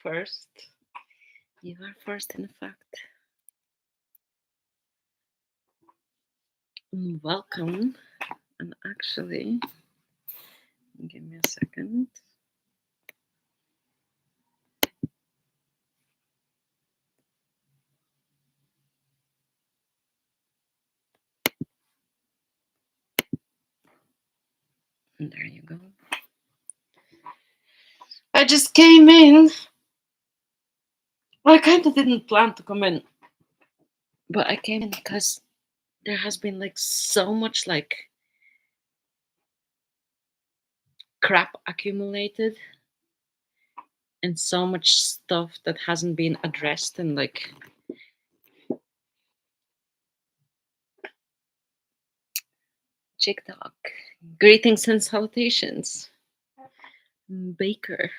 First, you are first, in fact. Welcome. And actually, give me a second. And there you go. I just came in. Well, I kind of didn't plan to come in, but I came in because there has been like so much like crap accumulated and so much stuff that hasn't been addressed and like TikTok. Greetings and salutations. Baker.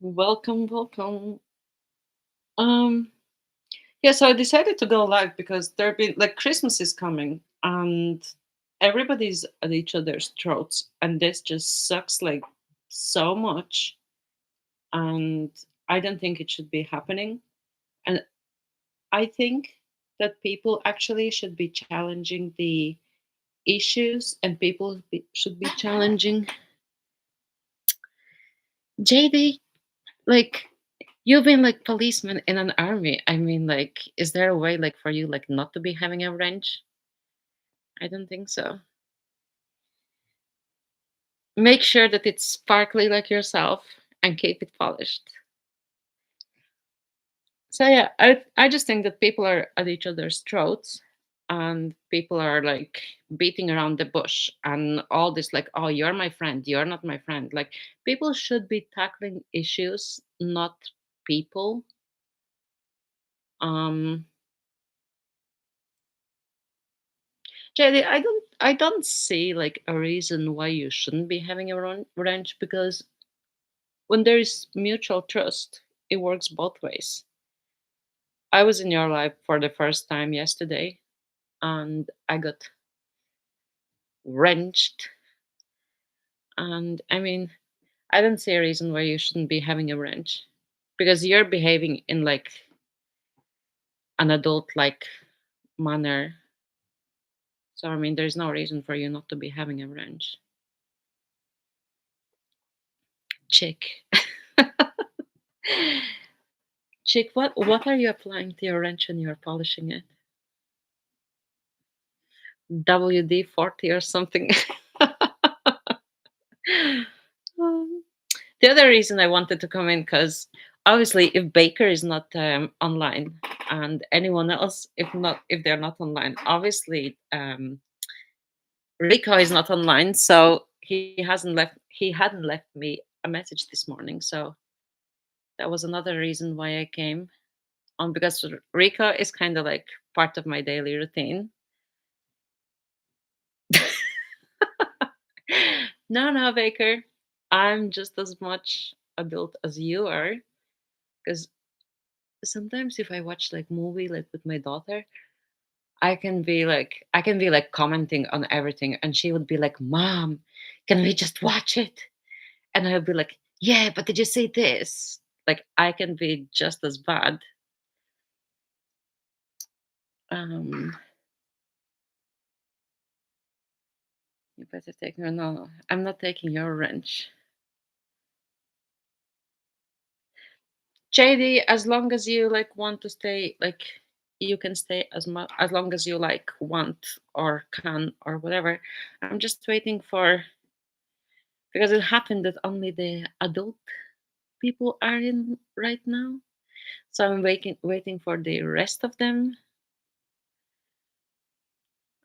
Welcome, welcome. Um yeah, so I decided to go live because there been like Christmas is coming and everybody's at each other's throats and this just sucks like so much and I don't think it should be happening. And I think that people actually should be challenging the issues and should be challenging JD. Like, you've been like policeman in an army. I mean, like, is there a way like for you like not to be having a wrench? I don't think so. Make sure that it's sparkly like yourself and keep it polished. So yeah, I just think that people are at each other's throats and people are like beating around the bush and all this like, oh, you're my friend, you're not my friend. Like, people should be tackling issues, not people. Um JD, I don't see like a reason why you shouldn't be having a wrench because when there is mutual trust, it works both ways. I was in your life for the first time yesterday and I got wrenched. And I mean, I don't see a reason why you shouldn't be having a wrench because you're behaving in like an adult like manner. So, I mean, there's no reason for you not to be having a wrench. Chick. Chick, what are you applying to your wrench when you're polishing it? WD-40 or something? Um, the other reason I wanted to come in because obviously, if Baker is not online, and anyone else, if they're not online, obviously Rico is not online, so he hadn't left me a message this morning. So that was another reason why I came on because Rico is kind of like part of my daily routine. No, no, Baker. I'm just as much adult as you are. Because sometimes if I watch like movie like with my daughter, I can be like commenting on everything, and she would be like, "Mom, can we just watch it?" And I'll be like, "Yeah, but did you say this?" Like, I can be just as bad. Um, you better take no, no. I'm not taking your wrench. JD, as long as you like want to stay, like you can stay as long as you like want or can or whatever. I'm just waiting for because it happened that only the adult people are in right now. So I'm waiting for the rest of them.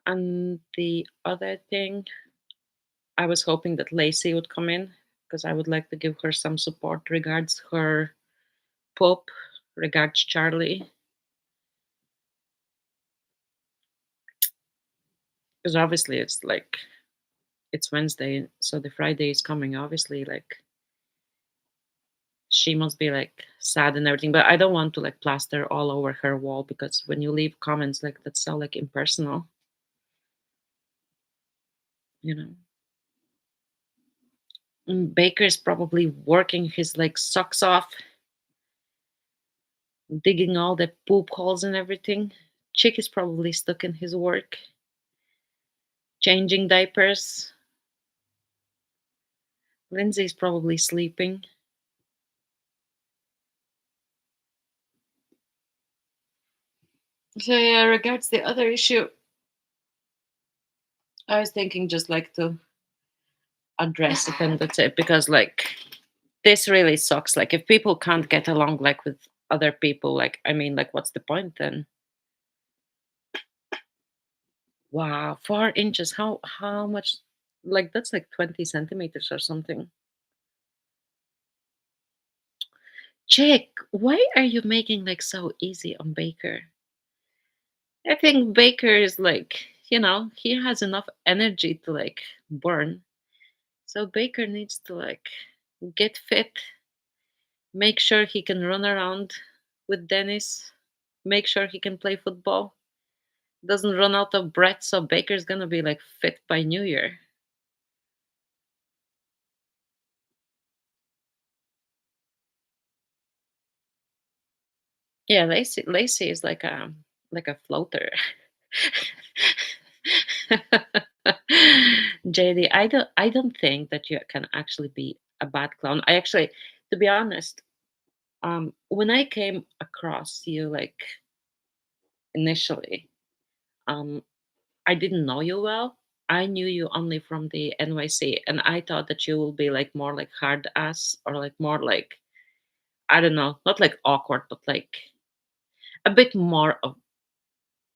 And the other thing, I was hoping that Lacey would come in because I would like to give her some support regards her pup, regards Charlie. Because obviously it's like it's Wednesday, so the Friday is coming. Obviously, like she must be like sad and everything. But I don't want to like plaster all over her wall because when you leave comments like that's so like impersonal, you know. Baker is probably working his like socks off, digging all the poop holes and everything. Chick is probably stuck in his work, changing diapers. Lindsay's probably sleeping. So yeah, regards the other issue, I was thinking just like to address it and that's it because like this really sucks. Like if people can't get along like with other people, like I mean, like what's the point then? Wow, 4 inches. How much? Like that's like 20 centimeters or something. Chick, why are you making like so easy on Baker? I think Baker is like, he has enough energy to like burn. So Baker needs to like get fit, make sure he can run around with Dennis, make sure he can play football, doesn't run out of breath. So Baker's gonna be like fit by New Year. Yeah, Lacey is like a floater. JD, I don't think that you can actually be a bad clown. I actually, to be honest, when I came across you like initially, um, I didn't know you well. I knew you only from the NYC, and I thought that you will be like more like hard ass or like more like I don't know, not like awkward, but like a bit more of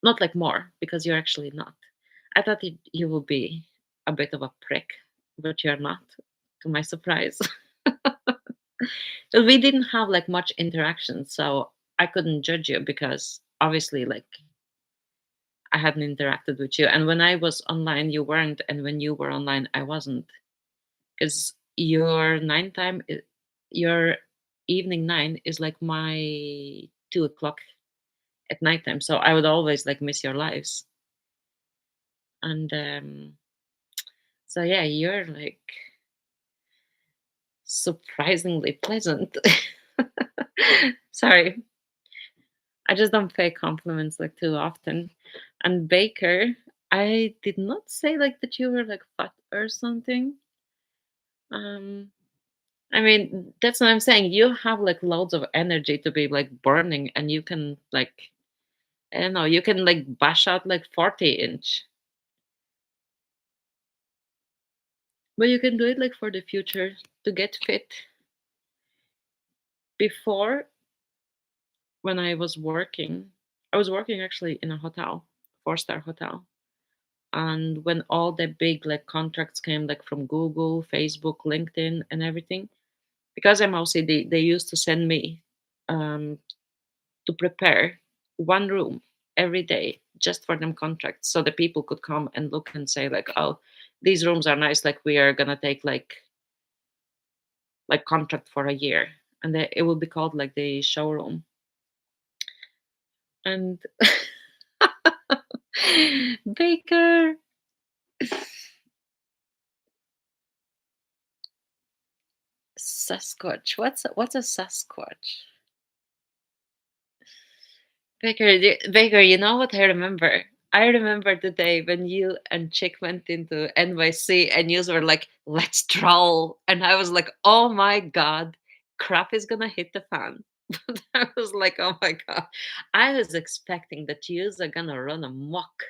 not like more because you're actually not. I thought you will be a bit of a prick, but you're not. To my surprise, but we didn't have like much interaction, so I couldn't judge you because obviously like I hadn't interacted with you. And when I was online, you weren't, and when you were online, I wasn't. Because your evening 9 is like my 2 o'clock at nighttime. So I would always like miss your lives. And so yeah, you're like surprisingly pleasant. Sorry, I just don't pay compliments like too often. And Baker, I did not say like that you were like fat or something. Um, I mean, that's what I'm saying. You have like loads of energy to be like burning, and you can like, I don't know, you can like bash out like 40 inch, but you can do it like for the future to get fit. Before, when I was working actually in a hotel, 4-star hotel. And when all the big like contracts came like from Google, Facebook, LinkedIn, and everything, because I'm OCD, they used to send me um, to prepare one room every day just for them contracts so the people could come and look and say like, oh, these rooms are nice, like we are gonna take like contract for a year, and it will be called like the showroom. And Baker, Sasquatch, what's a Sasquatch? Baker, you know what I remember? I remember the day when you and Chick went into NYC and you were like, let's troll. And I was like, oh my God, crap is gonna hit the fan. But I was like, oh my God. I was expecting that yous are gonna run amok.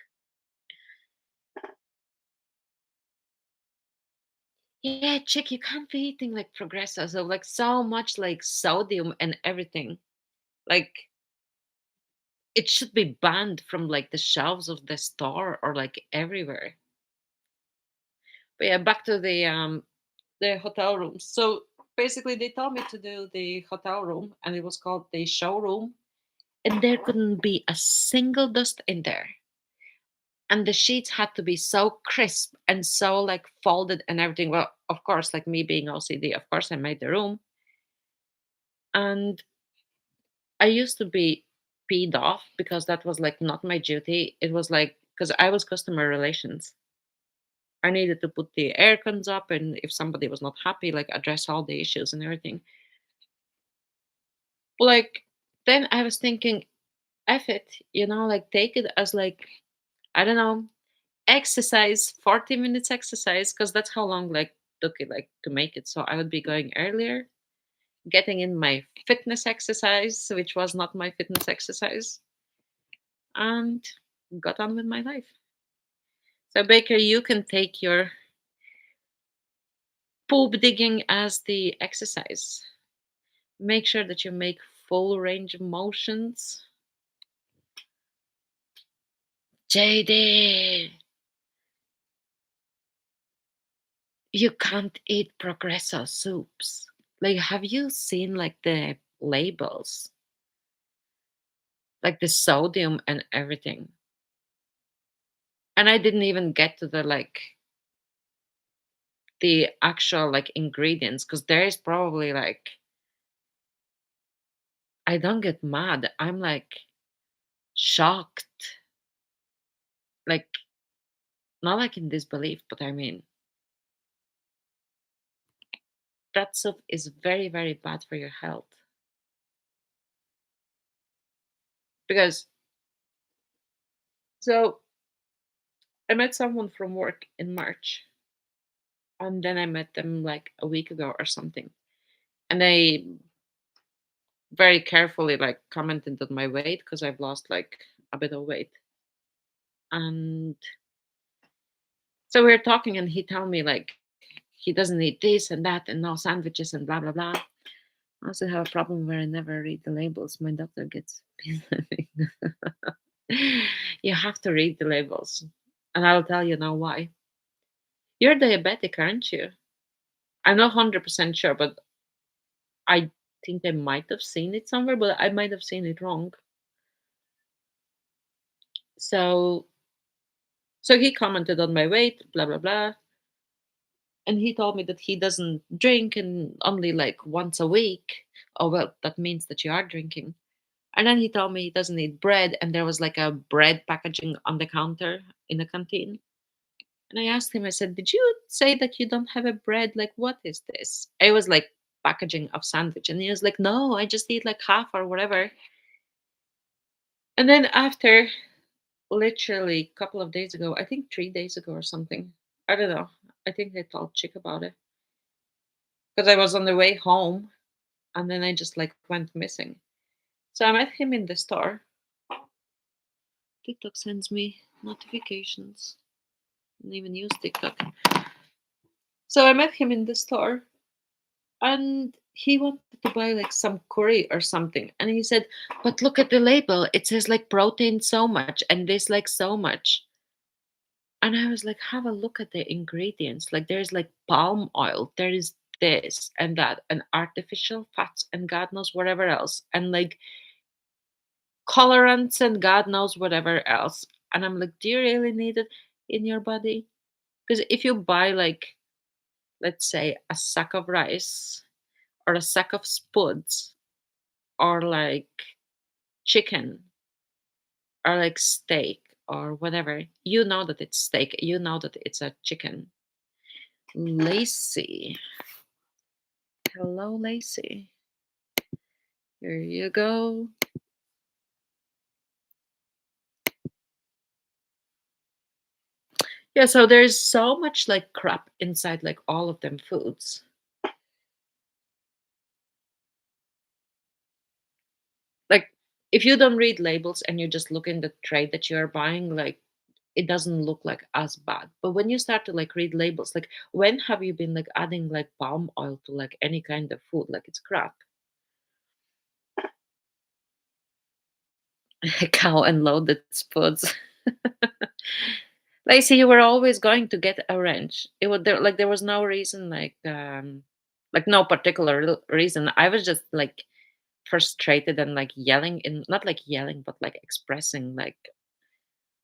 Yeah, Chick, you can't be eating like Progresso. So like so much like sodium and everything. Like it should be banned from like the shelves of the store or like everywhere. But yeah, back to the hotel room. So basically, they told me to do the hotel room, and it was called the showroom, and there couldn't be a single dust in there, and the sheets had to be so crisp and so like folded and everything. Well, of course, like me being OCD, of course, I made the room, and I used to be peed off because that was like not my duty. It was like because I was customer relations. I needed to put the air cons up, and if somebody was not happy, like address all the issues and everything. But like then I was thinking, F it, like take it as like, I don't know, exercise, 40 minutes exercise, because that's how long like took it like to make it. So I would be going earlier, getting in my fitness exercise, which was not my fitness exercise, and got on with my life. So Baker, you can take your poop digging as the exercise. Make sure that you make full range of motions. JD, you can't eat progresso soups. Like, have you seen like the labels, like the sodium and everything? And I didn't even get to the actual like ingredients, because there is probably like, I don't get mad. I'm like shocked, like not like in disbelief, but I mean that soup is very, very bad for your health. Because so I met someone from work in March, and then I met them like a week ago or something. And they very carefully like commented on my weight, because I've lost like a bit of weight. And so we were talking, and he told me like he doesn't eat this and that and no sandwiches and blah blah blah. I also have a problem where I never read the labels. My doctor gets pissed at me. You have to read the labels, and I'll tell you now why. You're diabetic, aren't you? I'm not 100% sure, but I think I might have seen it somewhere, but I might have seen it wrong. So, so he commented on my weight, blah blah blah, and he told me that he doesn't drink and only like once a week. Oh well, that means that you are drinking. And then he told me he doesn't eat bread, and there was like a bread packaging on the counter in the canteen. And I asked him, I said, "Did you say that you don't have a bread? Like, what is this?" It was like packaging of sandwich. And he was like, "No, I just eat like half or whatever." And then after literally a couple of days ago, I think 3 days ago or something, I don't know. I think I told Chick about it, because I was on the way home, and then I just like went missing. So I met him in the store. TikTok sends me notifications. I don't even use TikTok. So I met him in the store, and he wanted to buy like some curry or something. And he said, "But look at the label. It says like protein so much and this like so much." And I was like, have a look at the ingredients. Like there's like palm oil, there is this and that, and artificial fats, and God knows whatever else, and like colorants, and God knows whatever else. And I'm like, do you really need it in your body? Because if you buy like, let's say, a sack of rice or a sack of spuds or like chicken or like steak or whatever, you know that it's steak, you know that it's a chicken. Lacey. Hello, Lacey. Here you go. Yeah, so there's so much like crap inside like all of them foods. Like if you don't read labels and you just look in the tray that you're buying, like it doesn't look like as bad. But when you start to like read labels, like when have you been like adding like palm oil to like any kind of food? Like it's crap. Cow and loaded spuds. Lacey, you were always going to get a wrench. It was there, like there was no reason, like no particular reason. I was just like frustrated and like yelling, in not like yelling, but like expressing like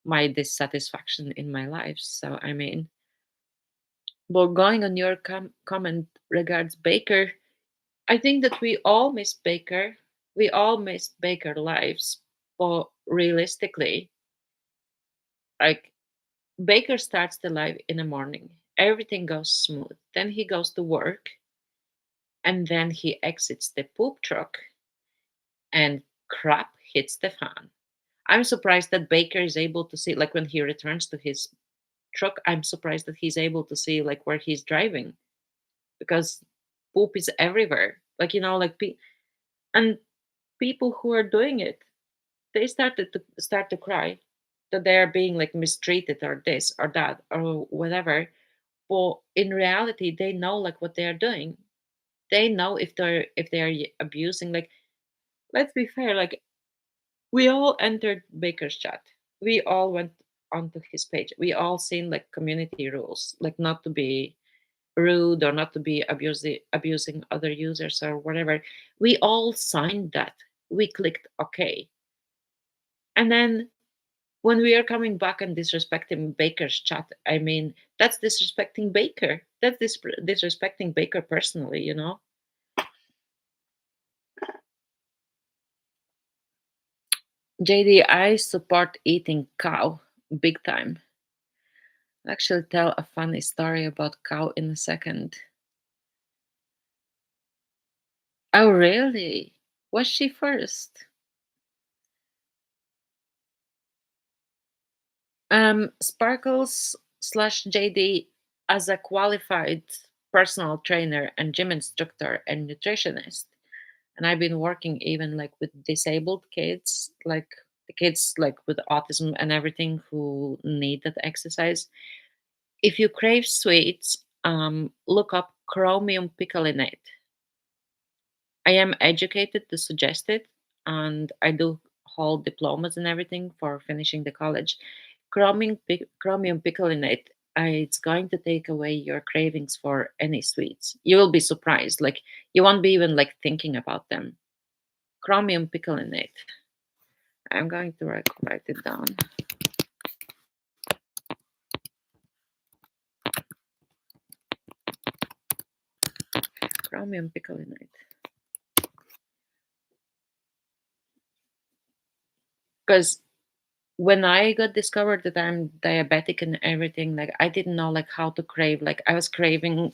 my dissatisfaction in my life. So I mean, but going on your comment regards Baker, I think that we all miss Baker. We all miss Baker lives, but realistically, like Baker starts the life in the morning. Everything goes smooth. Then he goes to work, and then he exits the poop truck, and crap hits the fan. I'm surprised that Baker is able to see, like when he returns to his truck, I'm surprised that he's able to see like where he's driving because poop is everywhere. Like, and people who are doing it, they start to cry that they are being like mistreated or this or that or whatever. But in reality, they know like what they are doing. They know if they are abusing. Like, let's be fair. Like, we all entered Baker's chat. We all went onto his page. We all seen like community rules, like not to be rude or not to be abusing other users or whatever. We all signed that. We clicked OK. And then when we are coming back and disrespecting Baker's chat, I mean, that's disrespecting Baker. That's disrespecting Baker personally. JD, I support eating cow big time. I'll actually tell a funny story about cow in a second. Oh, really? Was she first? Sparkles slash JD, as a qualified personal trainer and gym instructor and nutritionist, and I've been working even like with disabled kids, like the kids like with autism and everything who need that exercise. If you crave sweets, look up chromium picolinate. I am educated to suggest it, and I do hold diplomas and everything for finishing the college. Chromium picolinate, it's going to take away your cravings for any sweets. You will be surprised. Like, you won't be even like thinking about them. Chromium picolinate. I'm going to write it down. Chromium picolinate. Because when I got discovered that I'm diabetic and everything, like I didn't know like how to crave. Like I was craving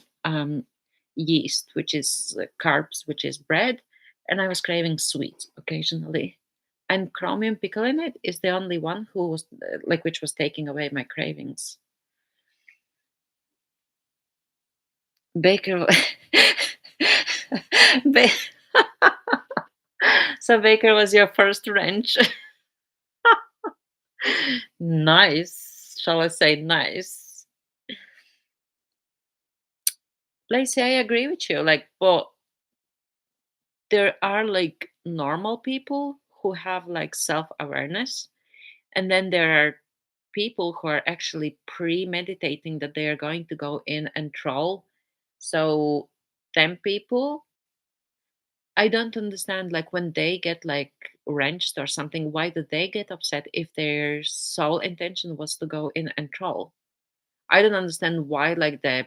yeast, which is carbs, which is bread, and I was craving sweets occasionally. And chromium picolinate is the only one who was like which was taking away my cravings. Baker. Ba- so Baker was your first wrench. Nice. Shall I say nice? Lacey, I agree with you. Like, but there are like normal people who have like self-awareness, and then there are people who are actually premeditating that they are going to go in and troll. So them people, I don't understand, like when they get like wrenched or something, why do they get upset if their sole intention was to go in and troll? I don't understand why like the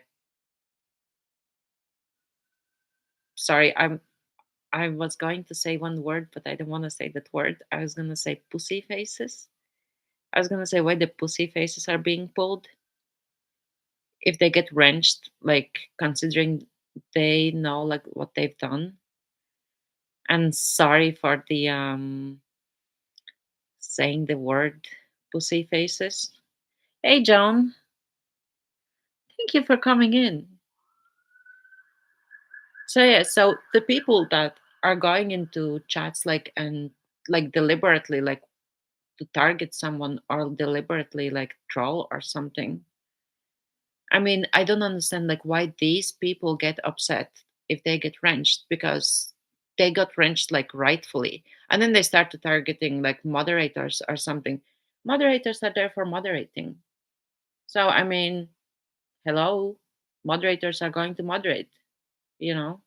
sorry, I was going to say one word, but I don't want to say that word. I was gonna say pussy faces. I was gonna say why the pussy faces are being pulled if they get wrenched, like considering they know like what they've done. And sorry for the saying the word pussy faces. Hey John, thank you for coming in. So yeah, so the people that are going into chats like and like deliberately like to target someone or deliberately like troll or something. I mean, I don't understand like why these people get upset if they get wrenched because they got wrenched like rightfully. And then they start to targeting like moderators or something. Moderators are there for moderating. So I mean, hello, moderators are going to moderate, you know.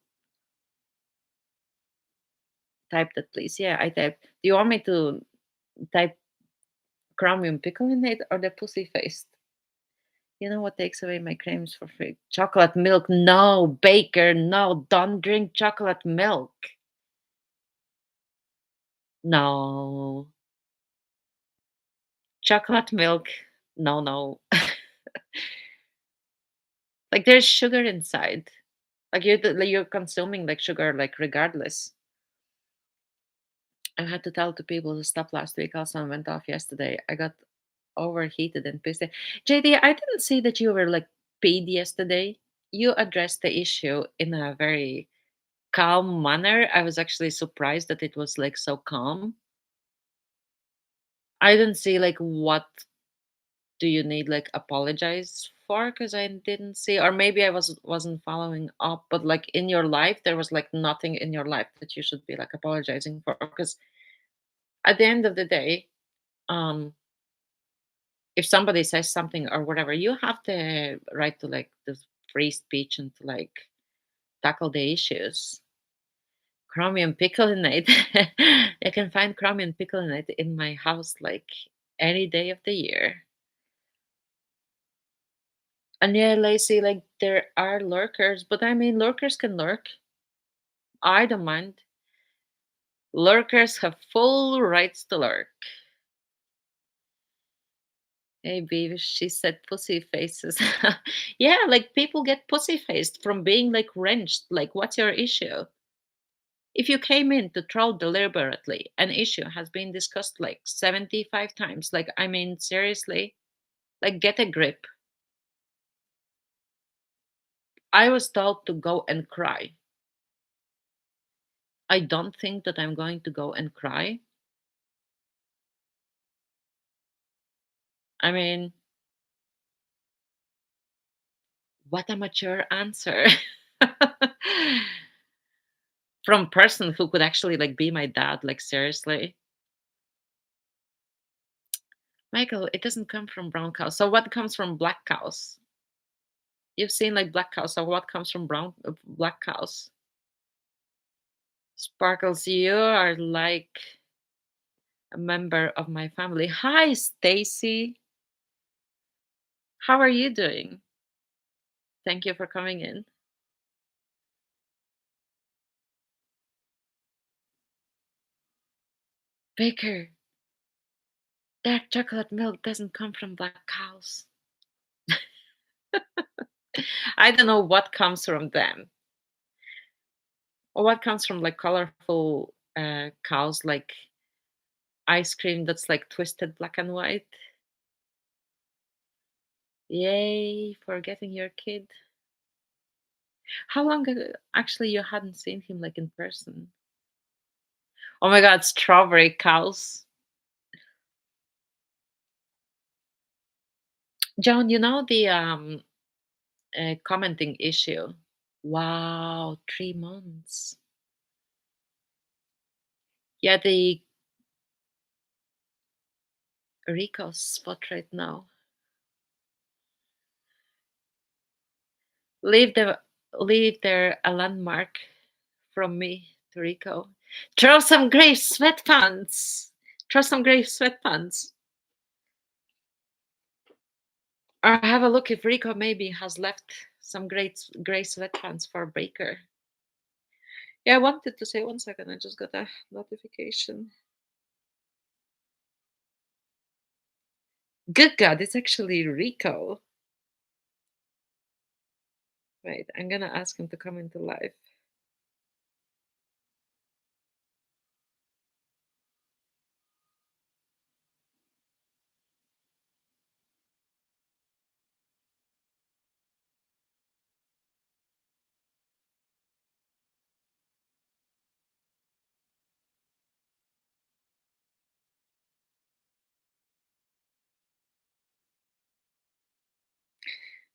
Type that please. Yeah, I type. Do you want me to type chromium picolinate or the pussy face? You know what takes away my cravings for free? Chocolate milk. No, Baker. No, don't drink chocolate milk. No. Chocolate milk. No, no. Like there's sugar inside. Like you're consuming like sugar like regardless. I had to tell the people to stop last week. Also, went off yesterday. I got overheated and pissed. JD, I didn't see that you were like paid yesterday. You addressed the issue in a very calm manner. I was actually surprised that it was like so calm. I didn't see like what do you need like apologize for because I didn't see, or maybe I wasn't following up. But like in your life, there was like nothing in your life that you should be like apologizing for because at the end of the day, um if somebody says something or whatever, you have the right to like the free speech and to like tackle the issues. Chromium picolinate. You can find chromium picolinate in my house like any day of the year. And yeah, Lacey, like there are lurkers, but I mean, lurkers can lurk. I don't mind. Lurkers have full rights to lurk. Hey, baby, she said pussy faces. Yeah, like people get pussy faced from being like wrenched. Like, what's your issue? If you came in to troll deliberately, an issue has been discussed like 75 times. Like, I mean, seriously, like, get a grip. I was told to go and cry. I don't think that I'm going to go and cry. I mean, what a mature answer. From person who could actually like be my dad, like seriously. Michael, it doesn't come from brown cows. So what comes from black cows? You've seen like black cows. So what comes from brown black cows? Sparkles, you are like a member of my family. Hi, Stacy. How are you doing? Thank you for coming in. Baker, that chocolate milk doesn't come from black cows. I don't know what comes from them. Or what comes from like colorful cows, like ice cream that's like twisted black and white. Yay for getting your kid. How long ago actually you hadn't seen him like in person? Oh my god, strawberry cows. John, you know the commenting issue. Wow, 3 months. Yeah, the Rico spot right now. Leave the leave there a landmark from me to Rico. Throw some gray sweatpants. Throw some gray sweatpants. Or have a look if Rico maybe has left some great gray sweatpants for Baker. Yeah, I wanted to say 1 second. I just got a notification. Good God, it's actually Rico. Wait, I'm gonna ask him to come into live.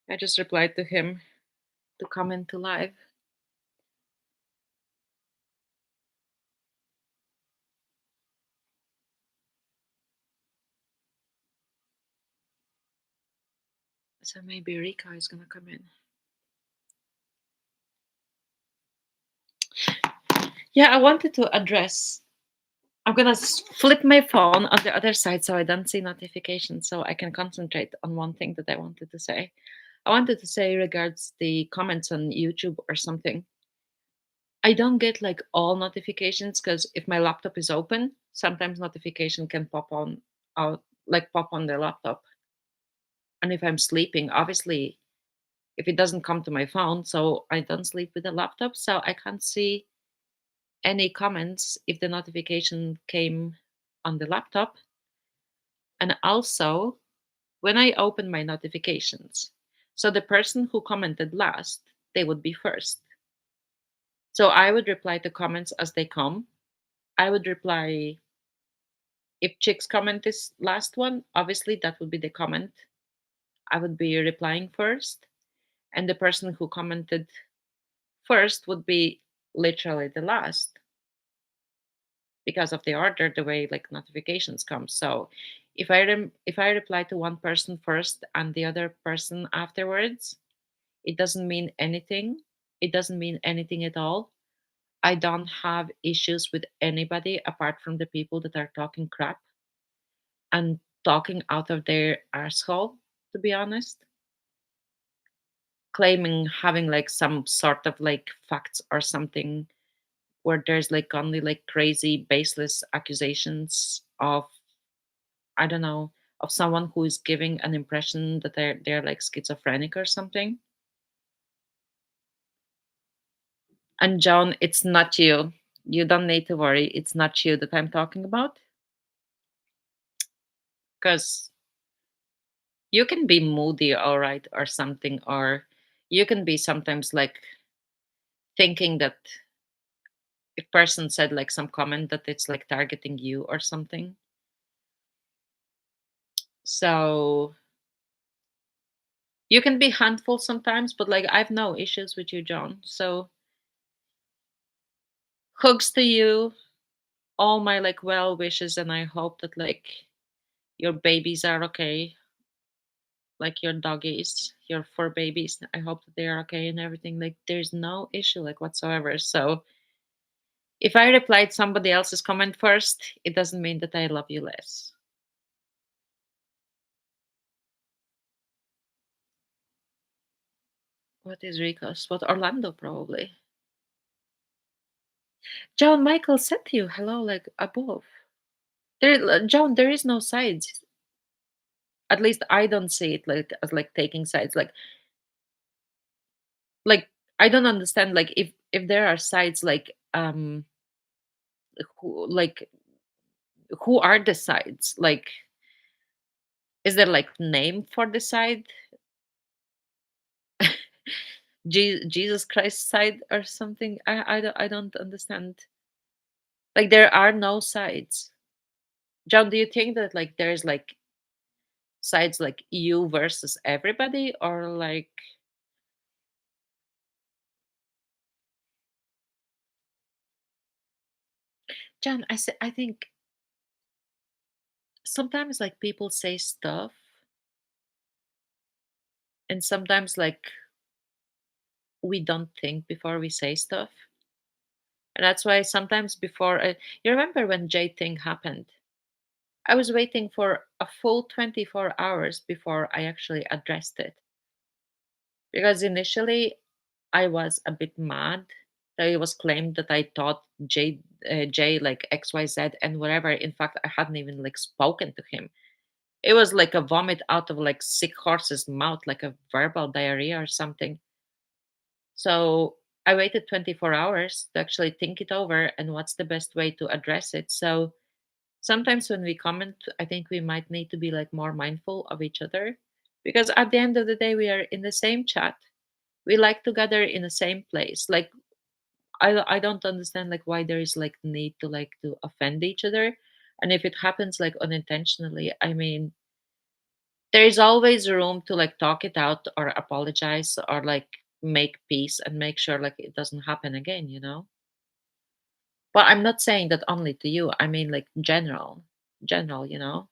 I just replied to him to come into live. So maybe Rico is gonna come in. Yeah, I wanted to address. I'm gonna flip my phone on the other side so I don't see notifications, so I can concentrate on one thing that I wanted to say. I wanted to say regards the comments on YouTube or something. I don't get like all notifications because if my laptop is open, sometimes notification can pop on out like pop on the laptop. And if I'm sleeping, obviously, if it doesn't come to my phone, so I don't sleep with the laptop, so I can't see any comments if the notification came on the laptop. And also, when I open my notifications, so the person who commented last, they would be first. So I would reply to comments as they come. I would reply if Chick's comment is last one, obviously that would be the comment I would be replying first. And the person who commented first would be literally the last because of the order, the way like notifications come. So if I reply to one person first and the other person afterwards, it doesn't mean anything. It doesn't mean anything at all. I don't have issues with anybody apart from the people that are talking crap and talking out of their asshole, to be honest, claiming having like some sort of like facts or something where there's like only like crazy baseless accusations of, I don't know, of someone who is giving an impression that they're like schizophrenic or something. And John, it's not you. You don't need to worry. It's not you that I'm talking about. Because you can be moody, all right, or something, or you can be sometimes like thinking that if person said like some comment that it's like targeting you or something. So you can be handful sometimes, but like I've no issues with you, John. So hugs to you, all my like well wishes, and I hope that like your babies are okay, like your doggies, your fur babies. I hope that they are okay and everything. Like there's no issue like whatsoever. So if I replied somebody else's comment first, it doesn't mean that I love you less. What is Rico's? What Orlando probably. John Michael said to you hello like above. John, there is no sides. At least I don't see it like as like taking sides. Like I don't understand like if there are sides like who like who are the sides? Like is there like name for the side? Jesus Christ side or something? I don't understand. Like there are no sides. John, do you think that like there's like sides like you versus everybody or like John, I think sometimes like people say stuff and sometimes like we don't think before we say stuff. And that's why sometimes before you remember when Jay thing happened? I was waiting for a full 24 hours before I actually addressed it. Because initially I was a bit mad that it was claimed that I taught Jay like XYZ and whatever. In fact, I hadn't even like spoken to him. It was like a vomit out of like sick horse's mouth, like a verbal diarrhea or something. So I waited 24 hours to actually think it over and what's the best way to address it. So sometimes when we comment, I think we might need to be like more mindful of each other because at the end of the day, we are in the same chat. We like to gather in the same place. Like I don't understand like why there is like need to like to offend each other. And if it happens like unintentionally, I mean, there is always room to like talk it out or apologize or like make peace and make sure like it doesn't happen again, you know? But I'm not saying that only to you. I mean like general, you know?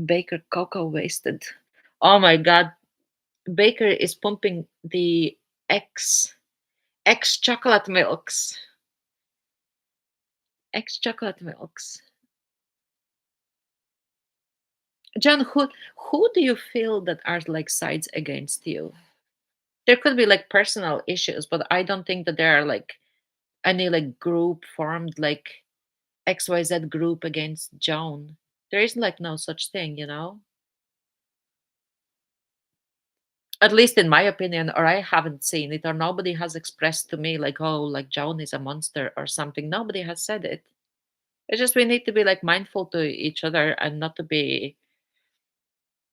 Baker cocoa wasted. Oh my god. Baker is pumping the X chocolate milks. X chocolate milks. John, who do you feel that are like sides against you? There could be like personal issues, but I don't think that there are like any like group formed like XYZ group against Joan. There isn't like no such thing, At least in my opinion, or I haven't seen it, or nobody has expressed to me like, oh, like Joan is a monster or something. Nobody has said it. It's just we need to be like mindful to each other and not to be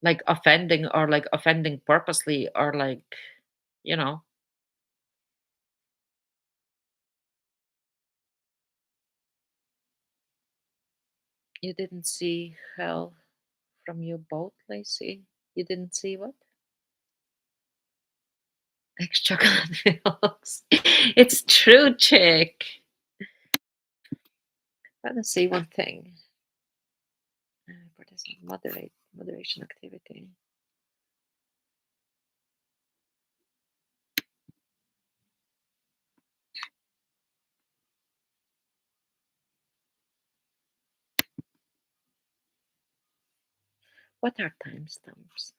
like offending or like offending purposely or like, you know, you didn't see hell from your boat, Lacey. You didn't see what? Ex chocolate milks. It's true, chick. Let us see one thing. Participant moderation activity. What are timestamps?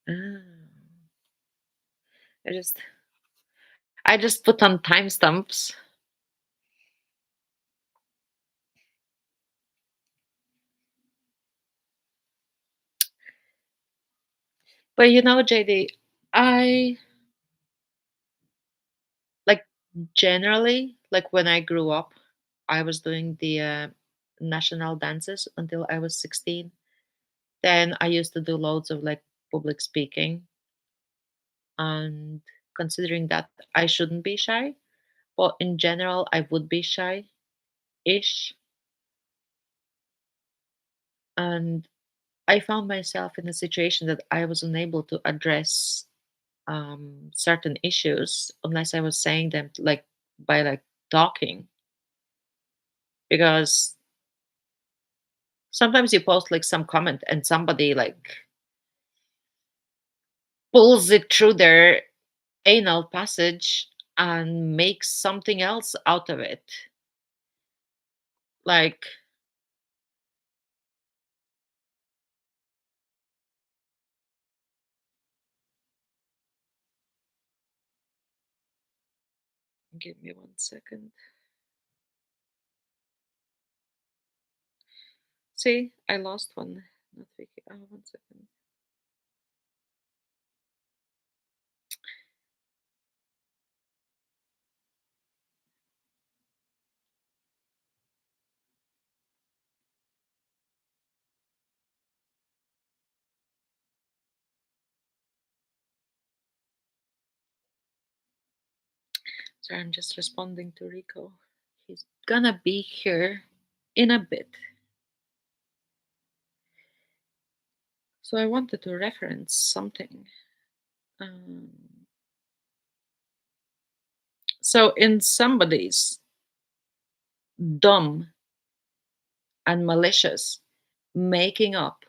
Ah, I just I just put on timestamps. But JD, I like generally like when I grew up, I was doing the national dances until I was 16. Then I used to do loads of like public speaking, and considering that I shouldn't be shy, but in general I would be shy ish. And I found myself in a situation that I was unable to address certain issues unless I was saying them like by like talking, because sometimes you post like some comment and somebody like pulls it through their anal passage and makes something else out of it. Like, give me 1 second. See, I lost one. Not Vicky. Oh, 1 second. Sorry, I'm just responding to Rico. He's gonna be here in a bit. So I wanted to reference something. Um, so in somebody's dumb and malicious making up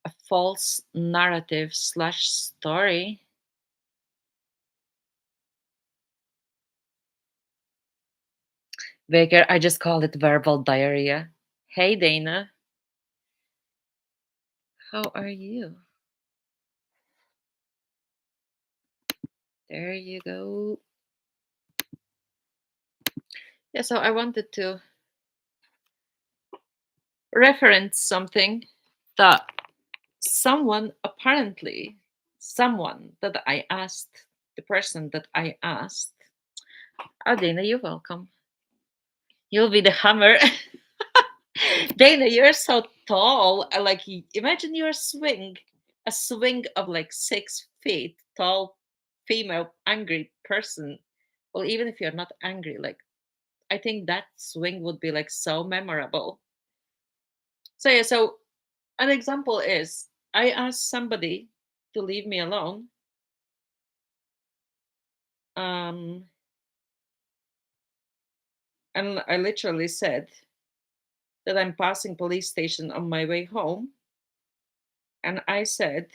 a false narrative slash story. Baker, I just call it verbal diarrhea. Hey, Dana. How are you? There you go. Yeah, so I wanted to reference something that someone that I asked, the person that I asked. Oh, Dana, you're welcome. You'll be the hammer. Dana, you're so tall. Like, imagine you're a swing of like 6 feet tall, female, angry person. Well, even if you're not angry, like, I think that swing would be like so memorable. So, yeah, so an example is I asked somebody to leave me alone. Um, and I literally said that I'm passing police station on my way home. And I said,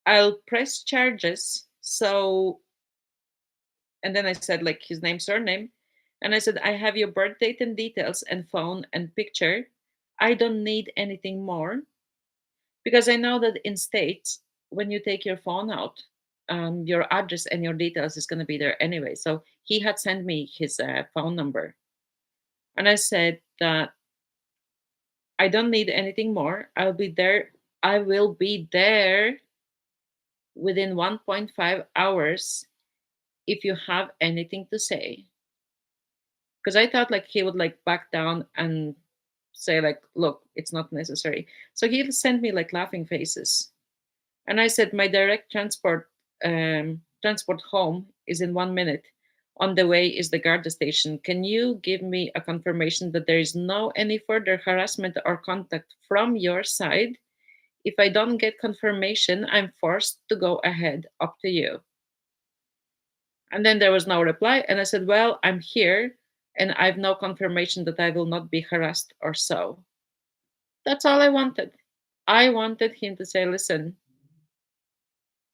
I'll press charges. So, and then I said, like, his name, surname. And I said, I have your birth date and details and phone and picture. I don't need anything more because I know that in States, when you take your phone out your address and your details is going to be there anyway. So he had sent me his phone number. And I said that I don't need anything more. I'll be there. I will be there within 1.5 hours if you have anything to say. Because I thought like he would like back down and say like, look, it's not necessary. So he sent me like laughing faces. And I said, my direct transport home is in 1 minute. On the way is the Garda station. Can you give me a confirmation that there is no any further harassment or contact from your side? If I don't get confirmation, I'm forced to go ahead. Up to you. And then there was no reply. And I said, well, I'm here and I've no confirmation that I will not be harassed or so. That's all I wanted. I wanted him to say, listen,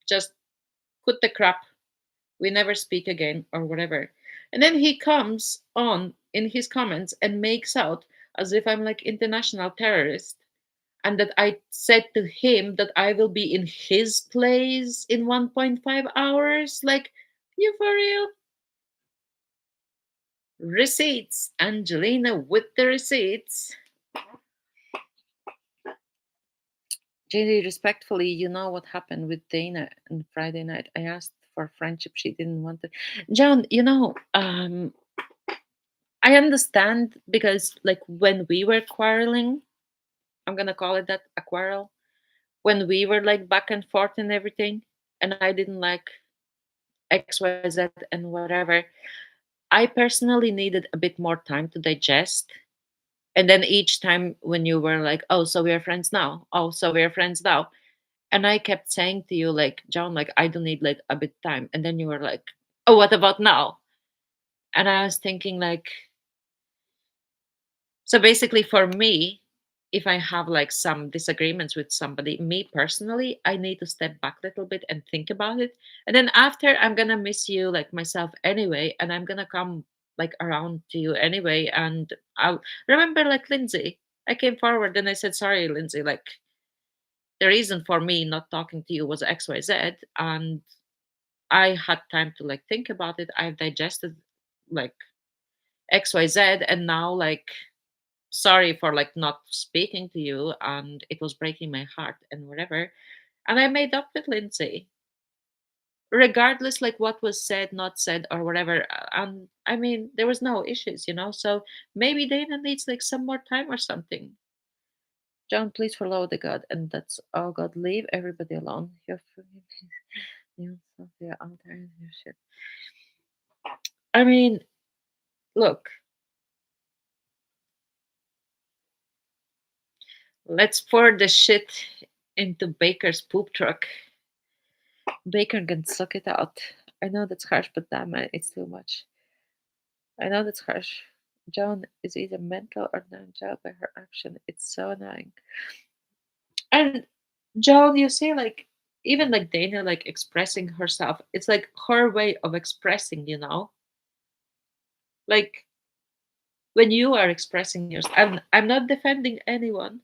just put the crap, we never speak again, or whatever. And then he comes on in his comments and makes out as if I'm like international terrorist and that I said to him that I will be in his place in 1.5 hours. Like, you for real? Receipts, Angelina with the receipts. JD, respectfully, you know what happened with Dana on Friday night. I asked for friendship. She didn't want it. John, I understand because, like, when we were quarreling, I'm gonna call it that, a quarrel, when we were like back and forth and everything, and I didn't like XYZ and whatever, I personally needed a bit more time to digest. And then each time when you were like, oh, so we're friends now. Oh, so we're friends now. And I kept saying to you, like, John, like, I do need like a bit time. And then you were like, oh, what about now? And I was thinking, like, so basically, for me, if I have like some disagreements with somebody, me personally, I need to step back a little bit and think about it. And then after, I'm gonna miss you like myself anyway, and I'm gonna come like around to you anyway. And I'll remember like Lindsay. I came forward and I said, sorry, Lindsay, like the reason for me not talking to you was XYZ. And I had time to like think about it. I've digested like XYZ, and now like sorry for like not speaking to you, and it was breaking my heart and whatever. And I made up with Lindsay, regardless like what was said, not said, or whatever. And I mean, there was no issues. So maybe Dana needs like some more time or something. John, please follow the God, and that's all. God, leave everybody alone. You're you Sophia out there and your shit. I mean, look, let's pour the shit into Baker's poop truck. Baker can suck it out. I know that's harsh, but damn it, it's too much. I know that's harsh. Joan is either mental or non-jailed by her action. It's so annoying. And Joan, you see, like even like Dana, like expressing herself. It's like her way of expressing. Like when you are expressing yourself. I'm not defending anyone.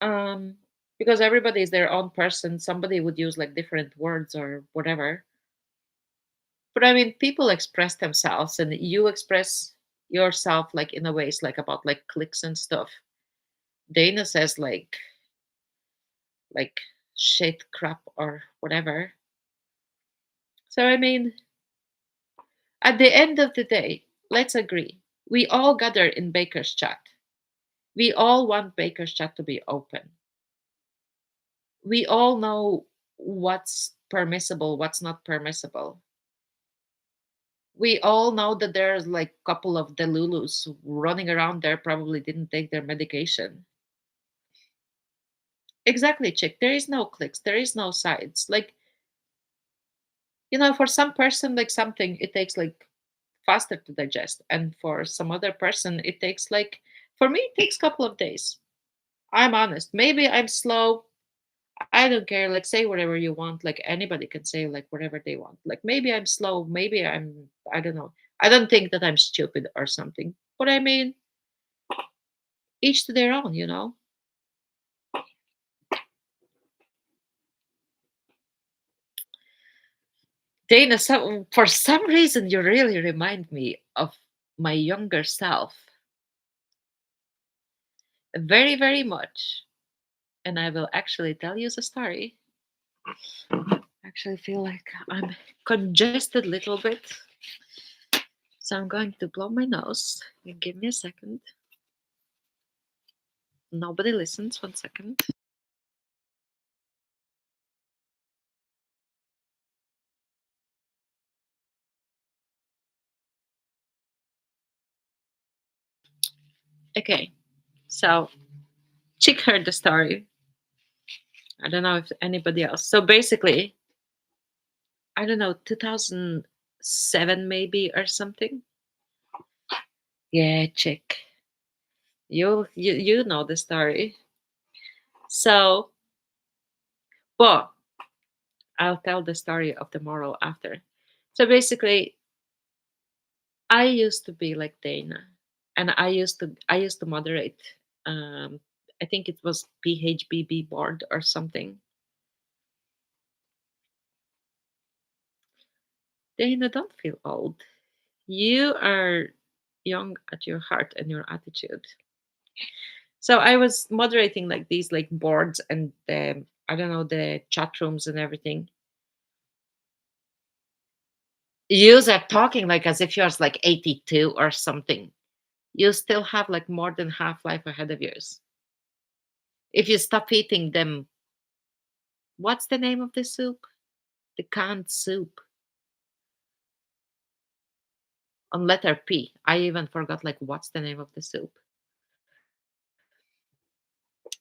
Um, because everybody is their own person. Somebody would use like different words or whatever. But I mean, people express themselves, and you express yourself like in a ways like about like clicks and stuff. Dana says like shit, crap, or whatever. So I mean, at the end of the day, let's agree. We all gather in Baker's chat. We all want Baker's chat to be open. We all know what's permissible, what's not permissible. We all know that there's like a couple of delulus running around there probably didn't take their medication. Exactly, chick. There is no clicks. There is no sides. Like, for some person, like something, it takes like faster to digest. And for some other person, it takes like, for me, it takes a couple of days. I'm honest. Maybe I'm slow. I don't care. Like, say whatever you want. Like, anybody can say like whatever they want. Like, maybe I'm slow. Maybe I don't know. I don't think that I'm stupid or something. But I mean, each to their own. Dana, for some reason, you really remind me of my younger self very, very much. And I will actually tell you the story. Actually, feel like I'm congested a little bit. So I'm going to blow my nose. Give me a second. Nobody listens. 1 second. Okay. So Chick heard the story. I don't know if anybody else. So basically, I don't know, 2007 maybe or something. Yeah, Chick. You know the story. So, but I'll tell the story of the moral after. So basically, I used to be like Dana, and I used to moderate. Um, I think it was PHBB board or something. Dana, don't feel old. You are young at your heart and your attitude. So I was moderating like these like boards and the I don't know the chat rooms and everything. You are talking like as if yours like 82 or something. You still have like more than half life ahead of yours. If you stop eating them, what's the name of the soup? The canned soup on letter P. I even forgot like what's the name of the soup.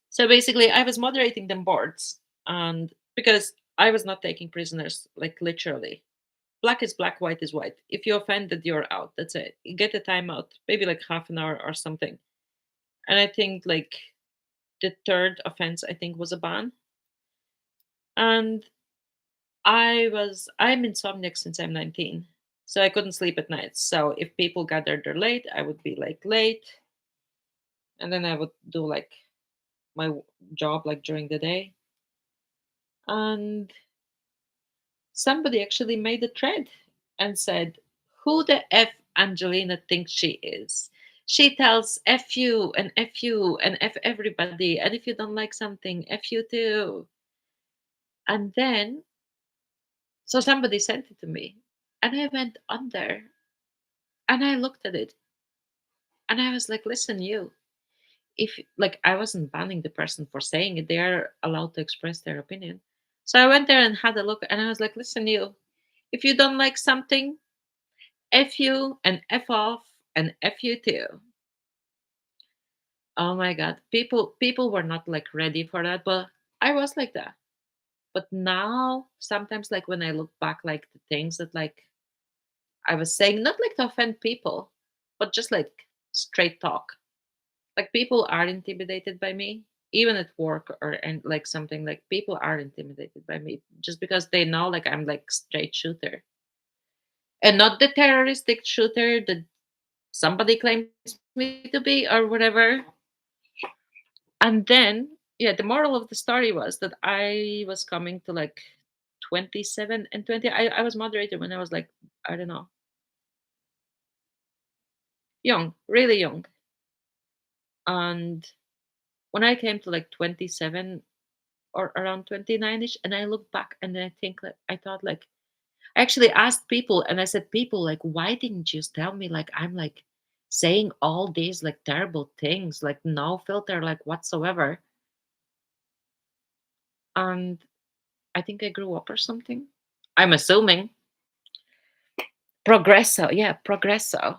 So basically, I was moderating them boards, and because I was not taking prisoners, like literally, black is black, white is white. If you offended, you're out. That's it. You get a timeout, maybe like half an hour or something. And I think like the third offense, I think, was a ban. And I'm insomniac since I'm 19, so I couldn't sleep at night. So if people gathered there late, I would be like late, and then I would do like my job like during the day. And somebody actually made a thread and said, "Who the F Angelina thinks she is? She tells F you and F you and F everybody. And if you don't like something, F you too." And then, so somebody sent it to me. And I went on there and I looked at it and I was like, listen, you, if like I wasn't banning the person for saying it, they are allowed to express their opinion. So I went there and had a look and I was like, listen, you, if you don't like something, F you and F off and F you too. Oh my god. People were not like ready for that, but I was like that. But now sometimes like when I look back like the things that like I was saying, not like to offend people, but just like straight talk. Like people are intimidated by me, even at work or and like something like people are intimidated by me just because they know like I'm like straight shooter. And not the terroristic shooter that somebody claims me to be or whatever. And then, yeah, the moral of the story was that I was coming to like 27 and 20. I was moderator when I was like, I don't know, young, really young. And when I came to like 27 or around 29ish, and I look back and I think like, I thought like, I actually asked people and I said, people, like, why didn't you tell me like I'm like saying all these like terrible things, like no filter, like whatsoever? And I think I grew up or something. I'm assuming. Progresso, yeah, Progresso.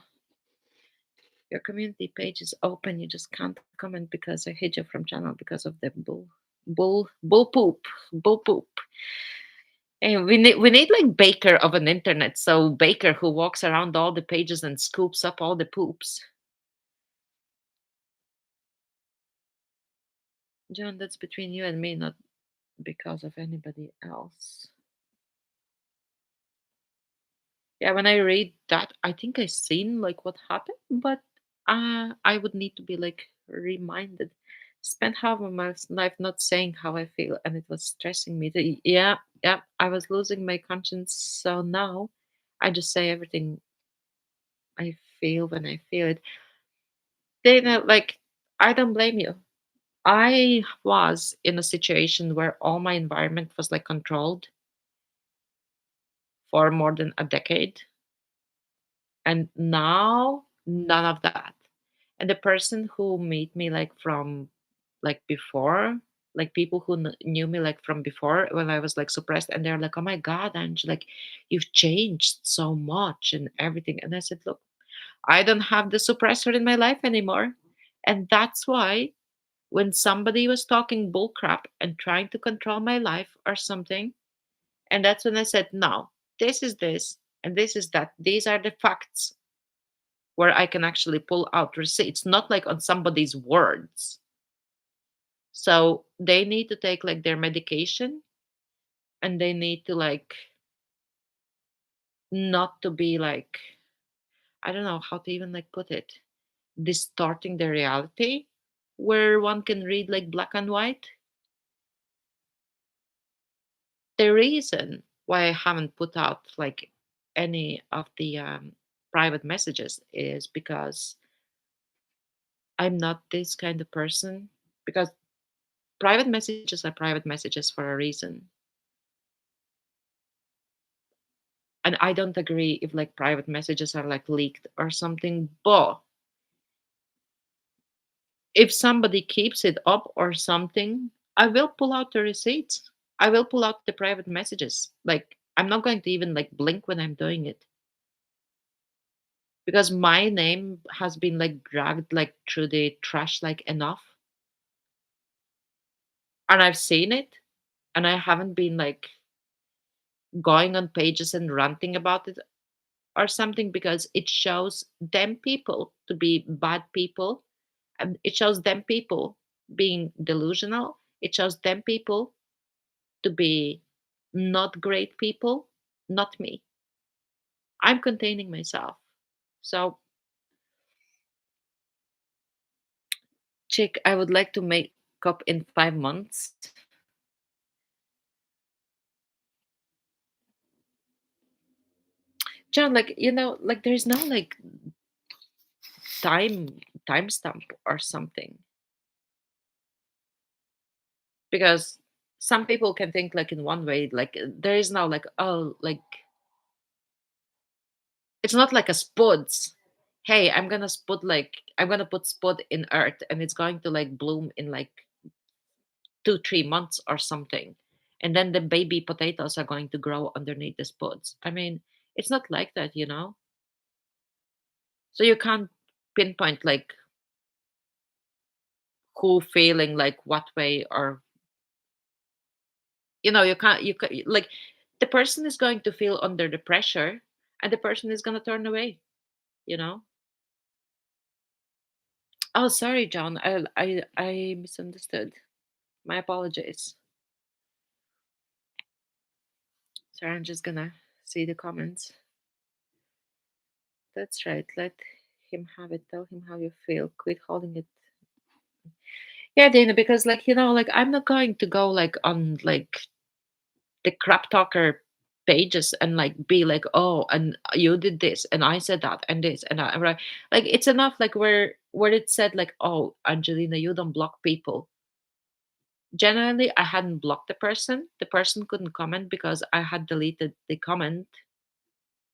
Your community page is open. You just can't comment because I hid you from channel because of the bull poop, bull poop. And we need like Baker of an internet. So Baker who walks around all the pages and scoops up all the poops. John, that's between you and me, not because of anybody else. Yeah, when I read that, I think I seen like what happened, but I would need to be like reminded. Spent half of my life not saying how I feel, and it was stressing me. Yeah, yeah, I was losing my conscience. So now I just say everything I feel when I feel it. They know, like, I don't blame you. I was in a situation where all my environment was like controlled for more than a decade, and now none of that. And the person who made me like from like before, like people who knew me like from before when I was like suppressed, and they're like, "Oh my God, Ange, like you've changed so much and everything." And I said, "Look, I don't have the suppressor in my life anymore." And that's why when somebody was talking bullcrap and trying to control my life or something, and that's when I said, "No, this is this and this is that. These are the facts where I can actually pull out receipts, not like on somebody's words." So they need to take like their medication, and they need to like not to be like, I don't know how to even like put it, distorting the reality where one can read like black and white. The reason why I haven't put out like any of the private messages is because I'm not this kind of person. Because private messages are private messages for a reason. And I don't agree if like private messages are like leaked or something. But if somebody keeps it up or something, I will pull out the receipts. I will pull out the private messages. Like I'm not going to even like blink when I'm doing it, because my name has been like dragged like through the trash like enough, and I've seen it, and I haven't been like going on pages and ranting about it or something, because it shows them people to be bad people, and it shows them people being delusional, it shows them people to be not great people, not me. I'm containing myself. So, chick, I would like to make up in 5 months. John, like, like there's no like time timestamp or something, because some people can think like in one way, like there is no like, oh, like it's not like a spuds. Hey, I'm gonna put spud in earth and it's going to like bloom in like 2 3 months or something, and then the baby potatoes are going to grow underneath the spuds. I mean, it's not like that. So you can't pinpoint like who feeling like what way, or you can't like the person is going to feel under the pressure, and the person is going to turn away. Oh, sorry, John. I misunderstood. My apologies. Sorry, I'm just gonna see the comments. That's right. Let him have it. Tell him how you feel. Quit holding it. Yeah, Dana, because like I'm not going to go like on like the crap talker pages and like be like, oh, and you did this and I said that and this and that. Right. Like it's enough like where it said like, oh, Angelina, you don't block people. Generally, I hadn't blocked the person. The person couldn't comment because I had deleted the comment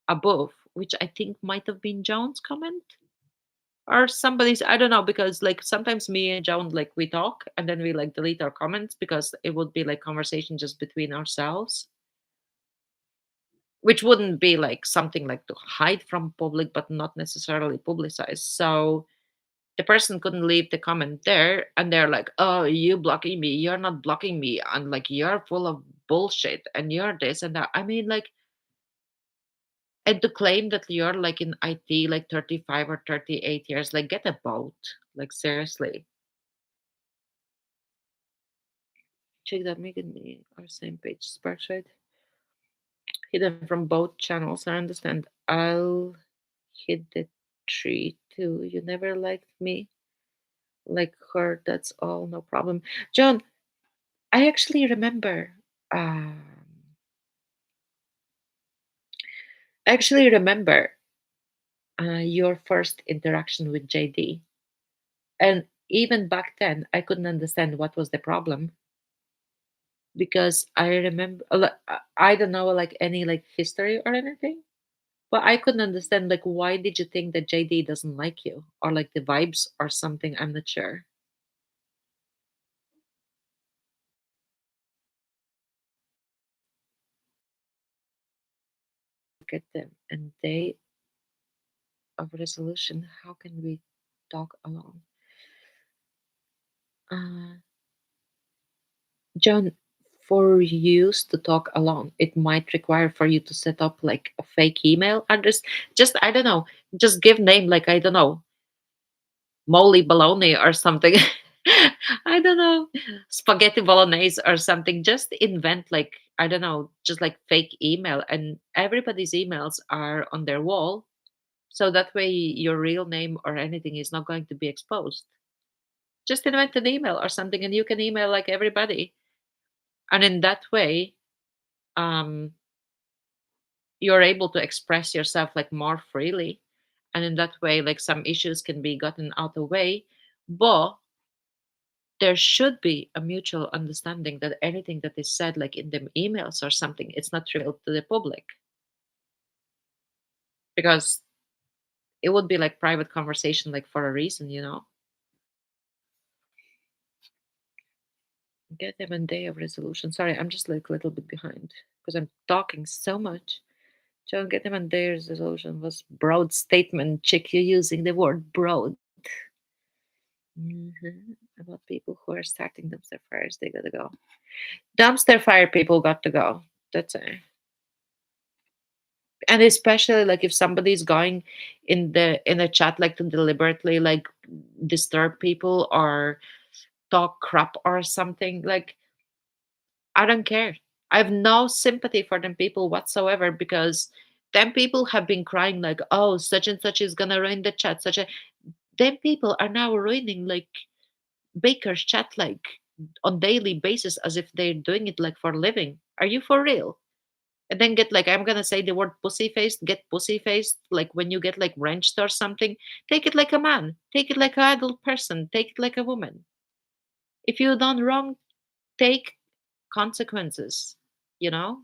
above, which I think might have been Joan's comment or somebody's. I don't know, because like sometimes me and Joan like we talk and then we like delete our comments because it would be like conversation just between ourselves, which wouldn't be like something like to hide from public but not necessarily publicized. So the person couldn't leave the comment there, and they're like, oh, you blocking me, you're not blocking me, and like you're full of bullshit and you're this and that. I mean, like, and to claim that you're like in IT like 35 or 38 years, like get a boat, like seriously. Check that Megan me our same page, Sparkside. Hidden from both channels, I understand. I'll hit the tree too. You never liked me. Like her, that's all, no problem. John, I actually remember. Um, I actually remember your first interaction with JD, and even back then, I couldn't understand what was the problem because I remember. I don't know like any like history or anything, but I couldn't understand like why did you think that JD doesn't like you or like the vibes or something. I'm not sure. Get them and day of resolution. How can we talk alone? Uh, John, for you to talk alone, it might require for you to set up like a fake email address. Just I don't know. Just give name like I don't know, Molly Bologna or something. I don't know, spaghetti bolognese or something. Just invent like I don't know, just like fake email, and everybody's emails are on their wall, so that way your real name or anything is not going to be exposed. Just invent an email or something, and you can email like everybody, and in that way, um, you're able to express yourself like more freely, and in that way, like some issues can be gotten out of the way, but there should be a mutual understanding that anything that is said like in the emails or something it's not revealed to the public because it would be like private conversation like for a reason. Get them a day of resolution. Sorry, I'm just like a little bit behind because I'm talking so much. John, get them a day resolution was broad statement. Check you using the word broad. About people who are starting dumpster fires, they gotta go. Dumpster fire people got to go. That's it. And especially like if somebody's going in a chat like to deliberately like disturb people or talk crap or something, like I don't care. I have no sympathy for them people whatsoever because them people have been crying like, oh, such and such is gonna ruin the chat. Such a them people are now ruining like Baker's chat like on daily basis as if they're doing it like for a living. Are you for real? And then get like I'm gonna say the word pussy faced, get pussy faced, like when you get like wrenched or something, take it like a man, take it like an adult person, take it like a woman. If you done wrong, take consequences, you know?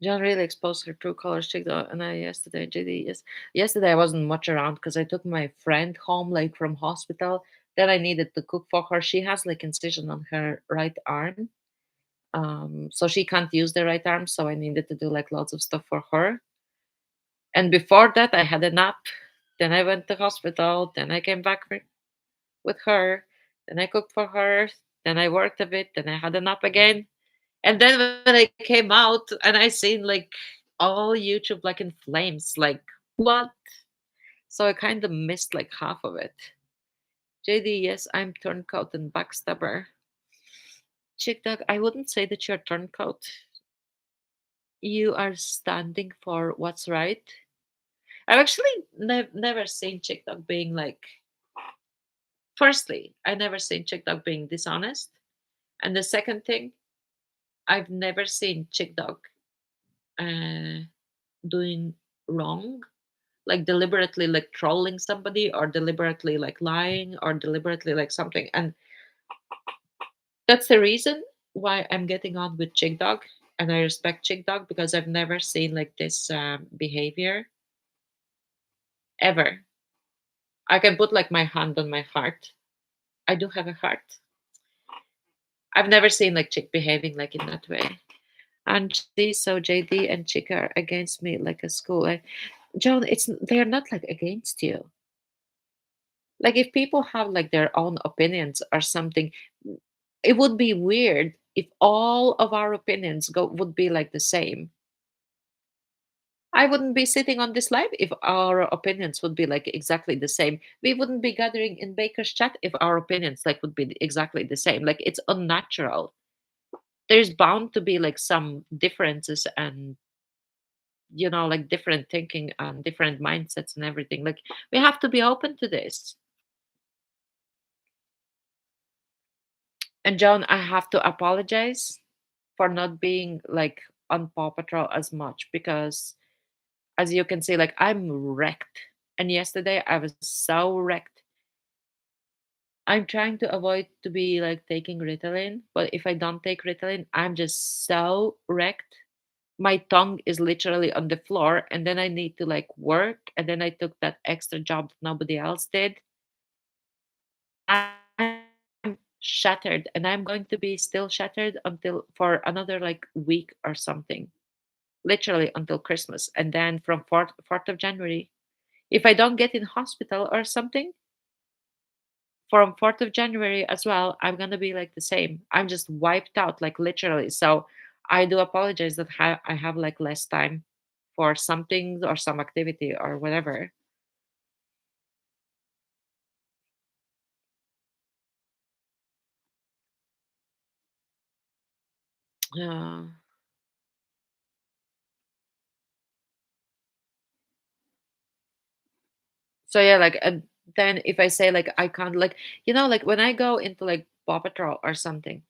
John really exposed her true colors, checked out, and I yesterday, JD, yes, yesterday I wasn't much around because I took my friend home like from hospital. Then I needed to cook for her. She has like incision on her right arm, so she can't use the right arm. So I needed to do like lots of stuff for her. And before that, I had a nap. Then I went to hospital. Then I came back with her. Then I cooked for her. Then I worked a bit. Then I had a nap again. And then when I came out and I seen like all YouTube like in flames, like what? So I kind of missed like half of it. JD, yes, I'm turncoat and backstabber. Chick dog, I wouldn't say that you're turncoat. You are standing for what's right. I've actually never seen Chick dog being like. Firstly, I never seen Chick dog being dishonest, and the second thing, I've never seen Chick dog uh, doing wrong, like deliberately like trolling somebody or deliberately like lying or deliberately like something. And that's the reason why I'm getting on with Chick Dog and I respect Chick Dog because I've never seen like this behavior ever. I can put like my hand on my heart. I do have a heart. I've never seen like Chick behaving like in that way. And so JD and Chick are against me like a school. Joan, it's they're not like against you. Like if people have like their own opinions or something, it would be weird if all of our opinions go would be like the same. I wouldn't be sitting on this live if our opinions would be like exactly the same. We wouldn't be gathering in Baker's chat if our opinions like would be exactly the same. Like it's unnatural. There's bound to be like some differences and like different thinking and different mindsets and everything. Like, we have to be open to this. And John, I have to apologize for not being like on Paw Patrol as much because, as you can see, like, I'm wrecked. And yesterday I was so wrecked. I'm trying to avoid to be like taking Ritalin, but if I don't take Ritalin, I'm just so wrecked. My tongue is literally on the floor, and then I need to like work, and then I took that extra job that nobody else did. I'm shattered, and I'm going to be still shattered until for another like week or something, literally until Christmas, and then from fourth of January, if I don't get in hospital or something, from 4th of January as well, I'm gonna be like the same. I'm just wiped out, like literally. So I do apologize that I have like less time for something or some activity or whatever. Uh, so yeah, like, and then if I say like I can't, like, like when I go into like Paw Patrol or something,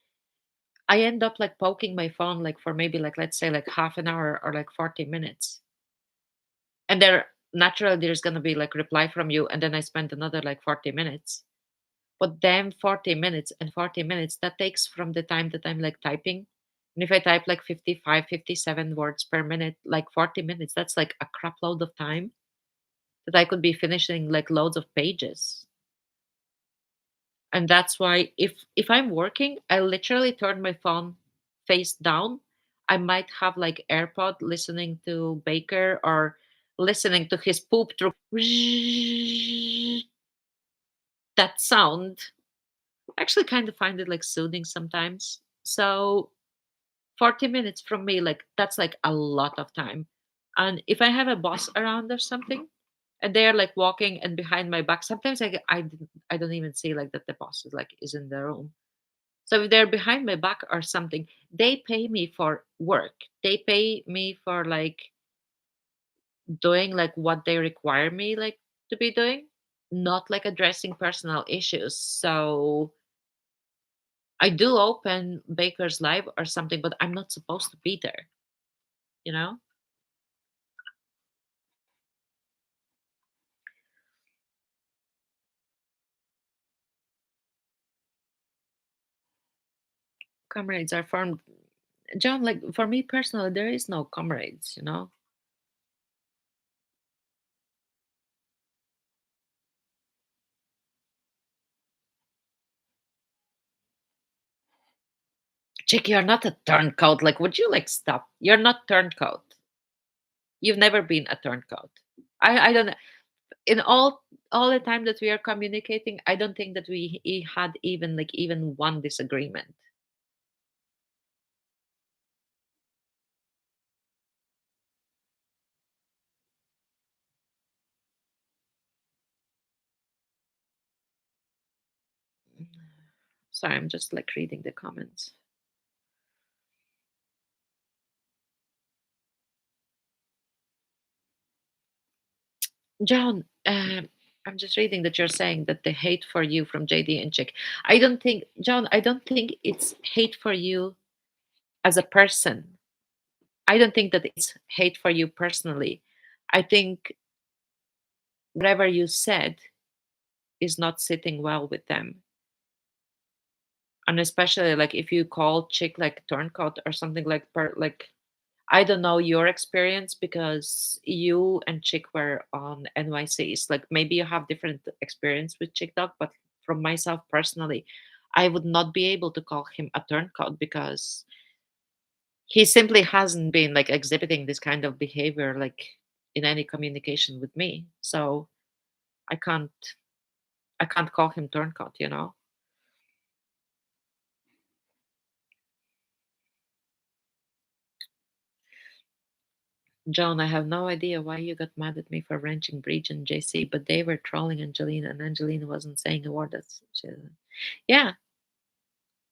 I end up like poking my phone like for maybe like, let's say, like half an hour or like 40 minutes, and there naturally there's gonna be like reply from you, and then I spend another like 40 minutes. But then 40 minutes and 40 minutes, that takes from the time that I'm like typing. And if I type like 55, 57 words per minute, like 40 minutes, that's like a crap load of time that I could be finishing like loads of pages. And that's why if I'm working, I literally turn my phone face down. I might have like AirPod listening to Baker or listening to his poop through that sound. I actually kind of find it like soothing sometimes. So 40 minutes from me, like that's like a lot of time. And if I have a boss around or something, and they're like walking and behind my back, sometimes I don't even see like that the boss is in the room. So if they're behind my back or something, they pay me for work. They pay me for like doing like what they require me like to be doing, not like addressing personal issues. So I do open Baker's Live or something, but I'm not supposed to be there, you know? Comrades are formed. John, like for me personally, there is no comrades. Chick, you're not a turncoat. Like, would you like stop? You're not turncoat. You've never been a turncoat. I don't in all the time that we are communicating, I don't think that we had even one disagreement. Sorry, I'm just like reading the comments. John, I'm just reading that you're saying that the hate for you from JD and Chick. I don't think, John, I don't think it's hate for you as a person. I don't think that it's hate for you personally. I think whatever you said is not sitting well with them. And especially like if you call Chick like turncoat or something like I don't know your experience because you and Chick were on NYCs. Like maybe you have different experience with Chick Dog, but from myself personally, I would not be able to call him a turncoat because he simply hasn't been like exhibiting this kind of behavior like in any communication with me. So I can't I can't call him turncoat. John, I have no idea why you got mad at me for wrenching Breach and JC, but they were trolling Angelina, and Angelina wasn't saying a word. Yeah,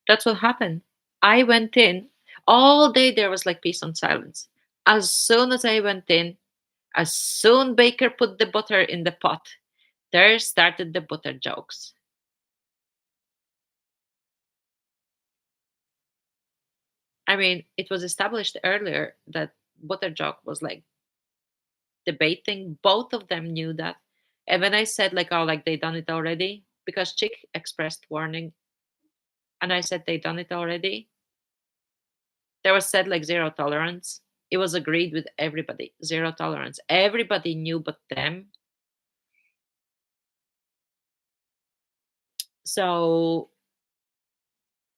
that's what happened. I went in all day. There was like peace and silence. As soon as I went in, as soon Baker put the butter in the pot, there started the butter jokes. I mean, it was established earlier that butter joke was like debating. Both of them knew that. And when I said like, oh, like they done it already, because Chick expressed warning, and I said they done it already, there was said like zero tolerance. It was agreed with everybody, zero tolerance. Everybody knew but them. So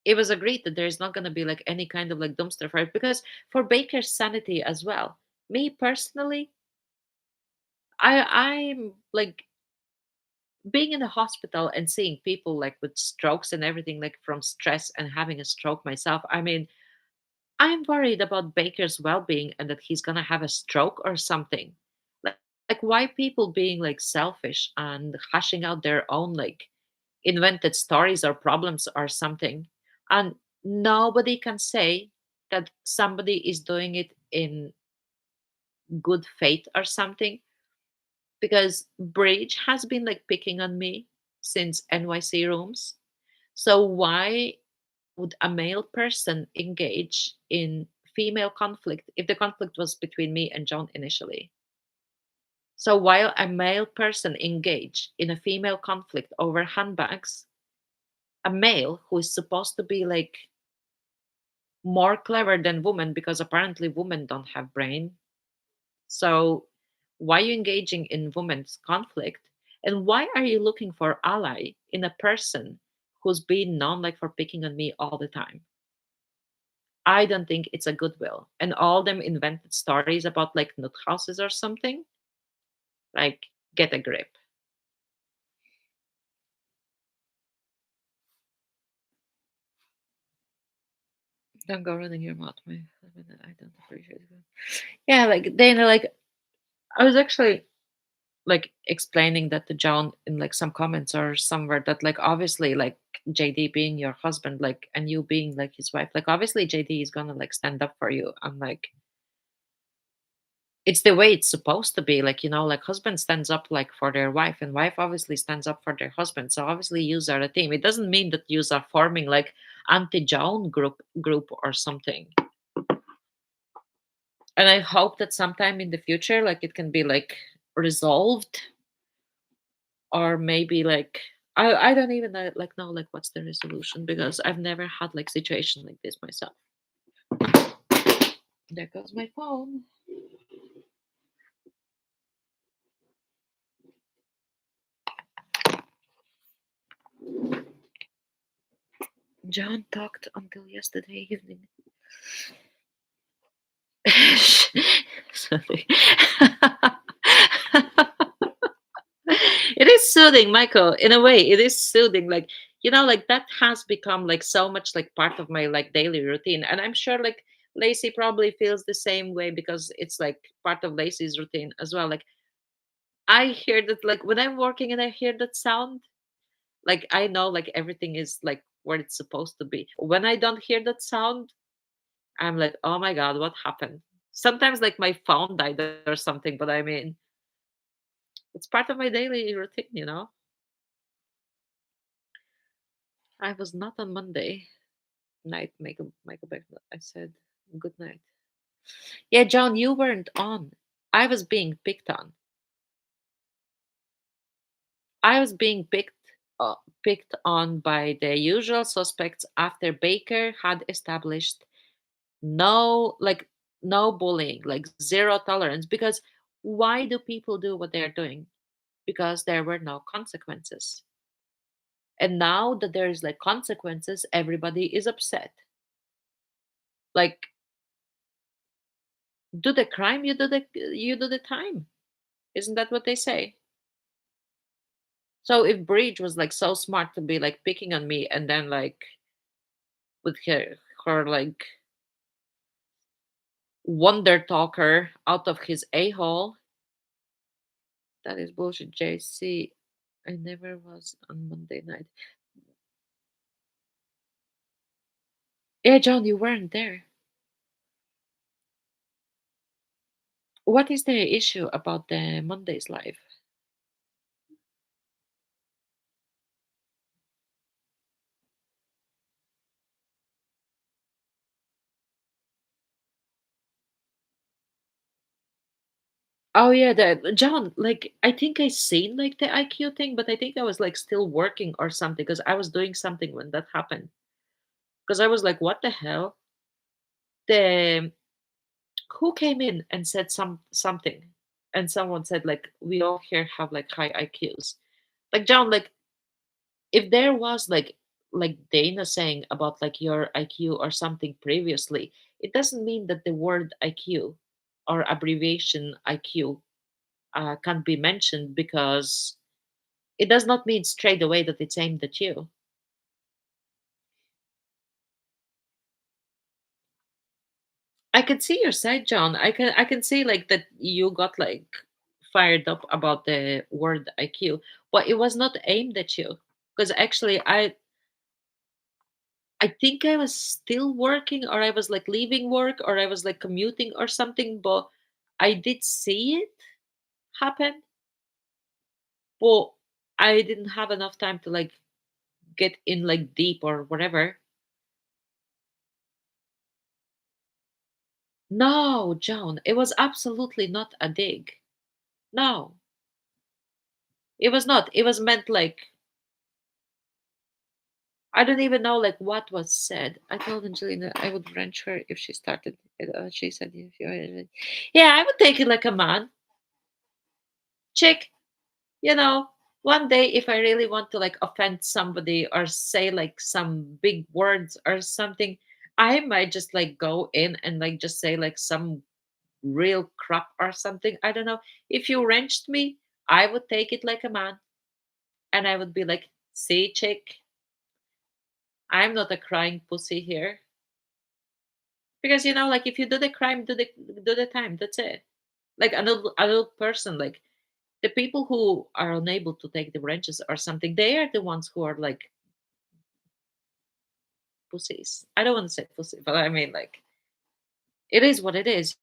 it was agreed that there's not going to be like any kind of like dumpster fire because for Baker's sanity as well. Me personally, I'm like being in the hospital and seeing people like with strokes and everything like from stress and having a stroke myself. I mean, I'm worried about Baker's well-being and that he's gonna have a stroke or something. Like, like why people being like selfish and hashing out their own like invented stories or problems or something. And nobody can say that somebody is doing it in good faith or something because Bridge has been like picking on me since NYC rooms. So why would a male person engage in female conflict if the conflict was between me and John initially? So while a male person engage in a female conflict over handbags, a male who is supposed to be like more clever than women because apparently women don't have brain. So why are you engaging in women's conflict? And why are you looking for ally in a person who's been known like for picking on me all the time? I don't think it's a goodwill. And all them invented stories about like nut houses or something, like get a grip. Don't go running your mouth, my husband. I don't appreciate it. Yeah, like Dana, like I was actually like explaining that to John in like some comments or somewhere that like obviously like JD being your husband, like and you being like his wife, like obviously JD is gonna like stand up for you. I'm like it's the way it's supposed to be, like, you know, like husband stands up like for their wife and wife obviously stands up for their husband, so obviously yous are a team. It doesn't mean that yous are forming like anti-Joan group or something. And I hope that sometime in the future like it can be like resolved, or maybe like I don't even know like what's the resolution because I've never had like situation like this myself. There goes my phone. John talked until yesterday evening. Sorry. It is soothing, Michael. In a way, it is soothing. Like, you know, like that has become like so much like part of my like daily routine. And I'm sure like Lacey probably feels the same way because it's like part of Lacey's routine as well. Like I hear that like when I'm working and I hear that sound, like I know like everything is like where it's supposed to be. When I don't hear that sound, I'm like, oh my god, what happened? Sometimes like my phone died or something, but I mean, it's part of my daily routine, you know. I was not on Monday night. Michael back. I said good night. Yeah, John, you weren't on. I was being picked on. I was being picked on by the usual suspects after Baker had established no like no bullying, like zero tolerance. Because why do people do what they're doing? Because there were no consequences. And now that there's like consequences, everybody is upset. Like do the crime, you do the time. Isn't that what they say? So if Bridge was like so smart to be like picking on me and then like with her like wonder talker out of his a-hole, that is bullshit. JC, I never was on Monday night. Yeah, John, you weren't there. What is the issue about the Monday's live? Oh yeah, the John, like I think I seen like the IQ thing, but I think I was like still working or something because I was doing something when that happened. Because I was like, what the hell? The who came in and said something, and someone said like we all here have like high IQs. Like John, like if there was like Dana saying about like your IQ or something previously, it doesn't mean that the word IQ or abbreviation IQ can't be mentioned because it does not mean straight away that it's aimed at you. I can see your side, John. I can see like that you got like fired up about the word IQ, but it was not aimed at you. Because actually I think I was still working or I was like leaving work or I was like commuting or something, but I did see it happen, but I didn't have enough time to like get in like deep or whatever. No, John, it was absolutely not a dig. No, it was not. It was meant like I don't even know like what was said. I told Angelina I would wrench her if she started. She said, "If you, yeah, I would take it like a man, chick. You know, one day if I really want to like offend somebody or say like some big words or something, I might just like go in and like just say like some real crap or something. I don't know. If you wrenched me, I would take it like a man, and I would be like, "See, chick, I'm not a crying pussy here." Because like if you do the crime, do the time. That's it. Like an adult person, like the people who are unable to take the wrenches or something, they are the ones who are like pussies. I don't want to say pussy, but I mean like it is what it is.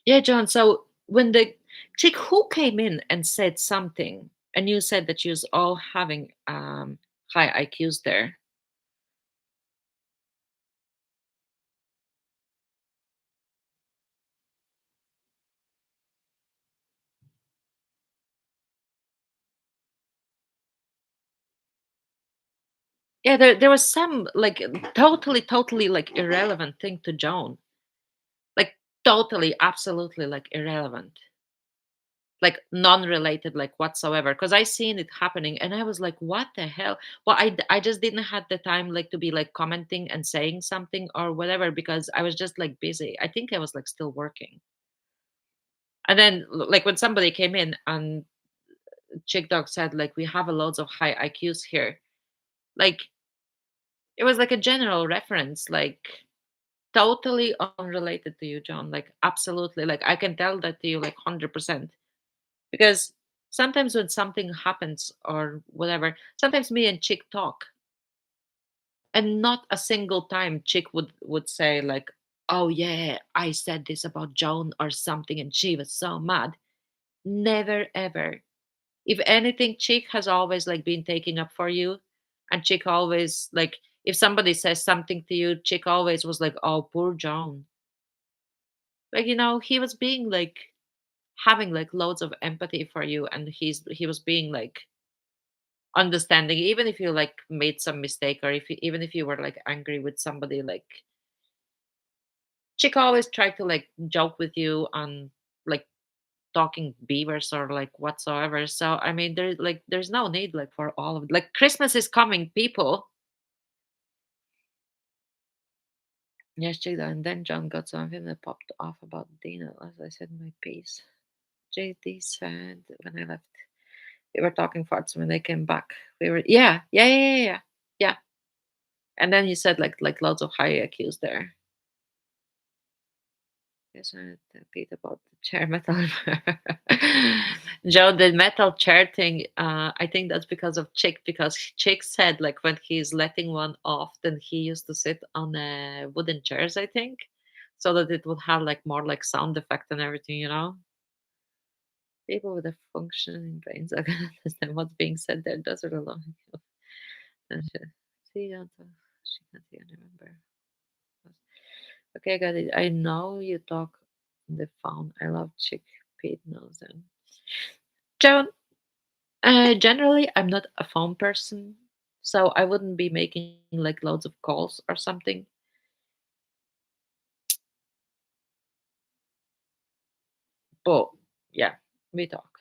Yeah, John. So when the chick who came in and said something, and you said that you was all having high IQs there. Yeah, there was some like totally like irrelevant thing to Joan. Like totally, absolutely like irrelevant. Like non-related like whatsoever. Because I seen it happening and I was like, what the hell? Well, I just didn't have the time like to be like commenting and saying something or whatever because I was just like busy. I think I was like still working. And then like when somebody came in and Chick Dog said like we have a loads of high IQs here. Like it was like a general reference, like totally unrelated to you, John. Like absolutely. Like I can tell that to you like 100%. Because sometimes when something happens or whatever, sometimes me and Chick talk, and not a single time Chick would say like, "Oh yeah, I said this about Joan or something, and she was so mad." Never ever. If anything, Chick has always like been taking up for you, and Chick always like if somebody says something to you, Chick always was like, "Oh, poor Joan." Like he was being like having like loads of empathy for you, and he was being like understanding even if you like made some mistake or even if you were like angry with somebody, like chick always tried to like joke with you on like talking beavers or like whatsoever. So I mean there's no need like for all of it. Like Christmas is coming, people. Yes, Jada, and then John got something that popped off about Dena as I said my piece. JD said when I left we were talking farts. When they came back we were yeah. And then he said like lots of high IQs there. Yes, I read about the chair metal. Joe, the metal chair thing, I think that's because of Chick, because Chick said like when he's letting one off, then he used to sit on wooden chairs, I think, so that it would have like more like sound effect and everything, you know? People with a functioning brains are gonna understand what's being said there. Does it alone? See, she can't even remember. Okay, got it. I know you talk on the phone. I love chickpea knows them. Joan, generally, I'm not a phone person, so I wouldn't be making like loads of calls or something. But yeah, we talk.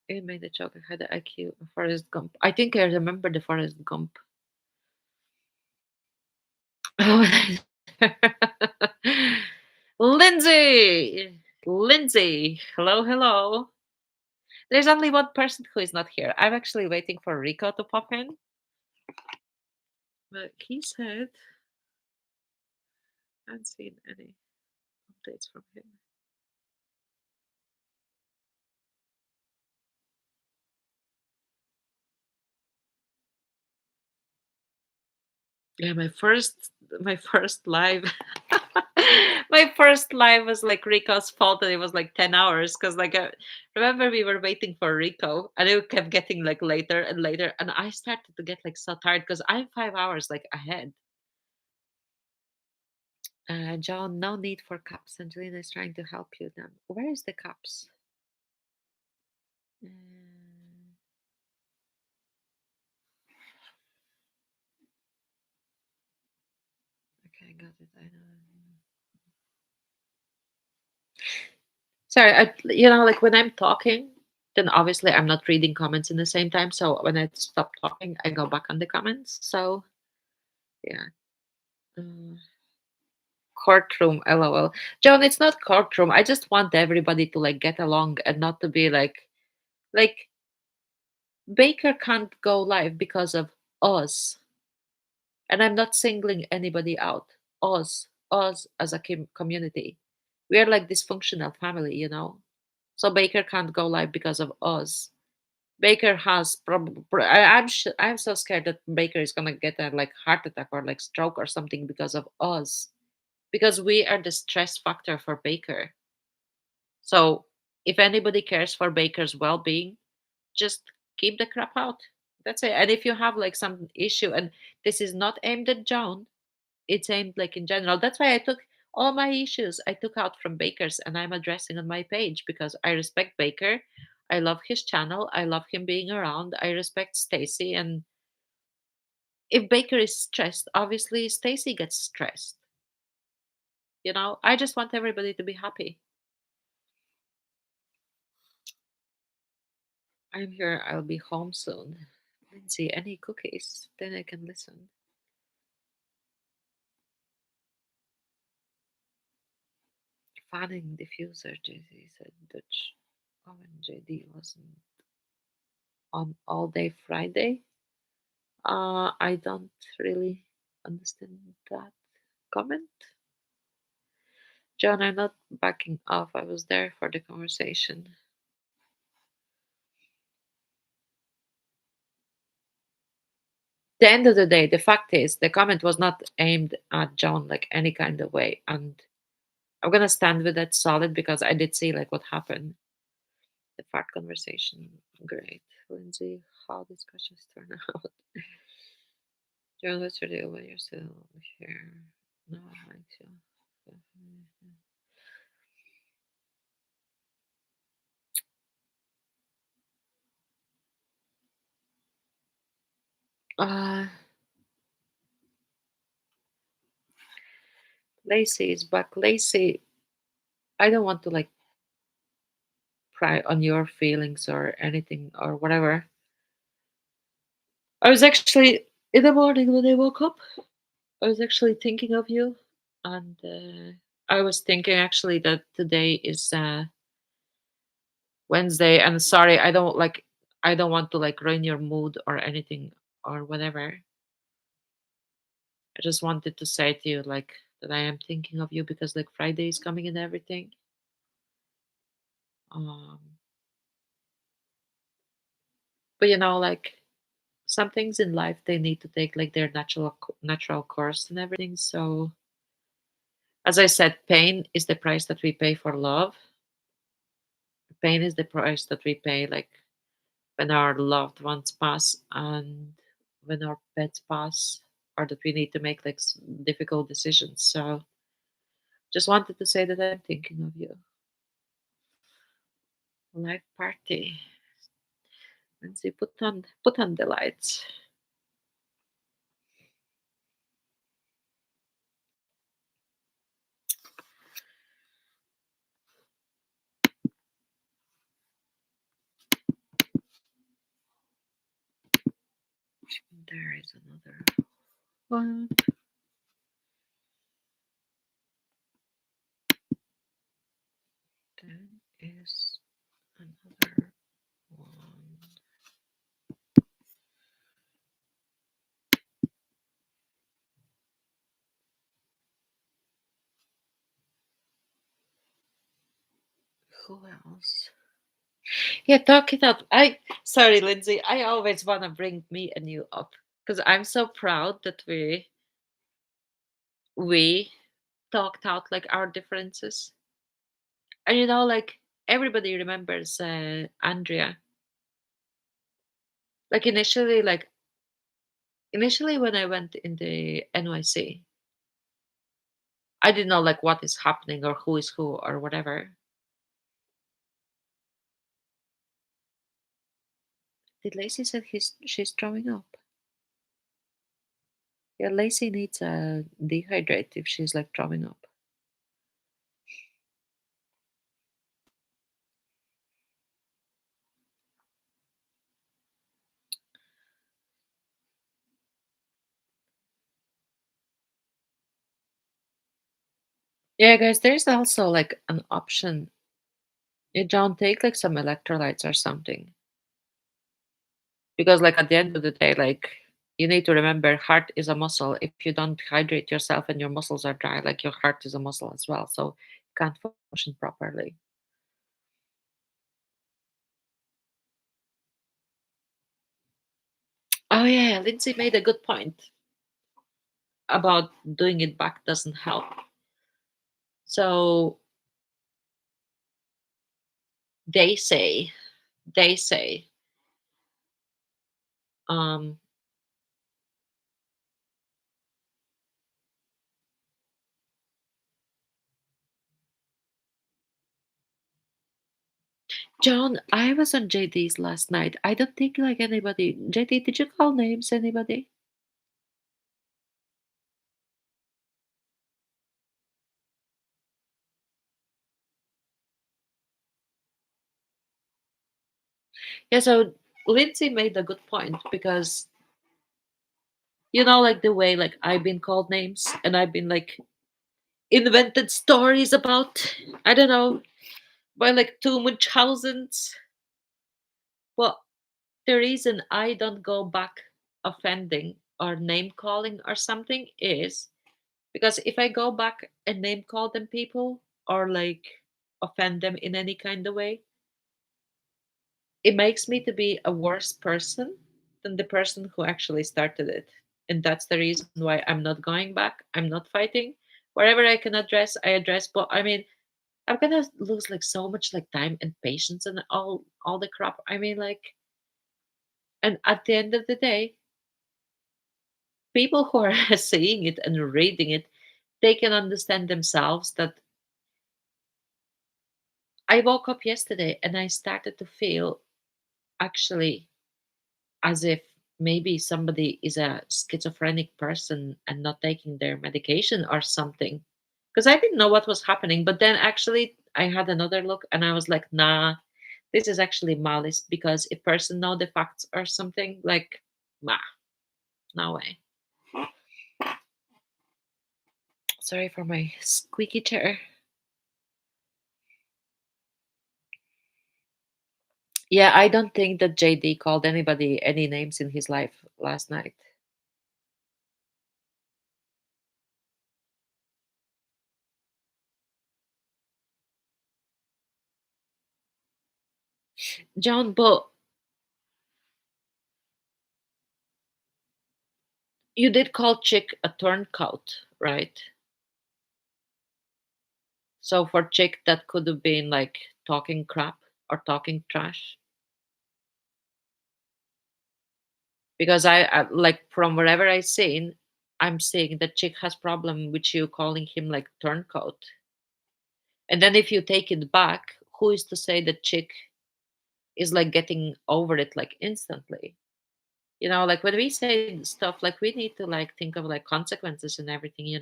It made a joke. I had the IQ of Forrest Gump. I think I remember the Forrest Gump. Oh, Lindsay! Lindsay! Hello, hello. There's only one person who is not here. I'm actually waiting for Rico to pop in. But he said I haven't seen any updates from him. Yeah, my first live my first live was like Rico's fault and it was like 10 hours because like remember we were waiting for Rico and it kept getting like later and later and I started to get like so tired because I'm 5 hours like ahead. John, no need for cups. Angelina is trying to help you then. Where is the cups? Mm, okay, I got it. I know. Sorry, like when I'm talking, then obviously I'm not reading comments in the same time. So when I stop talking, I go back on the comments. So yeah. Uh, Courtroom, lol. John, it's not courtroom. I just want everybody to like get along and not to be like Baker can't go live because of us. And I'm not singling anybody out. Us as a community. We are like dysfunctional family, you know. So Baker can't go live because of us. Baker has probably. I'm so scared that Baker is gonna get a like heart attack or like stroke or something because of us, because we are the stress factor for Baker. So if anybody cares for Baker's well-being, just keep the crap out. That's it. And if you have like some issue, and this is not aimed at John, it's aimed like in general. That's why I took all my issues I took out from Baker's and I'm addressing on my page because I respect Baker. I love his channel. I love him being around. I respect Stacy, and if Baker is stressed, obviously Stacy gets stressed. You know, I just want everybody to be happy. I'm here. I'll be home soon. Lindsay, any cookies? Then I can listen. Fanning diffuser, JD said Dutch. Oven JD wasn't on all day Friday. I don't really understand that comment. John, I'm not backing off. I was there for the conversation. The end of the day, the fact is, the comment was not aimed at John like any kind of way, and I'm gonna stand with that solid because I did see like what happened. The fart conversation, great. Lindsay, how discussions turn out. John, what's your deal when you're still here? No, I like to. Uh, Lacey is back. Lacey, I don't want to like pry on your feelings or anything or whatever. I was actually in the morning when I woke up. I was actually thinking of you, and I was thinking actually that today is Wednesday. And sorry, I don't want to like ruin your mood or anything or whatever. I just wanted to say to you like that I am thinking of you because like Friday is coming and everything. Um, but like some things in life they need to take like their natural course and everything. So as I said, pain is the price that we pay for love. Pain is the price that we pay like when our loved ones pass and when our pets pass, or that we need to make like difficult decisions. So just wanted to say that I'm thinking of you. Life party. And see, put on the lights. There is another one. There is another one. Who else? Yeah, talk it up. I sorry, Lindsay. I always want to bring me and you up because I'm so proud that we talked out like our differences. And like everybody remembers Andrea. Like initially when I went in the NYC, I didn't know like what is happening or who is who or whatever. Did Lacey said she's throwing up? Yeah, Lacey needs a dehydrate if she's like throwing up. Yeah, guys, there's also like an option. You don't take like some electrolytes or something. Because like at the end of the day, like you need to remember heart is a muscle. If you don't hydrate yourself and your muscles are dry, like your heart is a muscle as well. So you can't function properly. Oh yeah, Lindsay made a good point about doing it back doesn't help. So they say, they say, um, John, I was on JD's last night. I don't think like anybody. JD, did you call names? Anybody? Yeah, so Lindsay made a good point because like the way like I've been called names and I've been like invented stories about I don't know by like two Munchausens. Well, the reason I don't go back offending or name calling or something is because if I go back and name call them people or like offend them in any kind of way, it makes me to be a worse person than the person who actually started it. And that's the reason why I'm not going back. I'm not fighting. Wherever I can address, I address. But I mean, I'm gonna lose like so much like time and patience and all the crap. I mean, like, and at the end of the day, people who are seeing it and reading it, they can understand themselves that I woke up yesterday and I started to feel actually as if maybe somebody is a schizophrenic person and not taking their medication or something. Because I didn't know what was happening. But then actually, I had another look and I was like, nah, this is actually malice. Because if person know the facts or something, like, nah, no way. Sorry for my squeaky chair. Yeah, I don't think that JD called anybody any names in his life last night. John, but you did call Chick a turncoat, right? So for Chick, that could have been like talking crap or talking trash. Because like from wherever I seen, I'm seeing that Chick has problem with you calling him like turncoat. And then if you take it back, who is to say that Chick is like getting over it like instantly? Like when we say stuff, like we need to like think of like consequences and everything.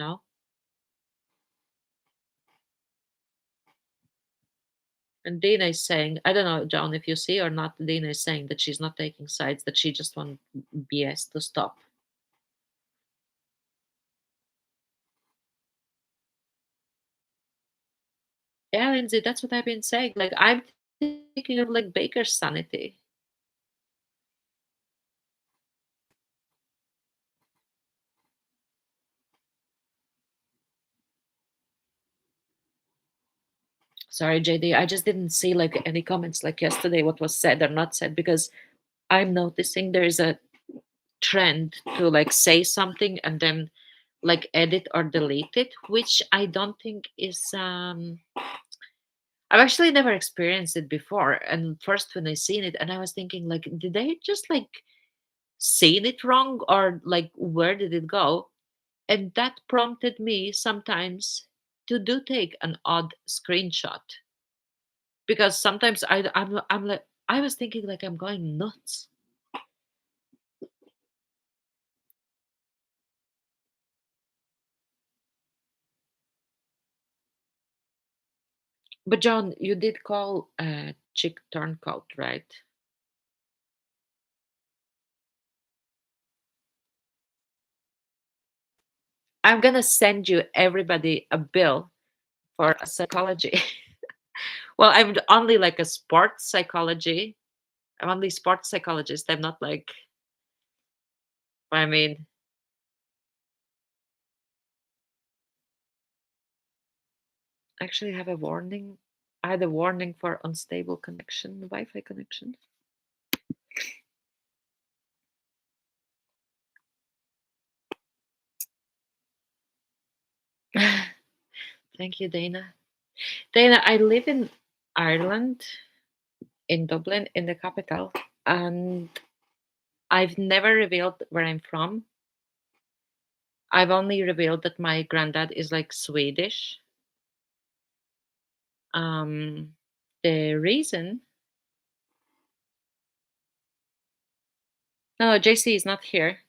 And Dena is saying, I don't know, John, if you see or not, Dena is saying that she's not taking sides, that she just wants BS to stop. Yeah, Lindsay, that's what I've been saying. Like I'm thinking of like Baker's sanity. Sorry, JD, I just didn't see like any comments like yesterday what was said or not said, because I'm noticing there is a trend to like say something and then like edit or delete it, which I don't think is I've actually never experienced it before. And first when I seen it, and I was thinking like, did they just like seen it wrong, or like where did it go? And that prompted me sometimes to do take an odd screenshot, because sometimes I'm like, I was thinking like I'm going nuts. But John, you did call chick turncoat, right? I'm gonna send you everybody a bill for a psychology. Well, I'm only like a sports psychology. I'm only sports psychologist. I'm not like, I mean, actually have a warning. I had a warning for unstable connection, Wi-Fi connection. Thank you, Dana. Dana, I live in Ireland, in Dublin, in the capital, and I've never revealed where I'm from. I've only revealed that my granddad is like Swedish. Um, the reason, no, JC is not here,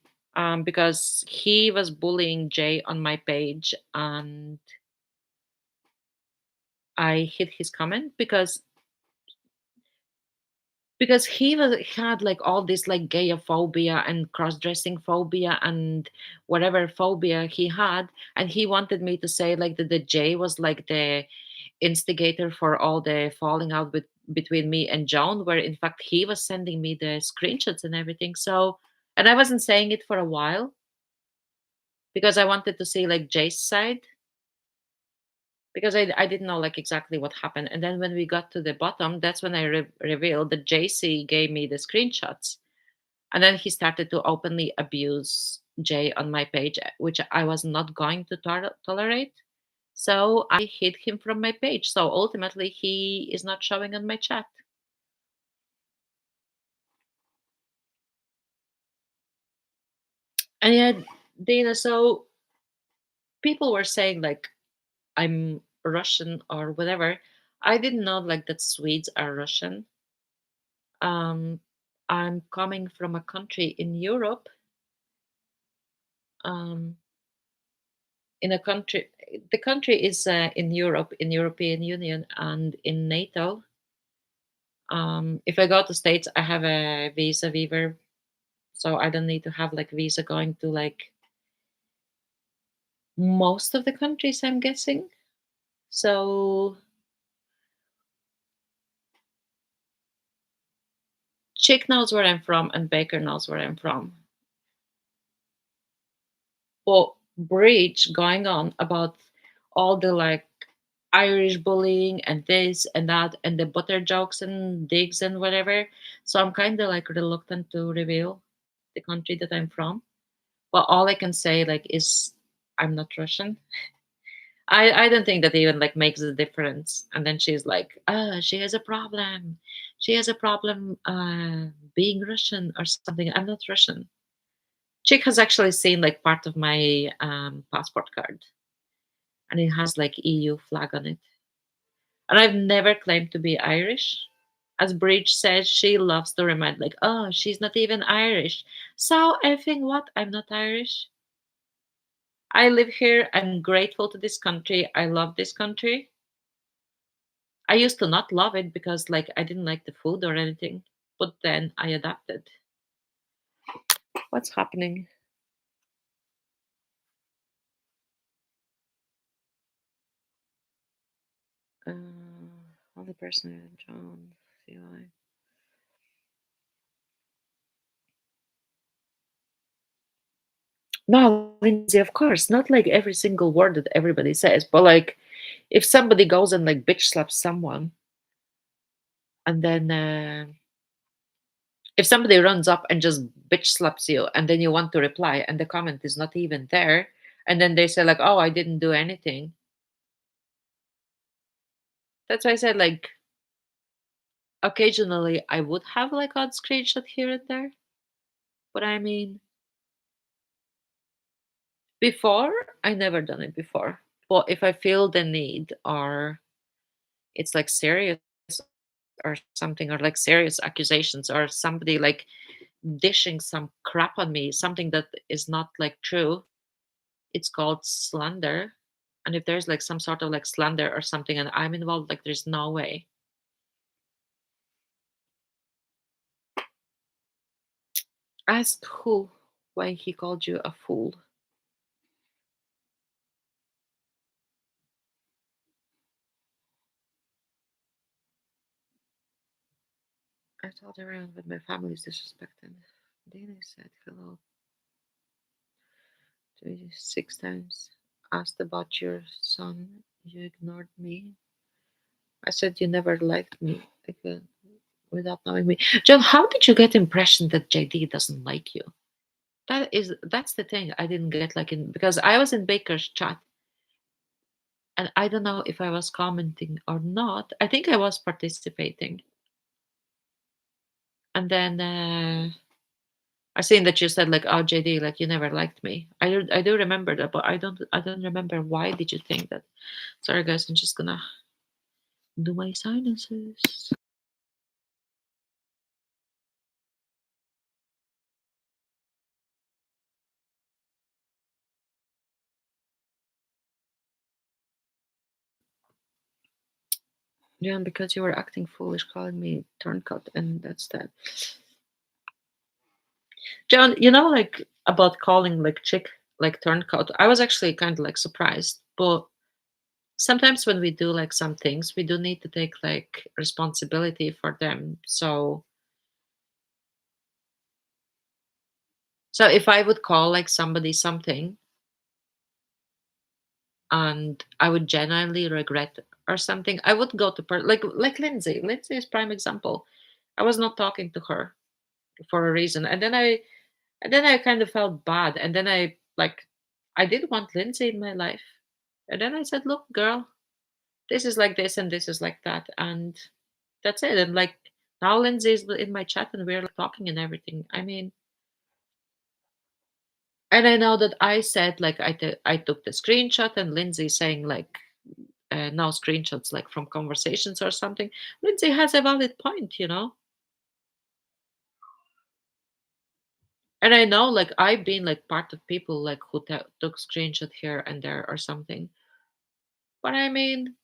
because he was bullying Jay on my page, and I hid his comment because he had like all this like gayophobia and cross-dressing phobia and whatever phobia he had, and he wanted me to say like that the Jay was like the instigator for all the falling out between me and Joan, where in fact he was sending me the screenshots and everything. So, and I wasn't saying it for a while because I wanted to see like Jay's side, because I didn't know like exactly what happened. And then when we got to the bottom, that's when I revealed that JC gave me the screenshots. And then he started to openly abuse Jay on my page, which I was not going to tolerate. So I hid him from my page. So ultimately, he is not showing on my chat. And yeah, Dana, so people were saying like I'm Russian or whatever. I didn't know like that Swedes are Russian. Um, I'm coming from a country in Europe, um, in a country. The country is in Europe, in European Union, and in NATO. If I go to States, I have a visa waiver, so I don't need to have like visa going to like most of the countries, I'm guessing. So Chick knows where I'm from, and Baker knows where I'm from. Well, bridge going on about all the like Irish bullying and this and that and the butter jokes and digs and whatever. So I'm kind of like reluctant to reveal the country that I'm from. But all I can say like is I'm not Russian. I don't think that even like makes a difference. And then she's like, she has a problem. She has a problem being Russian or something. I'm not Russian. Chick has actually seen like part of my passport card, and it has like EU flag on it. And I've never claimed to be Irish. As Bridge says, she loves to remind, like, oh, she's not even Irish. So effing what? I'm not Irish. I live here. I'm grateful to this country. I love this country. I used to not love it because, like, I didn't like the food or anything. But then I adapted. What's happening? Only person, John, CI. No, Lindsay, of course, not like every single word that everybody says, but like if somebody goes and like bitch slaps someone, and then if somebody runs up and just bitch slaps you, and then you want to reply, and the comment is not even there, and then they say like, "Oh, I didn't do anything." That's why I said like occasionally I would have like odd screenshot here and there, but I mean before I never done it before. But if I feel the need or it's like serious or something or like serious accusations or somebody like dishing some crap on me, something that is not like true, it's called slander. And if there's like some sort of like slander or something and I'm involved, like there's no way. Ask who why he called you a fool. I told everyone that my family is disrespected. Dena said hello to you 6 times. Asked about your son. You ignored me. I said you never liked me again without knowing me. John, how did you get impression that JD doesn't like you? That's the thing I didn't get like in because I was in Baker's chat and I don't know if I was commenting or not. I think I was participating. And then I seen that you said like, "Oh, JD, like you never liked me." I do remember that, but I don't remember why did you think that. Sorry guys, I'm just gonna do my sinuses. Yeah, because you were acting foolish, calling me turncoat, and that's that. John, like about calling like chick like turncoat. I was actually kind of like surprised, but sometimes when we do like some things, we do need to take like responsibility for them. So if I would call like somebody something, and I would genuinely regret or something, I would go to like Lindsay. Lindsay is prime example. I was not talking to her for a reason, and then I kind of felt bad, and then I did want Lindsay in my life, and then I said, "Look, girl, this is like this, and this is like that," and that's it. And like now, Lindsay's in my chat, and we're like, talking and everything. I mean, and I know that I said like I took the screenshot, and Lindsay saying like now screenshots like from conversations or something. Lindsay has a valid point. And I know like I've been like part of people like who took screenshot here and there or something. But I mean,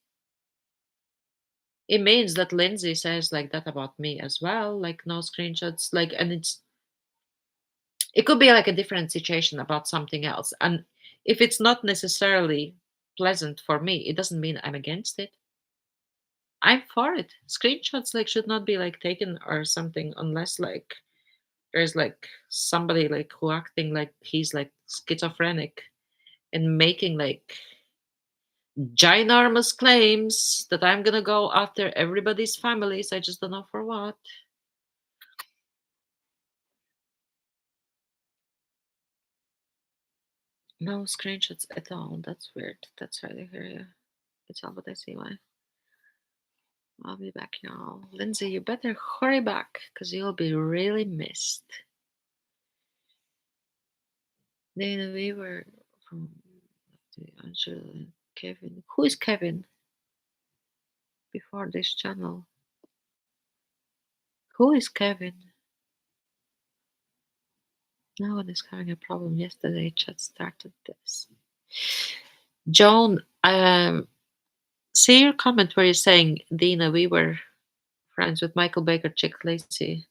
it means that Lindsay says like that about me as well, like no screenshots, like, and it could be like a different situation about something else. And if it's not necessarily pleasant for me, it doesn't mean I'm against it. I'm for it. Screenshots like should not be like taken or something unless like there's like somebody like who acting like he's like schizophrenic and making like ginormous claims that I'm gonna go after everybody's families. I just don't know for what. No screenshots at all. That's weird. That's right here. It's all what I see. Why? I'll be back, y'all. Lindsay, you better hurry back because you'll be really missed. Dana, we were from Angela, Kevin. Who is Kevin before this channel? Who is Kevin? No one is having a problem. Yesterday, chat started this. Joan, see your comment where you're saying, Dina, we were friends with Michael Baker, Chick Lacey.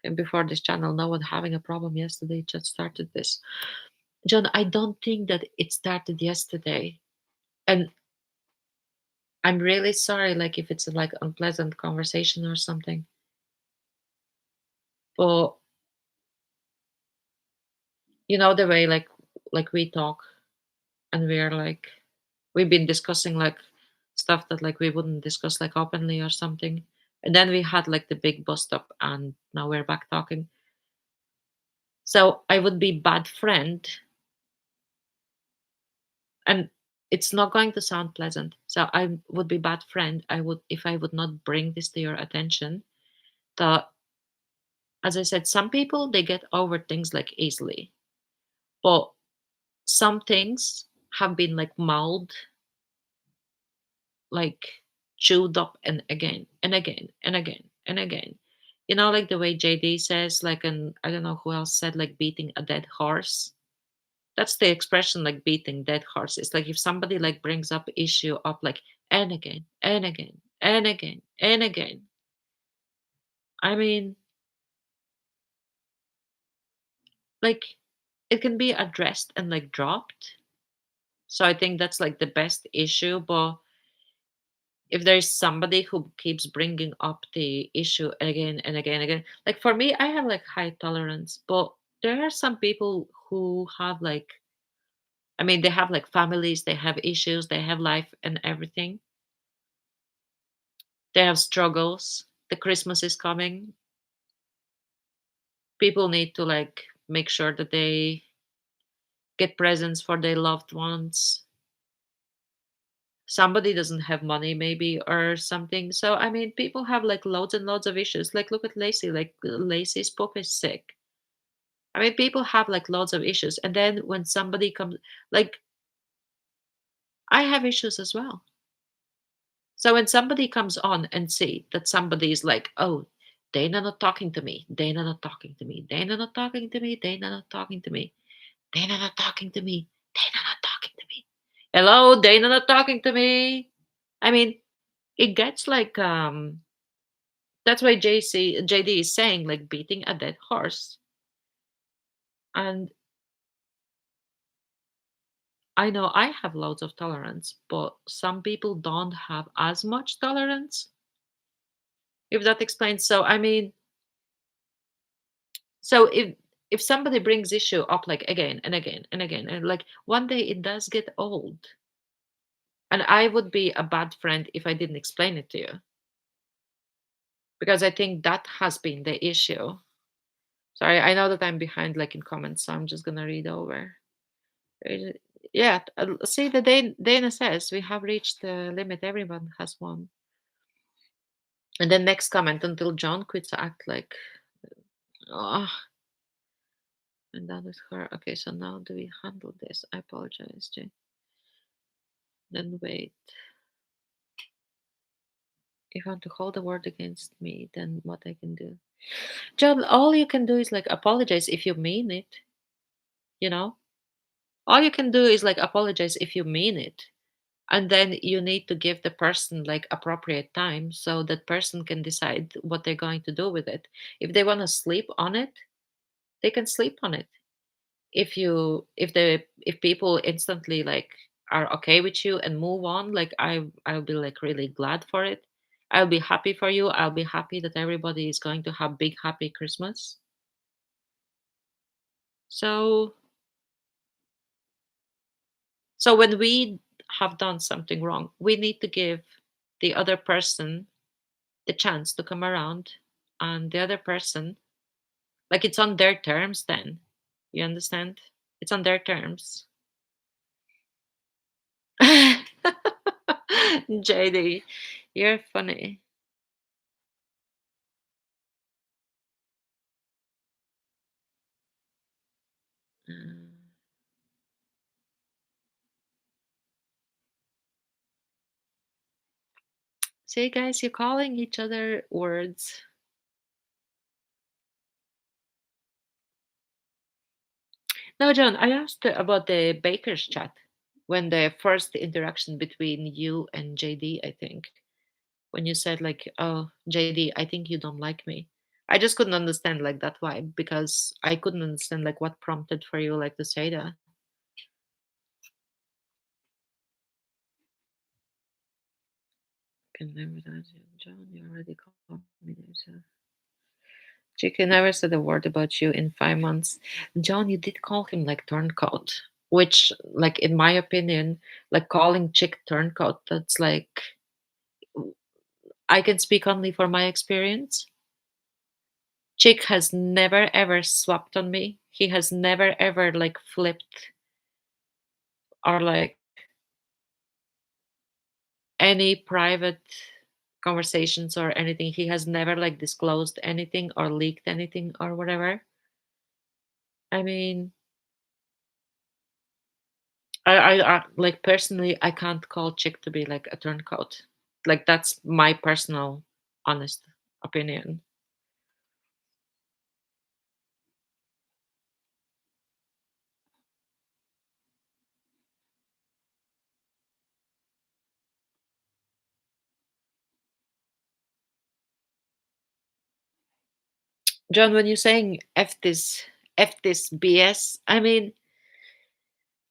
And before this channel, no one having a problem yesterday, just started this. John, I don't think that it started yesterday. And I'm really sorry, like if it's a like unpleasant conversation or something. But you know the way like we talk and we're like we've been discussing like stuff that like we wouldn't discuss like openly or something. And then we had like the big bust up and now we're back talking. So I would be bad friend and it's not going to sound pleasant. So I would be bad friend. I would if I would not bring this to your attention. That as I said, some people they get over things like easily. But some things have been like mulled, like chewed up and again and again and again and again. You know, like the way JD says, like, and I don't know who else said, like beating a dead horse. That's the expression, like beating dead horse. It's like if somebody like brings up issue up like and again and again and again and again. I mean, like it can be addressed and like dropped. So I think that's like the best issue. But if there's somebody who keeps bringing up the issue again and again and again, like for me, I have like high tolerance, but there are some people who have like, I mean, they have like families, they have issues, they have life and everything. They have struggles. The Christmas is coming. People need to like make sure that they get presents for their loved ones. Somebody doesn't have money maybe or something. So I mean people have like loads and loads of issues. Like look at Lacey, like Lacey's pup is sick. I mean people have like loads of issues. And then when somebody comes, like I have issues as well. So when somebody comes on and see that somebody is like, oh, Dana not talking to me, Dana not talking to me, Dana not talking to me, Dana not talking to me, Dana not talking to me, Dana not talking to me, hello, Dana not talking to me. I mean it gets like that's why JD is saying like beating a dead horse. And I know I have loads of tolerance, but some people don't have as much tolerance. If that explains. So I mean, so if somebody brings issue up like again and again and again, and like one day it does get old. And I would be a bad friend if I didn't explain it to you. Because I think that has been the issue. Sorry, I know that I'm behind like in comments, so I'm just gonna read over. Uh, Yeah, see, Dana says we have reached the limit. Everyone has one. And then next comment until John quits act like, oh, and that is her. Okay, so now do we handle this? I apologize, Jane. Then wait. If you want to hold a word against me, then what I can do? John, all you can do is like apologize if you mean it. You know, all you can do is like apologize if you mean it. And then you need to give the person like appropriate time so that person can decide what they're going to do with it. If they want to sleep on it, they can sleep on it. If people instantly like are okay with you and move on, like I'll be like really glad for it. I'll be happy for you. I'll be happy that everybody is going to have big happy Christmas. So when we have done something wrong. We need to give the other person the chance to come around, and the other person, like, it's on their terms then. You understand? It's on their terms. JD, you're funny. Mm. See, guys, you're calling each other words. No, John, I asked about the baker's chat when the first interaction between you and JD, I think, when you said, like, oh, JD, I think you don't like me. I just couldn't understand, like, that vibe because I couldn't understand, like, what prompted for you, like, to say that. Can never that, John, you already called me there, so. Chicken never said a word about you in 5 months. John, you did call him like turncoat, which, like, in my opinion, like calling Chick turncoat, that's like, I can speak only for my experience. Chick has never ever swapped on me. He has never ever like flipped or like any private conversations or anything. He has never like disclosed anything or leaked anything or whatever. I mean, I like personally, I can't call Chick to be like a turncoat. Like, that's my personal, honest opinion. John, when you're saying f this BS, I mean,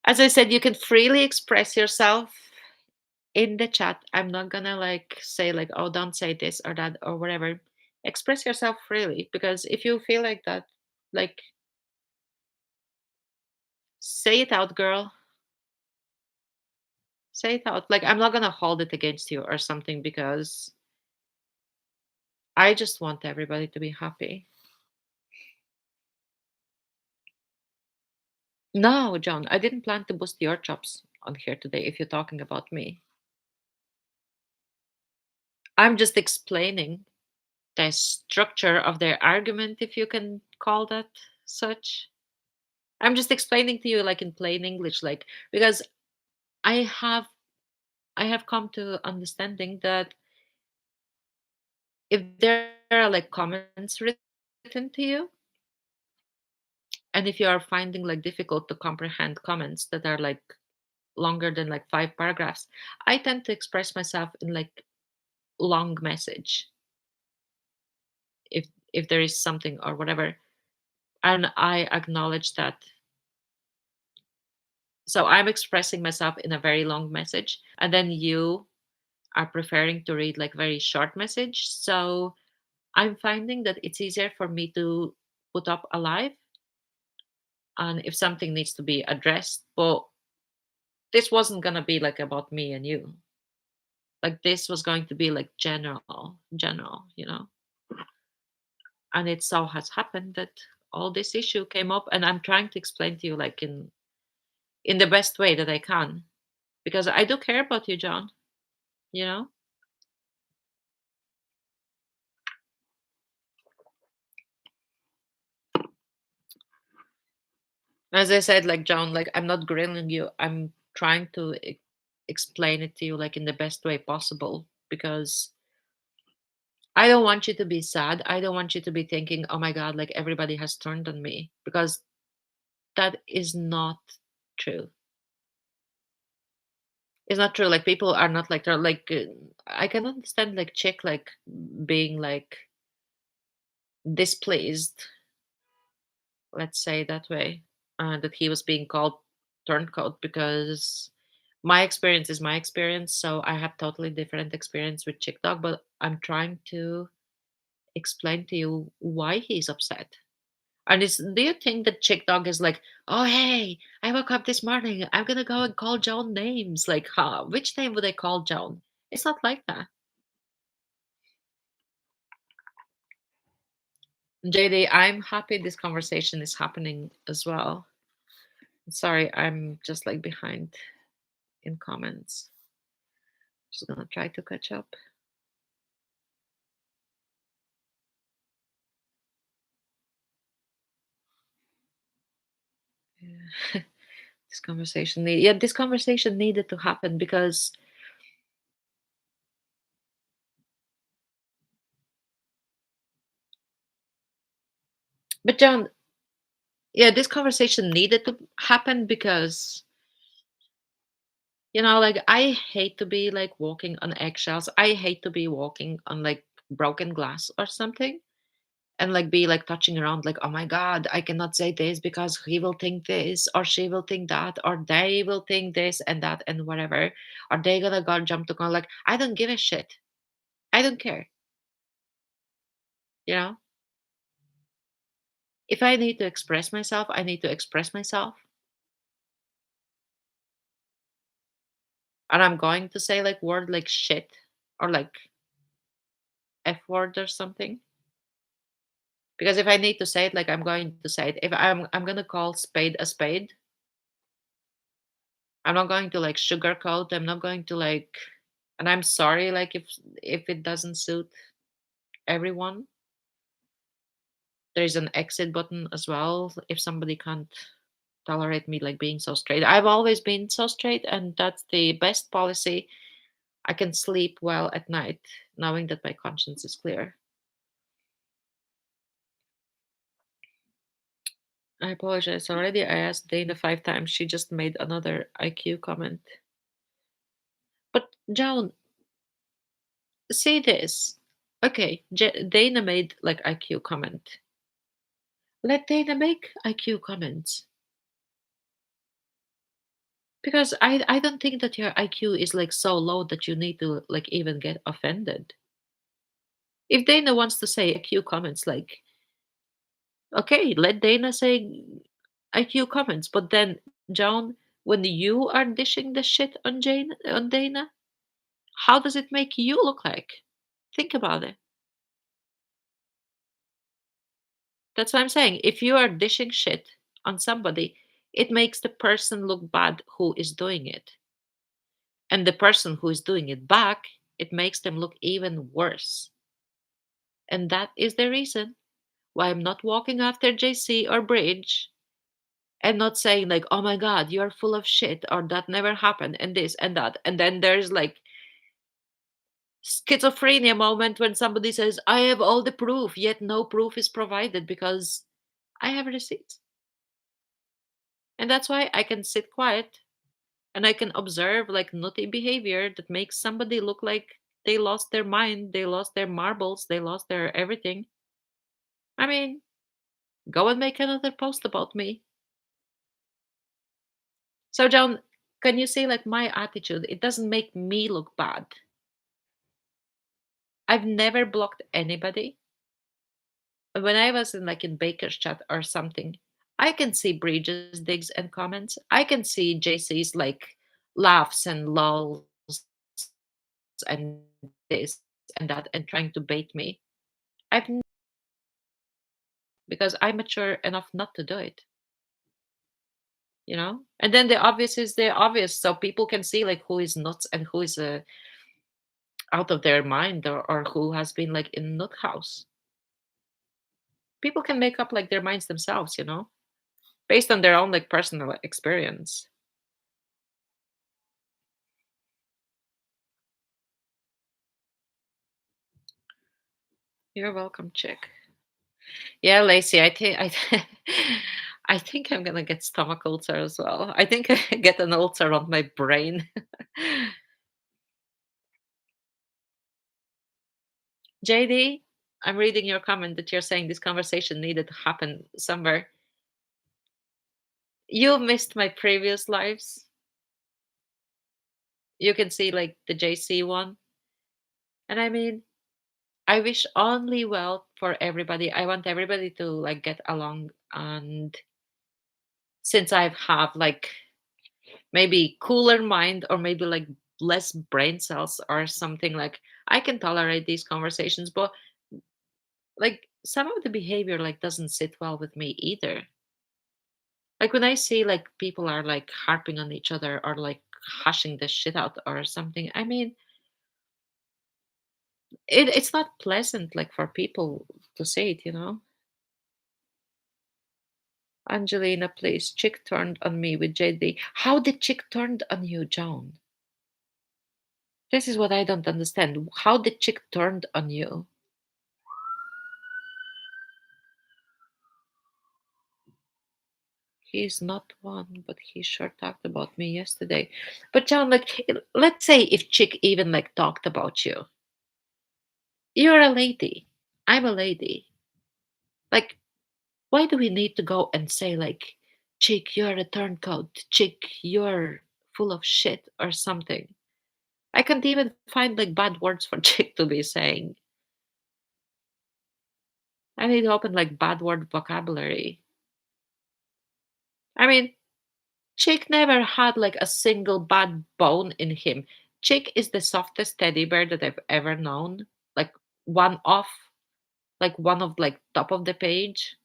as I said, you can freely express yourself in the chat. I'm not gonna like say like, oh, don't say this or that or whatever. Express yourself freely, because if you feel like that, like, say it out, girl. Say it out. Like, I'm not gonna hold it against you or something, because I just want everybody to be happy. No, John, I didn't plan to boost your chops on here today if you're talking about me. I'm just explaining the structure of their argument, if you can call that such. I'm just explaining to you like in plain English, like, because I have I have come to understanding that if there are like comments written to you, and if you are finding like difficult to comprehend comments that are like longer than like 5 paragraphs, I tend to express myself in like long message, if there is something or whatever, and I acknowledge that. So I'm expressing myself in a very long message, and then you are preferring to read like very short message. So I'm finding that it's easier for me to put up a live, and if something needs to be addressed, but this wasn't gonna be like about me and you. Like, this was going to be like general, and it so has happened that all this issue came up, and I'm trying to explain to you like in the best way that I can, because I do care about you, John, you know. As I said, like, John, like, I'm not grilling you, I'm trying to explain it to you like in the best way possible, because I don't want you to be sad. I don't want you to be thinking, oh my god, like everybody has turned on me, because that is not true. It's not true. Like, people are not like they're like I can understand like Chick like being like displeased, let's say that way, that he was being called turncoat, because my experience is my experience. So I have totally different experience with Chick Dog, but I'm trying to explain to you why he's upset. And do you think the chick dog is like, oh hey, I woke up this morning, I'm gonna go and call Joan names? Like, huh? Which name would I call Joan? It's not like that. JD, I'm happy this conversation is happening as well. Sorry, I'm just like behind in comments. Just gonna try to catch up. Yeah. This conversation needed to happen because, but John, yeah, this conversation needed to happen because, like, I hate to be like walking on eggshells. I hate to be walking on like broken glass or something, and like be like touching around like, oh my god, I cannot say this because he will think this or she will think that or they will think this and that and whatever, or they gonna go jump to like, I don't give a shit. I don't care. you know if I need to express myself, I need to express myself, and I'm going to say like word like shit or like f word or something, because if I need to say it, like, I'm going to say it. If I'm gonna call spade a spade, I'm not going to like sugarcoat. I'm not going to like, and I'm sorry, like, if it doesn't suit everyone, there's an exit button as well. If somebody can't tolerate me like being so straight, I've always been so straight, and that's the best policy. I can sleep well at night knowing that my conscience is clear. I apologize already. I asked Dana 5 times. She just made another IQ comment. But Joan, say this. Okay, Dana made like IQ comment. Let Dana make IQ comments. Because I don't think that your IQ is like so low that you need to like even get offended. If Dana wants to say IQ comments, like, okay, let Dana say IQ comments. But then, Joan, when you are dishing the shit on Dana, how does it make you look like? Think about it. That's what I'm saying. If you are dishing shit on somebody, it makes the person look bad who is doing it. And the person who is doing it back, it makes them look even worse. And that is the reason why I'm not walking after JC or Bridge and not saying, like, oh my God, you're full of shit, or that never happened, and this and that. And then there's like schizophrenia moment when somebody says, I have all the proof, yet no proof is provided because I have receipts. And that's why I can sit quiet and I can observe like nutty behavior that makes somebody look like they lost their mind, they lost their marbles, they lost their everything. I mean, go and make another post about me. So, John, can you say like my attitude? It doesn't make me look bad. I've never blocked anybody. When I was in like in Baker's chat or something, I can see Bridges digs and comments. I can see JC's like laughs and lulls and this and that and trying to bait me. I've because I'm mature enough not to do it. And then the obvious is the obvious, so people can see like who is nuts and who is out of their mind, or who has been like in nut house. People can make up like their minds themselves, based on their own like personal experience. You're welcome, chick. Yeah, Lacey, I think I'm gonna get stomach ulcer as well. I think I get an ulcer on my brain. JD, I'm reading your comment that you're saying this conversation needed to happen somewhere. You missed my previous lives. You can see like the JC one. And I mean, I wish only well for everybody. I want everybody to like get along. And since I have like maybe cooler mind or maybe like less brain cells or something, like I can tolerate these conversations, but like some of the behavior like doesn't sit well with me either. Like when I see like people are like harping on each other or like hushing the shit out or something, I mean, it's not pleasant like for people to say it, you know. Angelina, please. Chick turned on me with JD. How did Chick turned on you, John? This is what I don't understand. How did Chick turned on you? He's not one, but he sure talked about me yesterday. But John, like, let's say if Chick even like talked about you, you're a lady. I'm a lady. Like, why do we need to go and say like, Chick, you're a turncoat. Chick, you're full of shit or something? I can't even find like bad words for Chick to be saying. I need to open like bad word vocabulary. I mean, Chick never had like a single bad bone in him. Chick is the softest teddy bear that I've ever known. Like one off, like one of like top of the page.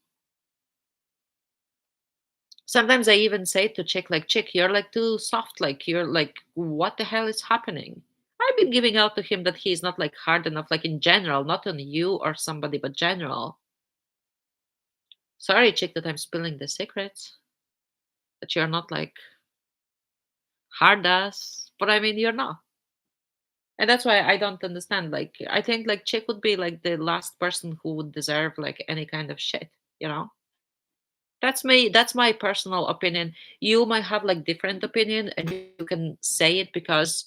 Sometimes I even say to Chick, like, Chick, you're like too soft. Like you're like, what the hell is happening? I've been giving out to him that he's not like hard enough, like in general, not on you or somebody, but general. Sorry, Chick, that I'm spilling the secrets. That you're not like hard ass. But I mean, you're not. And that's why I don't understand. Like, I think like Chick would be like the last person who would deserve like any kind of shit, you know? That's me. That's my personal opinion. You might have like different opinion and you can say it because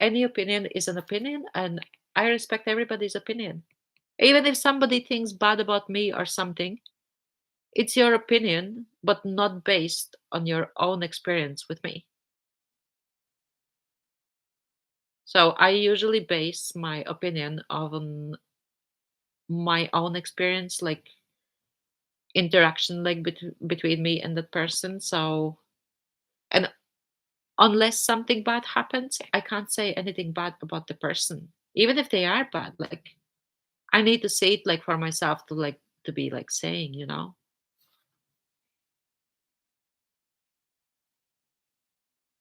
any opinion is an opinion and I respect everybody's opinion. Even if somebody thinks bad about me or something, it's your opinion, but not based on your own experience with me. So I usually base my opinion on my own experience, like interaction, like between me and that person. So, and unless something bad happens, I can't say anything bad about the person, even if they are bad. Like I need to say it like for myself to like to be like saying, you know.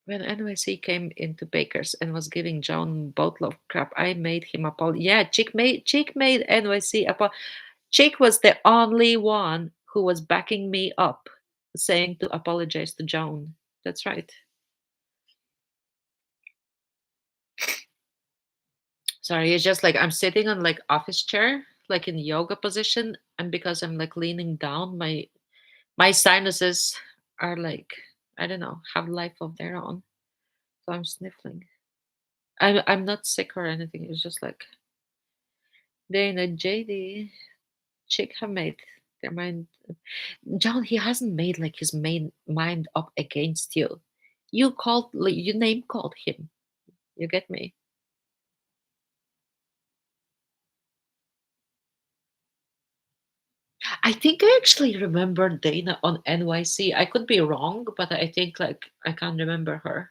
When NYC came into Baker's and was giving John boatload of crap, I made him apologize. Yeah, Chick made NYC apologize. Chick was the only one who was backing me up, saying to apologize to Joan. That's right. Sorry, it's just like I'm sitting on like office chair, like in yoga position, and because I'm like leaning down, my sinuses are like I don't know, have life of their own. So I'm sniffling. I'm not sick or anything. It's just like Dana JD Chick have made their mind. John, he hasn't made like his main mind up against you. You called, like, you name called him. You get me? I think I actually remember Dana on NYC. I could be wrong, but I think like I can't remember her.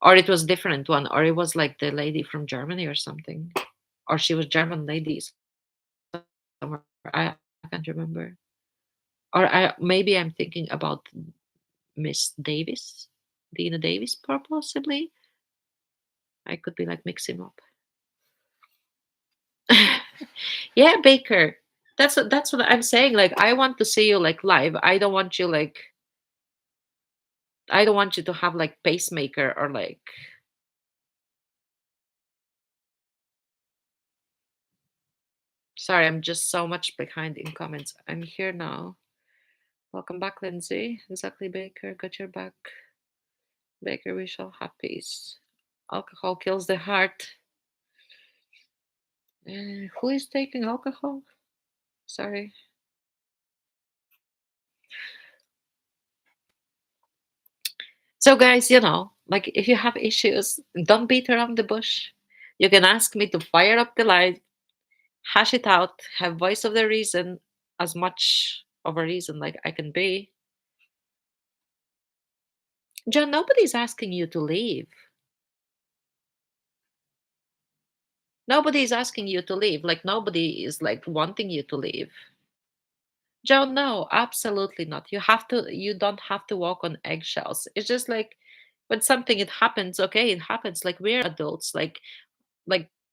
Or it was different one, or it was like the lady from Germany or something. Or she was German lady somewhere. I can't remember. Or maybe I'm thinking about Miss Davis, Dina Davis, possibly. I could be like mixing up. Yeah, Baker. That's what I'm saying. Like I want to see you like live. I don't want you to have like pacemaker or like sorry, I'm just so much behind in comments. I'm here now. Welcome back, Lindsay. Exactly, Baker. Got your back. Baker, we shall have peace. Alcohol kills the heart. Who is taking alcohol? Sorry. So, guys, like if you have issues, don't beat around the bush. You can ask me to fire up the light, hash it out, have voice of the reason, as much of a reason like I can be. John, nobody's asking you to leave. Nobody's asking you to leave. Like nobody is like wanting you to leave. Joe, no, absolutely not. You don't have to walk on eggshells. It's just like when something it happens, okay, it happens. Like we're adults, like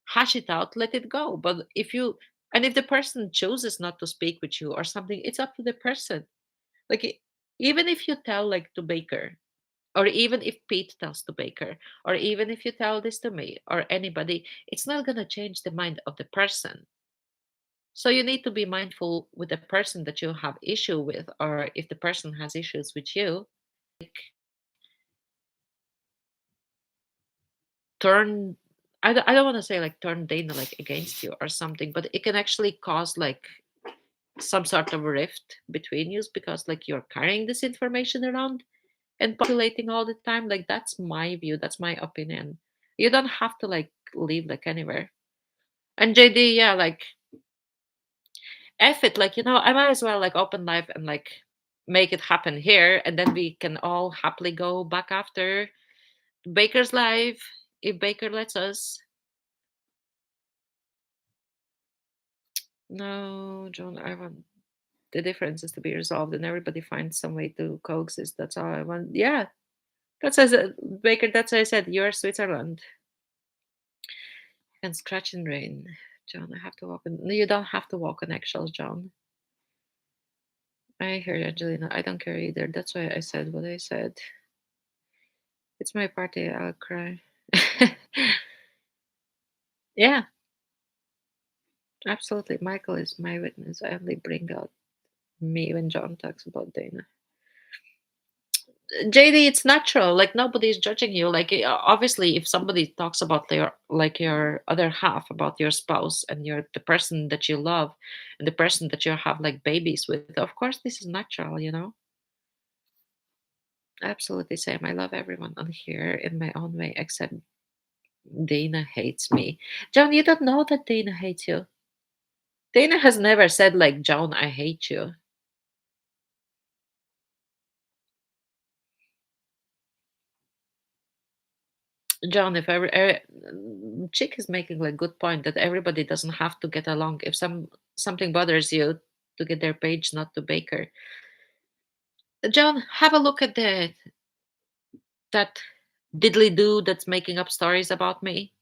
hash it out, let it go. But if the person chooses not to speak with you or something, it's up to the person. Like even if you tell like to Baker, or even if Pete tells to Baker, or even if you tell this to me or anybody, it's not gonna change the mind of the person. So you need to be mindful with the person that you have issue with, or if the person has issues with you, like turn. I don't want to say like turn Dana like against you or something, but it can actually cause like some sort of a rift between you because like you're carrying this information around and populating all the time. Like that's my view. That's my opinion. You don't have to like leave like anywhere. And JD, yeah, like F it, like, I might as well like open life and like make it happen here, and then we can all happily go back after Baker's life if Baker lets us. No, John, I want the differences to be resolved and everybody finds some way to coexist. That's all I want. Yeah, that's as Baker. That's what I said. You're Switzerland. You can scratch and rain, John. I have to walk. No, you don't have to walk on eggshells, John. I hear you, Angelina. I don't care either. That's why I said what I said. It's my party. I'll cry. Yeah, absolutely. Michael is my witness. I only bring out me when John talks about Dana. JD, it's natural. Like nobody's judging you. Like obviously, if somebody talks about your other half, about your spouse and the person that you love, and the person that you have like babies with, of course, this is natural. Absolutely same. I love everyone on here in my own way, except Dana hates me. John, you don't know that Dana hates you. Dana has never said like, John, I hate you. John, if Chick is making like good point that everybody doesn't have to get along. If something bothers you, to get their page, not to Baker. John, have a look at that diddly do that's making up stories about me,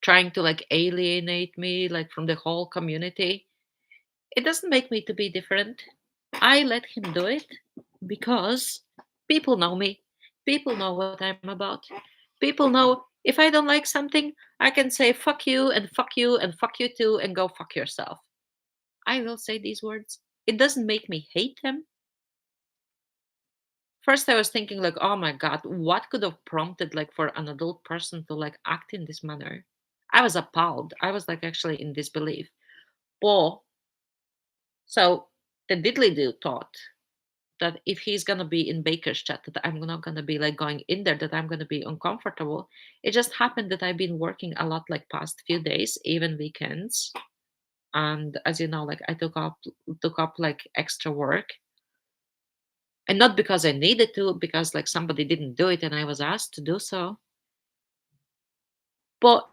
trying to like alienate me like from the whole community. It doesn't make me to be different. I let him do it because people know me. People know what I'm about. People know if I don't like something, I can say fuck you and fuck you and fuck you too and go fuck yourself. I will say these words. It doesn't make me hate them. First I was thinking like, oh my god, what could have prompted like for an adult person to like act in this manner? I was appalled. I was like actually in disbelief. Or so the diddly do thought that if he's gonna be in Baker's chat, that I'm not gonna be like going in there, that I'm gonna be uncomfortable. It just happened that I've been working a lot like past few days, even weekends. And as you know, like I took up like extra work. And not because I needed to, because like somebody didn't do it and I was asked to do so. But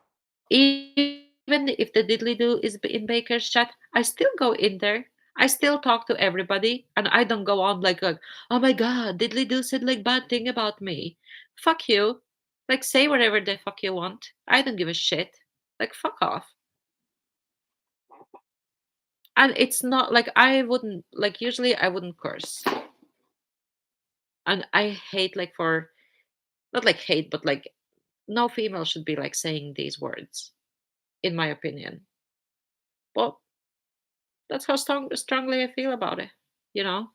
even if the diddly do is in Baker's chat, I still go in there. I still talk to everybody, and I don't go on like, oh my god, diddly do said like bad thing about me. Fuck you. Like say whatever the fuck you want. I don't give a shit. Like fuck off. And it's not like I wouldn't like usually I wouldn't curse. And I hate like for not like hate, but like no female should be like saying these words, in my opinion. But that's how strongly I feel about it. You know.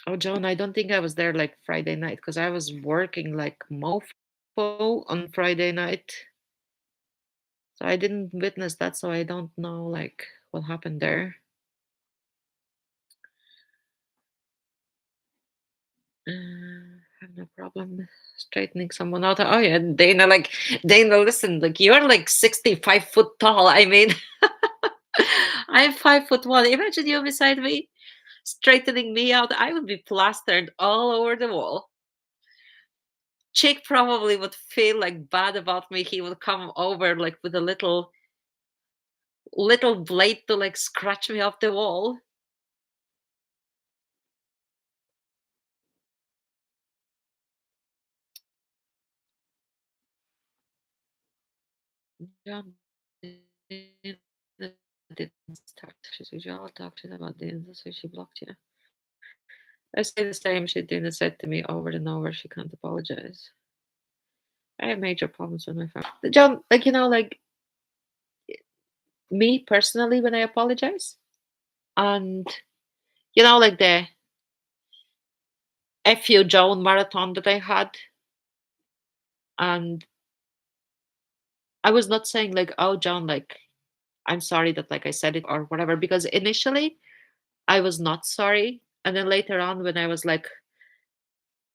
Oh, John, I don't think I was there like Friday night because I was working like mofo on Friday night. So I didn't witness that, so I don't know like what happened there. No problem straightening someone out. Oh yeah, Dana, like Dana, listen, like you're like 65 foot tall. I mean, I'm 5 foot 1. Imagine you beside me, straightening me out. I would be plastered all over the wall. Chick probably would feel like bad about me. He would come over like with a little blade to like scratch me off the wall. John didn't start. She said, "Y'all talked shit about this, so she blocked you." I say the same. She didn't said to me over and over. She can't apologize. I have major problems with my family. John, like like me personally, when I apologize, and like the FU Joan marathon that I had, and I was not saying like, "Oh, John, like I'm sorry that like I said it or whatever," because initially I was not sorry, and then later on when I was like,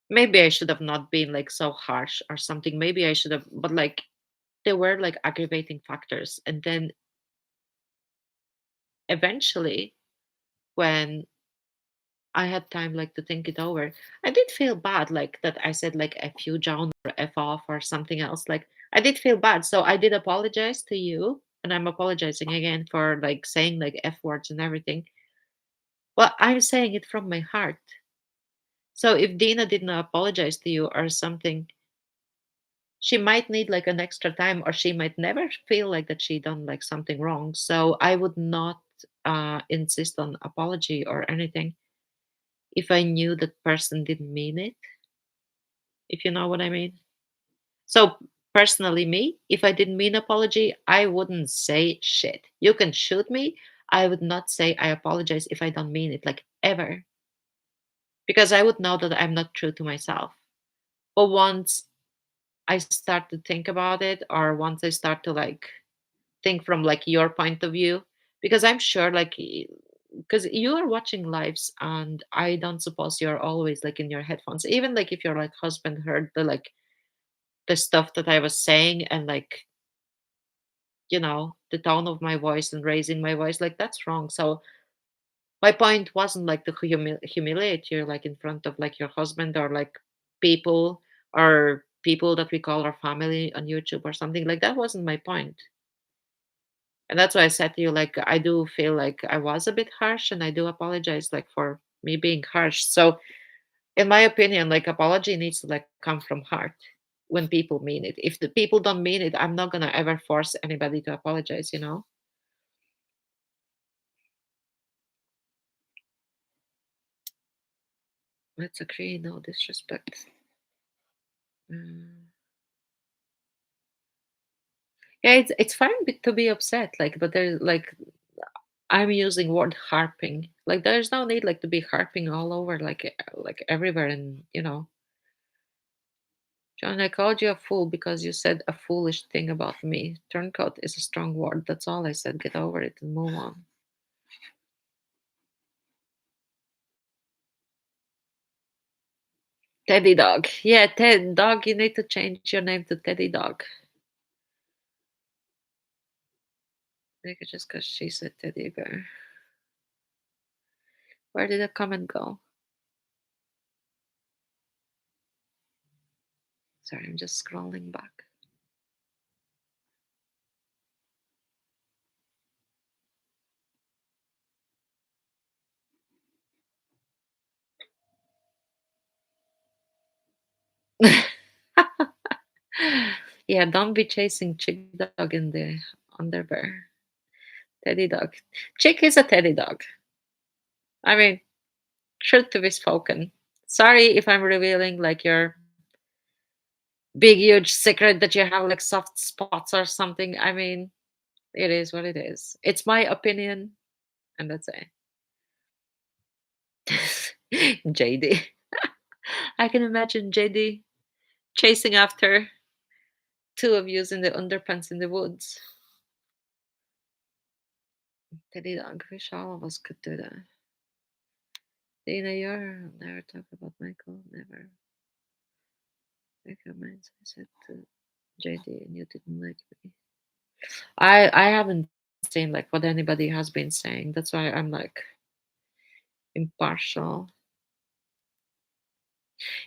maybe I should have not been like so harsh or something. Maybe I should have, but like there were like aggravating factors, and then eventually when I had time like to think it over, I did feel bad like that I said like F you John or F off or something else. Like I did feel bad. So I did apologize to you and I'm apologizing again for like saying like F words and everything. Well, I'm saying it from my heart. So if Dina didn't apologize to you or something, she might need like an extra time or she might never feel like that she done like something wrong. So I would not insist on apology or anything if I knew that person didn't mean it, if you know what I mean. So personally, me, if I didn't mean apology, I wouldn't say shit. You can shoot me. I would not say I apologize if I don't mean it, like ever, because I would know that I'm not true to myself. But once I start to think about it, or once I start to like think from like your point of view, because I'm sure like because you are watching lives and I don't suppose you're always like in your headphones, even like if your like husband heard the stuff that I was saying and like the tone of my voice and raising my voice, like that's wrong. So my point wasn't like to humiliate you like in front of like your husband or like people or people that we call our family on YouTube or something. Like that wasn't my point. And that's why I said to you, like, I do feel like I was a bit harsh and I do apologize like for me being harsh. So in my opinion, like apology needs to like come from heart when people mean it. If the people don't mean it, I'm not gonna ever force anybody to apologize. Let's agree, no disrespect. Mm. Yeah, it's fine to be upset, like, but there's like I'm using word harping. Like there's no need like to be harping all over like everywhere and John, I called you a fool because you said a foolish thing about me. Turncoat is a strong word. That's all I said. Get over it and move on. Teddy Dog. Yeah, Ted Dog, you need to change your name to Teddy Dog. Maybe just because she said teddy bear. Where did the comment go? Sorry, I'm just scrolling back. Yeah, don't be chasing Chick Dog in the underwear. Teddy Dog. Chick is a teddy dog. I mean, truth to be spoken. Sorry if I'm revealing like your big, huge secret that you have like soft spots or something. I mean, it is what it is. It's my opinion, and that's it. JD. I can imagine JD chasing after two of you in the underpants in the woods. Teddy dog. Wish all of us could do that. Dana, you're never talk about Michael. Never. I comments. I said to JD, and you didn't like me. I haven't seen like what anybody has been saying. That's why I'm like impartial.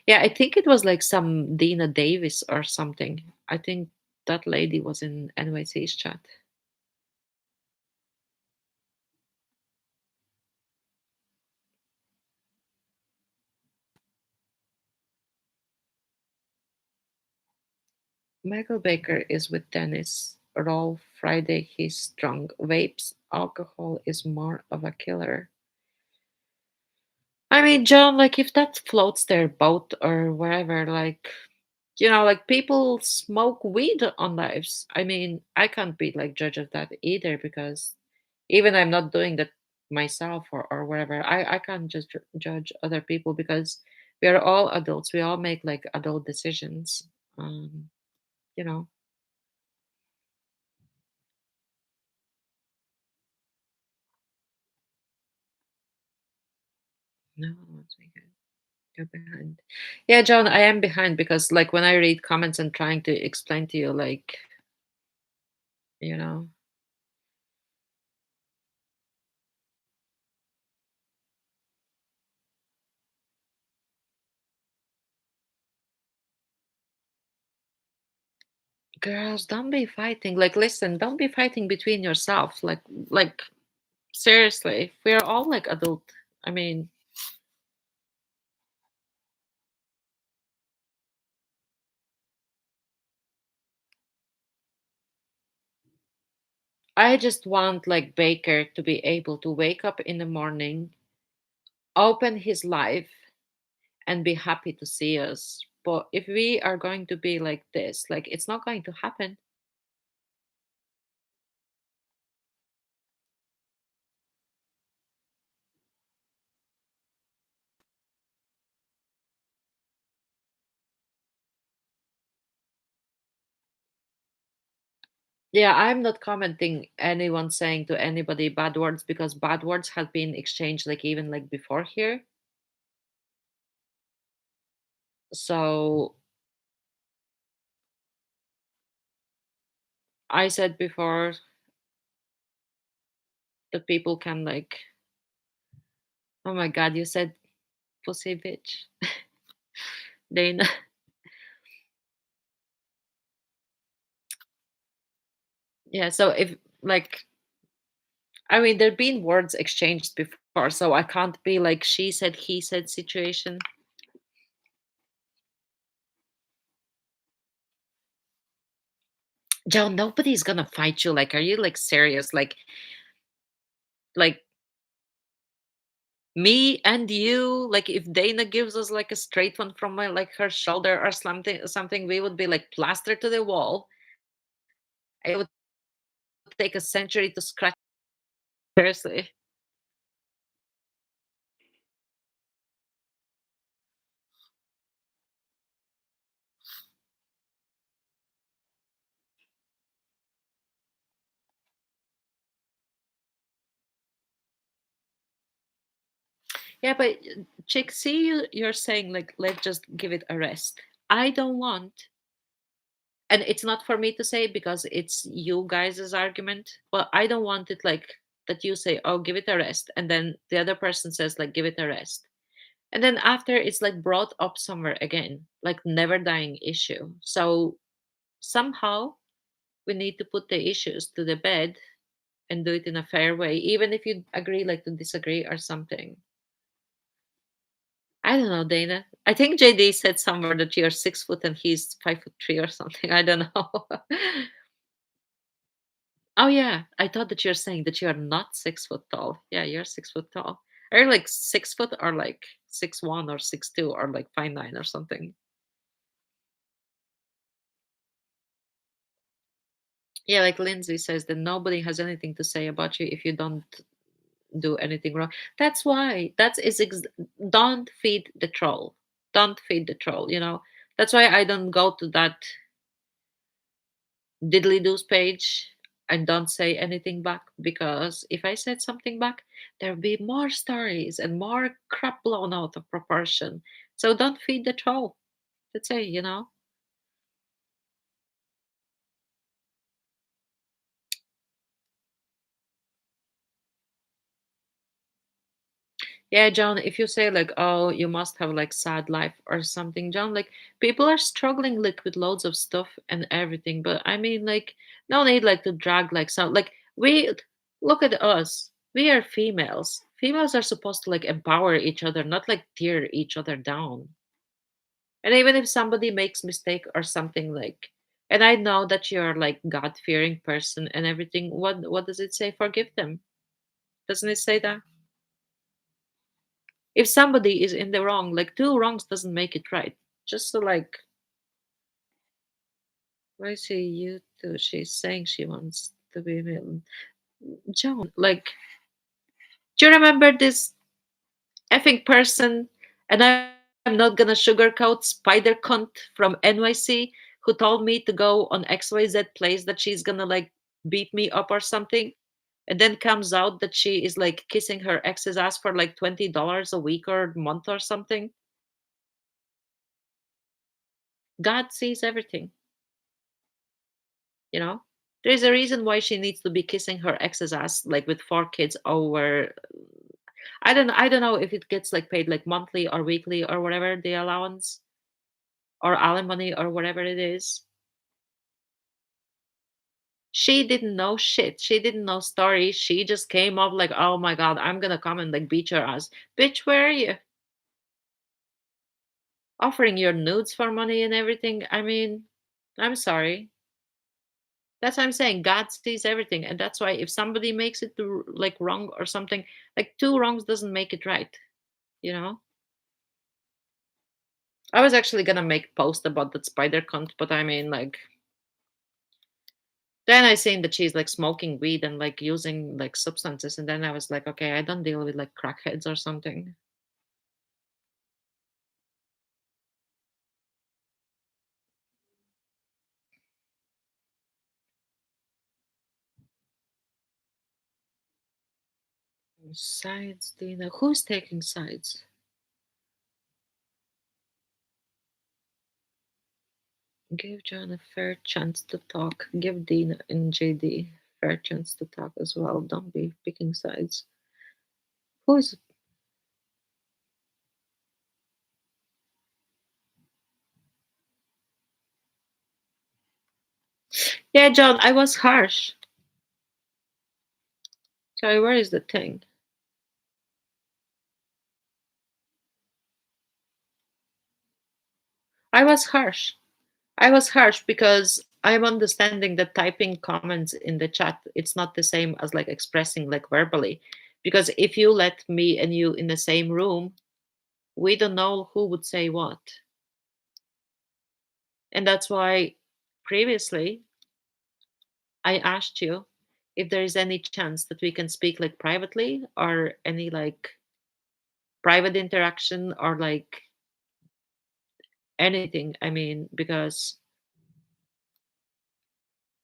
Yeah, I think it was like some Dena Davis or something. I think that lady was in NYC's chat. Michael Baker is with Dennis. Roll Friday he's drunk. Vapes alcohol is more of a killer. I mean, John, like if that floats their boat or wherever, like like people smoke weed on lives. I mean, I can't be like judge of that either because even I'm not doing that myself or whatever. I can't just judge other people because we are all adults. We all make like adult decisions. Um, you know. No, once we get you're behind. Yeah, John, I am behind because like when I read comments and trying to explain to you, like, you know, girls, don't be fighting. Like, listen, don't be fighting between yourself. Like seriously, we're all like adult. I mean, I just want like Baker to be able to wake up in the morning, open his life, and be happy to see us. But if we are going to be like this, like it's not going to happen. Yeah, I'm not commenting anyone saying to anybody bad words because bad words have been exchanged like even like before here. So I said before that people can like, oh my god, you said pussy bitch. Dana. Yeah, so if like I mean there've been words exchanged before, so I can't be like she said, he said situation. Joe, nobody's gonna fight you. Like, are you like serious? Like me and you, like if Dana gives us like a straight one from my like her shoulder or something, we would be like plastered to the wall. It would take a century to scratch. Seriously. Yeah, but chick, see you're saying like let's just give it a rest. I don't want, and it's not for me to say because it's you guys' argument, but I don't want it like that you say, oh, give it a rest, and then the other person says like give it a rest. And then after it's like brought up somewhere again, like never dying issue. So somehow we need to put the issues to the bed and do it in a fair way, even if you agree like to disagree or something. I don't know, Dana. I think JD said somewhere that you're 6 foot and he's 5'3" or something. I don't know. Oh yeah, I thought that you're saying that you're not 6 foot tall. Yeah, you're 6 foot tall. Are you like 6 foot or like 6'1" or 6'2" or like 5'9" or something? Yeah, like Lindsay says that nobody has anything to say about you if you don't do anything wrong. That's why. Don't feed the troll. Don't feed the troll, you know. That's why I don't go to that diddly doos page and don't say anything back because if I said something back, there'll be more stories and more crap blown out of proportion. So don't feed the troll. That's it, you know. Yeah, John, if you say like, oh, you must have like sad life or something, John, like people are struggling like with loads of stuff and everything. But I mean, like, no need like to drag like some like we look at us. We are females. Females are supposed to like empower each other, not like tear each other down. And even if somebody makes mistake or something like, and I know that you're like God fearing person and everything. What does it say? Forgive them. Doesn't it say that? If somebody is in the wrong, like two wrongs doesn't make it right. Just so like, why say you too? She's saying she wants to be with John. Like, do you remember this effing person? And I'm not gonna sugarcoat Spider Cunt from NYC who told me to go on XYZ place that she's gonna like beat me up or something. And then comes out that she is like kissing her ex's ass for like $20 a week or month or something. God sees everything, you know? There's a reason why she needs to be kissing her ex's ass like with four kids over. I don't know if it gets like paid like monthly or weekly or whatever the allowance or alimony or whatever it is. She didn't know shit. She didn't know story. She just came up like, oh my god, I'm gonna come and like beat your ass. Bitch, where are you? Offering your nudes for money and everything. I mean, I'm sorry. That's what I'm saying. God sees everything, and that's why if somebody makes it to like wrong or something, like two wrongs doesn't make it right. You know. I was actually gonna make post about that spider cunt, but I mean, like, then I seen that she's like smoking weed and like using like substances, and then I was like, okay, I don't deal with like crackheads or something. Sides, Dena. Who's taking sides? Give John a fair chance to talk. Give Dena and JD fair chance to talk as well. Don't be picking sides. Who's Yeah, John, I was harsh. Sorry, where is the thing? I was harsh. I was harsh because I'm understanding that typing comments in the chat it's not the same as like expressing like verbally. Because if you let me and you in the same room, we don't know who would say what. And that's why previously I asked you if there is any chance that we can speak like privately or any like private interaction or like anything. I mean, because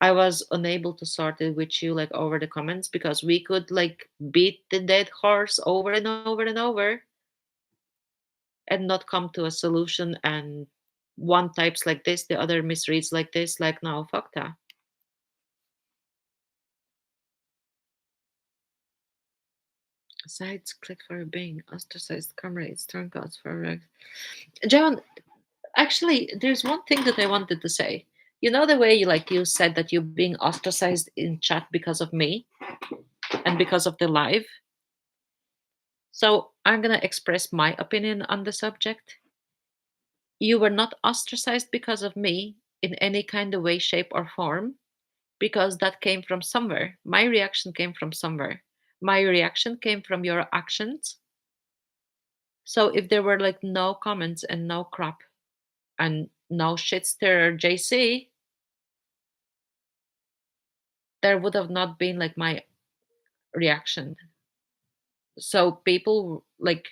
I was unable to sort it with you like over the comments because we could like beat the dead horse over and over and over and not come to a solution and one types like this, the other misreads like this, like no, fuck that. Sides click for being ostracized comrades, turn gods for John, actually, there's one thing that I wanted to say. You know the way you said that you're being ostracized in chat because of me and because of the live. So I'm gonna express my opinion on the subject. You were not ostracized because of me in any kind of way, shape, or form, because that came from somewhere. My reaction came from somewhere. My reaction came from your actions. So if there were like no comments and no crap and no shit stir JC, there would have not been like my reaction. So people like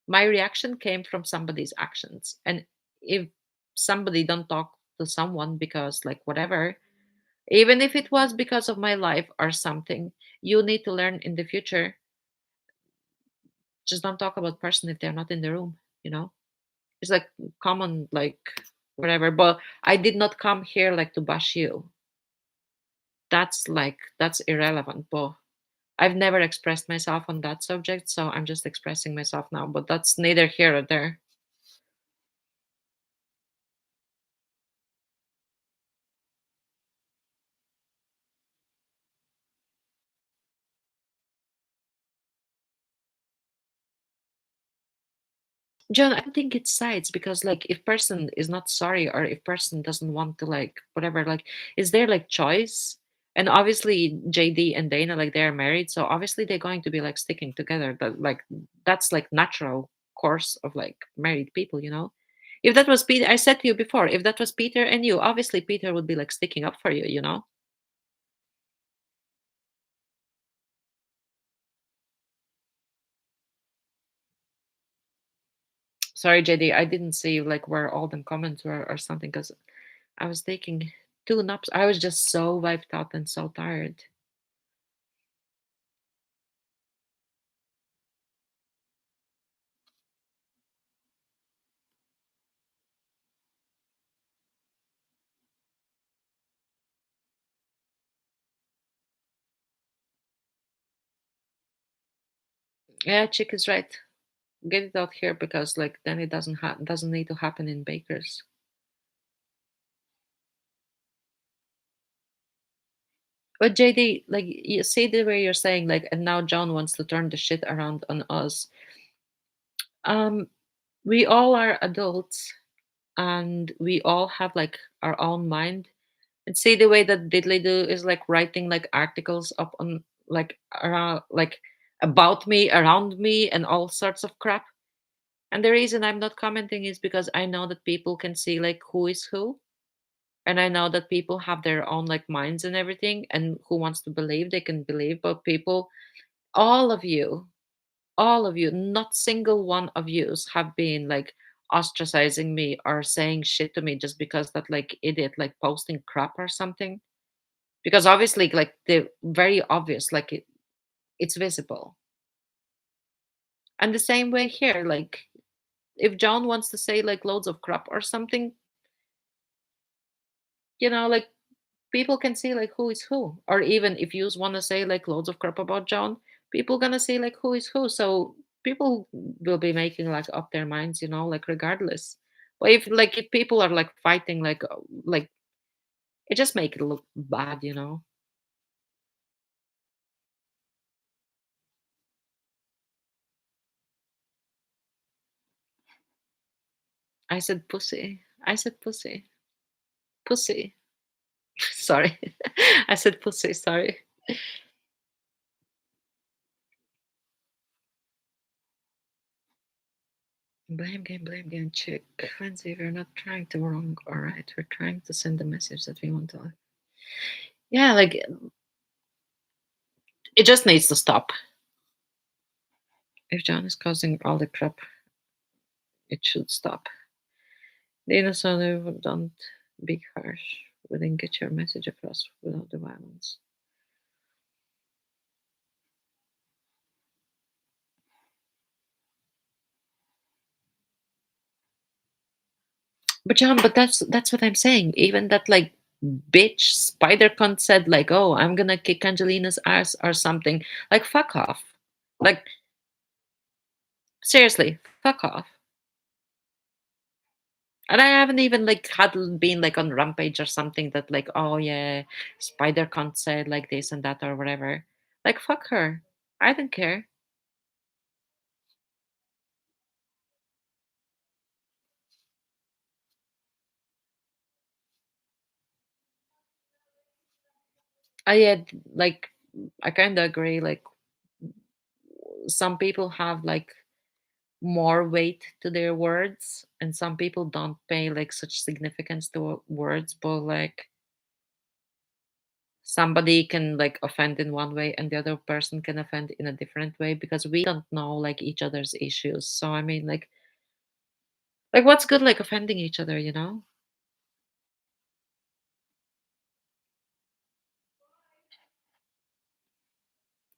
my reaction came from somebody's actions. And if somebody don't talk to someone because like whatever, even if it was because of my life or something, you need to learn in the future. Just don't talk about person if they're not in the room, you know? It's like common like whatever. But I did not come here like to bash you. That's irrelevant. But I've never expressed myself on that subject, so I'm just expressing myself now, but that's neither here or there. John, I don't think it's sides because like if person is not sorry or if person doesn't want to like whatever, like is there like choice? And obviously JD and Dana like they're married, so obviously they're going to be like sticking together. But like that's like natural course of like married people, you know? If that was Peter, I said to you before, if that was Peter and you, obviously Peter would be like sticking up for you, you know? Sorry, JD, I didn't see like where all them comments were or something because I was taking two naps. I was just so wiped out and so tired. Yeah, Chick is right. Get it out here because like then it doesn't need to happen in bakers. But JD, like you see the way you're saying, like, and now John wants to turn the shit around on us. Um, we all are adults and we all have like our own mind. And see the way that Diddley do is like writing like articles up on like around like about me, around me, and all sorts of crap. And the reason I'm not commenting is because I know that people can see like who is who. And I know that people have their own like minds and everything, and who wants to believe they can believe. But people, all of you, all of you, not single one of yous have been like ostracizing me or saying shit to me just because that like idiot like posting crap or something. Because obviously, like the very obvious, like it's visible. And the same way here, like if John wants to say like loads of crap or something, like people can see like who is who. Or even if you want to say like loads of crap about John, people gonna see like who is who. So people will be making like up their minds, like regardless. But if people are like fighting like it just make it look bad. I said pussy. I said pussy. Pussy. Sorry. I said pussy, sorry. Blame game, chick. Fancy, we're not trying to wrong or right. We're trying to send the message that we want to. Yeah, like it just needs to stop. If John is causing all the crap, it should stop. Dana Sono, don't be harsh. We didn't get your message across without the violence. But John, but that's what I'm saying. Even that like bitch spider cunt said like, "Oh, I'm gonna kick Angelina's ass" or something. Like, fuck off. Like, seriously, fuck off. And I haven't even like had been like on rampage or something that like, oh yeah, spider cunt said like this and that or whatever. Like, fuck her. I don't care. I had like I kind of agree. Like some people have like more weight to their words, and some people don't pay like such significance to words. But like somebody can like offend in one way, and the other person can offend in a different way because we don't know like each other's issues. So I mean, like what's good like offending each other?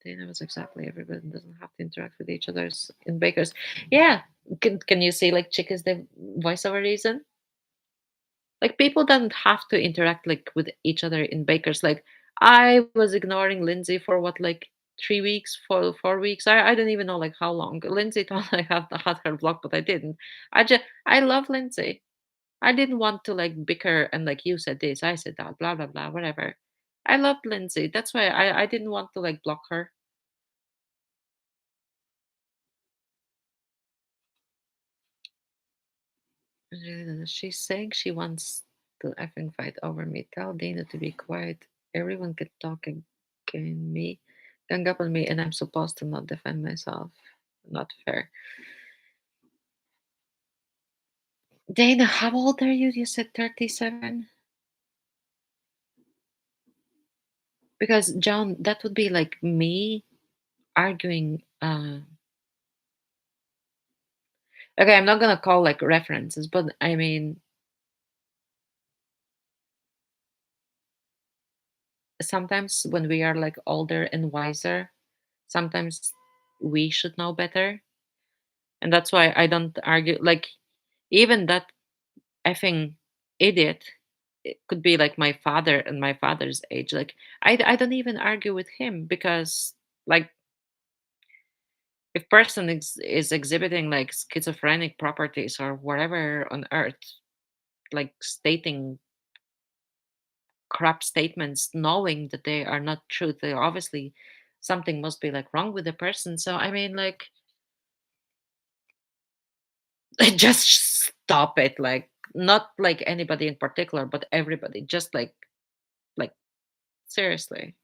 Dana was exactly everybody doesn't have to interact with each other's in bakers. Yeah. Can you see like Chick is the voiceover reason? Like people don't have to interact like with each other in bakers. Like I was ignoring Lindsay for what like 3 weeks, 4 weeks. I don't even know like how long. Lindsay thought I had her blocked, but I didn't. I love Lindsay. I didn't want to like bicker and like you said this, I said that, blah blah blah, whatever. I loved Lindsay. That's why I didn't want to like block her. She's saying she wants to effing fight over me. Tell Dana to be quiet. Everyone can talk against me, gang up on me, and I'm supposed to not defend myself. Not fair. Dana, how old are you? You said 37? Because John, that would be like me arguing. Okay, I'm not gonna call like references, but I mean, sometimes when we are like older and wiser, sometimes we should know better. And that's why I don't argue. Like, even that effing idiot, it could be like my father and my father's age. Like, I don't even argue with him because, like, if person is exhibiting like schizophrenic properties or whatever on earth, like stating crap statements knowing that they are not true, they obviously something must be like wrong with the person. So I mean, like, just stop it. Like, not like anybody in particular, but everybody, just like seriously.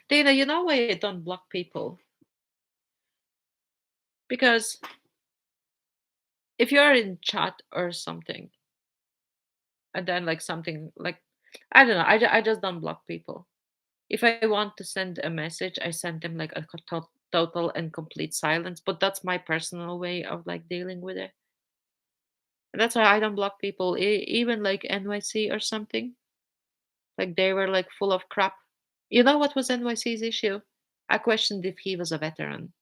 Dana, you know why I don't block people? Because if you're in chat or something, and then like something like, I don't know, I just don't block people. If I want to send a message, I send them like a total and complete silence. But that's my personal way of like dealing with it. And that's why I don't block people, even like NYC or something. Like they were like full of crap. You know what was NYC's issue? I questioned if he was a veteran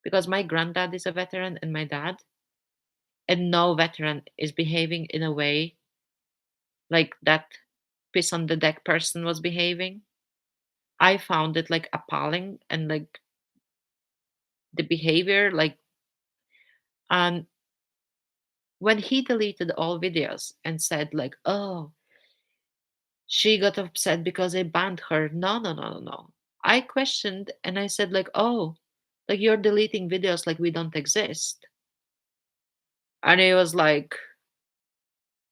because my granddad is a veteran and my dad, and no veteran is behaving in a way like that piss on the deck person was behaving. I found it like appalling and like the behavior like, and when he deleted all videos and said like, oh, she got upset because I banned her. No, no, no, no, no. I questioned and I said like, oh, like you're deleting videos like we don't exist. And he was like,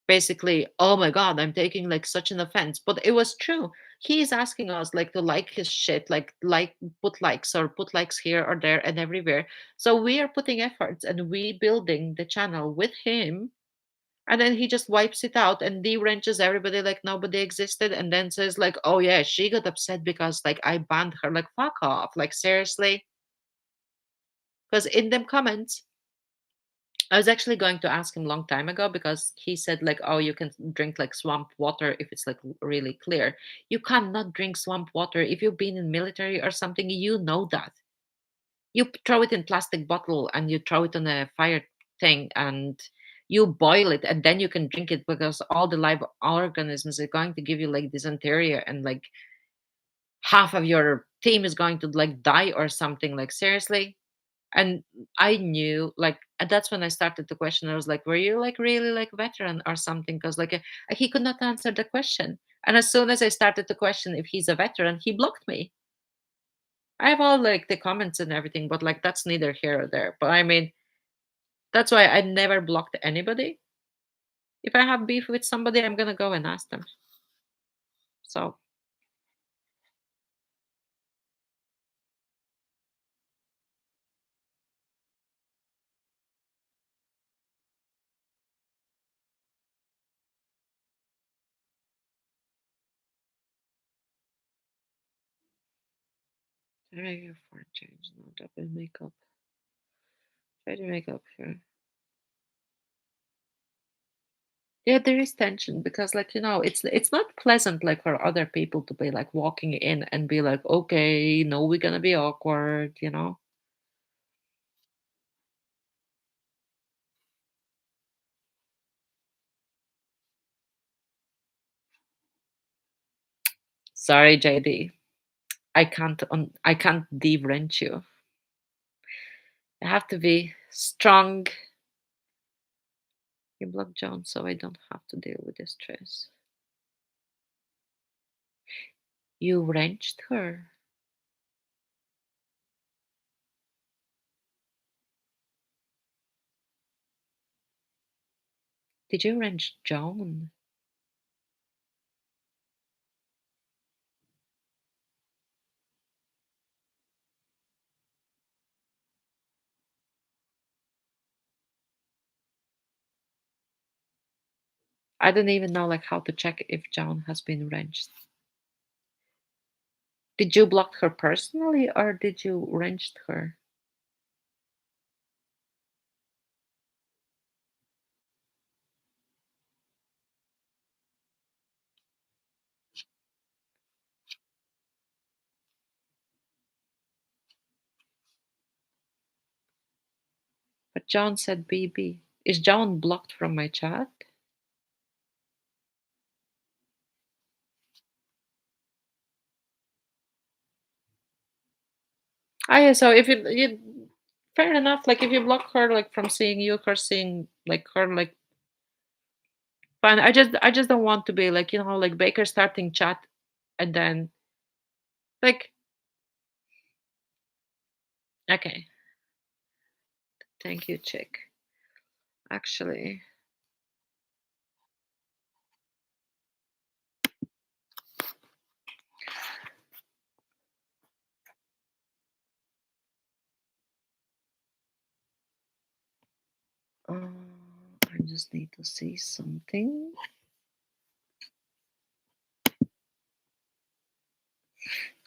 basically, oh my god, I'm taking like such an offense. But it was true. He is asking us like to like his shit, like put likes or put likes here or there and everywhere. So we are putting efforts and we building the channel with him. And then he just wipes it out and de-wrenches everybody like nobody existed, and then says like, oh yeah, she got upset because like I banned her. Like, fuck off. Like, seriously. Because in them comments, I was actually going to ask him long time ago because he said like, oh, you can drink like swamp water if it's like really clear. You cannot drink swamp water if you've been in military or something. You know that. You throw it in plastic bottle and you throw it on a fire thing and you boil it and then you can drink it because all the live organisms are going to give you like dysentery and like half of your team is going to like die or something. Like, seriously. And I knew like, and that's when I started the question. I was like, were you like really like veteran or something? Because like he could not answer the question. And as soon as I started to question if he's a veteran, he blocked me. I have all like the comments and everything, but like that's neither here or there. But I mean, that's why I never blocked anybody. If I have beef with somebody, I'm gonna go and ask them. So try your for change, no double makeup. Try to make up here. Yeah, there is tension because, like, it's not pleasant, like, for other people to be like walking in and be like, okay, no, we're gonna be awkward. Sorry, JD. I can't de-wrench you. I have to be strong. You block John so I don't have to deal with the stress. You wrenched her. Did you wrench John? I don't even know like how to check if John has been wrenched. Did you block her personally or did you wrenched her? But John said BB. Is John blocked from my chat? Ah, yeah. So if you fair enough. Like if you block her like from seeing you, her seeing like her like fine. I just don't want to be like like Baker starting chat and then like okay. Thank you, chick. Actually, I just need to see something.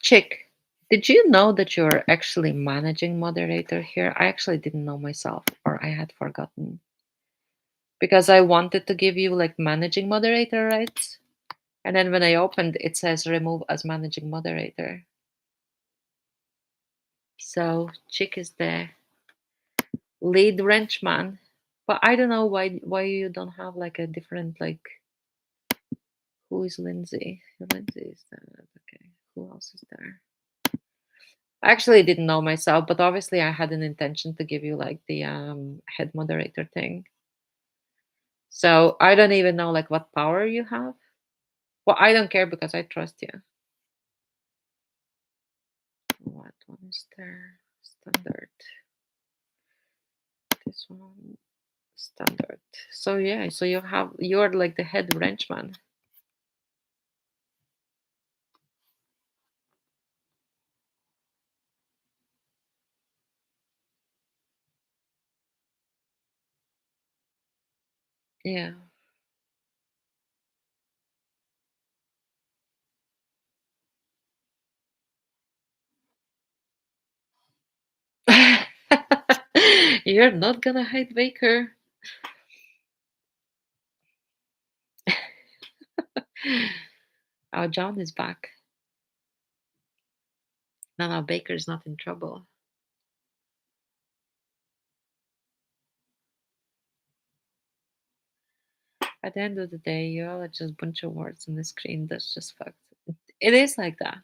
Chick, did you know that you're actually managing moderator here? I actually didn't know myself, or I had forgotten. Because I wanted to give you like managing moderator rights. And then when I opened, it says remove as managing moderator. So Chick is the lead wrenchman. But I don't know why you don't have like a different like who is Lindsay? Lindsay is there. Okay. Who else is there? I actually didn't know myself, but obviously I had an intention to give you like the head moderator thing. So I don't even know like what power you have. Well, I don't care because I trust you. What one is there? Standard. This one. Standard. So yeah, so you're like the head wrenchman. Yeah. You're not gonna hide Baker. Oh, John is back. No, no, Baker's not in trouble. At the end of the day, you all are just a bunch of words on the screen. That's just fucked. It is like that.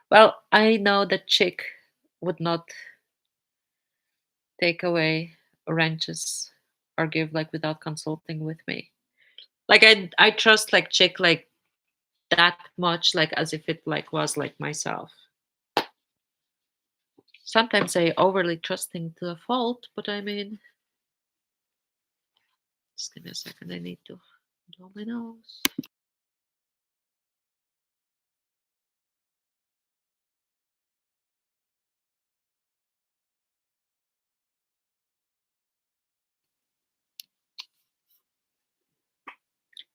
Well, I know that Chick would not take away wrenches or give like without consulting with me. Like I trust like Chick like that much, like as if it like was like myself. Sometimes I overly trusting to a fault, but I mean, just give me a second. I need to blow my nose.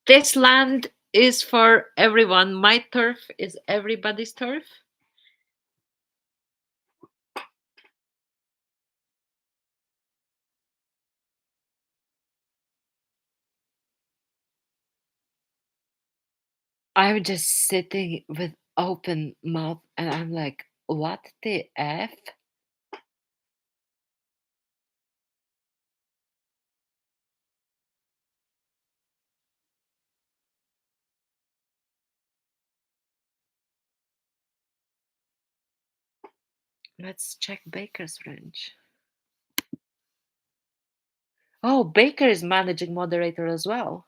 This land is for everyone. My turf is everybody's turf. I'm just sitting with open mouth and I'm like, what the F? Let's check Baker's range. Oh, Baker is managing moderator as well.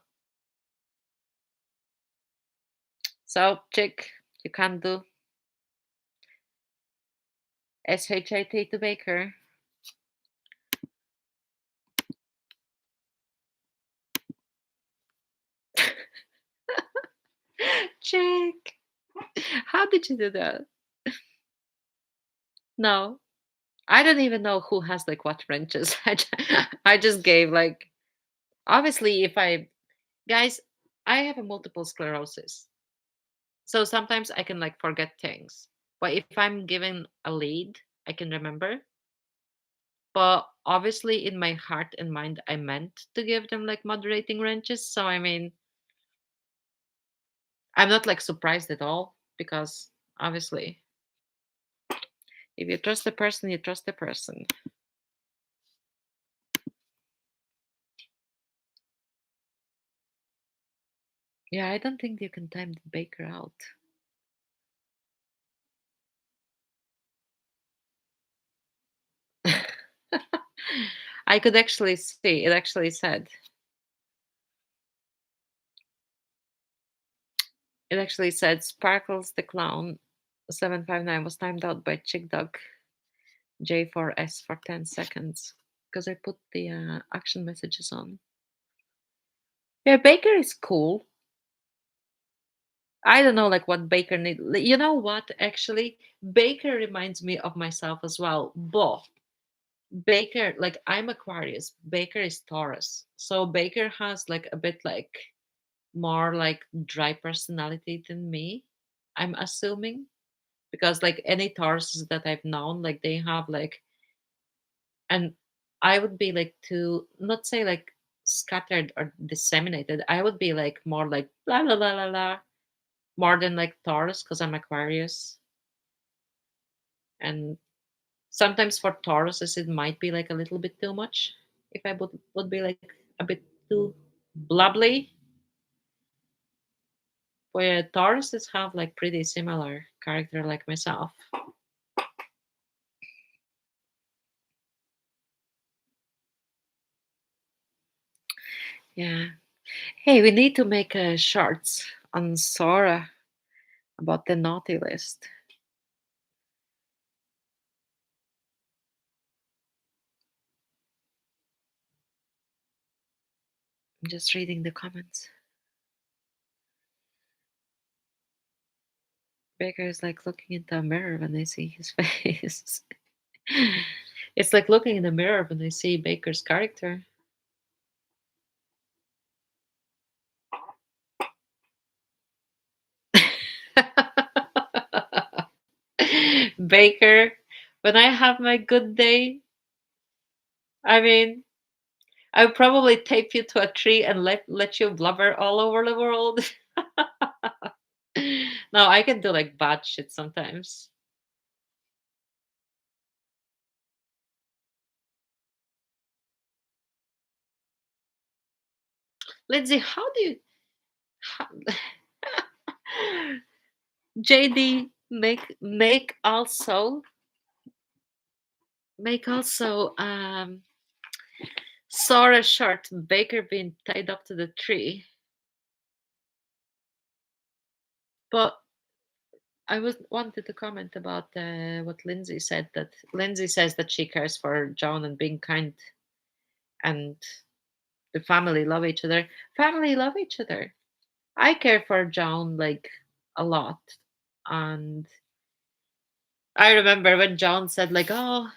So, chick, you can't do SHIT to Baker. Chick, how did you do that? No, I don't even know who has like what wrenches. I just gave like, obviously, if I, guys, I have a multiple sclerosis. So sometimes I can like forget things. But if I'm given a lead, I can remember. But obviously, in my heart and mind, I meant to give them like moderating wrenches. So I mean, I'm not like surprised at all because obviously, if you trust the person, you trust the person. Yeah, I don't think you can time the baker out. I could actually see it actually said Sparkles the Clown 759 was timed out by Chick Dog J4S for 10 seconds because I put the action messages on. Yeah, Baker is cool. I don't know like what Baker need. You know what? Actually, Baker reminds me of myself as well. But Baker, like I'm Aquarius, Baker is Taurus. So Baker has like a bit like more like dry personality than me. I'm assuming because like any Tauruses that I've known, like they have like, and I would be like too, not say like scattered or disseminated. I would be like more like la la la la la, more than like Taurus because I'm Aquarius. And sometimes for Tauruses, it might be like a little bit too much. If I would be like a bit too blubbly. Where Tauruses have like pretty similar character like myself. Yeah. Hey, we need to make a shorts on Sora about the naughty list. I'm just reading the comments. Baker is like looking into a mirror when I see his face. It's like looking in the mirror when I see Baker's character. Baker, when I have my good day, I mean, I would probably tape you to a tree and let you blubber all over the world. No, I can do like bad shit sometimes. Lindsay, how do you how, JD make also Sora short Baker being tied up to the tree. But I was wanted to comment about what Lindsay said, that Lindsay says that she cares for John and being kind and the family love each other. Family love each other. I care for John like a lot. And I remember when John said like, "Oh,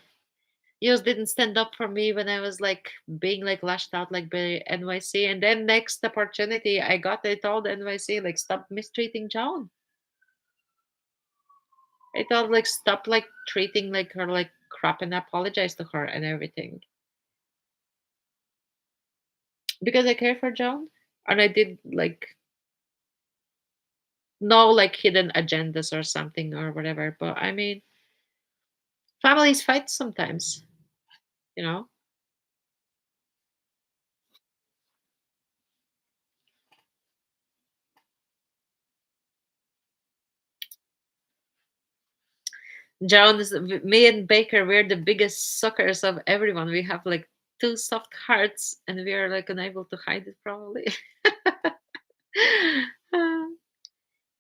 you just didn't stand up for me when I was like being like lashed out like by NYC." And then next opportunity I got, I told NYC like, "Stop mistreating John." I told like, "Stop like treating like her like crap," and apologize to her and everything because I care for John. And I did like, No, like hidden agendas or something or whatever. But I mean, families fight sometimes, you know? Jones, me and Baker, we're the biggest suckers of everyone. We have like two soft hearts and we are like unable to hide it probably.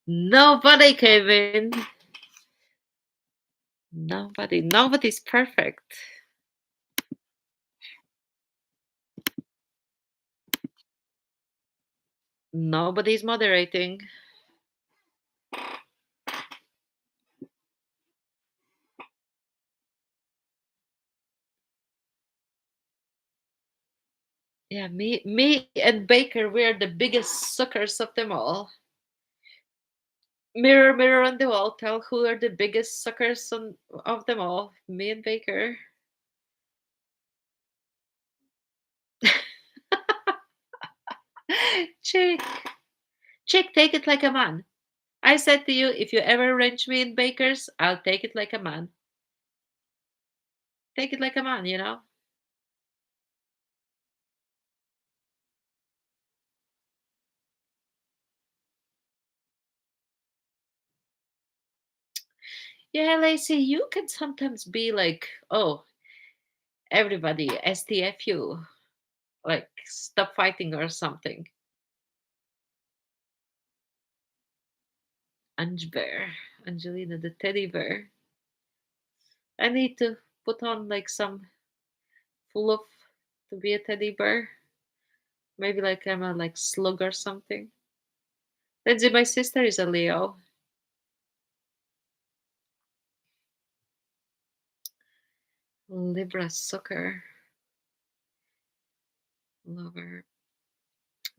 Nobody, Kevin. Nobody's perfect. Nobody's moderating. Yeah, me and Baker, we're the biggest suckers of them all. Mirror, mirror on the wall, tell who are the biggest suckers of them all. Me and Baker. Chick, chick, take it like a man. I said to you, if you ever arrange me in Baker's, I'll take it like a man. Take it like a man, you know? Yeah, Lacey, you can sometimes be like, oh, everybody, STFU, like, stop fighting or something. Ange Bear, Angelina the teddy bear. I need to put on like some fluff to be a teddy bear. Maybe like I'm a like slug or something. Lindsay, my sister is a Leo. Libra sucker. Lover.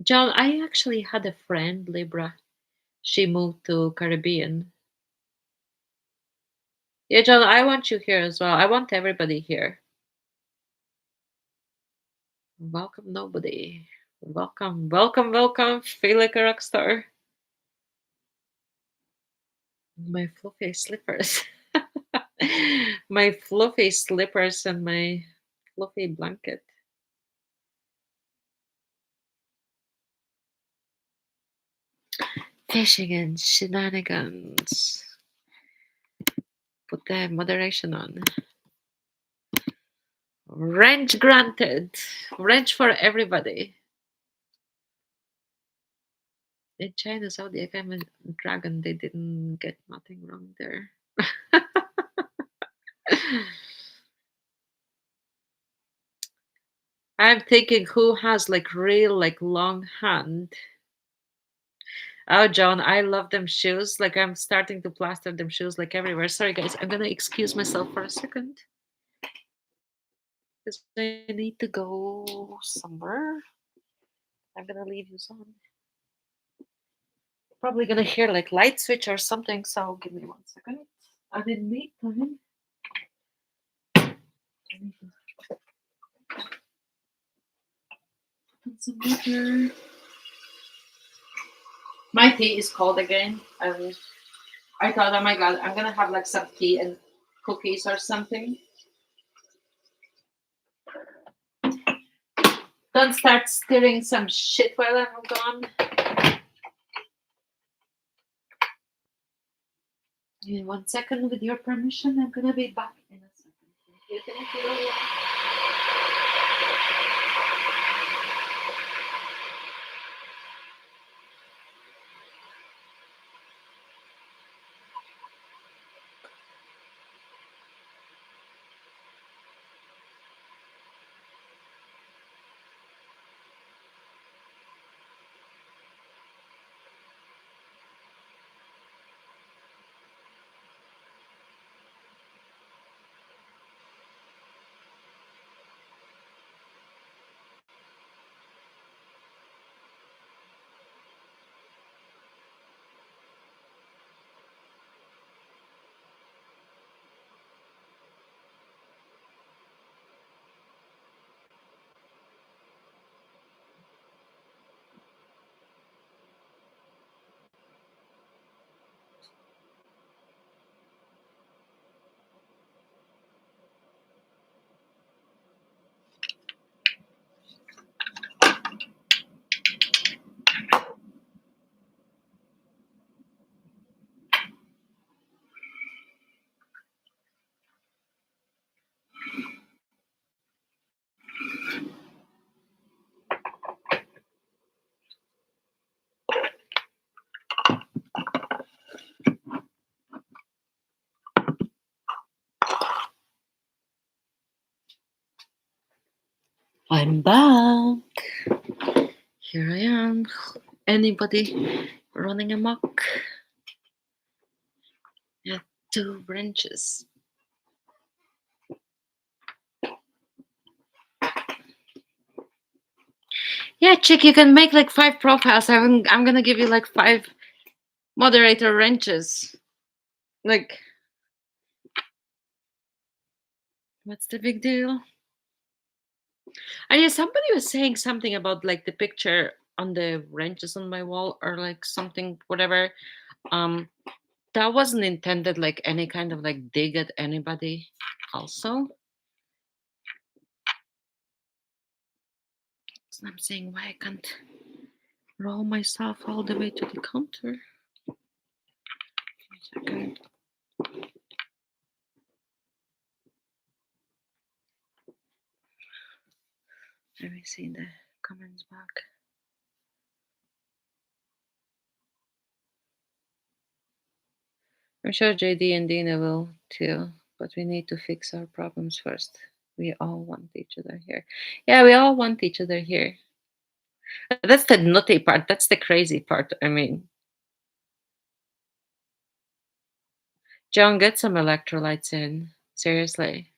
John, I actually had a friend, Libra. She moved to Caribbean. Yeah, John, I want you here as well. I want everybody here. Welcome, nobody. Welcome, welcome, welcome. Feel like a rock star. My fluffy slippers. My fluffy slippers and my fluffy blanket. Fishing and shenanigans. Put the moderation on. Range granted. Range for everybody. In China, Saudi Arabia, Dragon, they didn't get nothing wrong there. I'm thinking who has like real like long hand. Oh, John, I love them shoes. Like I'm starting to plaster them shoes like everywhere. Sorry, guys, I'm gonna excuse myself for a second because I need to go somewhere. I'm gonna leave you on. Probably gonna hear like light switch or something. So give me 1 second. I didn't need time. I need to put some water. My tea is cold again. I thought, oh my god, I'm gonna have like some tea and cookies or something. Don't start stirring some shit while I'm gone. In 1 second, with your permission, I'm gonna be back in a second. Thank you. I'm back. Here I am. Anybody running amok? Yeah, two branches. Yeah, chick, you can make like 5 profiles. I'm gonna give you like 5 moderator wrenches. Like, what's the big deal? And yeah, somebody was saying something about like the picture on the wrenches on my wall or like something, whatever. Um, that wasn't intended like any kind of like dig at anybody. Also, so I'm saying why I can't roll myself all the way to the counter. Second. Let me see the comments back. I'm sure JD and Dena will too, but we need to fix our problems first. We all want each other here. Yeah, we all want each other here. That's the nutty part. That's the crazy part. I mean, John, get some electrolytes in. Seriously.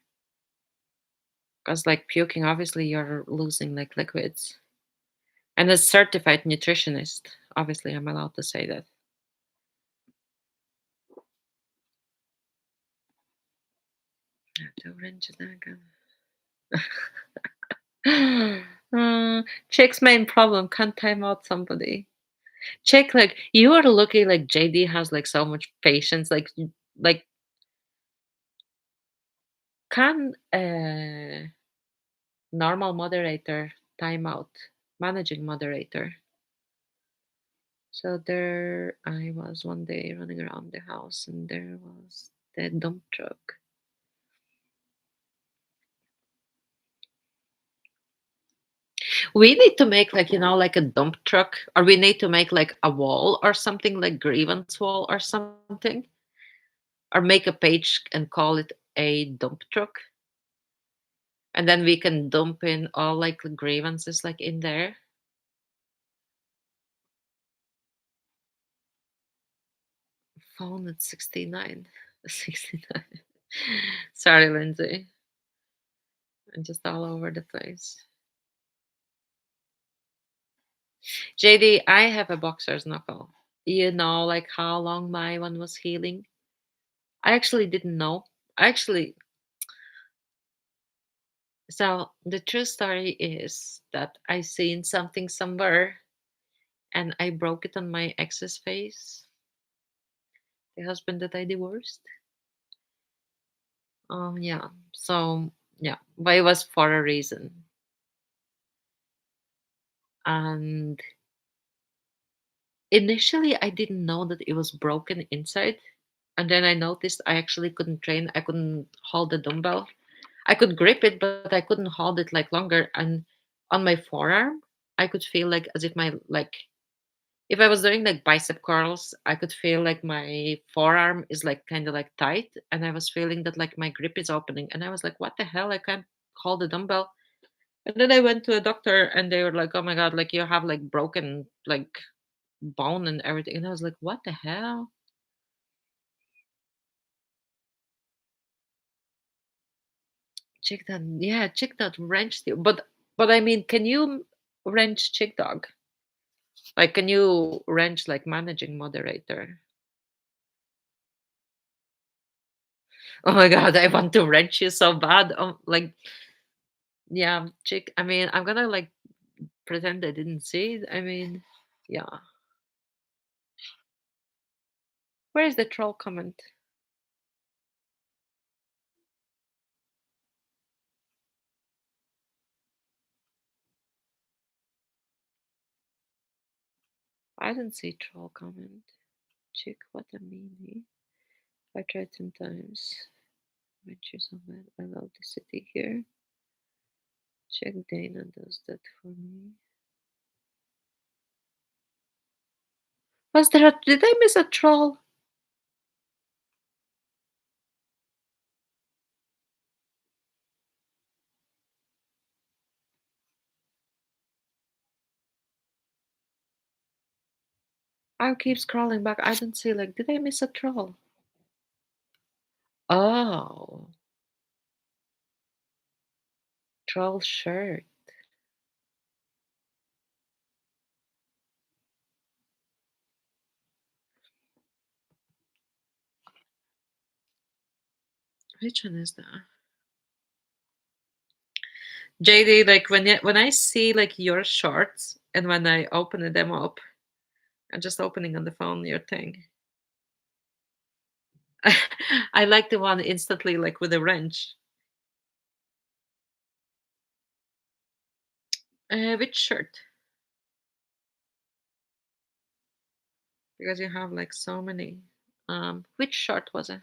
Because, like, puking, obviously, you're losing, like, liquids. And as certified nutritionist, obviously, I'm allowed to say that. Chick's main problem can't time out somebody. Chick, like, you are looking like JD has, like, so much patience. Like, can normal moderator timeout, managing moderator. So there I was one day running around the house and there was the dump truck. We need to make like, like a dump truck, or we need to make like a wall or something like grievance wall or something, or make a page and call it a dump truck. And then we can dump in all like the grievances like in there. Phone at 69. 69. Sorry, Lindsay. I'm just all over the place. JD, I have a boxer's knuckle. You know, like how long my one was healing? I actually didn't know. Actually, so the true story is that I seen something somewhere and I broke it on my ex's face, the husband that I divorced. Yeah. So yeah, but it was for a reason. And initially, I didn't know that it was broken inside. And then I noticed I actually couldn't train. I couldn't hold the dumbbell. I could grip it, but I couldn't hold it like longer. And on my forearm, I could feel like as if my like if I was doing like bicep curls, I could feel like my forearm is like kind of like tight, and I was feeling that like my grip is opening, and I was like, "What the hell? I can't hold the dumbbell." And then I went to a doctor, and they were like, "Oh my god, like you have like broken like bone and everything," and I was like, "What the hell?" Check that, yeah, check that wrench. But I mean, can you wrench chick dog? Like, can you wrench like managing moderator? Oh my god, I want to wrench you so bad. Like, yeah, chick. I mean, I'm gonna like pretend I didn't see it. I mean, yeah. Where is the troll comment? I didn't see troll comment. Chick, what a meanie. I tried sometimes. Wrench you so bad. I love the city here. Check Dana does that for me. Was there a? Did I miss a troll? I'll keep scrolling back. I don't see, like, did I miss a troll? Oh, troll shirt. Which one is that? JD, like when I see like your shorts and when I open them up, I'm just opening on the phone your thing. I like the one instantly, like with a wrench. Which shirt? Because you have like so many. Which shirt was it?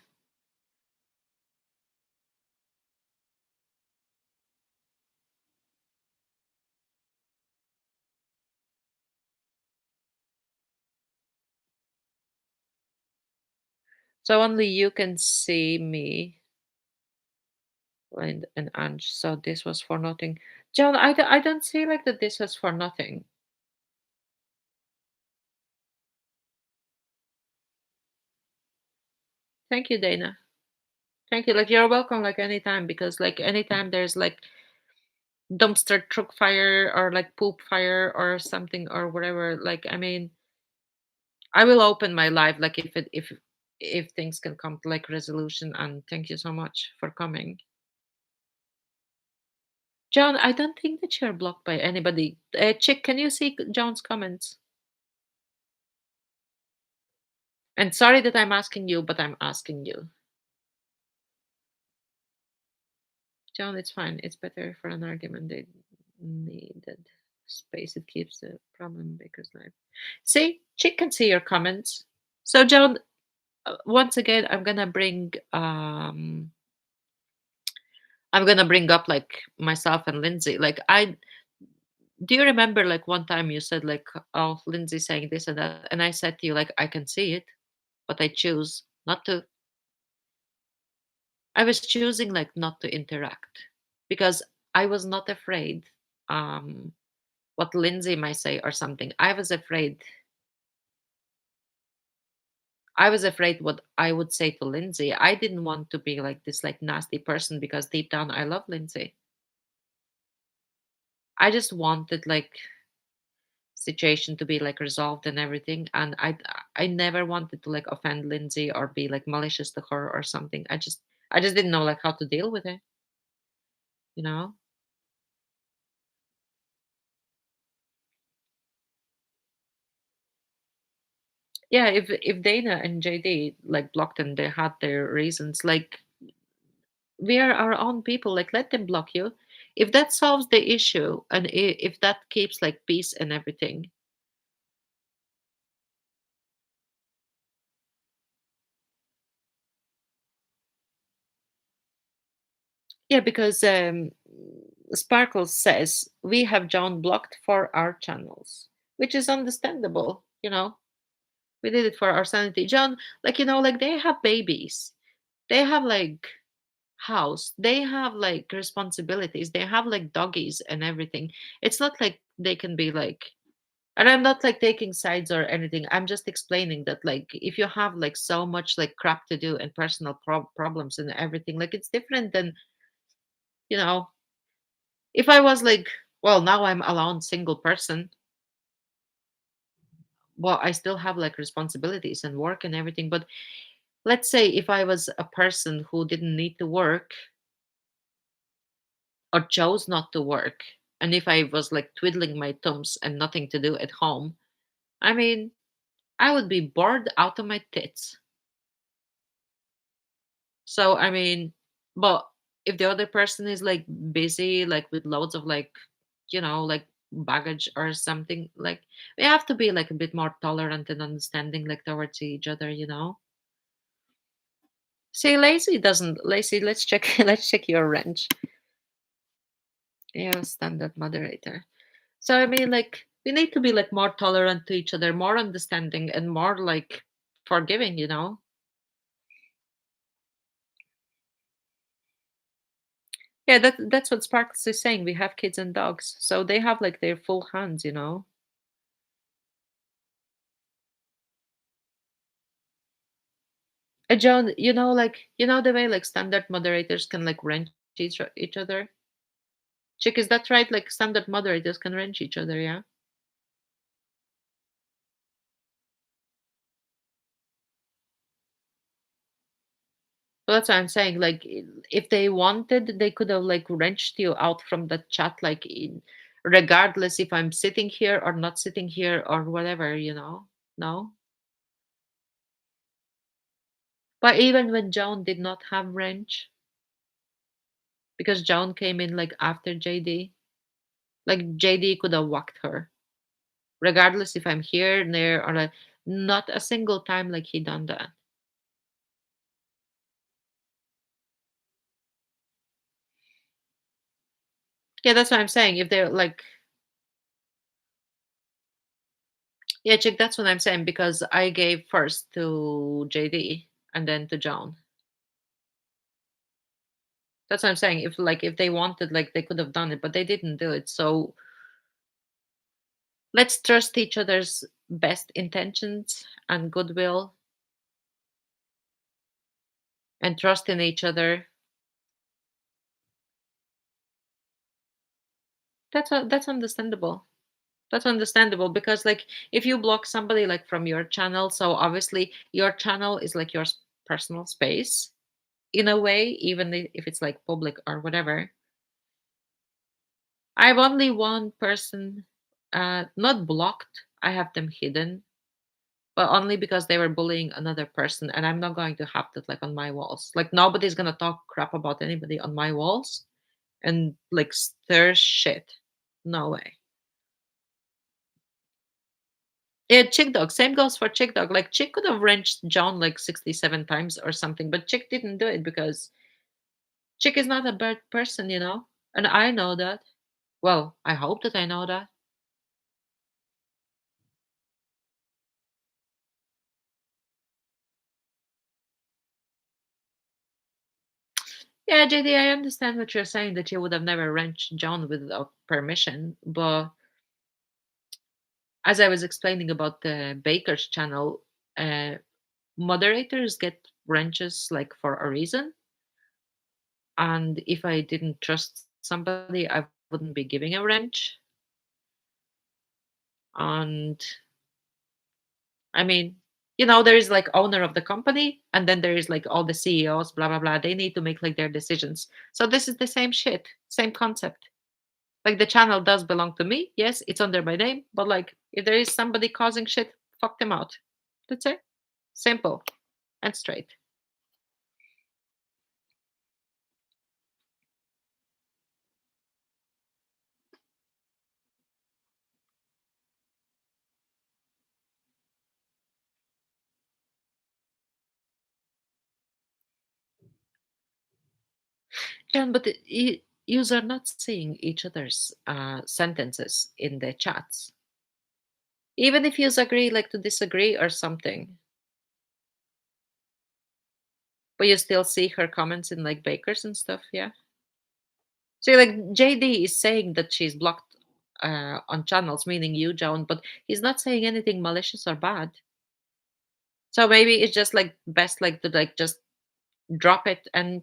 So only you can see me and Ange. So this was for nothing. John, I don't see like that this was for nothing. Thank you, Dana. Thank you. Like you're welcome like anytime because like anytime there's like dumpster truck fire or like poop fire or something or whatever, like I mean, I will open my life like if things can come to like resolution, and thank you so much for coming. John, I don't think that you're blocked by anybody. Chick, can you see John's comments? And sorry that I'm asking you, but I'm asking you. John, it's fine. It's better for an argument. They needed space. It keeps the problem because life. See, Chick can see your comments. So, John, once again, I'm gonna bring up like myself and Lindsay. Like, I do you remember like one time you said like, "Oh, Lindsay saying this and that," and I said to you like, "I can see it, but I choose not to." I was choosing like not to interact because I was not afraid um what Lindsay might say or something. I was afraid what I would say to Lindsay. I didn't want to be like this like nasty person because deep down I love Lindsay. I just wanted like situation to be like resolved and everything, and I never wanted to like offend Lindsay or be like malicious to her or something. I just didn't know like how to deal with it, you know? Yeah, if Dana and JD like blocked and they had their reasons, like we are our own people, like let them block you. If that solves the issue and if that keeps like peace and everything. Yeah, because Sparkle says we have John blocked for our channels, which is understandable, you know. We did it for our sanity. John, like like they have babies. They have like house. They have like responsibilities. They have like doggies and everything. It's not like they can be like, and I'm not like taking sides or anything. I'm just explaining that like if you have like so much like crap to do and personal problems and everything, like it's different than, you know, if I was like, well, now I'm alone single person, well, I still have like responsibilities and work and everything. But let's say if I was a person who didn't need to work or chose not to work, and if I was like twiddling my thumbs and nothing to do at home, I mean, I would be bored out of my tits. So, I mean, but if the other person is like busy, like with loads of like, like baggage or something, like we have to be like a bit more tolerant and understanding like towards each other, you know? See, Lazy, let's check let's check your wrench. Yeah, standard moderator. So I mean like we need to be like more tolerant to each other, more understanding and more like forgiving, you know? Yeah, that's what Sparks is saying. We have kids and dogs. So they have like their full hands, you know? John, the way like standard moderators can like wrench each other. Chick, is that right? Like standard moderators can wrench each other, yeah. So that's what I'm saying. Like, if they wanted, they could have like wrenched you out from the chat, like, regardless if I'm sitting here or not sitting here or whatever. No, but even when Joan did not have wrench, because Joan came in like after JD, like JD could have whacked her, regardless if I'm here, there, or like, not a single time like he done that. Yeah, that's what I'm saying. If they're like, yeah, chick, that's what I'm saying because I gave first to JD and then to Joan. That's what I'm saying. If they wanted, like they could have done it, but they didn't do it. So let's trust each other's best intentions and goodwill and trust in each other. That's understandable. That's understandable because like if you block somebody like from your channel, so obviously your channel is like your personal space in a way, even if it's like public or whatever. I have only one person, not blocked. I have them hidden, but only because they were bullying another person, and I'm not going to have that like on my walls. Like nobody's gonna talk crap about anybody on my walls and like stir shit. No way. Yeah, Chick Dog. Same goes for Chick Dog. Like Chick could have wrenched John like 67 times or something, but Chick didn't do it because Chick is not a bad person. And I know that. Well, I hope that I know that. Yeah, JD, I understand what you're saying that you would have never wrenched John without permission, but as I was explaining about the Baker's channel, uh, moderators get wrenches like for a reason. And if I didn't trust somebody, I wouldn't be giving a wrench. And I mean, there is like owner of the company, and then there is like all the CEOs, blah blah blah. They need to make like their decisions. So this is the same shit, same concept. Like the channel does belong to me. Yes, it's under my name, but like if there is somebody causing shit, fuck them out. That's it. Simple and straight. John, but you are not seeing each other's sentences in the chats. Even if you agree, like to disagree or something, but you still see her comments in like Bakers and stuff, yeah. So like JD is saying that she's blocked on channels, meaning you, John, but he's not saying anything malicious or bad. So maybe it's just like best like to like just drop it and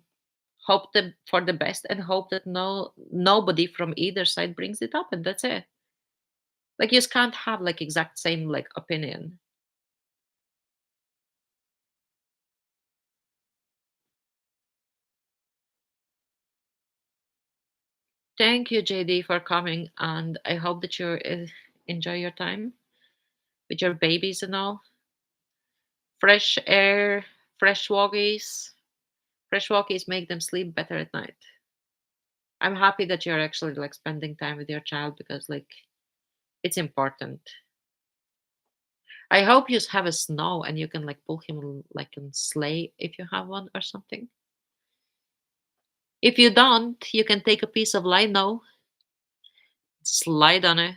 hope for the best and hope that nobody from either side brings it up, and that's it. Like you just can't have like exact same like opinion. Thank you, JD, for coming, and I hope that you enjoy your time with your babies and all. Fresh air, fresh walkies. Fresh walkies make them sleep better at night. I'm happy that you're actually like spending time with your child because like it's important. I hope you have a snow and you can like pull him like in sleigh if you have one or something. If you don't, you can take a piece of lino, slide on it,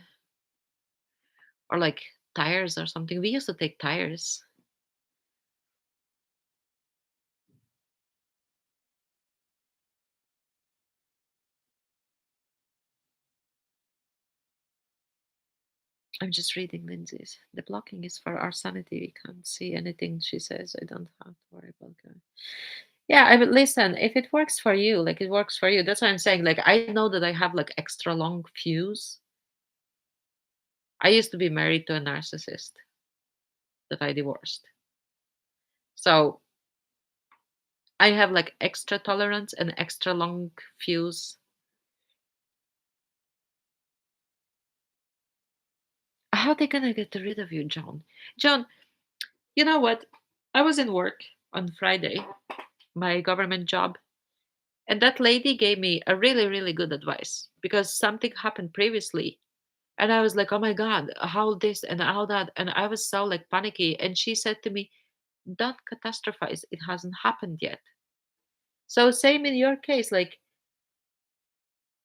or like tires or something. We used to take tires. I'm just reading Lindsay's. The blocking is for our sanity. We can't see anything she says. I don't have to worry about Yeah, I mean, listen, if it works for you, like it works for you. That's what I'm saying. Like I know that I have like extra long fuse. I used to be married to a narcissist that I divorced. So I have like extra tolerance and extra long fuse. How they gonna get rid of you, John? John, you know what? I was in work on Friday, my government job, and that lady gave me a really, really good advice because something happened previously. And I was like, oh my God, how this and how that. And I was so like panicky. And she said to me, don't catastrophize. It hasn't happened yet. So same in your case, like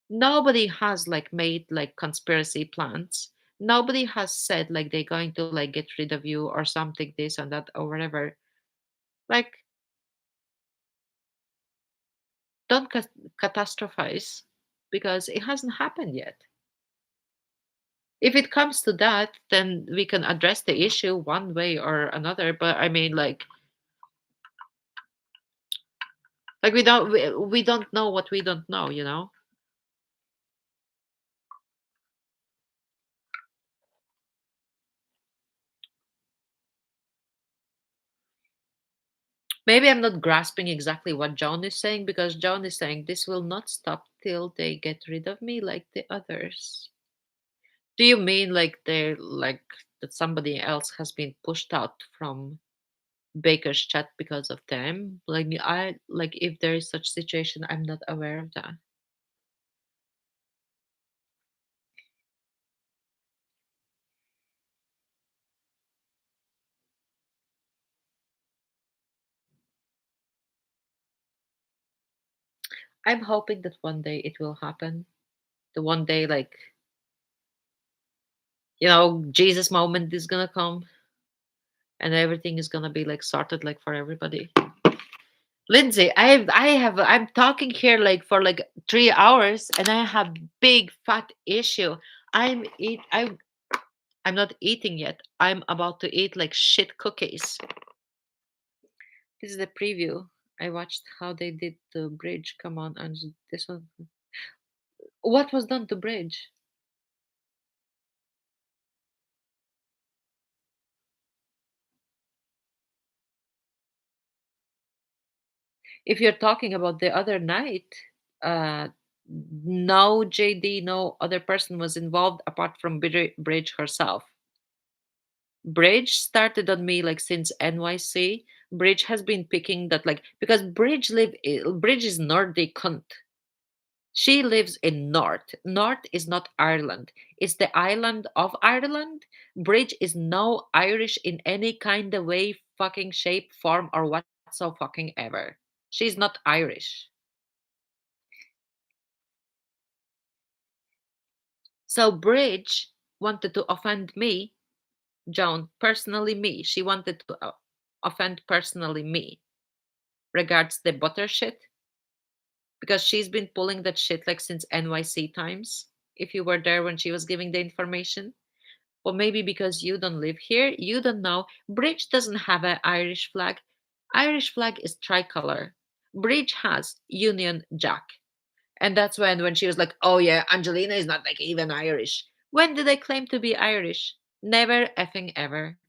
nobody has like made like conspiracy plans. Nobody has said like they're going to like get rid of you or something, this and that or whatever. Like, don't catastrophize because it hasn't happened yet. If it comes to that, then we can address the issue one way or another. But I mean, like we don't know what we don't know, you know. Maybe I'm not grasping exactly what John is saying because John is saying this will not stop till they get rid of me like the others. Do you mean like they're like that somebody else has been pushed out from Baker's chat because of them? Like I like if there is such situation, I'm not aware of that. I'm hoping that one day it will happen. The one day like Jesus moment is gonna come and everything is gonna be like sorted like for everybody. Lindsay, I'm talking here like for like 3 hours and I have big fat issue. I'm not eating yet. I'm about to eat like shit cookies. This is the preview. I watched how they did the bridge. Come on, and this one. What was done to bridge? If you're talking about the other night, uh, no JD, no other person was involved apart from Bridge herself. Bridge started on me like since NYC. Bridge has been picking that like because Bridge is Nordic cunt. She lives in North. North is not Ireland. It's the island of Ireland. Bridge is no Irish in any kind of way, fucking shape, form, or whatso fucking ever. She's not Irish. So Bridge wanted to offend me, Joan, personally me. She wanted to offend personally me regards the butter shit because she's been pulling that shit like since NYC times. If you were there when she was giving the information, or maybe because you don't live here, you don't know. Bridge doesn't have an Irish flag. Irish flag is tricolor. Bridge has Union Jack. And that's when she was like, "Oh yeah, Angelina is not like even Irish." When did they claim to be Irish? Never effing ever.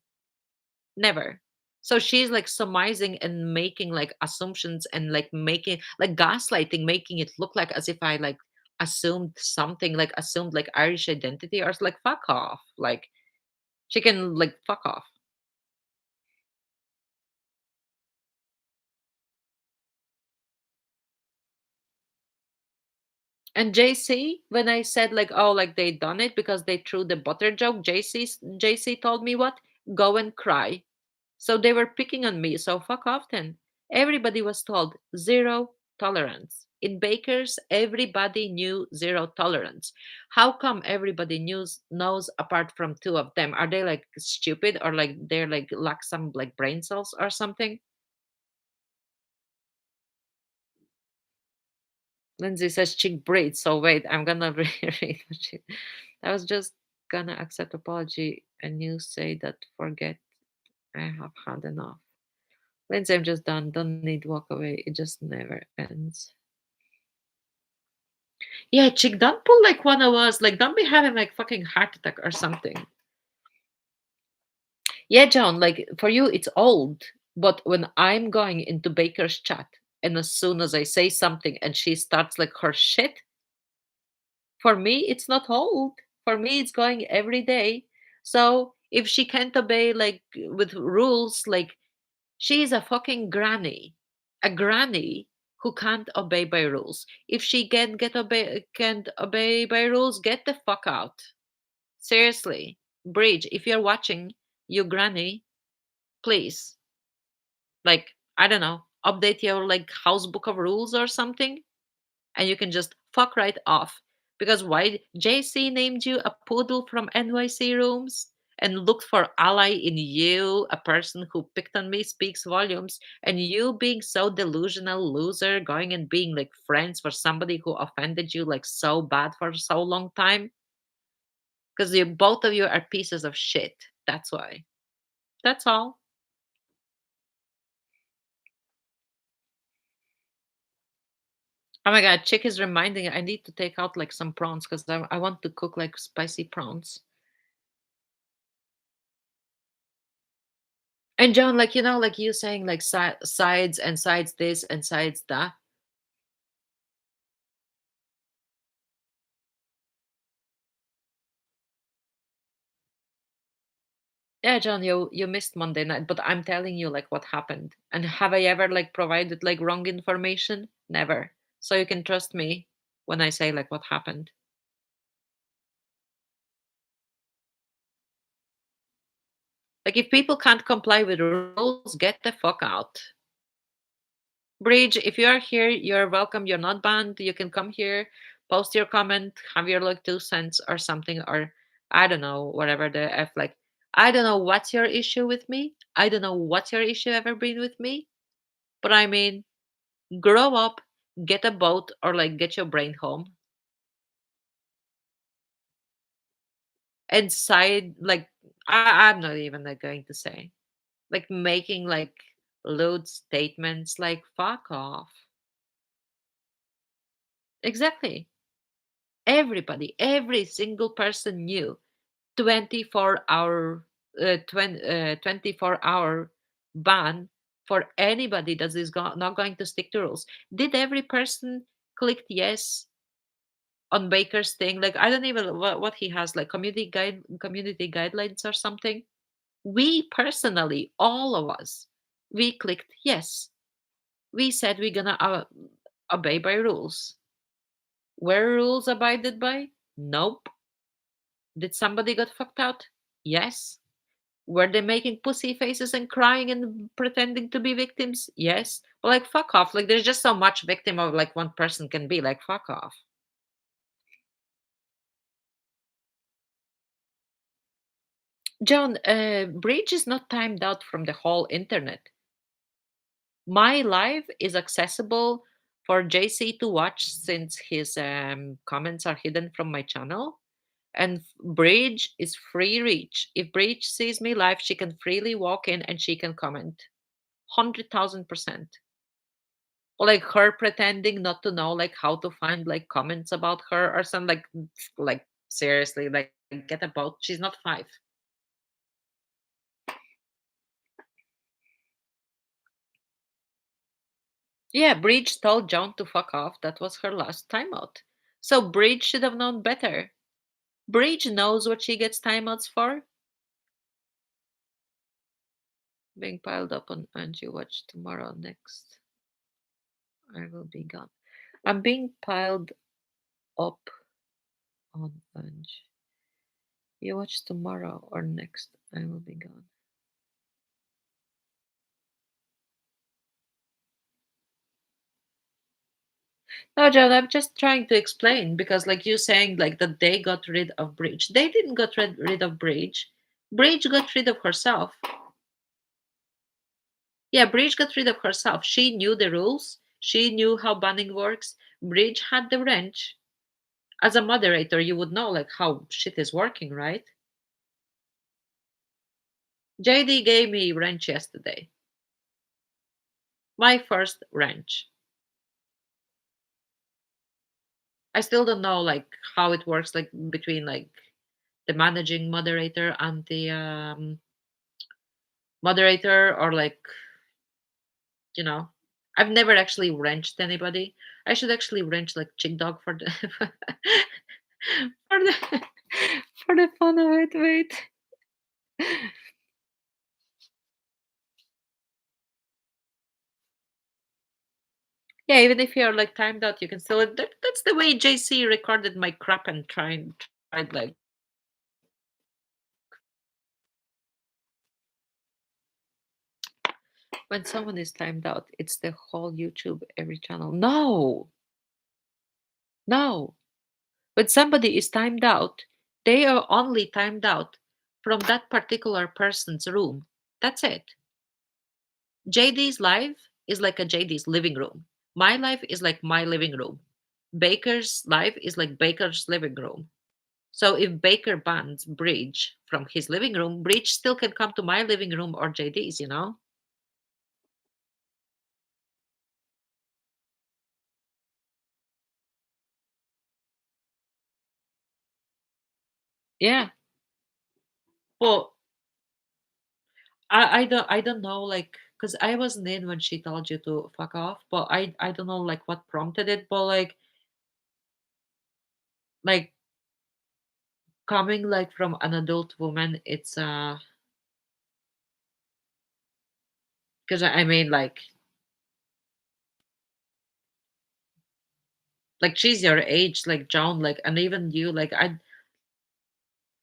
Never. So she's like surmising and making like assumptions and like making like gaslighting, making it look like as if I like assumed something, like assumed like Irish identity or it's like fuck off. Like she can like fuck off. And JC, when I said like, oh, like they done it because they threw the butter joke, JC told me what? Go and cry. So they were picking on me. So fuck off then. Everybody was told zero tolerance. In Bakers, everybody knew zero tolerance. How come everybody knows apart from two of them? Are they like stupid or like they're like lack some like brain cells or something? Lindsay says chick breed. So wait, I'm gonna read what she. I was just gonna accept apology and you say that forget I have had enough. Lindsay, I'm just done. Don't need walk away. It just never ends. Yeah, chick, don't pull like one of us. Like, don't be having like fucking heart attack or something. Yeah, John, like for you, it's old. But when I'm going into Baker's chat, and as soon as I say something and she starts like her shit, for me, it's not old. For me, it's going every day. So if she can't obey like with rules, like she is a fucking granny, a granny who can't obey by rules. If she can't obey by rules, get the fuck out. Seriously, Bridge, if you're watching, you granny, please, like I don't know, update your like house book of rules or something, and you can just fuck right off. Because why JC named you a poodle from NYC rooms and looked for ally in you, a person who picked on me speaks volumes, and you being so delusional loser, going and being like friends for somebody who offended you like so bad for so long time. Because you both of you are pieces of shit. That's why. That's all. Oh my god, Chick is reminding I need to take out like some prawns because I want to cook like spicy prawns. And John, like like you saying like sides and sides this and sides that. Yeah, John, you missed Monday night, but I'm telling you like what happened. And have I ever like provided like wrong information? Never. So you can trust me when I say like what happened. Like if people can't comply with rules, get the fuck out. Bridge, if you are here, you're welcome. You're not banned. You can come here, post your comment, have your like 2 cents or something, or I don't know, whatever the F like. I don't know what's your issue with me. I don't know what's your issue ever been with me. But I mean, grow up, get a boat, or like get your brain home. And side like I'm not even like going to say. Like making like lewd statements like fuck off. Exactly. Everybody, every single person knew 24-hour 24-hour ban for anybody that is not going to stick to rules. Did every person clicked yes on Baker's thing? Like I don't even what he has like community guidelines or something. We personally, all of us, we clicked yes. We said we're gonna obey by rules. Were rules abided by? Nope. Did somebody got fucked out? Yes. Were they making pussy faces and crying and pretending to be victims? Yes. But like fuck off. Like there's just so much victim of like one person can be. Like fuck off. John, Bridge is not timed out from the whole internet. My live is accessible for JC to watch since his comments are hidden from my channel. And Bridge is free reach. If Bridge sees me live, she can freely walk in and she can comment. 100,000%. Like her pretending not to know like how to find like comments about her or something like seriously, like get a boat. She's not 5. Yeah, Bridge told John to fuck off. That was her last timeout. So Bridge should have known better. Bridge knows what she gets timeouts for. Being piled up on Angie Watch tomorrow next. I will be gone. I'm being piled up on Angie. You watch tomorrow or next. I will be gone. No, John, I'm just trying to explain because, like you saying, like that they got rid of Bridge. They didn't got rid of Bridge. Bridge got rid of herself. Yeah, Bridge got rid of herself. She knew the rules. She knew how banning works. Bridge had the wrench. As a moderator, you would know like how shit is working, right? JD gave me wrench yesterday. My first wrench. I still don't know like how it works like between like the managing moderator and the moderator or like you know I've never actually wrenched anybody. I should actually wrench like chick dog for the for the for the fun of it. Wait. Yeah, even if you're like timed out, you can still. That's the way JC recorded my crap and tried like when someone is timed out, it's the whole YouTube every channel. No, no. When somebody is timed out, they are only timed out from that particular person's room. That's it. JD's life is like a JD's living room. My life is like my living room. Baker's life is like Baker's living room. So if Baker bans Bridge from his living room, Bridge still can come to my living room or JD's, you know? Yeah. Well, I don't know like because I wasn't in when she told you to fuck off, but I don't know like what prompted it, but like coming like from an adult woman, it's because I mean like she's your age, like John, like and even you, like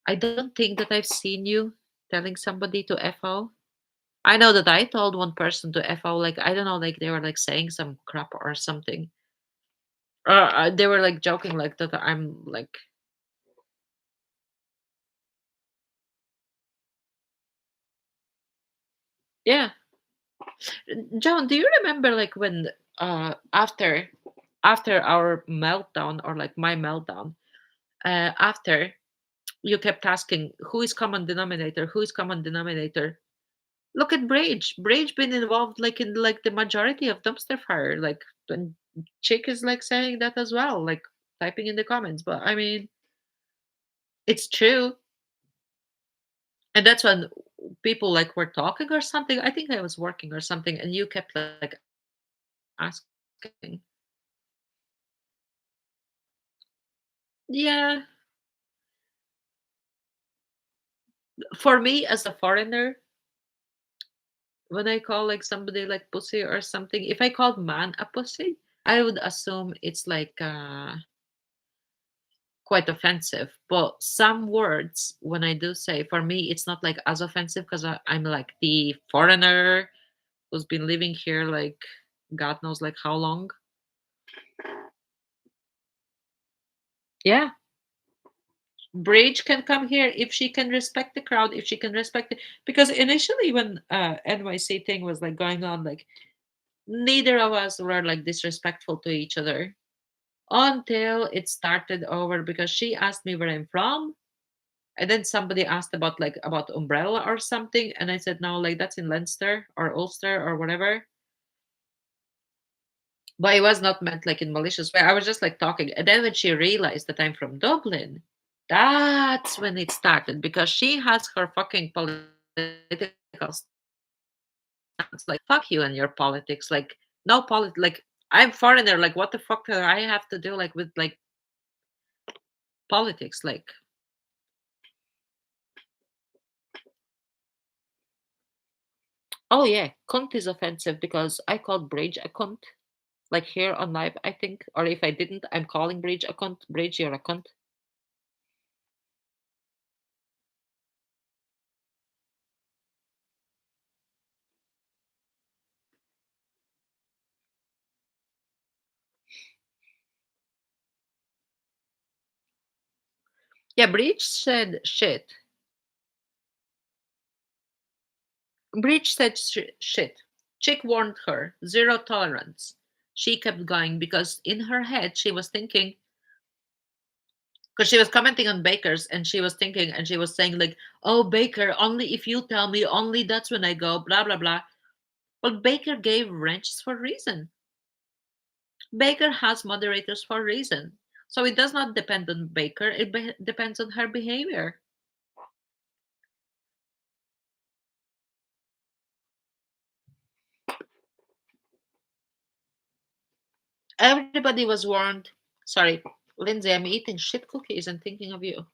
I don't think that I've seen you telling somebody to FO. I know that I told one person to FO, like I don't know, like they were like saying some crap or something. They were like joking like that I'm like yeah. John, do you remember like when after our meltdown or like my meltdown, after you kept asking who is common denominator, who is common denominator? Look at Brage. Brage been involved like in like the majority of dumpster fire. Like when Chick is like saying that as well, like typing in the comments. But I mean, it's true. And that's when people like were talking or something. I think I was working or something, and you kept like asking. Yeah, for me as a foreigner, when I call like somebody like pussy or something, if I called man a pussy, I would assume it's like quite offensive. But some words, when I do say, for me, it's not like as offensive because I'm like the foreigner who's been living here like God knows like how long. Yeah, Bridge can come here if she can respect the crowd, if she can respect it. Because initially, when NYC thing was like going on, like neither of us were like disrespectful to each other until it started over because she asked me where I'm from. And then somebody asked about like about umbrella or something, and I said no, like that's in Leinster or Ulster or whatever. But it was not meant like in malicious way. I was just like talking, and then when she realized that I'm from Dublin, that's when it started because she has her fucking political stance. Like fuck you and your politics. Like no like I'm foreigner. Like what the fuck do I have to do like with like politics? Like oh yeah, cunt is offensive because I called Bridge a cunt. Like here on live, I think. Or if I didn't, I'm calling Bridge a cunt. Bridge, you're a cunt. Yeah, Bridge said shit. Bridge said shit. Chick warned her, zero tolerance. She kept going because in her head she was thinking, because she was commenting on Baker's and she was thinking and she was saying like, "Oh Baker, only if you tell me, only that's when I go." Blah blah blah. Well, Baker gave wrenches for a reason. Baker has moderators for a reason. So it does not depend on Baker, it depends on her behavior. Everybody was warned. Sorry, Lindsay, I'm eating shit cookies and thinking of you.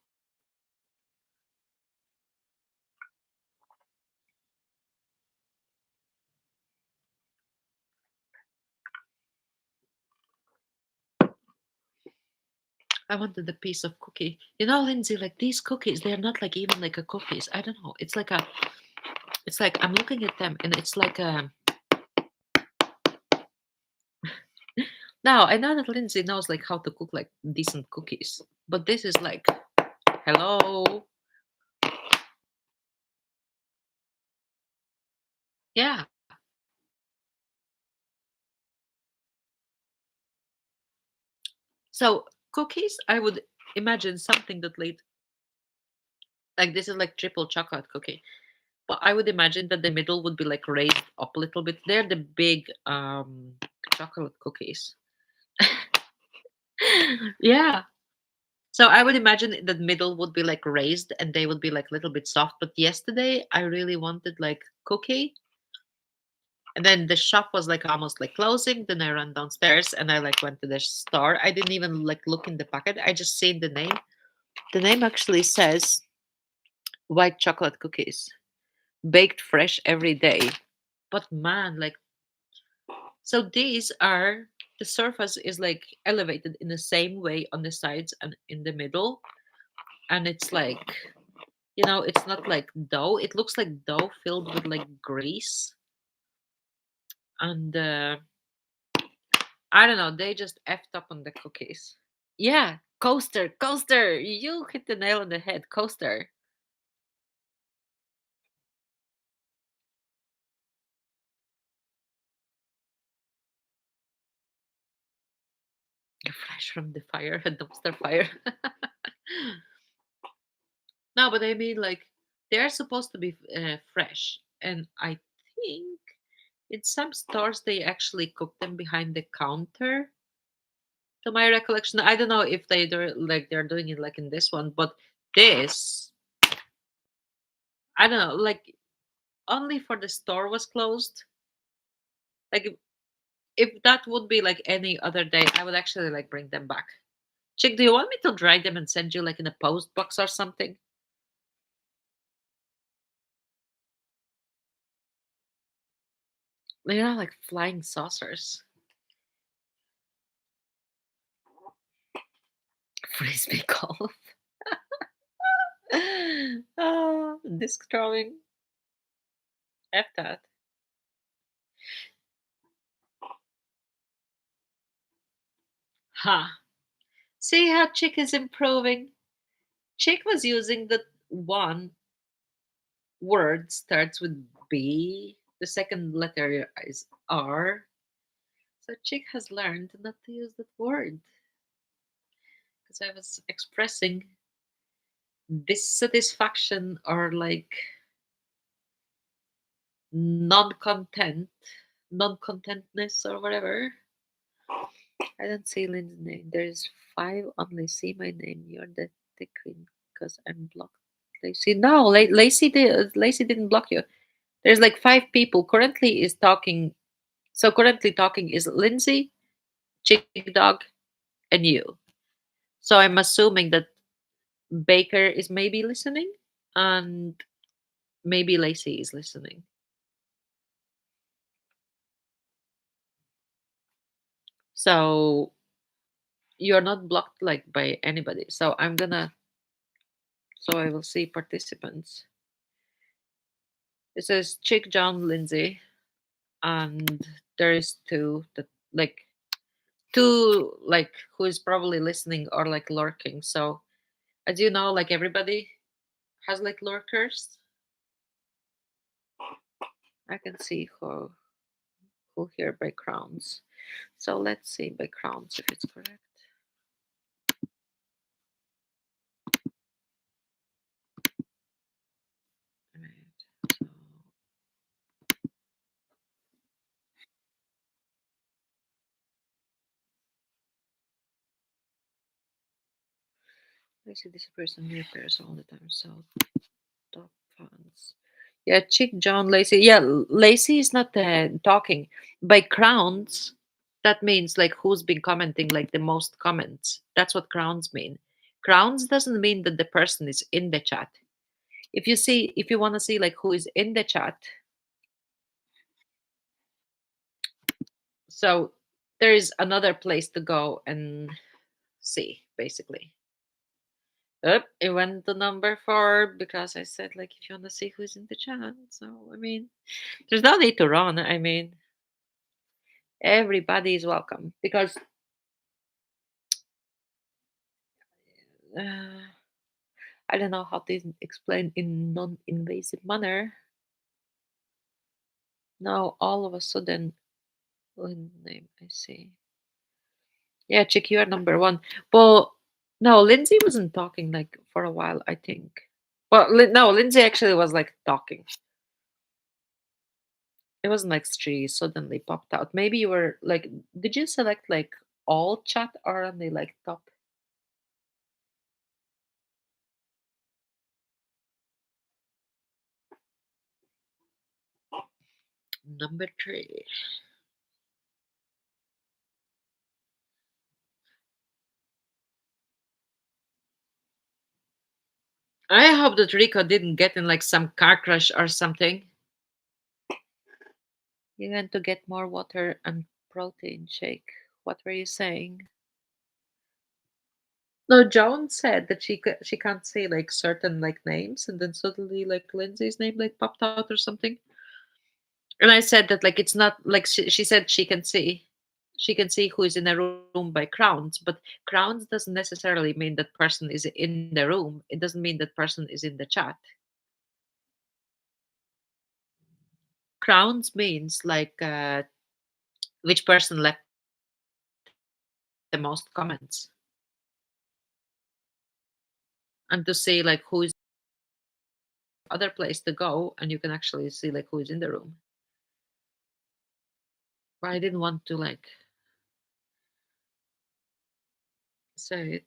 I wanted a piece of cookie. You know, Lindsay, like these cookies, they're not like even like a cookies. I don't know. It's like I'm looking at them and it's like a. Now I know that Lindsay knows like how to cook like decent cookies, but this is like, hello, yeah. So cookies, I would imagine something that like this is like triple chocolate cookie, but I would imagine that the middle would be like raised up a little bit. They're the big chocolate cookies. Yeah. So I would imagine the middle would be like raised and they would be like a little bit soft. But yesterday I really wanted like cookie. And then the shop was like almost like closing. Then I ran downstairs and I like went to the store. I didn't even like look in the packet. I just seen the name. The name actually says white chocolate cookies, baked fresh every day. But man, like, so these are, the surface is like elevated in the same way on the sides and in the middle. And it's like, it's not like dough. It looks like dough filled with like grease. And I don't know, they just effed up on the cookies. Yeah, coaster, coaster. You hit the nail on the head, coaster. Fresh from the fire, a dumpster fire. No, but I mean, like, they're supposed to be fresh. And I think in some stores they actually cook them behind the counter. To my recollection, I don't know if they're doing it like in this one, but this, I don't know, like only for the store was closed. Like if that would be like any other day, I would actually like bring them back. Chick, do you want me to dry them and send you like in a post box or something? They are like flying saucers. Frisbee golf. Oh, disc drawing. F that. Ha. See how Chick is improving? Chick was using the one word starts with B. The second letter is R. So Chick has learned not to use that word because I was expressing dissatisfaction or like non-content, non-contentness or whatever. I don't see Lynn's name. There's five only. See my name. You're the queen because I'm blocked. Lacey, no, Lacey didn't block you. There's like five people currently is talking. So currently talking is Lindsay, Chick Dog, and you. So I'm assuming that Baker is maybe listening, and maybe Lacey is listening. So you're not blocked like by anybody. So I will see participants. It says Chick, John, Lindsay, and there is two that like two like who is probably listening or like lurking. So as you know, like everybody has like lurkers. I can see who here by crowns. So let's see by crowns if it's correct. Right. So I see this person reappears all the time. So top fans. Yeah, Chick, John, Lacey. Yeah, Lacey is not talking. By crowns, that means like who's been commenting like the most comments. That's what crowns mean. Crowns doesn't mean that the person is in the chat. If you want to see like who is in the chat, so there is another place to go and see basically. It went to number 4 because I said like if you want to see who's in the chat. So I mean, there's no need to run. I mean, everybody is welcome because uh, I don't know how to explain in non-invasive manner. Now all of a sudden, name I see. Yeah, Chick, you are number 1. But no, Lindsay wasn't talking like for a while. I think. Well, no, Lindsay actually was like talking. It wasn't like she suddenly popped out. Maybe you were like, did you select like all chat or only like top? Number 3. I hope that Rico didn't get in like some car crash or something. You want to get more water and protein shake. What were you saying? No, Joan said that she can't say like certain like names, and then suddenly like Lindsay's name like popped out or something. And I said that like it's not like she said she can see who is in a room by crowns, but crowns doesn't necessarily mean that person is in the room. It doesn't mean that person is in the chat. Crowns means like which person left the most comments, and to see like who is other place to go, and you can actually see like who is in the room. But I didn't want to like say it.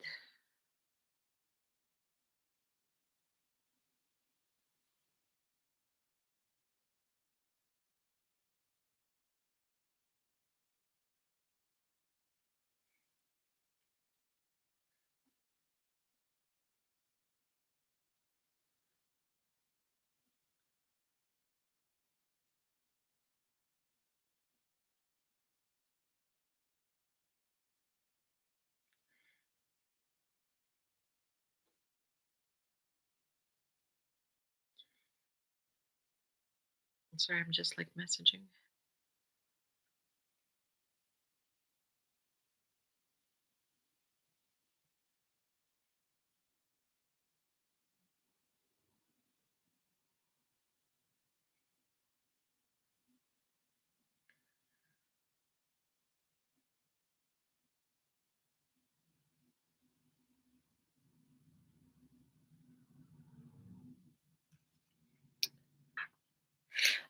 Sorry, I'm just like messaging.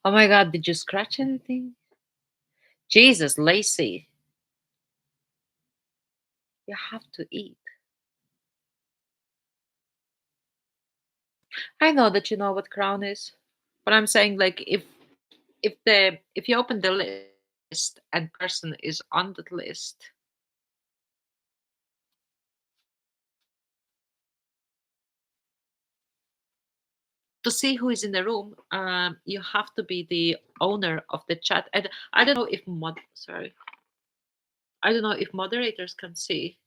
Oh my god, did you scratch anything? Jesus, Lacey, you have to eat. I know that you know what crown is, but I'm saying like if you open the list and person is on that list, to see who is in the room, you have to be the owner of the chat. And I don't know if I don't know if moderators can see.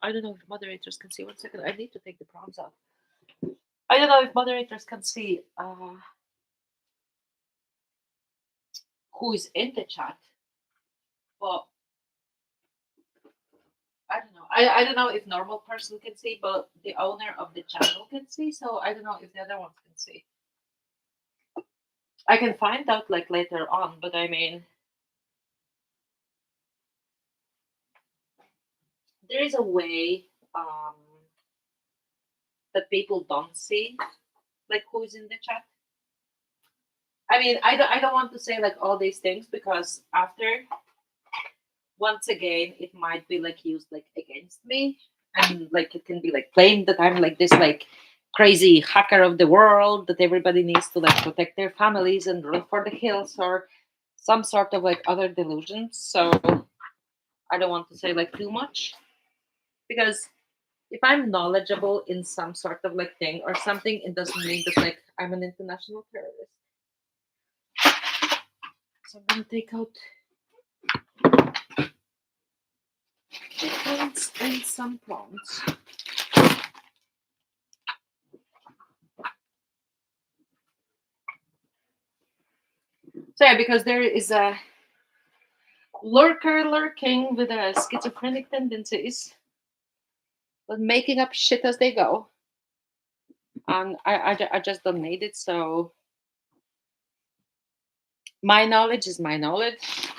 I don't know if moderators can see. 1 second, I need to take the prompts out. I don't know if moderators can see who is in the chat, but I don't know. I don't know if normal person can see, but the owner of the channel can see. So I don't know if the other ones can see. I can find out like later on, but I mean, there is a way um, that people don't see like who's in the chat. I mean, I don't want to say like all these things because after once again it might be like used like against me, and like it can be like claimed that I'm like this like crazy hacker of the world, that everybody needs to like protect their families and run for the hills, or some sort of like other delusions. So I don't want to say like too much, because if I'm knowledgeable in some sort of like thing or something, it doesn't mean that like I'm an international terrorist. So I'm gonna take out points and some points. So yeah, because there is a lurker lurking with a schizophrenic tendencies, but making up shit as they go, and I just don't need it. So my knowledge is my knowledge,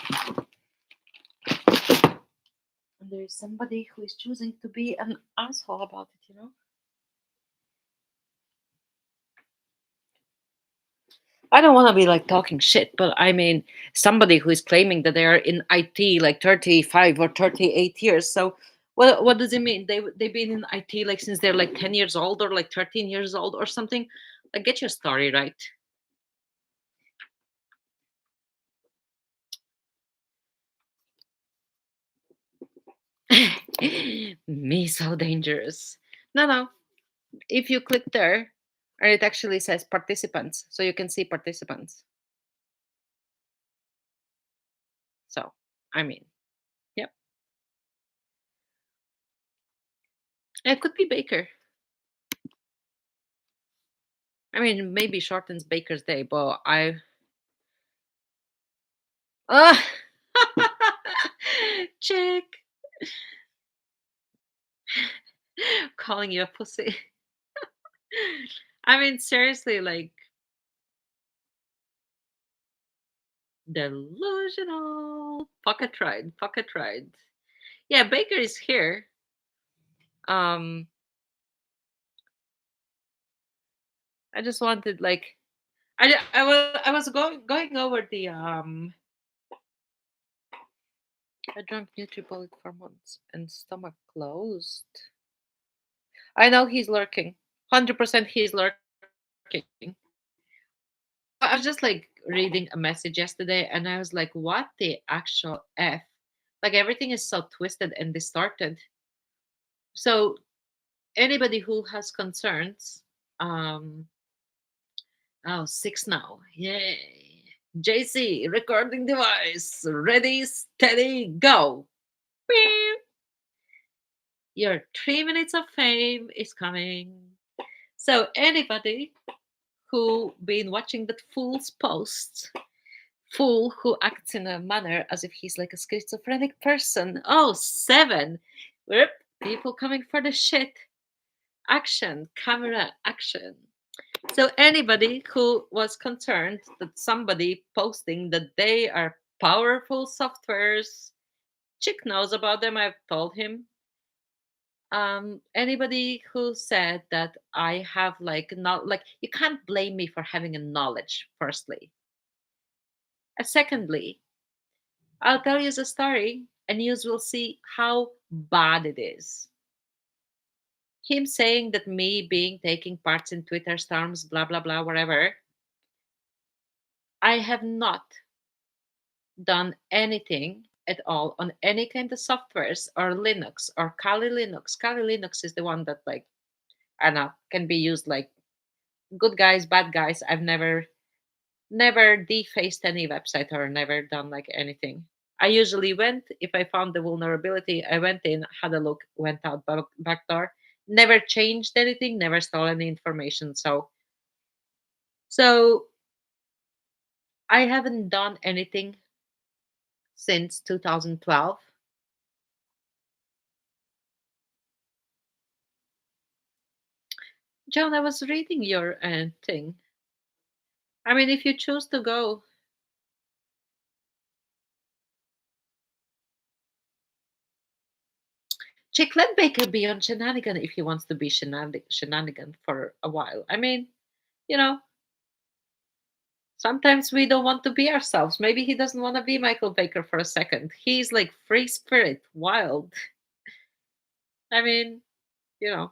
and there is somebody who is choosing to be an asshole about it. I don't want to be like talking shit, but I mean, somebody who is claiming that they are in IT like 35 or 38 years. So what does it mean? They've been in IT like since they're like 10 years old or like 13 years old or something. Like, get your story right. Me so dangerous. No, no. If you click there, and it actually says participants, so you can see participants. So, I mean, yep. It could be Baker. I mean, maybe shortens Baker's day, but I. Ah! Chick, calling you a pussy. I mean, seriously, like delusional. Pocket tried. Pocket tried. Yeah, Baker is here. Um, I just wanted like I was going over the I drank Nutribullet for months and stomach closed. I know he's lurking. 100% he's lurking. I was just like reading a message yesterday and I was like, what the actual F? Like everything is so twisted and distorted. So anybody who has concerns, um, oh, six now. Yay. JC, recording device. Ready, steady, go. Beep. Your 3 minutes of fame is coming. So anybody who been watching that fool's posts, fool who acts in a manner as if he's like a schizophrenic person. Oh, seven. Whoop. People coming for the shit. Action, camera, action. So anybody who was concerned that somebody posting that they are powerful softwares, Chick knows about them. I've told him. Anybody who said that I have like not like you can't blame me for having a knowledge. Firstly, secondly, I'll tell you the story, and you will see how bad it is. Him saying that me being taking parts in Twitter storms, blah blah blah, whatever. I have not done anything at all on any kind of softwares or Linux or Kali Linux. Kali Linux is the one that like I don't know can be used like good guys, bad guys. I've never defaced any website or never done like anything. I usually went if I found the vulnerability. I went in, had a look, went out back door. Never changed anything, never stole any information. So I haven't done anything since 2012. John, I was reading your thing. I mean, if you choose to go, Chick, let Baker be on shenanigan if he wants to be shenanigan for a while. I mean, you know, Sometimes we don't want to be ourselves. Maybe he doesn't want to be Michael Baker for a second. He's like free spirit, wild. I mean, you know.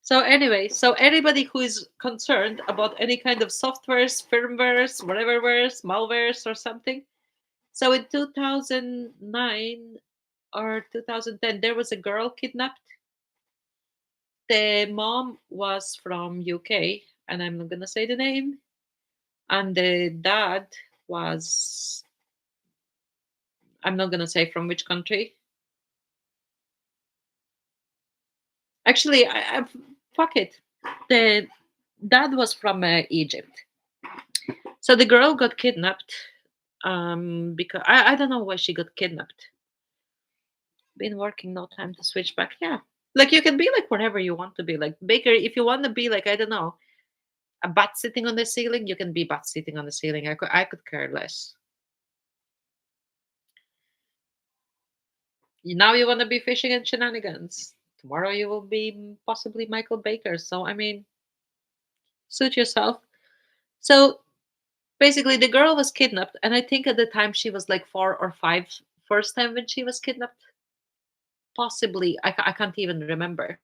So anyway, so anybody who is concerned about any kind of softwares, firmwares, whateverwares, malwares or something. So in 2009 or 2010, there was a girl kidnapped. The mom was from UK, and I'm not gonna say the name. And the dad was, I'm not gonna say from which country. Actually, I fuck it. The dad was from Egypt. So the girl got kidnapped. Because I don't know why she got kidnapped. Been working, no time to switch back. Yeah, like you can be like whatever you want to be. Like Baker, if you want to be like, I don't know, a bat sitting on the ceiling, you can be bat sitting on the ceiling. I could care less. Now you want to be fishing and shenanigans. Tomorrow you will be possibly Michael Baker. So I mean, suit yourself. So basically, the girl was kidnapped, and I think at the time she was like 4 or 5. First time when she was kidnapped, possibly I can't even remember.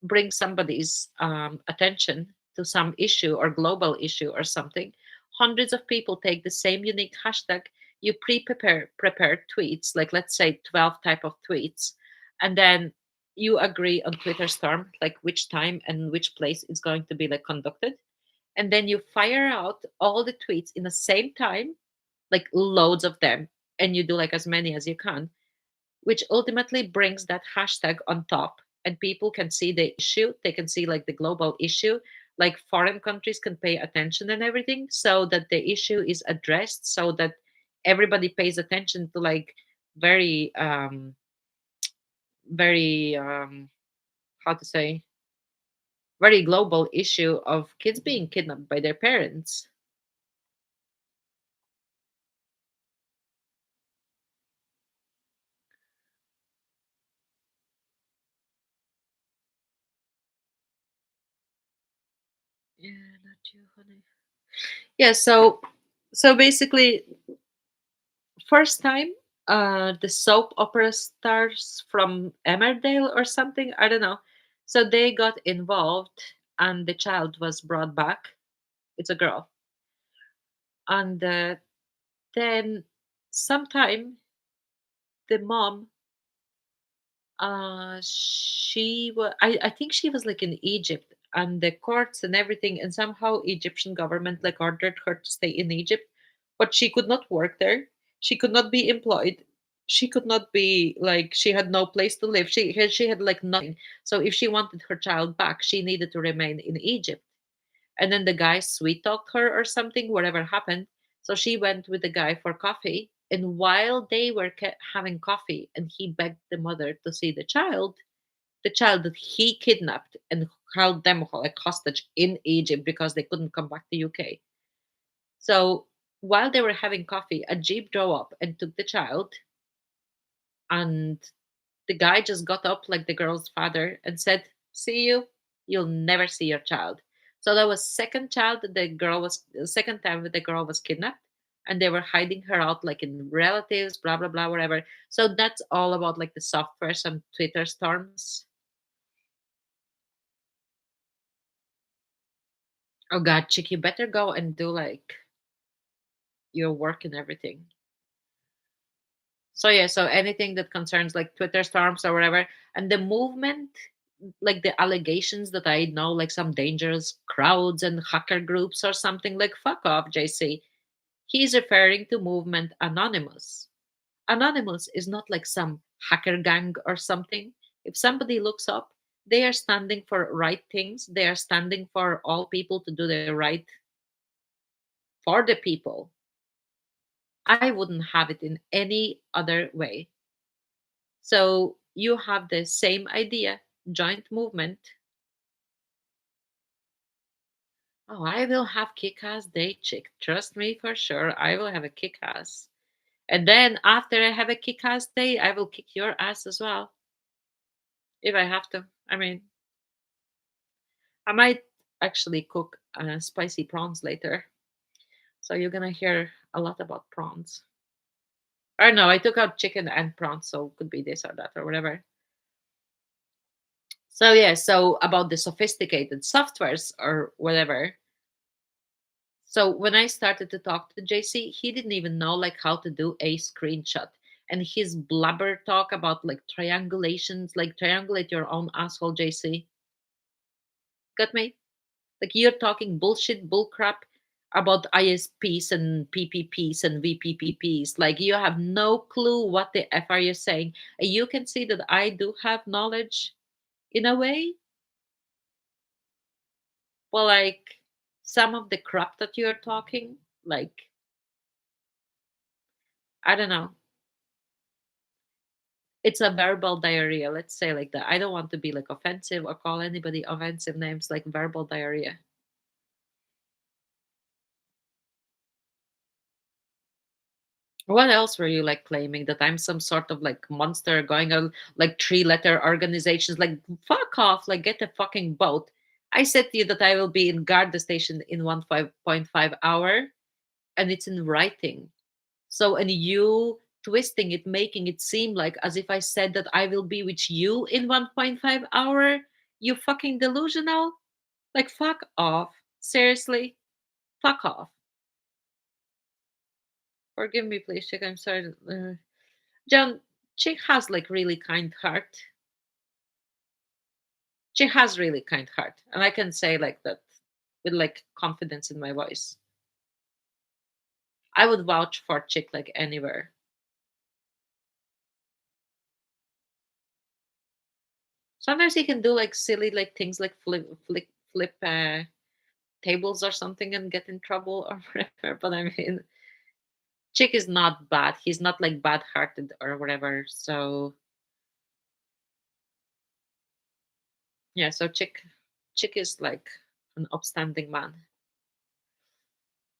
Bring somebody's attention to some issue or global issue or something, hundreds of people take the same unique hashtag. You prepare tweets, like let's say 12 type of tweets, and then you agree on Twitter storm, like which time and which place it's going to be like conducted, and then you fire out all the tweets in the same time, like loads of them, and you do like as many as you can, which ultimately brings that hashtag on top, and people can see the issue. They can see like the global issue, like foreign countries can pay attention and everything, so that the issue is addressed, so that everybody pays attention to like very very how to say, very global issue of kids being kidnapped by their parents. Yeah, not you, honey. Yeah, so basically, first time, the soap opera stars from Emmerdale or something, I don't know. So they got involved, and the child was brought back. It's a girl. And then sometime the mom, I think she was like in Egypt, and the courts and everything, and somehow Egyptian government like ordered her to stay in Egypt, but she could not work there. She could not be employed. She could not be like, she had no place to live. She had like nothing. So if she wanted her child back, she needed to remain in Egypt. And then the guy sweet talked her or something, whatever happened. So she went with the guy for coffee. And while they were having coffee, and he begged the mother to see the child that he kidnapped and held them like hostage in Egypt because they couldn't come back to UK. So while they were having coffee, a jeep drove up and took the child, and the guy just got up like the girl's father and said, "See you. You'll never see your child." So that was second time that the girl was kidnapped, and they were hiding her out like in relatives, blah blah blah, whatever. So that's all about like the software, some Twitter storms. Oh God, chick, you better go and do like your work and everything. So yeah, so anything that concerns like Twitter storms or whatever, and the movement, like the allegations that I know, like some dangerous crowds and hacker groups or something, like fuck off, JC. He's referring to movement Anonymous. Anonymous is not like some hacker gang or something. If somebody looks up, they are standing for right things. They are standing for all people to do the right for the people. I wouldn't have it in any other way. So you have the same idea, joint movement. Oh, I will have kick ass day, chick. Trust me for sure. I will have a kick ass. And then after I have a kick ass day, I will kick your ass as well. If I have to. I mean, I might. actually cook spicy prawns later. So you're gonna hear a lot about prawns. Or no, I took out chicken and prawns, so could be this or that or whatever. So yeah, so about the sophisticated softwares or whatever. So when I started to talk to JC, he didn't even know like how to do a screenshot. And his blubber talk about like triangulations, like triangulate your own asshole, JC. Got me? Like you're talking bullshit, bullcrap about ISPs and PPPs and VPPPs. Like you have no clue what the F are you saying. And you can see that I do have knowledge in a way. Well, like some of the crap that you're talking, like, I don't know. It's a verbal diarrhea, let's say like that. I don't want to be like offensive or call anybody offensive names, like verbal diarrhea. What else were you like claiming that I'm some sort of like monster going on like 3 letter organizations? Like fuck off, like get a fucking boat. I said to you that I will be in guard the station in 1.5 hour, and it's in writing. So and you twisting it, making it seem like as if I said that I will be with you in 1.5 hour. You fucking delusional. Like fuck off. Seriously, fuck off. Forgive me, please, chick. I'm sorry. John, chick has like really kind heart. She has really kind heart, and I can say like that with like confidence in my voice. I would vouch for chick like anywhere. Sometimes he can do like silly like things like flip tables or something and get in trouble or whatever. But I mean, chick is not bad. He's not like bad hearted or whatever. So yeah, so chick is like an upstanding man.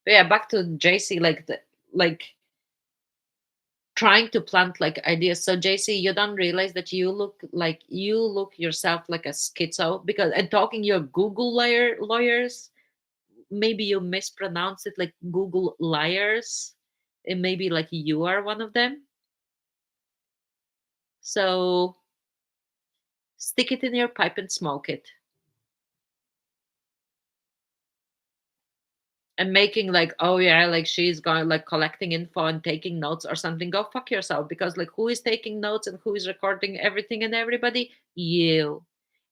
But yeah, back to JC, like the like trying to plant like ideas. So JC, you don't realize that you look yourself like a schizo because and talking your Google lawyers, maybe you mispronounce it like Google liars, and maybe like you are one of them. So stick it in your pipe and smoke it. And making like, oh yeah, like she's going like collecting info and taking notes or something. Go fuck yourself, because like who is taking notes and who is recording everything and everybody? You.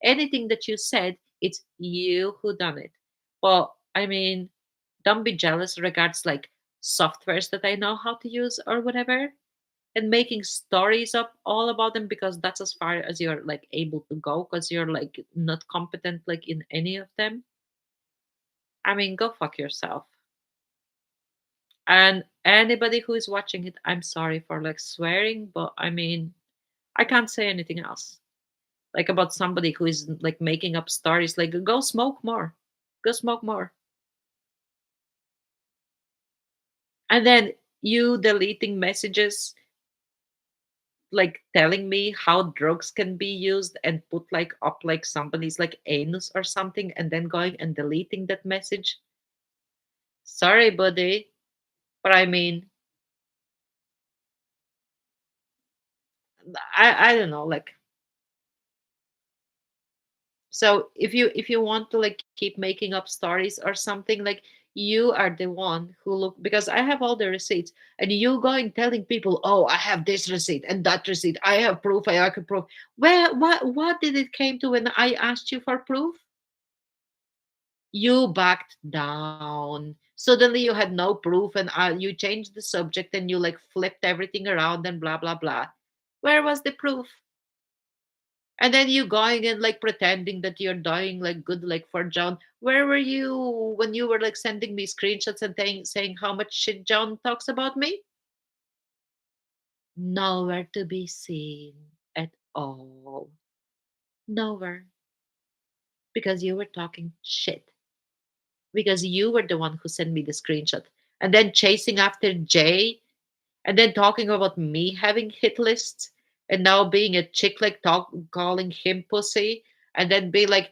Anything that you said, it's you who done it. Well, I mean, don't be jealous regards like softwares that I know how to use or whatever, and making stories up all about them, because that's as far as you're like able to go, because you're like not competent like in any of them. I mean, go fuck yourself. And anybody who is watching it, I'm sorry for like swearing, but I mean, I can't say anything else. Like about somebody who is like making up stories, like go smoke more, go smoke more. And then you deleting messages, like telling me how drugs can be used and put like up like somebody's like anus or something, and then going and deleting that message. Sorry, buddy, but I mean, I don't know, like so if you want to like keep making up stories or something, like you are the one who look, because I have all the receipts, and you going telling people, oh, I have this receipt and that receipt, I have proof, I can prove. Where what did it came to when I asked you for proof? You backed down. Suddenly you had no proof, and you changed the subject and you like flipped everything around and blah blah blah. Where was the proof? And then you going and like pretending that you're dying like good like for John. Where were you when you were like sending me screenshots and saying how much shit John talks about me? Nowhere to be seen at all. Nowhere. Because you were talking shit. Because you were the one who sent me the screenshot. And then chasing after Jay, and then talking about me having hit lists, and now being a chick like calling him pussy, and then be like,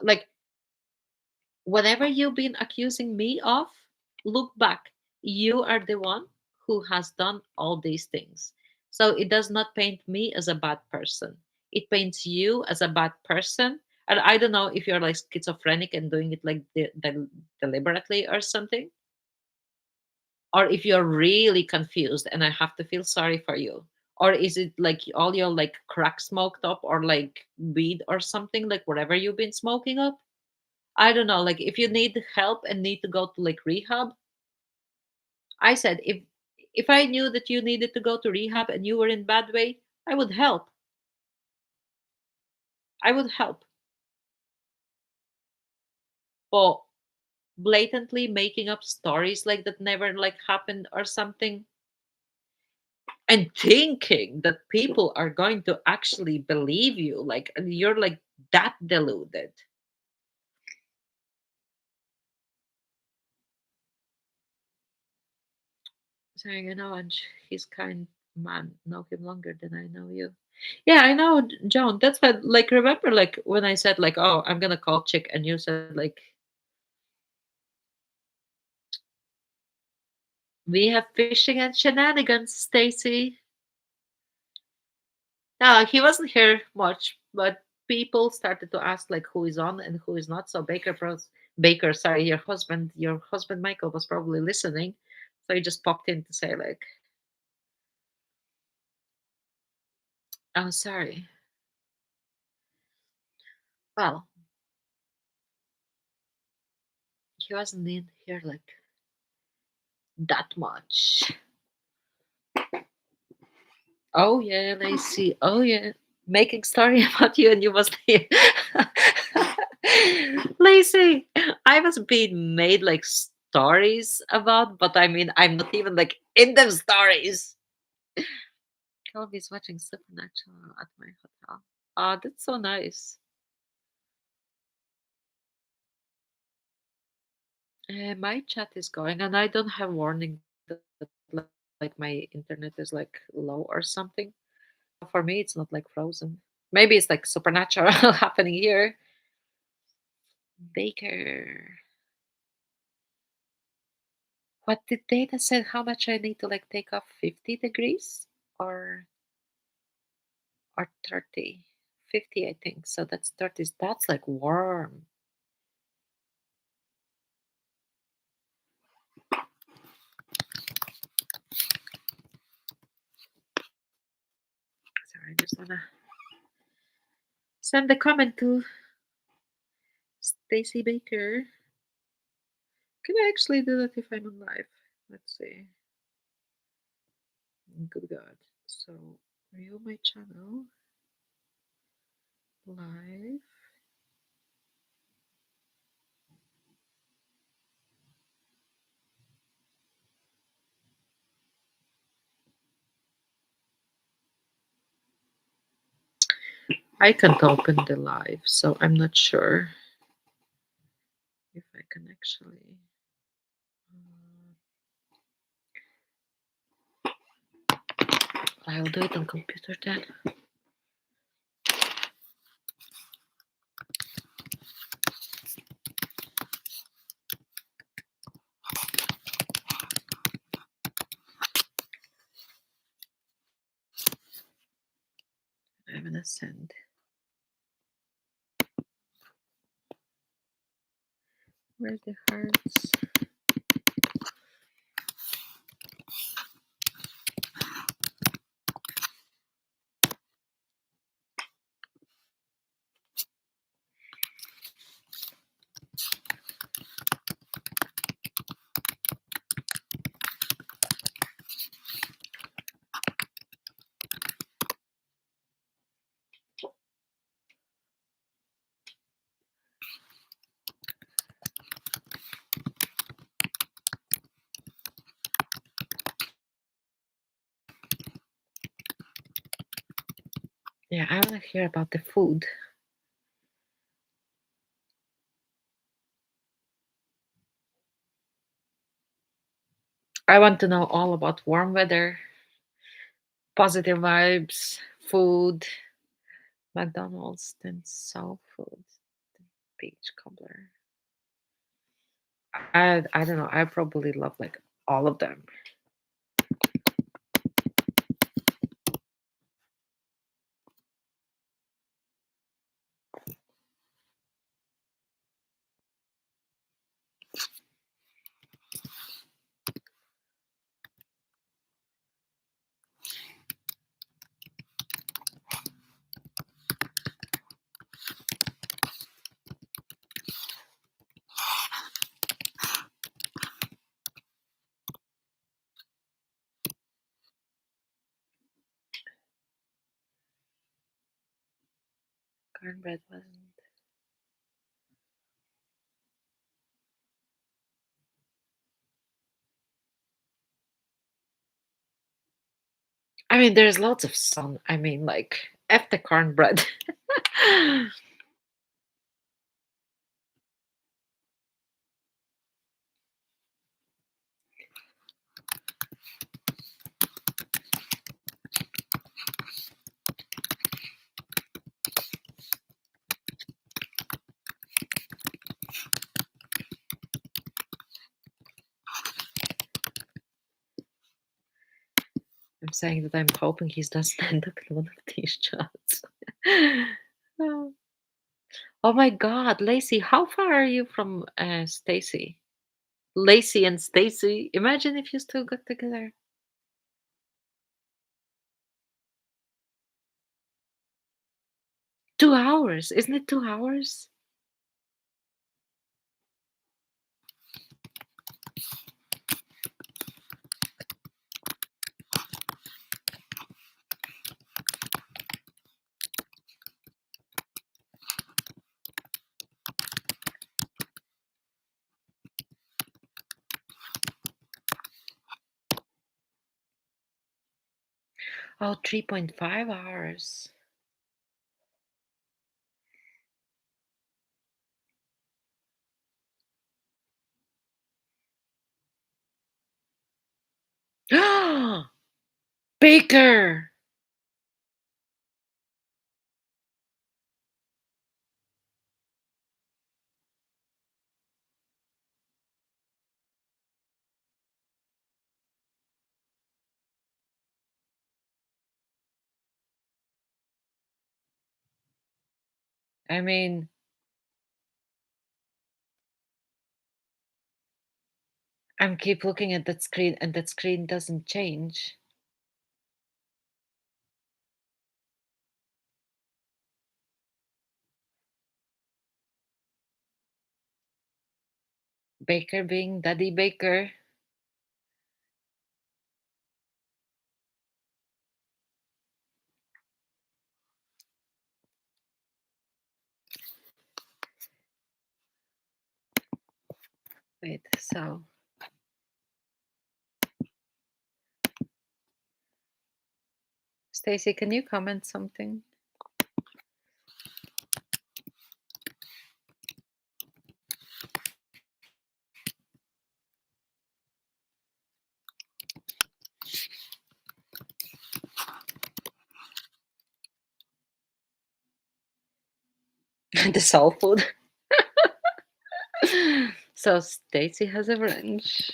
like Whatever you've been accusing me of, look back. You are the one who has done all these things. So it does not paint me as a bad person. It paints you as a bad person. And I don't know if you're like schizophrenic and doing it like deliberately or something, or if you're really confused and I have to feel sorry for you. Or is it like all your like crack smoked up or like weed or something, like whatever you've been smoking up? I don't know. Like if you need help and need to go to like rehab, I said if I knew that you needed to go to rehab and you were in bad way, I would help. I would help. But blatantly making up stories like that never like happened or something, and thinking that people are going to actually believe you, like you're like that deluded. Saying, and he's kind man, know him longer than I know you. Yeah, I know, Joan. That's what, like, remember, like, when I said, like, oh, I'm gonna call Chick, and you said, like, we have fishing and shenanigans, Stacy. No, he wasn't here much, but people started to ask, like, who is on and who is not. So Baker, sorry, your husband Michael was probably listening, so he just popped in to say, like, oh, sorry. Well, he wasn't in here like that much. Oh yeah, Lacey. Oh yeah, making story about you and you was here. Lacey, I was being made like stories about, but I mean, I'm not even like in them stories. Kelby's watching Supernatural at my hotel. Oh, that's so nice. My chat is going, and I don't have warning that like my internet is like low or something. For me, it's not like frozen. Maybe it's like supernatural happening here. Baker. What did Data said? How much I need to like take off? 50 degrees or 30? 50, I think. So that's 30. That's like warm. Sorry, I just wanna send a comment to Stacy Baker. Can I actually do that if I'm on live? Let's see. Good God. So view my channel live. I can't open the live, so I'm not sure if I can actually. I'll do it on computer then. I'm gonna send. Where's the hearts? Yeah, I want to hear about the food. I want to know all about warm weather, positive vibes, food, McDonald's, then soul food, beach cobbler. I don't know. I probably love like all of them. Cornbread wasn't. I mean, there's lots of sun. I mean, like F the cornbread. I'm saying that I'm hoping he doesn't end up in one of these shots. Oh oh my God, Lacey, how far are you from Stacy? Lacey and Stacy. Imagine if you still got together. 2 hours, isn't it 2 hours? Oh, 3.5 hours. Baker. I mean, I'm keep looking at that screen and that screen doesn't change. Baker being Daddy Baker. Wait, so Stacy, can you comment something? The soul food. So Stacy has a wrench.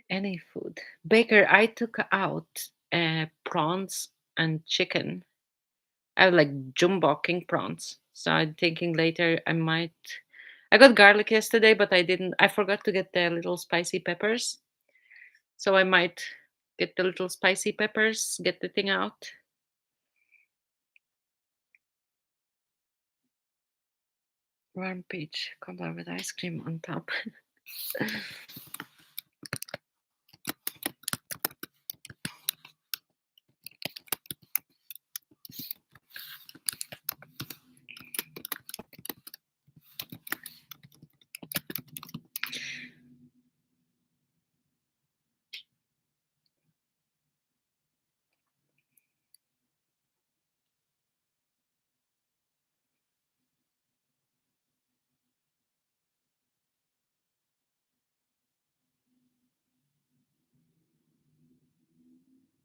Any food. Baker, I took out prawns and chicken. I have like jumbo king prawns. So I'm thinking later I might. I got garlic yesterday, but I didn't. I forgot to get the little spicy peppers. So I might get the little spicy peppers, get the thing out. Warm peach cobbler with ice cream on top.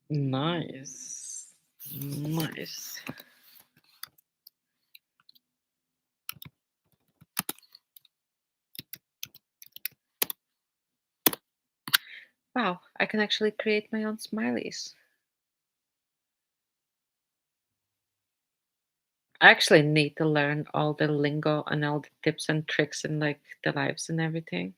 Nice. Nice. Wow, I can actually create my own smileys. I actually need to learn all the lingo and all the tips and tricks and like the lives and everything.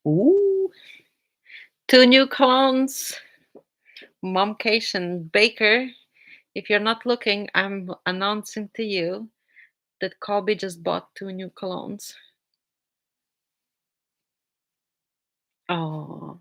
Ooh, two new clones. Momcation Baker. If you're not looking, I'm announcing to you that Colby just bought two new colognes. Oh,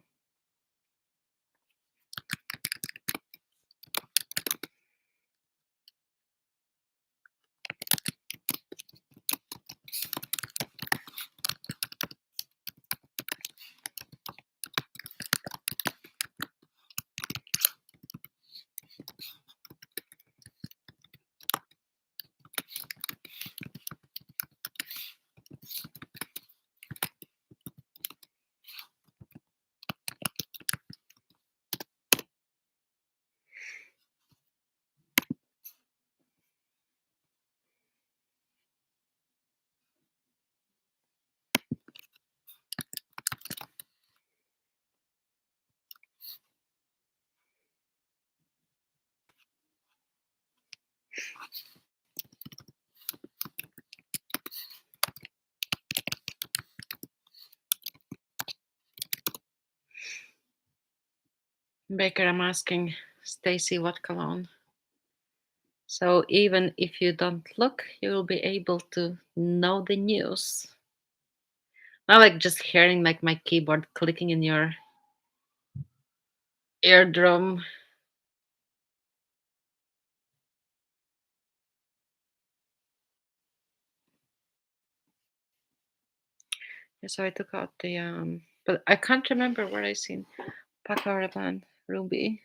Baker, I'm asking Stacy what cologne. So even if you don't look, you will be able to know the news. I like just hearing like my keyboard clicking in your eardrum. Yeah, so I took out the but I can't remember where I seen Paco Rabanne Ruby.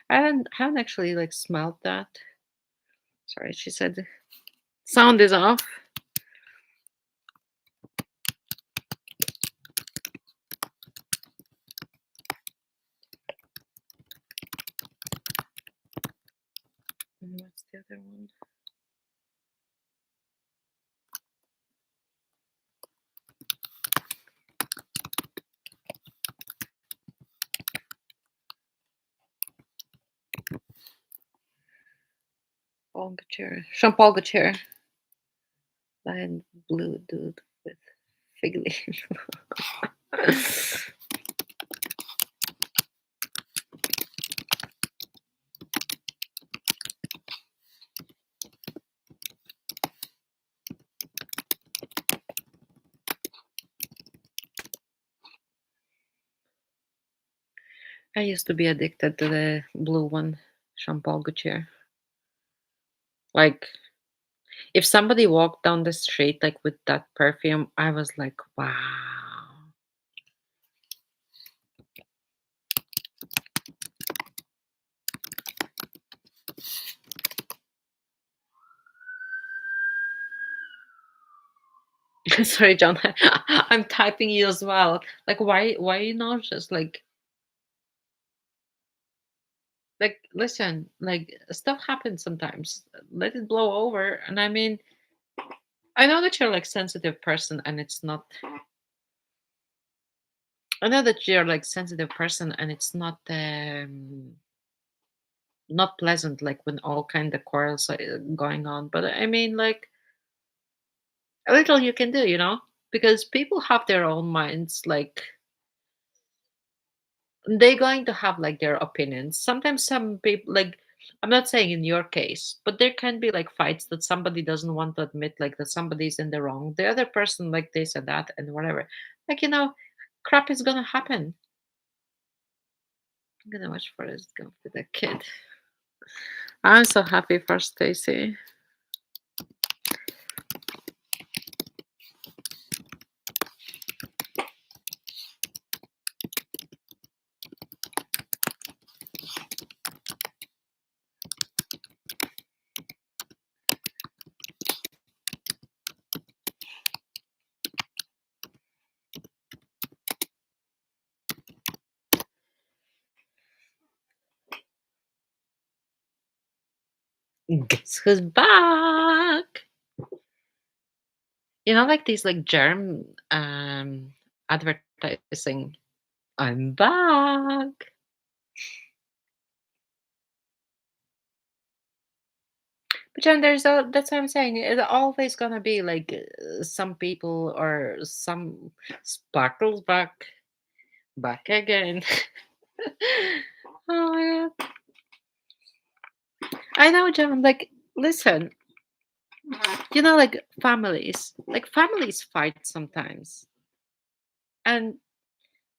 I haven't actually like smelled that. Sorry, she said sound is off. And what's the other one? Paul Gaultier. Jean Paul Gaultier. Lion blue dude with fig leaf. I used to be addicted to the blue one, Jean Paul Gaultier. Like, if somebody walked down the street like with that perfume, I was like, wow. Sorry, John. I'm typing you as well. Like, why are you nauseous? Like, listen, like stuff happens sometimes. Let it blow over. And I mean, I know that you're like sensitive person, and it's not. I know that you're like sensitive person, and it's not pleasant. Like when all kind of quarrels are going on. But I mean, like a little you can do, because people have their own minds. Like they're going to have like their opinions. Sometimes some people like I'm not saying in your case, but there can be like fights that somebody doesn't want to admit, like that somebody's in the wrong. The other person, like this and that and whatever. Like, crap is gonna happen. I'm gonna watch Forrest Gump with a kid. I'm so happy for Stacy. Guess who's back? Like these like germ advertising. I'm back. But then that's what I'm saying. It's always gonna be like some people or some sparkles back again. Oh my god. I know, John. Like, listen, like families fight sometimes. And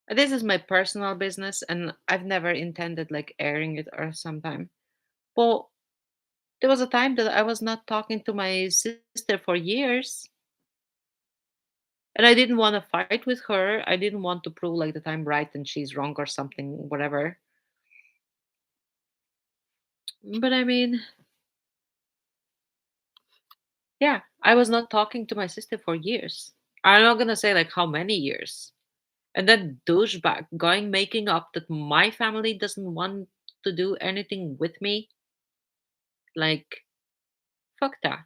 this is my personal business, and I've never intended like airing it or sometime. But there was a time that I was not talking to my sister for years, and I didn't want to fight with her. I didn't want to prove like that I'm right and she's wrong or something, whatever. But I mean, yeah, I was not talking to my sister for years. I'm not gonna say like how many years. And that douchebag going making up that my family doesn't want to do anything with me. Like, fuck that.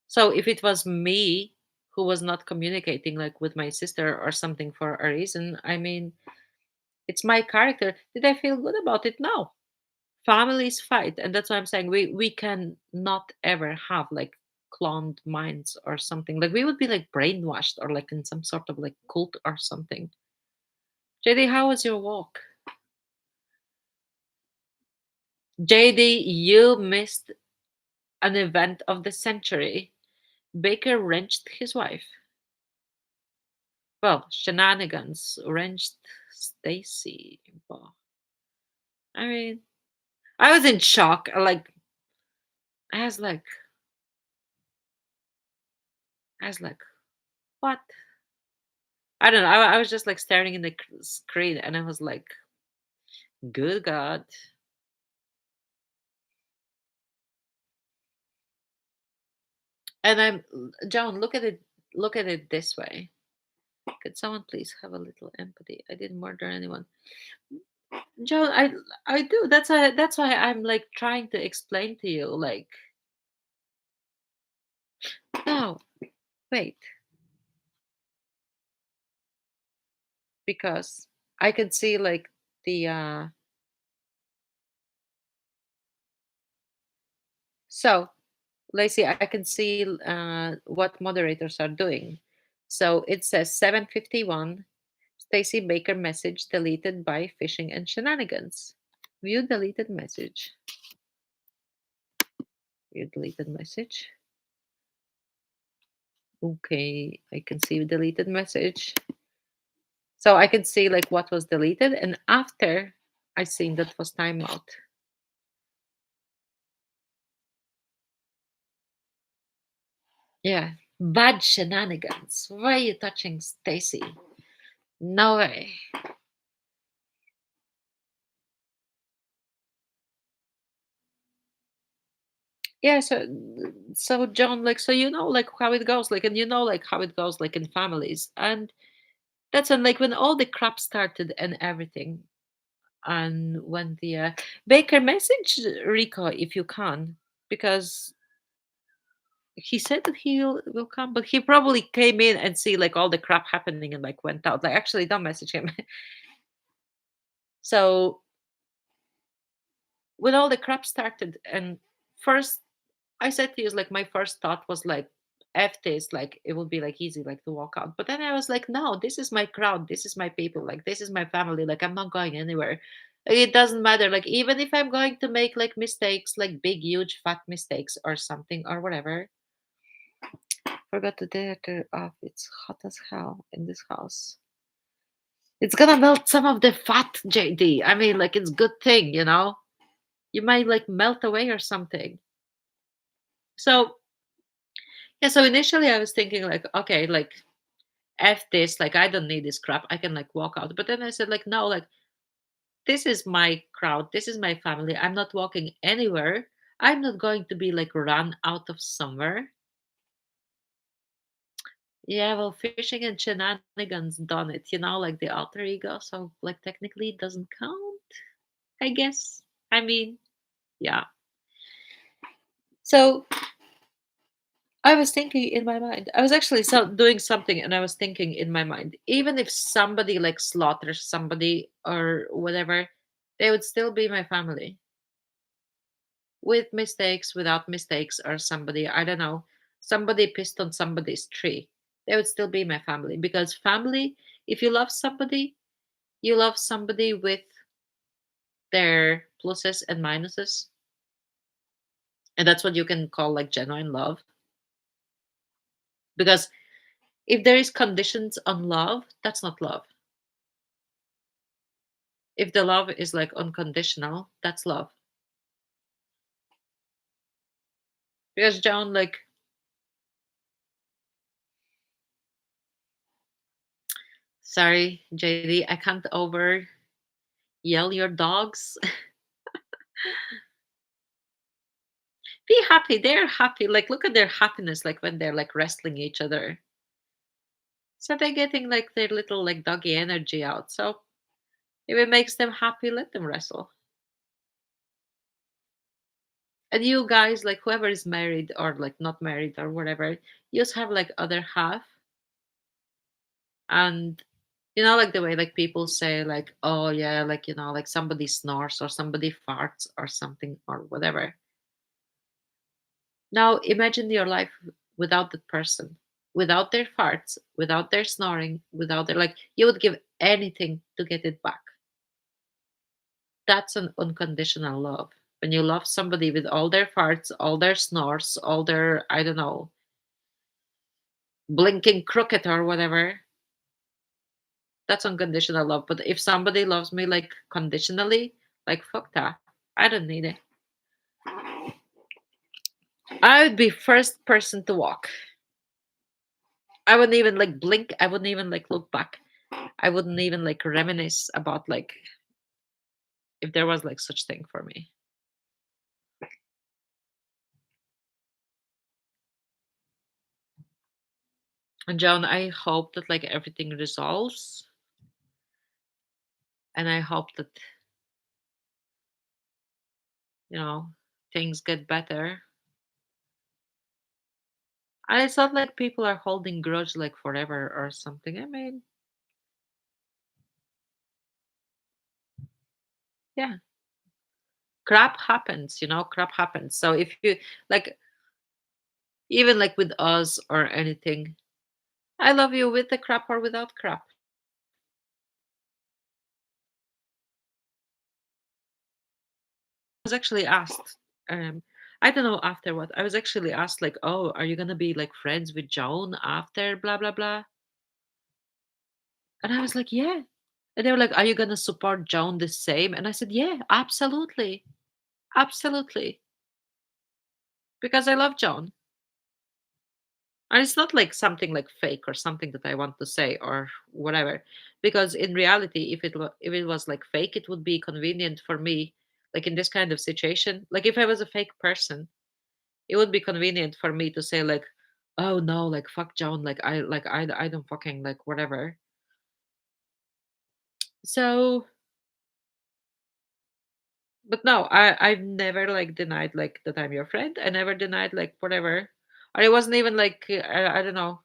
So if it was me who was not communicating like with my sister or something for a reason, I mean, it's my character. Did I feel good about it? No. Families fight, and that's why I'm saying we can not ever have like cloned minds or something. Like we would be like brainwashed or like in some sort of like cult or something. JD, how was your walk? JD, you missed an event of the century. Baker wrenched his wife. Well, shenanigans wrenched Stacy. Well, I mean, I was in shock. I was like, I was like, what? I don't know. I was just like staring in the screen, and I was like, good God. And John. Look at it this way. Could someone please have a little empathy? I didn't murder anyone, Joan. I do. That's why I'm like trying to explain to you. Like, no, wait, because I can see like the so Lacey, I can see what moderators are doing. So it says 7:51. Stacy Baker message deleted by phishing and shenanigans. View deleted message. View deleted message. Okay, I can see deleted message. So I can see like what was deleted, and after I seen that was timeout. Yeah, bad shenanigans. Why are you touching Stacy? No way. Yeah, so John, like, so like how it goes, like, and like how it goes, like in families, and that's when like when all the crap started and everything, and when the Baker message Rico if you can, because he said that will come, but he probably came in and see like all the crap happening and like went out. Like, actually, don't message him. So when all the crap started, and first I said to you, like my first thought was like, F this, like it would be like easy, like to walk out. But then I was like, no, this is my crowd, this is my people, like this is my family, like I'm not going anywhere. It doesn't matter. Like even if I'm going to make like mistakes, like big, huge, fat mistakes or something or whatever. Forgot to turn off. It's hot as hell in this house. It's gonna melt some of the fat, JD. I mean, like it's good thing, you know. You might like melt away or something. So yeah. So initially, I was thinking like, okay, like f this. Like I don't need this crap. I can like walk out. But then I said like, no, like this is my crowd. This is my family. I'm not walking anywhere. I'm not going to be like run out of somewhere. Yeah, well, fishing and shenanigans done it, you know, like the alter ego. So, like, technically, it doesn't count, I guess. I mean, yeah. So, I was thinking in my mind, I was actually doing something and I was thinking in my mind, even if somebody like slaughters somebody or whatever, they would still be my family with mistakes, without mistakes, or somebody, I don't know, somebody pissed on somebody's tree. They would still be my family because family, if you love somebody, you love somebody with their pluses and minuses. And that's what you can call like genuine love. Because if there is conditions on love, that's not love. If the love is like unconditional, that's love. Because John, like, sorry, JD, I can't over yell your dogs. Be happy. They're happy. Like, look at their happiness, like when they're like wrestling each other. So they're getting like their little like doggy energy out. So if it makes them happy, let them wrestle. And you guys, like whoever is married or like not married or whatever, you just have like other half. And you know, like the way like people say, like, oh yeah, like you know, like somebody snores or somebody farts or something or whatever. Now imagine your life without that person, without their farts, without their snoring, without their like you would give anything to get it back. That's an unconditional love. When you love somebody with all their farts, all their snores, all their, I don't know, blinking crooked or whatever, that's unconditional love. But if somebody loves me like conditionally, like fuck that. I don't need it. I would be first person to walk. I wouldn't even like blink. I wouldn't even like look back. I wouldn't even like reminisce about like if there was like such thing for me. And Joan, I hope that like everything resolves and I hope that you know things get better. And it's not like people are holding grudge like forever or something. I mean, yeah, crap happens, you know, crap happens. So if you like even like with us or anything, I love you with the crap or without crap. I was actually asked, I don't know after what. I was actually asked, like, oh, are you gonna be like friends with Joan after blah blah blah? And I was like, yeah. And they were like, are you gonna support Joan the same? And I said, yeah, absolutely. Absolutely. Because I love Joan. And it's not like something like fake or something that I want to say or whatever. Because in reality, if it was like fake, it would be convenient for me, like in this kind of situation. Like if I was a fake person, it would be convenient for me to say like, oh no, like fuck Joan, I don't fucking like whatever. So, but no, I've never like denied like that I'm your friend. I never denied like whatever. Or it wasn't even like I don't know.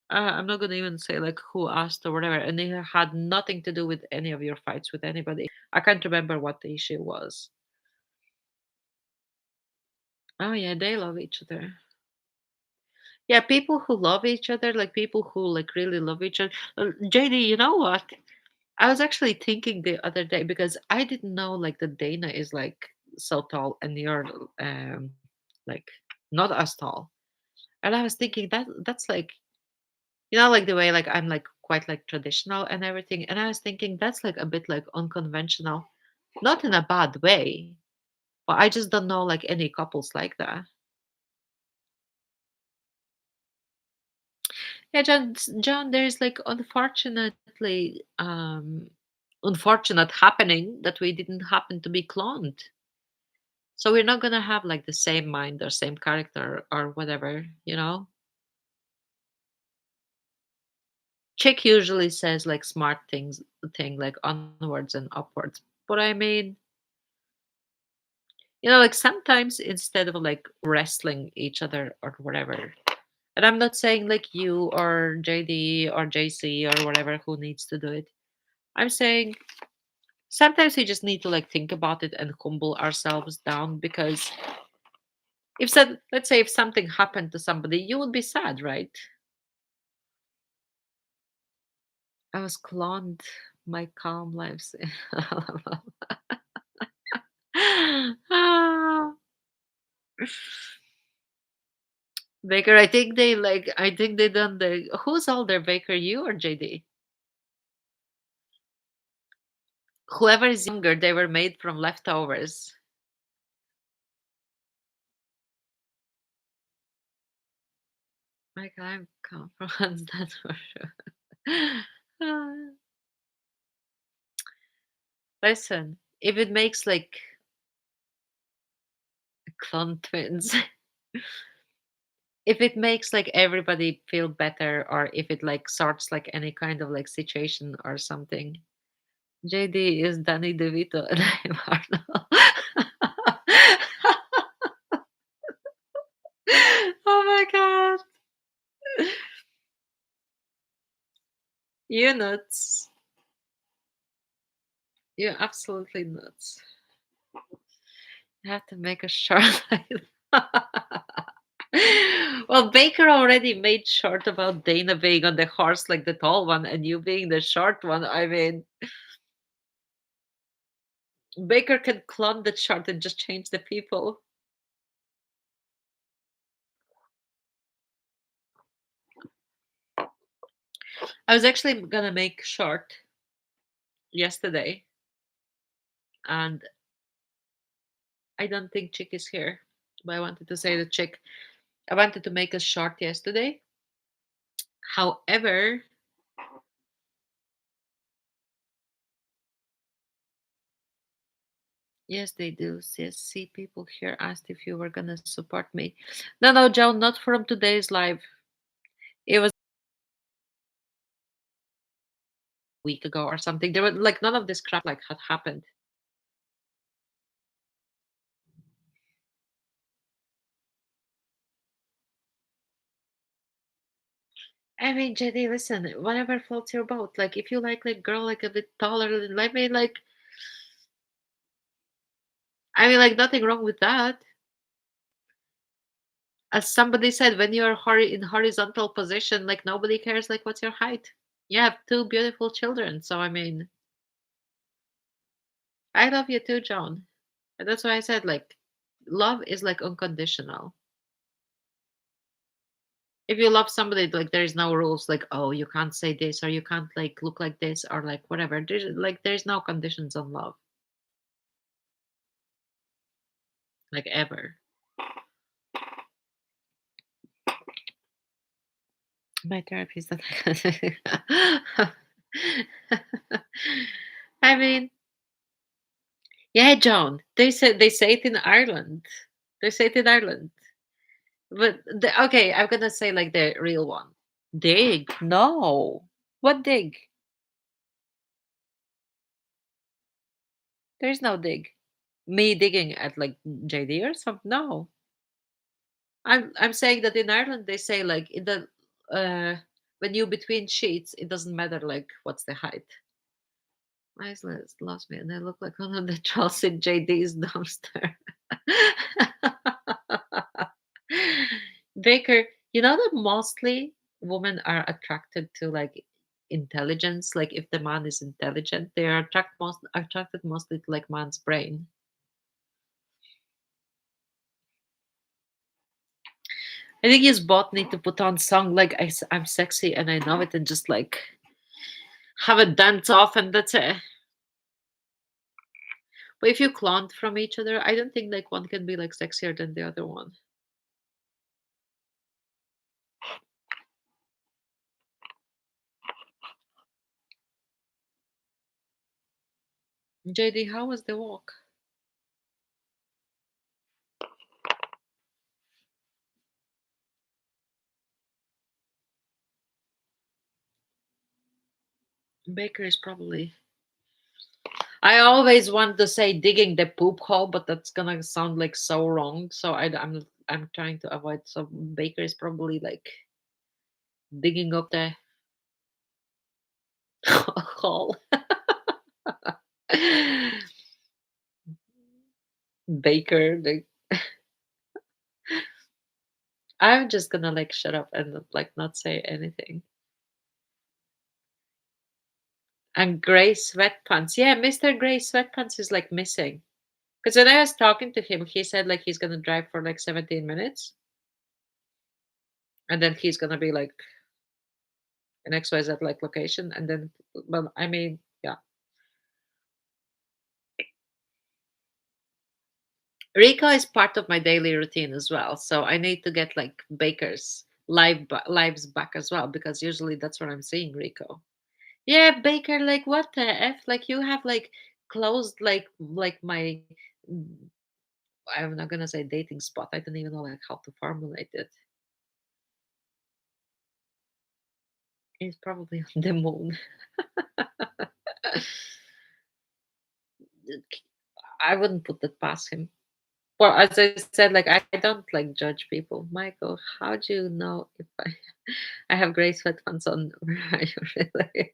I'm not gonna even say like who asked or whatever, and it had nothing to do with any of your fights with anybody. I can't remember what the issue was. Oh yeah, they love each other. Yeah, people who love each other, like people who like really love each other. JD, you know what? I was actually thinking the other day because I didn't know like the Dana is like so tall and you're um like not as tall. And I was thinking that's like like the way like I'm like quite like traditional and everything. And I was thinking that's like a bit like unconventional. Not in a bad way, but I just don't know like any couples like that. Yeah, John, there's like unfortunate happening that we didn't happen to be cloned. So we're not gonna have like the same mind or same character or whatever. Chick usually says like smart thing like onwards and upwards. But I mean, like sometimes instead of like wrestling each other or whatever. And I'm not saying like you or JD or JC or whatever who needs to do it. I'm saying sometimes we just need to like think about it and humble ourselves down because if said let's say if something happened to somebody, you would be sad, right? I was cloned. My calm lives. Ah, Baker, I think they done who's older, Baker, you or JD? Whoever is younger, they were made from leftovers. Like I'm compromised, that's for sure. Ah, Listen, if it makes like clone twins, if it makes like everybody feel better, or if it like sorts like any kind of like situation or something, JD is Danny DeVito and I'm Arnold. Oh my god. You nuts. You're absolutely nuts. You have to make a short like that. Well, Baker already made short about Dana being on the horse like the tall one and you being the short one. I mean, Baker can clone the chart and just change the people. I was actually gonna make short yesterday, and I don't think Chick is here. But I wanted to say the Chick. I wanted to make a short yesterday. However, yes, they do. Yes, see, people here asked if you were gonna support me. No, no, Joan, not from today's live. It was a week ago or something. There were like none of this crap like had happened. I mean, JD, listen, whatever floats your boat. Like, if you like girl like a bit taller than I mean, like nothing wrong with that. As somebody said, when you're in horizontal position, like nobody cares like what's your height. You have two beautiful children, so I mean, I love you too, John. And that's why I said like, love is like unconditional. If you love somebody, like there is no rules, like oh you can't say this or you can't like look like this or like whatever. There's no conditions on love, like ever. My therapist. I mean, yeah, John. They say it in Ireland. They say it in Ireland. But okay, I'm gonna say like the real one. Dig? No. What dig? There's no dig. Me digging at like JD or something? No. I'm saying that in Ireland they say like in the when you between sheets, it doesn't matter like what's the height. My eyes lost me, and I look like one of the trolls in JD's dumpster. Baker, you know that mostly women are attracted to like intelligence. Like if the man is intelligent, they are attracted mostly to like man's brain. I think you both need to put on song like I'm sexy and I know it, and just like have a dance off, and that's it. But if you cloned from each other, I don't think like one can be like sexier than the other one. JD, how was the walk? Baker is probably. I always want to say digging the poop hole, but that's gonna sound like so wrong. So I'm trying to avoid. So Baker is probably like digging up the hole. Baker, like I'm just gonna like shut up and like not say anything. And Gray Sweatpants. Yeah, Mr. Gray Sweatpants is like missing. Because when I was talking to him, he said like he's gonna drive for like 17 minutes and then he's gonna be like an XYZ like location. And then, well, I mean, yeah. Rico is part of my daily routine as well. So I need to get like Baker's lives back as well, because usually that's where I'm seeing Rico. Yeah, Baker, like what the F? Like you have like closed like my I'm not gonna say dating spot. I don't even know like how to formulate it. He's probably on the moon. I wouldn't put that past him. Well, as I said, like I don't like judge people. Michael, how do you know if I have gray sweatpants on? Where are you really?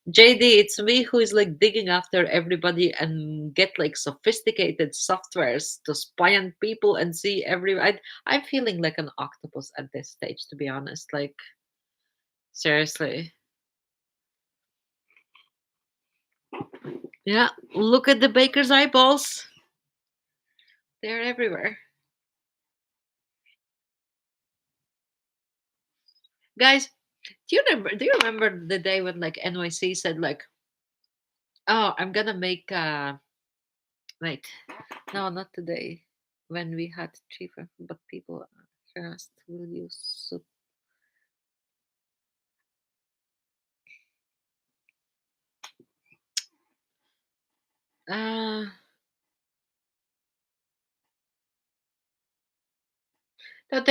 JD, it's me who is like digging after everybody and get like sophisticated softwares to spy on people and see I'm feeling like an octopus at this stage, to be honest. Like seriously. Yeah, look at the baker's eyeballs. They're everywhere. Guys, do you remember the day when like NYC said like, "Oh, I'm gonna make wait. No, not today. When we had cheaper, but people asked, will you uh no,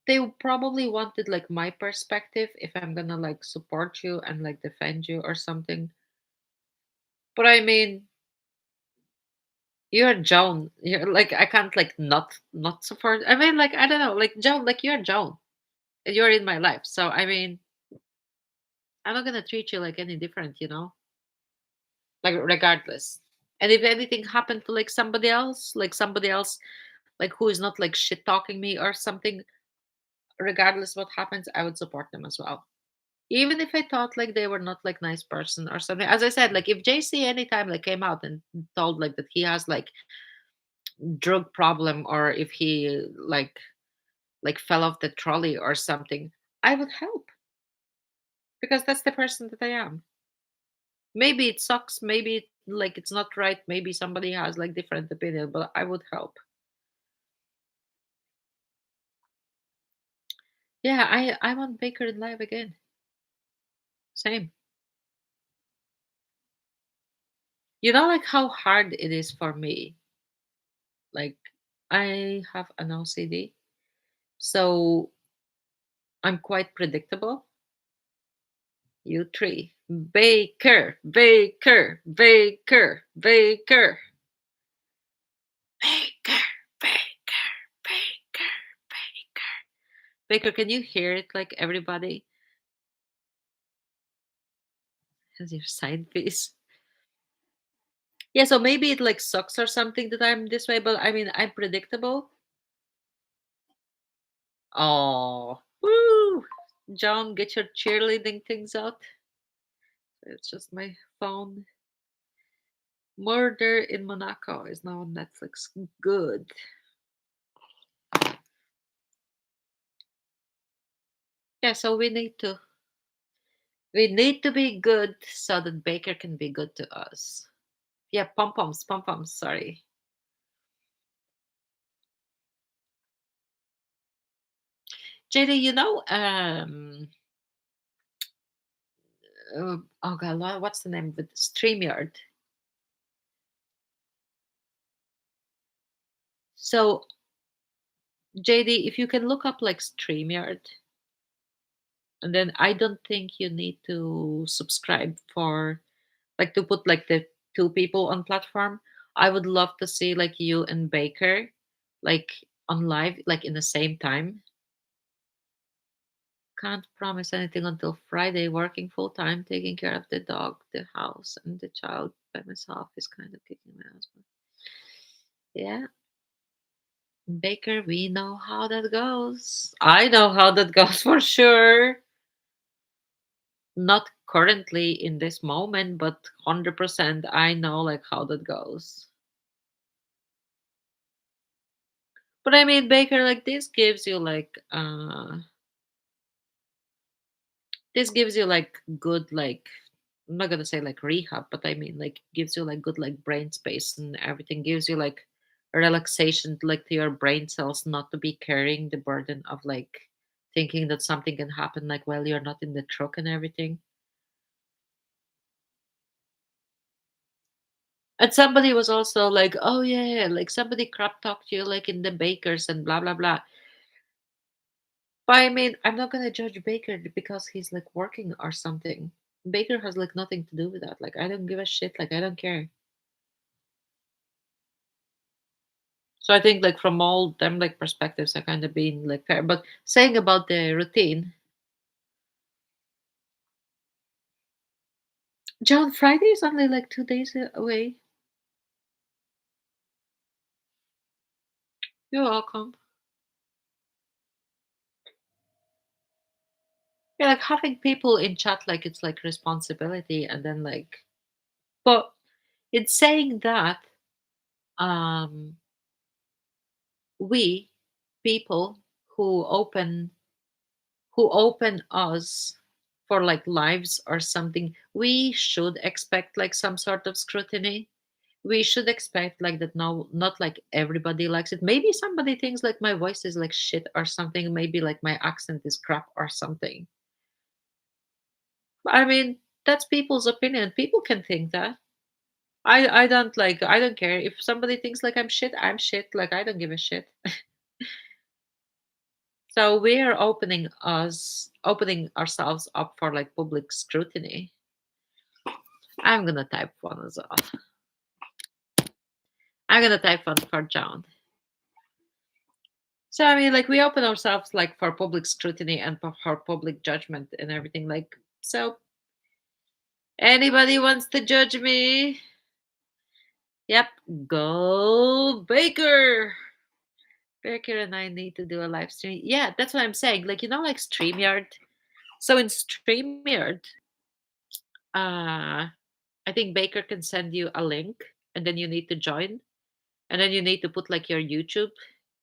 they probably wanted like my perspective if I'm gonna like support you and like defend you or something. But I mean, you're Joan. You're like I can't like not support. I mean, like I don't know, like Joan, like you're Joan. You're in my life. So I mean, I'm not gonna treat you like any different, like regardless. And if anything happened to like somebody else, like who is not like shit talking me or something, regardless what happens, I would support them as well. Even if I thought like they were not like nice person or something. As I said, like if JC anytime like came out and told like that he has like drug problem, or if he like fell off the trolley or something, I would help, because that's the person that I am. Maybe it sucks, maybe like it's not right, maybe somebody has like different opinion, but I would help. Yeah, I want Baker in live again. Same. You know like how hard it is for me. Like I have an OCD, so I'm quite predictable. You three. Baker, Baker, Baker, Baker, Baker, Baker, Baker, Baker. Baker, can you hear it like everybody has your side piece? Yeah, so maybe it like sucks or something that I'm this way, but I mean I'm predictable. Oh, woo! John, get your cheerleading things out. It's just my phone. Murder in Monaco is now on Netflix. Good. Yeah, so we need to be good so that Baker can be good to us. Yeah, pom poms. Sorry, JD. Oh god, what's the name with Streamyard? So JD, if you can look up like Streamyard, and then I don't think you need to subscribe for like to put like the two people on platform. I would love to see like you and Baker like on live like in the same time. Can't promise anything until Friday. Working full time, taking care of the dog, the house, and the child by myself is kind of kicking my husband. Yeah, Baker, we know how that goes. I know how that goes for sure. Not currently in this moment, but 100% I know like how that goes. But I mean, Baker, like this gives you like good like I'm not gonna say like rehab, but I mean like gives you like good like brain space and everything. Gives you like a relaxation like to your brain cells not to be carrying the burden of like thinking that something can happen like while you're not in the truck and everything. And somebody was also like, oh yeah, like somebody crap talked you like in the bakers and blah blah blah. But I mean, I'm not gonna judge Baker because he's like working or something. Baker has like nothing to do with that. Like I don't give a shit. Like I don't care. So I think like from all them like perspectives, I kind of being like fair. But saying about the routine, John, Friday is only like 2 days away. You're welcome. Yeah, like having people in chat like it's like responsibility, and then like, but it's saying that um we people who open us for like lives or something, we should expect like some sort of scrutiny. We should expect like that. No, not like everybody likes it. Maybe somebody thinks like my voice is like shit or something. Maybe like my accent is crap or something. I mean, that's people's opinion. People can think that. I don't care if somebody thinks like I'm shit. I'm shit. Like I don't give a shit. So we are opening ourselves up for like public scrutiny. I'm gonna type one as well. I'm gonna type one for John. So I mean, like we open ourselves like for public scrutiny and for public judgment and everything. Like so, anybody wants to judge me? Yep, go Baker. Baker and I need to do a live stream. Yeah, that's what I'm saying. Like like Streamyard. So in Streamyard, uh, I think Baker can send you a link, and then you need to join, and then you need to put like your YouTube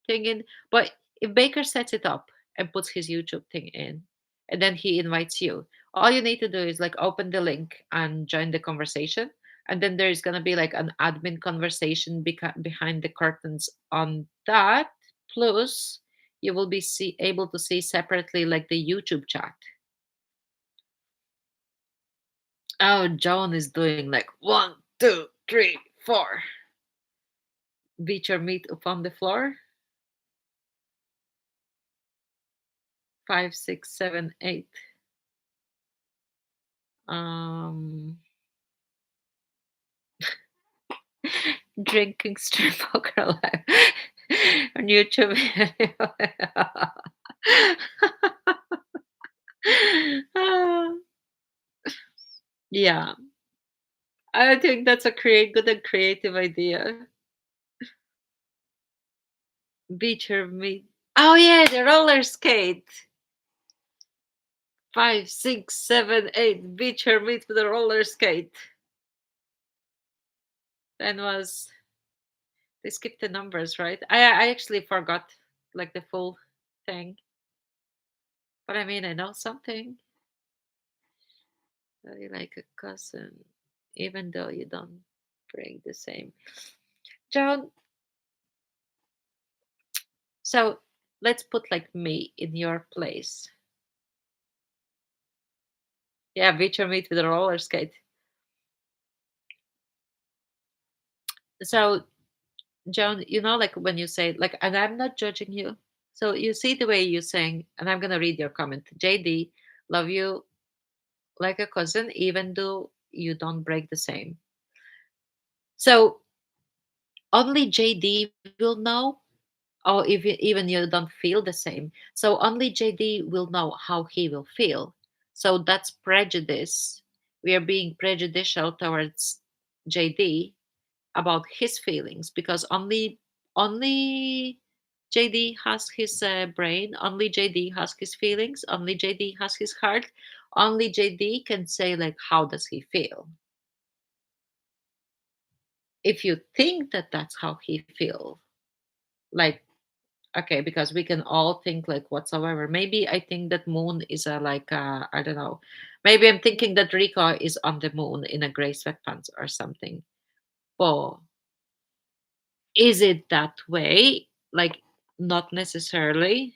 thing in. But if Baker sets it up and puts his YouTube thing in, and then he invites you, all you need to do is like open the link and join the conversation. And then there's gonna be like an admin conversation behind the curtains on that. Plus, you will be able to see separately like the YouTube chat. Oh, John is doing like 1, 2, 3, 4. Beat your meat upon the floor. 5, 6, 7, 8. Um, drinking stream poker live on YouTube. Ah, yeah, I think that's a good and creative idea. Beat your meat. Oh yeah, the roller skate. Five, six, seven, eight. Beach her meet with a roller skate. Then was they skipped the numbers, right? I actually forgot like the full thing. But I mean I know something. You like a cousin, even though you don't bring the same. John, so let's put like me in your place. Yeah, beach or meet with a roller skate. So Joan, like when you say like, and I'm not judging you. So you see the way you're saying, and I'm gonna read your comment. JD, love you like a cousin, even though you don't break the same. So only JD will know, or if even you don't feel the same. So only JD will know how he will feel. So that's prejudice. We are being prejudicial towards JD about his feelings because only JD has his brain, only JD has his feelings, only JD has his heart, only JD can say like how does he feel. If you think that that's how he feel, like okay, because we can all think like whatsoever. Maybe I think that moon is a like I don't know. Maybe I'm thinking that Rico is on the moon in a gray sweatpants or something. But is it that way? Like, not necessarily.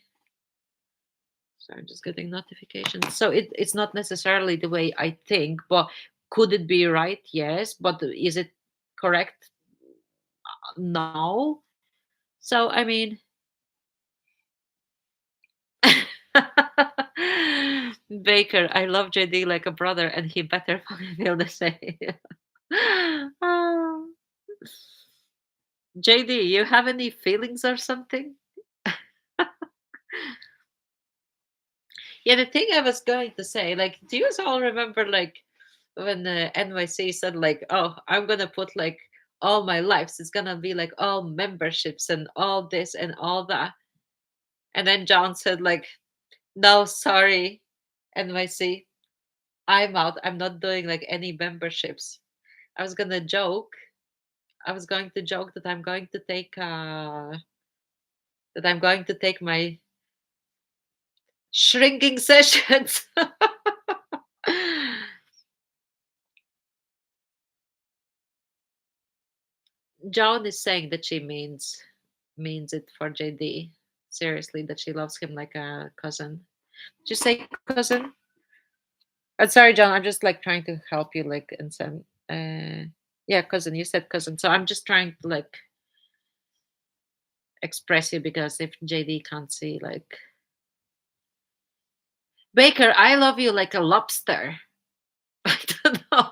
So I'm just getting notifications. So it's not necessarily the way I think, but could it be right? Yes. But is it correct? No. So, I mean, Baker, I love JD like a brother, and he better fucking feel the same. Ah. JD, you have any feelings or something? Yeah, the thing I was going to say, like, do you all remember, like, when NYC said, like, oh, I'm gonna put like all my lives, it's gonna be like all memberships and all this and all that. And then John said, like, no, sorry, NYC, I'm out. I'm not doing like any memberships. I was gonna joke. I was going to joke that I'm going to take my shrinking sessions. Joan is saying that she means it for JD. Seriously, that she loves him like a cousin. Did you say cousin? Sorry, John. I'm just like trying to help you, like, and some. Yeah, cousin. You said cousin, so I'm just trying to like express you because if JD can't see, like, Baker, I love you like a lobster. I don't know.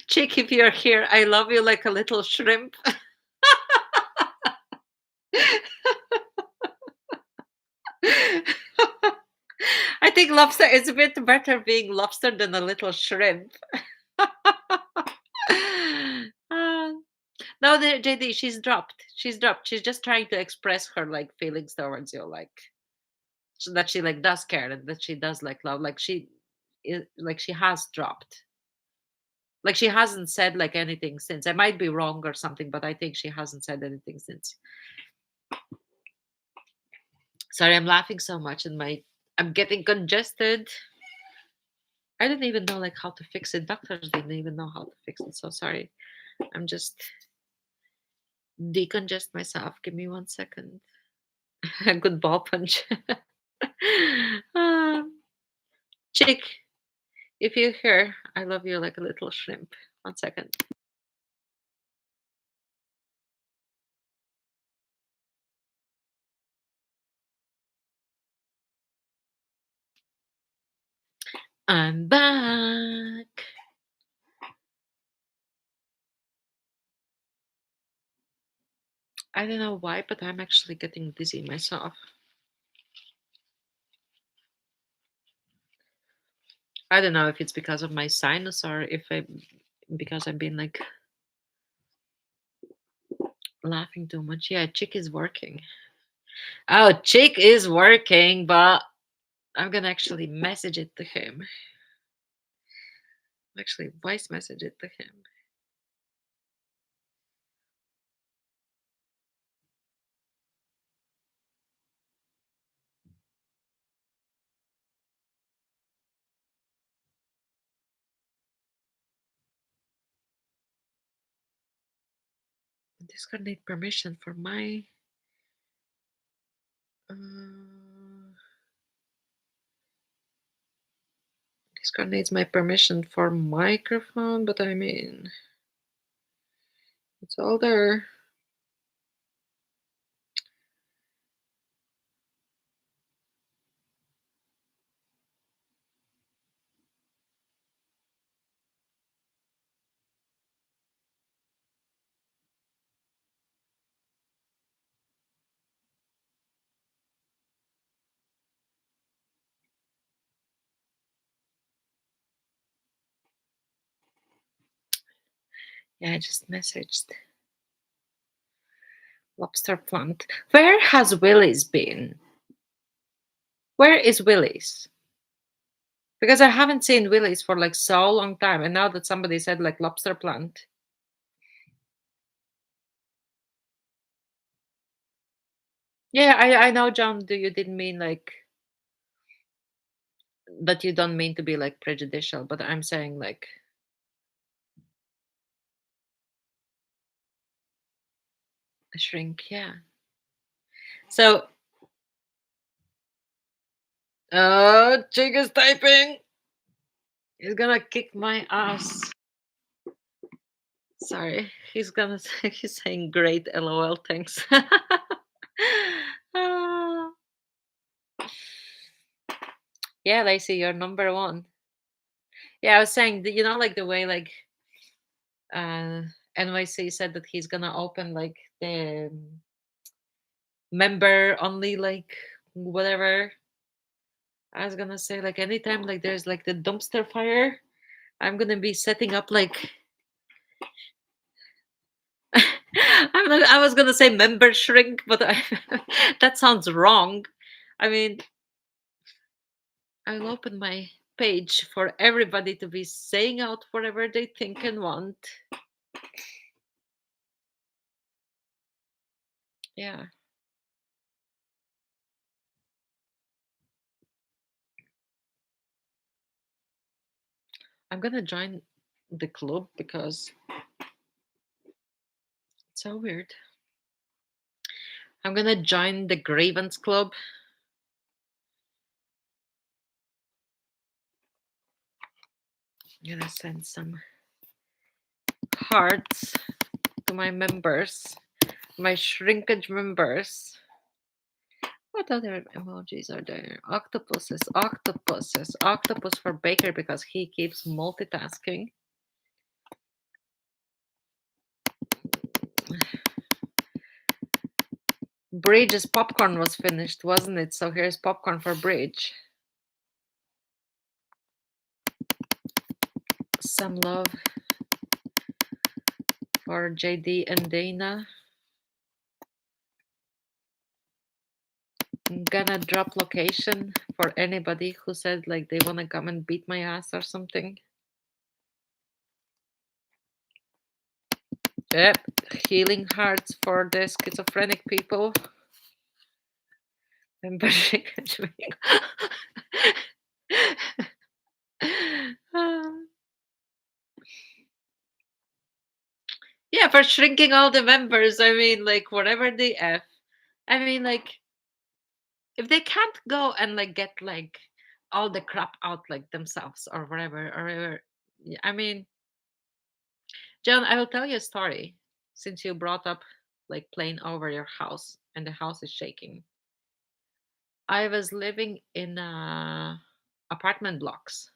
Chick, if you're here, I love you like a little shrimp. I think lobster is a bit better being lobster than a little shrimp. Uh, no, JD, she's dropped. She's dropped. She's just trying to express her like feelings towards you, like that she like does care and that she does like love. Like like she has dropped. Like she hasn't said like anything since. I might be wrong or something, but I think she hasn't said anything since. Sorry, I'm laughing so much and I'm getting congested. I didn't even know like how to fix it. Doctors didn't even know how to fix it. So sorry. I'm just decongest myself. Give me 1 second. A good ball punch. um, Chick, if you're here, I love you like a little shrimp. 1 second. I'm back. I don't know why, but I'm actually getting dizzy myself. I don't know if it's because of my sinus or if because I've been like laughing too much. Yeah, Chick is working. Oh, Chick is working, but I'm gonna actually message it to him. Actually, voice message it to him. This gonna need permission for my. This gonna needs my permission for microphone, but I mean, it's all there. Yeah, I just messaged lobster plant. Where has Willis been? Where is Willis? Because I haven't seen Willis for like so long time, and now that somebody said like lobster plant. Yeah, I know, John. Do you didn't mean like that? You don't mean to be like prejudicial, but I'm saying like a shrink. Yeah. So, Jig is typing. He's gonna kick my ass. Sorry, he's gonna say he's saying great. LOL. Thanks. Ah, yeah, Lacey, you're number one. Yeah, I was saying, you know, like the way like uh NYC said that he's gonna open like the member only like whatever. I was gonna say like anytime like there's like the dumpster fire, I'm gonna be setting up like I was gonna say member shrink, but that sounds wrong. I mean, I'll open my page for everybody to be saying out whatever they think and want. Yeah. I'm gonna join the club because it's so weird. I'm gonna join the grievance club. I'm gonna send some hearts to my members, my shrinkage members. What other emojis are there? Octopuses, octopuses, octopus for Baker because he keeps multitasking. Bridge's popcorn was finished, wasn't it? So here's popcorn for Bridge. Some love for JD and Dana. I'm gonna drop location for anybody who said like they wanna come and beat my ass or something. Yep, healing hearts for the schizophrenic people. Membership. Yeah, for shrinking all the members. I mean, like whatever the f. I mean, like if they can't go and like get like all the crap out like themselves or whatever or whatever. I mean, John, I will tell you a story since you brought up like playing over your house and the house is shaking. I was living in apartment blocks.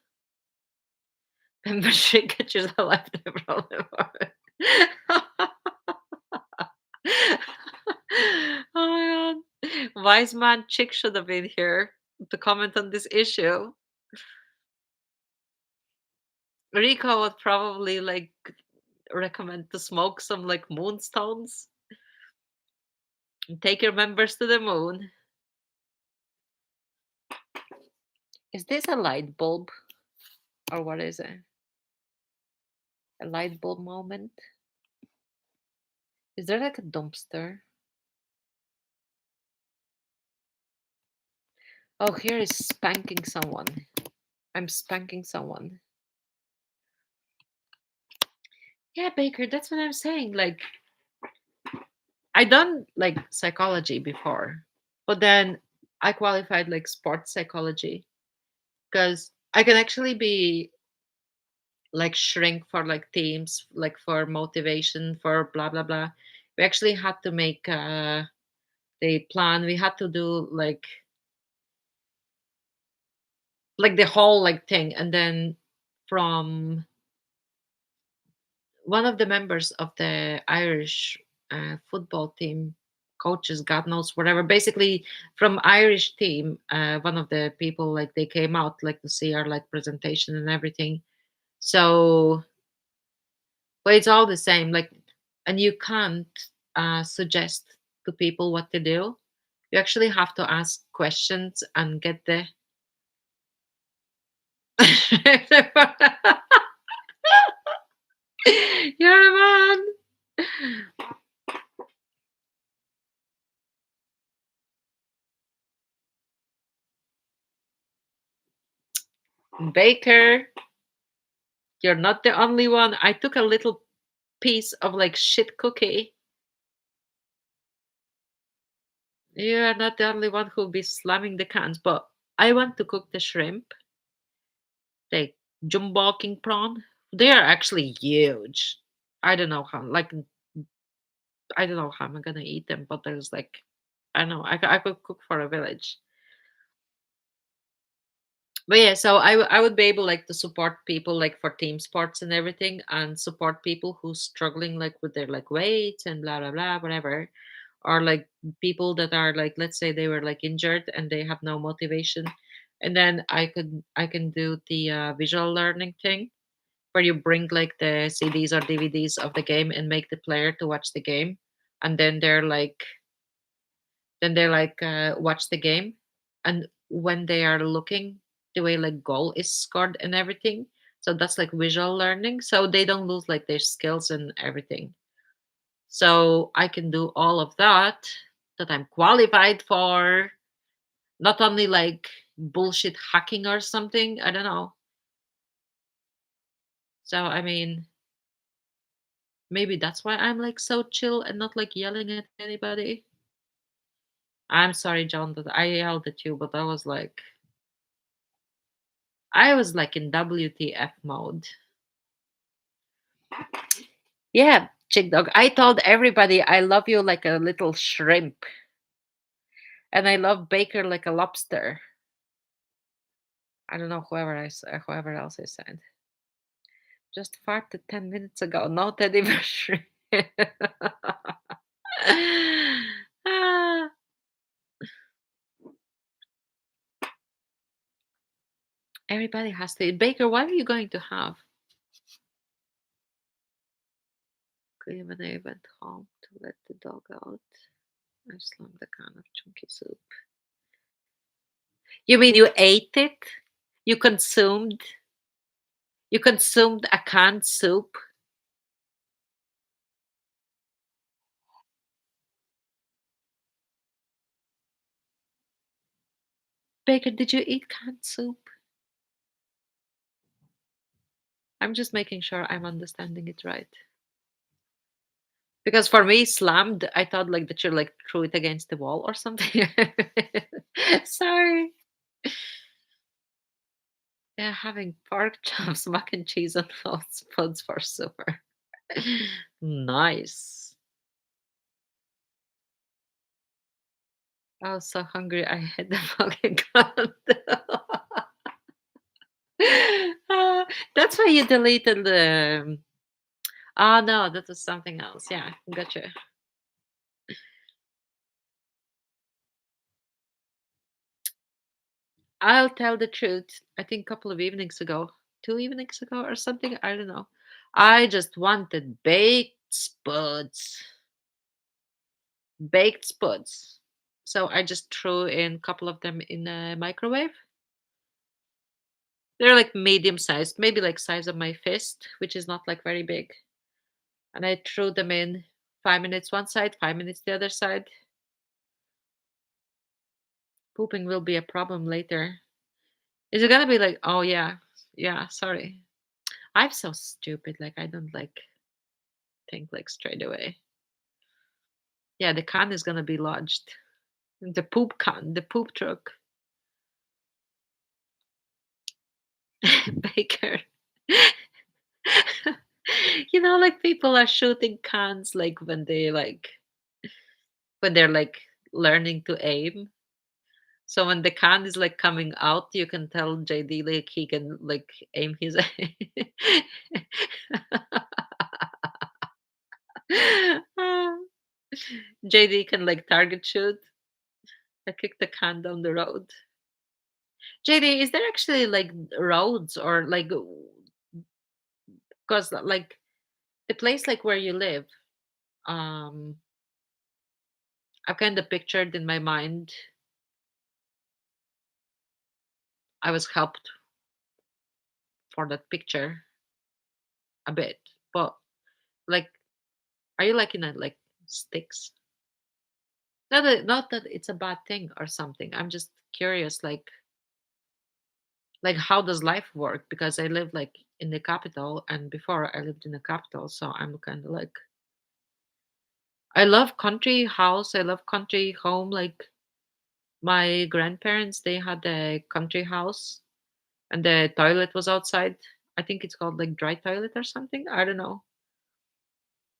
Membership catches a lifetime problem. Oh my god. Wise man chick should have been here to comment on this issue. Rico would probably like recommend to smoke some like moonstones. Take your members to the moon. Is this a light bulb or what is it? A light bulb moment? Is there like a dumpster? Oh, here is spanking someone. I'm spanking someone. Yeah, Baker, that's what I'm saying. Like, I done like psychology before, but then I qualified like sports psychology because I can actually be like shrink for like teams, like for motivation, for blah blah blah. We actually had to make the plan. We had to do like the whole like thing, and then from one of the members of the Irish football team, coaches, God knows whatever. Basically, from Irish team, one of the people like they came out like to see our like presentation and everything. So, but it's all the same. Like, and you can't suggest to people what to do. You actually have to ask questions and get the. You're a man. Baker, you're not the only one. I took a little piece of like shit cookie. You're not the only one who'll be slamming the cans, but I want to cook the shrimp, the jumbo king prawn. They are actually huge. I don't know how, like, I don't know how I'm gonna eat them, but there's like, I don't know, I could cook for a village. But yeah, so I would be able like to support people like for team sports and everything, and support people who's struggling like with their like weights and blah blah blah whatever, or like people that are like, let's say they were like injured and they have no motivation, and then I can do the visual learning thing where you bring like the CDs or DVDs of the game and make the player to watch the game, and then they're like watch the game, and when they are looking the way like goal is scored and everything, so that's like visual learning, so they don't lose like their skills and everything. So I can do all of that that I'm qualified for, not only like bullshit hacking or something, I don't know. So I mean, maybe that's why I'm like so chill and not like yelling at anybody. I'm sorry, John, that I yelled at you, but I was like in WTF mode. Yeah, chick dog. I told everybody I love you like a little shrimp, and I love Baker like a lobster. I don't know whoever else I said. Just 5 to 10 minutes ago. Not anniversary. Ah, everybody has to eat. Baker, what are you going to have? When I went home to let the dog out, I slammed the can of chunky soup. You mean you ate it? You consumed? You consumed a canned soup? Baker, did you eat canned soup? I'm just making sure I'm understanding it right. Because for me, slammed, I thought like that you like threw it against the wall or something. Sorry. Yeah, having pork chops, mac and cheese, and lots foods for supper. Nice. I was so hungry, I hit the fucking ground. Ah, that's why you deleted the. Oh no, that was something else. Yeah, gotcha. I'll tell the truth. I think a couple of evenings ago, 2 evenings ago or something, I don't know. I just wanted baked spuds. baked spuds. So I just threw in a couple of them in a microwave. They're like medium sized, maybe like size of my fist, which is not like very big. And I threw them in 5 minutes one side, 5 minutes the other side. Pooping will be a problem later. Is it gonna be like, oh yeah, yeah, sorry. I'm so stupid. Like I don't like think like straight away. Yeah, the can is gonna be lodged. The poop can, the poop truck. Baker. Like people are shooting cans like when they're like learning to aim. So when the can is like coming out, you can tell JD like he can like aim his JD can like target shoot. I kick the can down the road. JD, is there actually like roads or like because like the place like where you live, um I've kind of pictured in my mind. I was helped for that picture a bit, but like, are you like in a like sticks? Not that it's a bad thing or something. I'm just curious, like how does life work? Because I live like in the capital, and before I lived in the capital, so I'm kind of like I love country house. I love country home. Like my grandparents, they had a country house, and the toilet was outside. I think it's called like dry toilet or something. I don't know.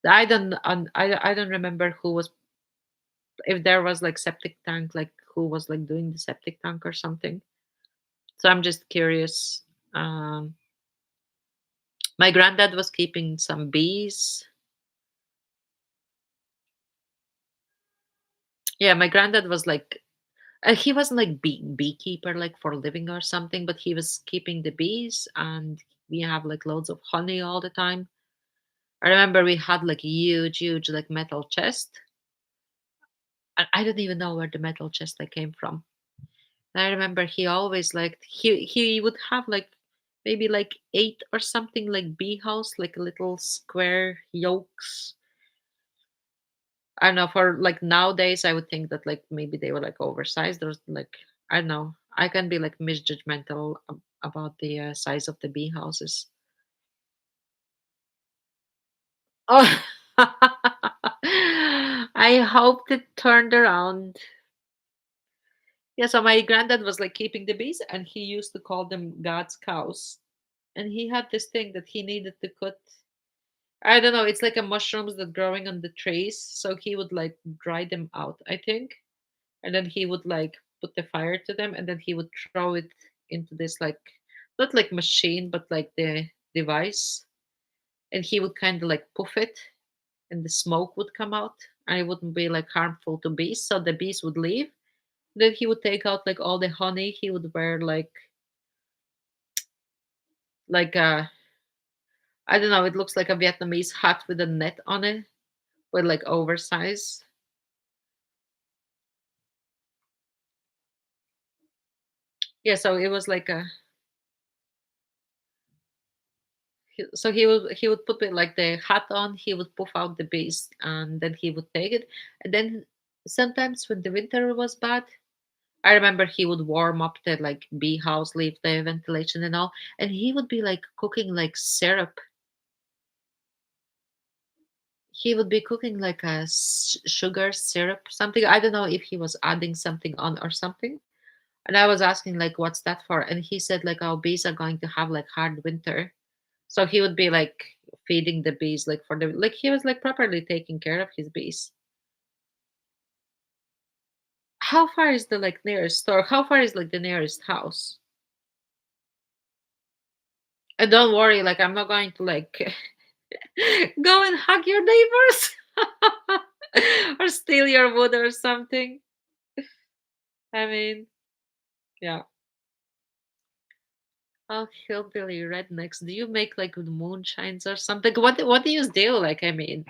I don't remember who was if there was like septic tank, like who was like doing the septic tank or something. So I'm just curious. Um, my granddad was keeping some bees. Yeah, my granddad was like he wasn't like beekeeper like for a living or something, but he was keeping the bees, and we have like loads of honey all the time. I remember we had like huge like metal chest. I don't even know where the metal chest like came from. I remember he always liked he would have like maybe like eight or something like bee house, like little square yolks. I don't know, for like nowadays I would think that like maybe they were like oversized. There's like I don't know. I can be like misjudgmental about the size of the bee houses. Oh, I hoped it turned around. Yeah, so my granddad was like keeping the bees, and he used to call them God's cows. And he had this thing that he needed to cut. I don't know, it's like a mushrooms that growing on the trees. So he would like dry them out, I think. And then he would like put the fire to them, and then he would throw it into this like not like machine, but like the device. And he would kind of like poof it, and the smoke would come out, and it wouldn't be like harmful to bees. So the bees would leave. Then he would take out like all the honey. He would wear like a I don't know, it looks like a Vietnamese hat with a net on it, with like oversized. Yeah, so it was like a so he would put it like the hat on, he would puff out the bees, and then he would take it. And then sometimes when the winter was bad, I remember he would warm up the like bee house, leave the ventilation and all, and he would be like cooking like syrup. He would be cooking like a sugar syrup, something. I don't know if he was adding something on or something. And I was asking like, "What's that for?" And he said like, "Our bees are going to have like hard winter." So he would be like feeding the bees like for the like he was like properly taking care of his bees. How far is the like nearest store? How far is like the nearest house? And don't worry, like I'm not going to like go and hug your neighbors or steal your wood or something. I mean, yeah. Oh, hillbilly rednecks. Do you make like moonshines or something? What do you do? Like, I mean,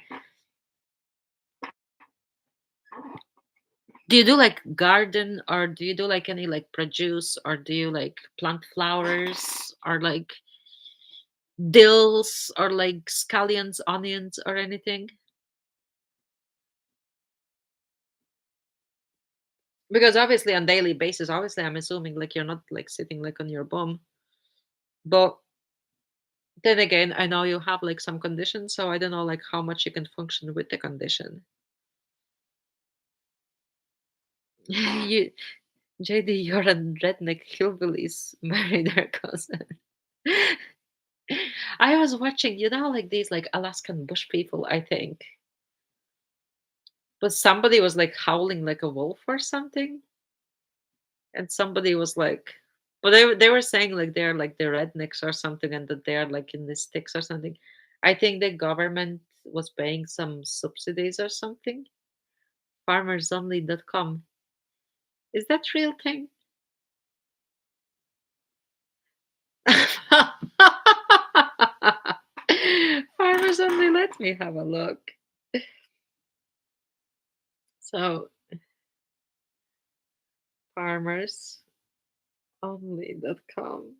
Do you do like garden, or do you do like any like produce, or do you like plant flowers, or like dills, or like scallions, onions, or anything? Because obviously on daily basis, obviously I'm assuming like you're not like sitting like on your bum. But then again, I know you have like some conditions, so I don't know like how much you can function with the condition. you JD, you're a redneck hillbillies married their cousin. I was watching, like these like Alaskan bush people, I think. But somebody was like howling like a wolf or something, and somebody was like, but they were saying like they're like the rednecks or something, and that they're like in the sticks or something. I think the government was paying some subsidies or something. Farmersonly.com. Is that real thing? Farmers only, let me have a look. So farmersonly.com.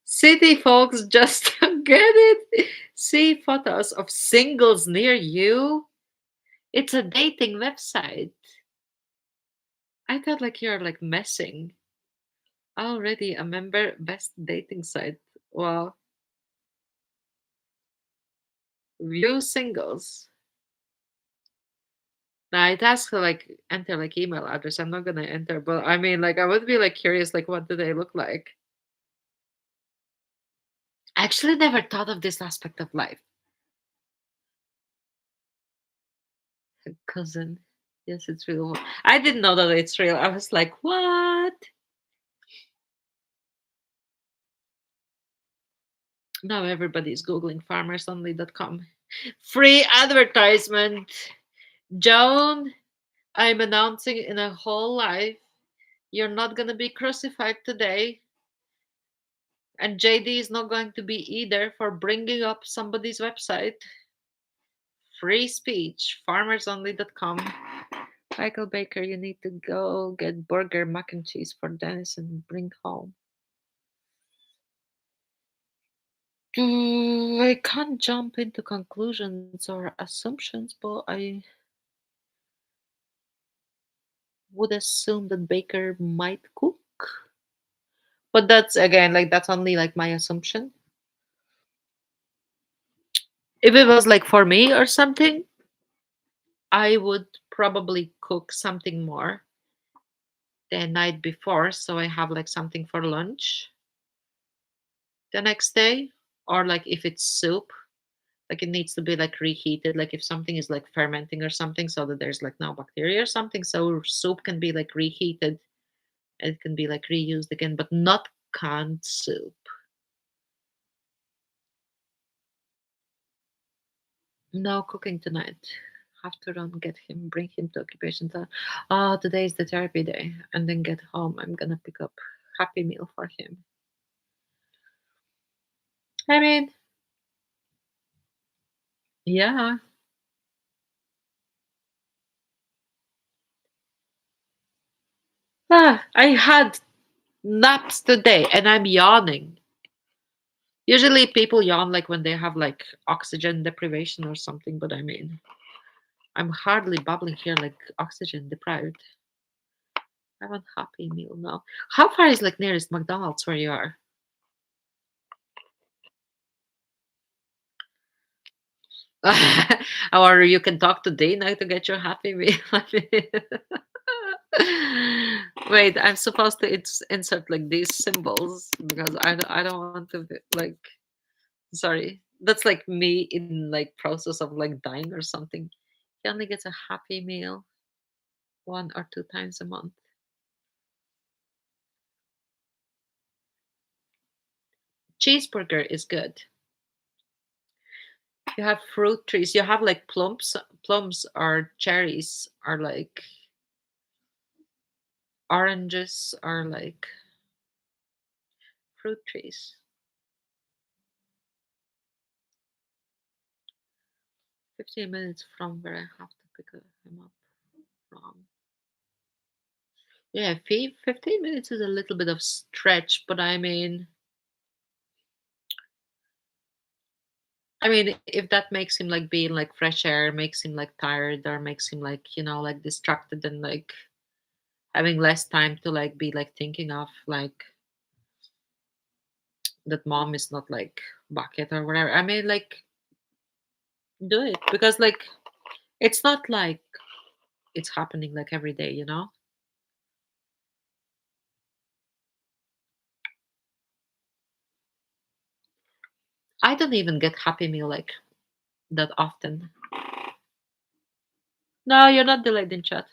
City folks just get it. See photos of singles near you. It's a dating website. I thought like you're like messing. Already a member, best dating site. Well, view singles. Now it asks to like enter like email address. I'm not gonna enter, but I mean like I would be like curious like what do they look like? I actually never thought of this aspect of life. Cousin. Yes, it's real. I didn't know that it's real. I was like, what? Now everybody's Googling farmersonly.com. Free advertisement. Joan, I'm announcing in a whole life, you're not going to be crucified today. And JD is not going to be either for bringing up somebody's website. Free speech. Farmersonly.com. Michael Baker, you need to go get burger, mac and cheese for Dennis and bring home. I can't jump into conclusions or assumptions, but I would assume that Baker might cook. But that's again like that's only like my assumption. If it was like for me or something, I would probably cook something more the night before so I have like something for lunch the next day. Or like if it's soup, like it needs to be like reheated, like if something is like fermenting or something so that there's like no bacteria or something, so soup can be like reheated, it can be like reused again, but not canned soup. No cooking tonight. Have to run, get him, bring him to occupation. Oh, today is the therapy day, and then get home. I'm gonna pick up Happy Meal for him. I mean, yeah. I had naps today, and I'm yawning. Usually, people yawn like when they have like oxygen deprivation or something, but I mean, I'm hardly bubbling here like oxygen deprived. I want Happy Meal now. How far is like nearest McDonald's where you are? Or you can talk to Dana to get your Happy Meal. Wait, I'm supposed to insert like these symbols because I don't want to be, like, sorry. That's like me in like process of like dying or something. He only gets a Happy Meal 1 or 2 times a month. Cheeseburger is good. You have fruit trees. You have like plums or cherries or like oranges or like fruit trees. 15 minutes from where I have to pick him up from. Yeah, 15 minutes is a little bit of stretch, but I mean, if that makes him like being like fresh air, makes him like tired, or makes him like, like distracted and like having less time to like be like thinking of like that mom is not like bucket or whatever. I mean, like do it because like it's not like it's happening like every day. I don't even get Happy Meal like that often. No, you're not delayed in chat.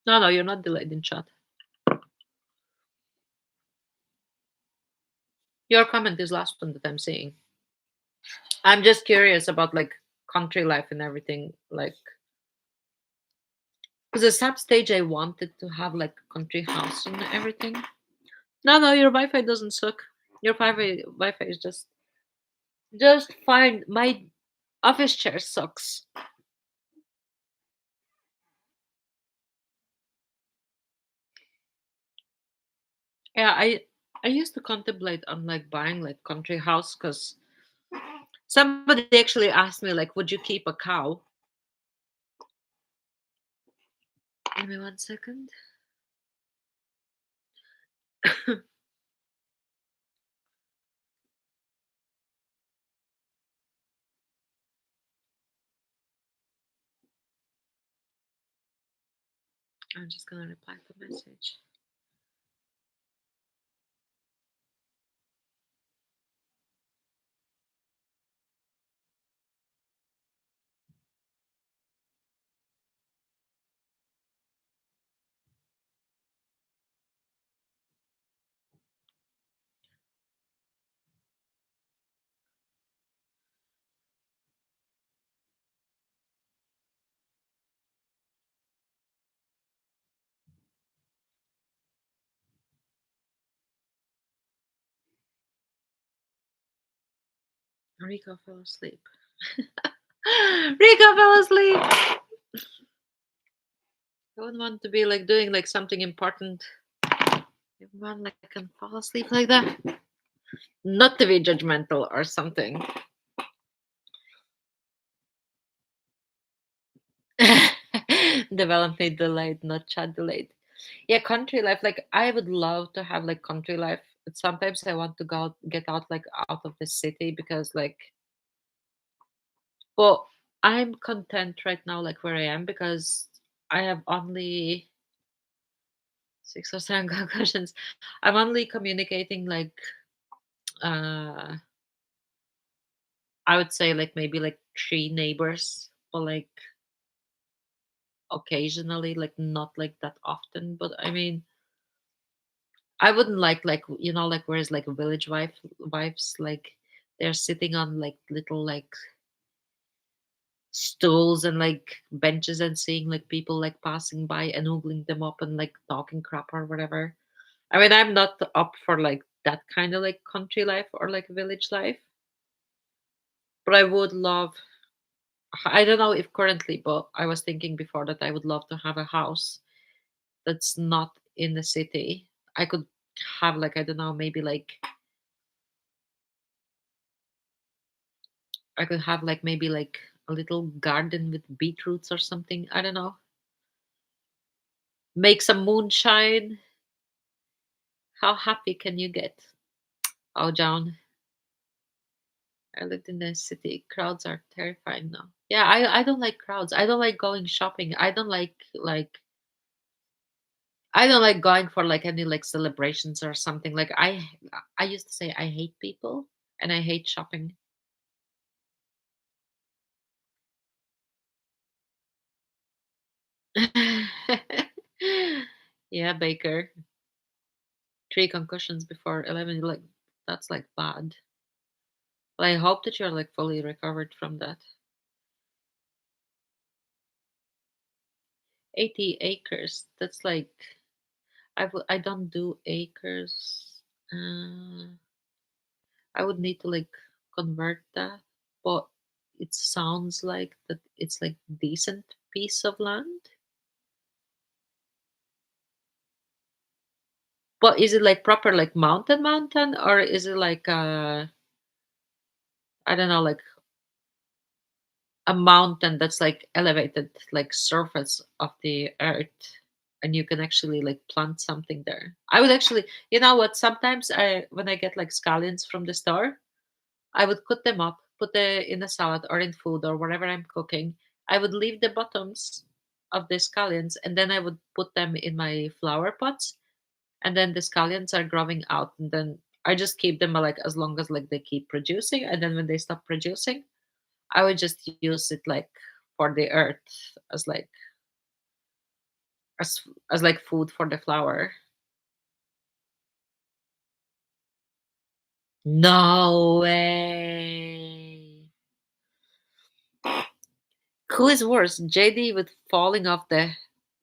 No, no, you're not delayed in chat. Your comment is last one that I'm seeing. I'm just curious about like country life and everything. Like, because at some stage I wanted to have like a country house and everything. No, no, your Wi-Fi doesn't suck. Your Wi-Fi is just fine. My office chair sucks. Yeah, I used to contemplate on like buying like country house because somebody actually asked me like, would you keep a cow? Give me 1 second. I'm just gonna reply the message. Rico fell asleep. Rico fell asleep. I wouldn't want to be like doing like something important. Everyone like can fall asleep like that. Not to be judgmental or something. Development delayed, not chat delayed. Yeah, country life. Like I would love to have like country life, but sometimes I want to go get out like out of the city because like, well, I'm content right now like where I am because I have only 6 or 7 concussions. I'm only communicating like uh I would say like maybe like 3 neighbors, but like occasionally, like not like that often. But I mean, I wouldn't like like whereas like village wives like they're sitting on like little like stools and like benches and seeing like people like passing by and oogling them up and like talking crap or whatever. I mean, I'm not up for like that kind of like country life or like village life, but I would love. I don't know if currently, but I was thinking before that I would love to have a house that's not in the city. I could have like I don't know, maybe like I could have like maybe like a little garden with beetroots or something. I don't know. Make some moonshine. How happy can you get? Oh, John, I lived in the city. Crowds are terrifying now. Yeah, I don't like crowds. I don't like going shopping. I don't like going for like any like celebrations or something. Like I used to say I hate people and I hate shopping. Yeah, Baker. 3 concussions before 11. Like that's like bad. But I hope that you're like fully recovered from that. 80 acres. That's like I don't do acres. I would need to like convert that, but it sounds like that it's like decent piece of land. But is it like proper like mountain, or is it like I don't know, like a mountain that's like elevated like surface of the earth, and you can actually like plant something there? I would actually, you know what, sometimes I, when I get like scallions from the store, I would cut them up, put the in a salad or in food or whatever I'm cooking. I would leave the bottoms of the scallions, and then I would put them in my flower pots, and then the scallions are growing out, and then I just keep them like as long as like they keep producing, and then when they stop producing, I would just use it like for the earth as like as as like food for the flower. No way. Who is worse, JD with falling off the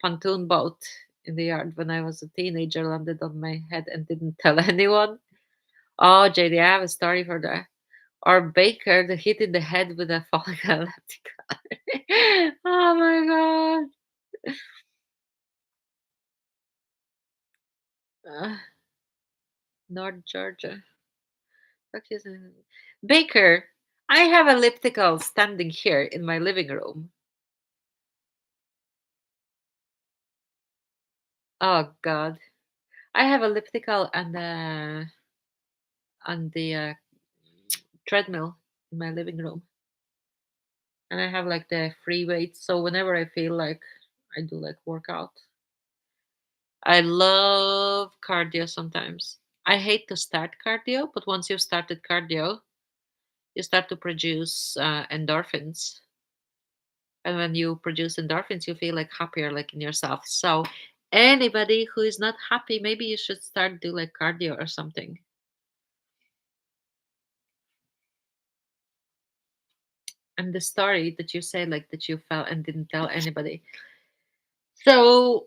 pontoon boat in the yard when I was a teenager, landed on my head and didn't tell anyone? Oh, JD, I have a story for that. Or Baker, the hit in the head with a falling electric car. Oh my god. North Georgia. Fuck you. Baker, I have elliptical standing here in my living room. Oh god. I have elliptical and on the treadmill in my living room, and I have like the free weights. So whenever I feel like I do like workout, I love cardio sometimes. I hate to start cardio, but once you've started cardio, you start to produce endorphins. And when you produce endorphins, you feel like happier, like in yourself. So anybody who is not happy, maybe you should start do like cardio or something. And the story that you say, like that you felt and didn't tell anybody. So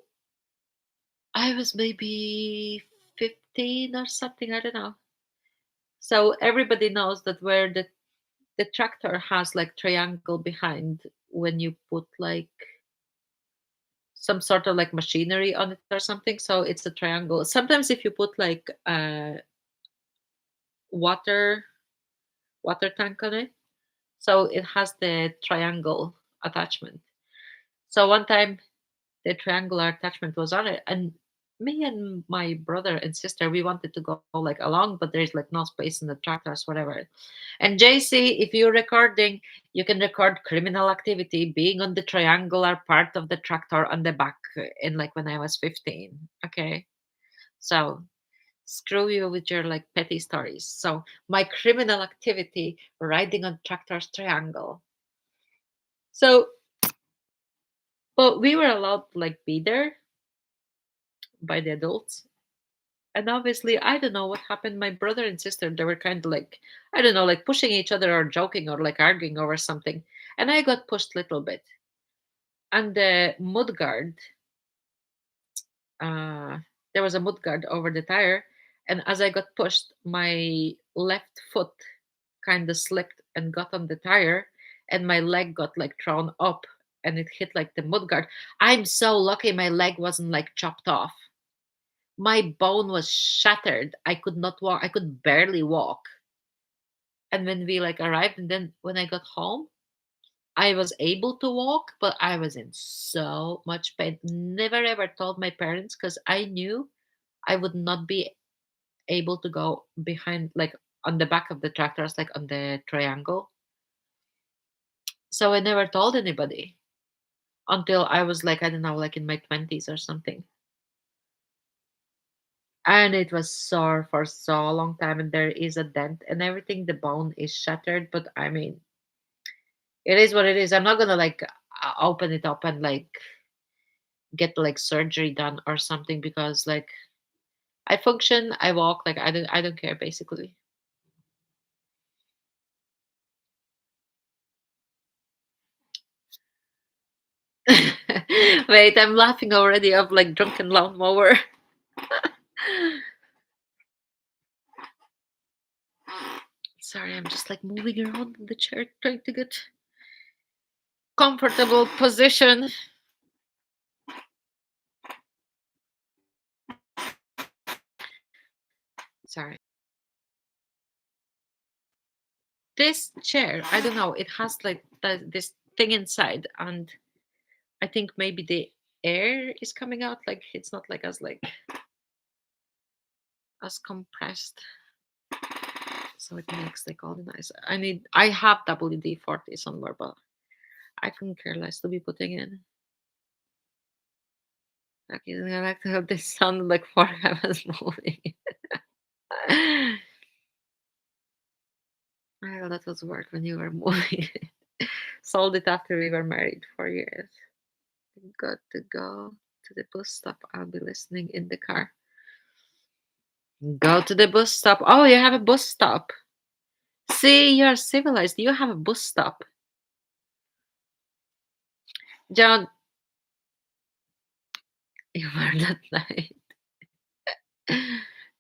I was maybe 15 or something, I don't know. So everybody knows that where the tractor has like triangle behind, when you put like some sort of like machinery on it or something, so it's a triangle. Sometimes if you put like water water tank on it, so it has the triangle attachment. So one time the triangular attachment was on it, and me and my brother and sister, we wanted to go like along, but there's like no space in the tractors, whatever. And JC, if you're recording, you can record criminal activity being on the triangular part of the tractor on the back in like when I was 15. Okay, so screw you with your like petty stories. So my criminal activity riding on tractor's triangle. So, but we were allowed to like be there by the adults. And obviously, I don't know what happened. My brother and sister, they were kind of like, I don't know, like pushing each other or joking or like arguing over something. And I got pushed a little bit. And the mudguard, uh, there was a mudguard over the tire. And as I got pushed, my left foot kind of slipped and got on the tire. And my leg got like thrown up and it hit like the mudguard. I'm so lucky my leg wasn't like chopped off. My bone was shattered. I could not walk. I could barely walk. And when we like arrived, and then when I got home, I was able to walk, but I was in so much pain. Never ever told my parents because I knew I would not be able to go behind, like on the back of the tractors, like on the triangle. So I never told anybody until I was like, I don't know, like in my 20s or something. And it was sore for so long time, and there is a dent and everything. The bone is shattered, but I mean, it is what it is. I'm not gonna like open it up and like get like surgery done or something, because like I function, I walk, like I don't care basically. Wait, I'm laughing already of like drunken lawnmower. Sorry, I'm just like moving around in the chair, trying to get comfortable position. Sorry. This chair, I don't know, it has like this thing inside, and I think maybe the air is coming out. Like it's not as compressed, so it makes like all the noise. I have WD-40 somewhere, but I couldn't care less to be putting in. Okay, I like to have this sound like forever was moving. Well, that was work when you were moving. Sold it after we were married 4 years. Got to go to the bus stop. I'll be listening in the car. Go to the bus stop. Oh, you have a bus stop. See, you're civilized. You have a bus stop. John, you were that night.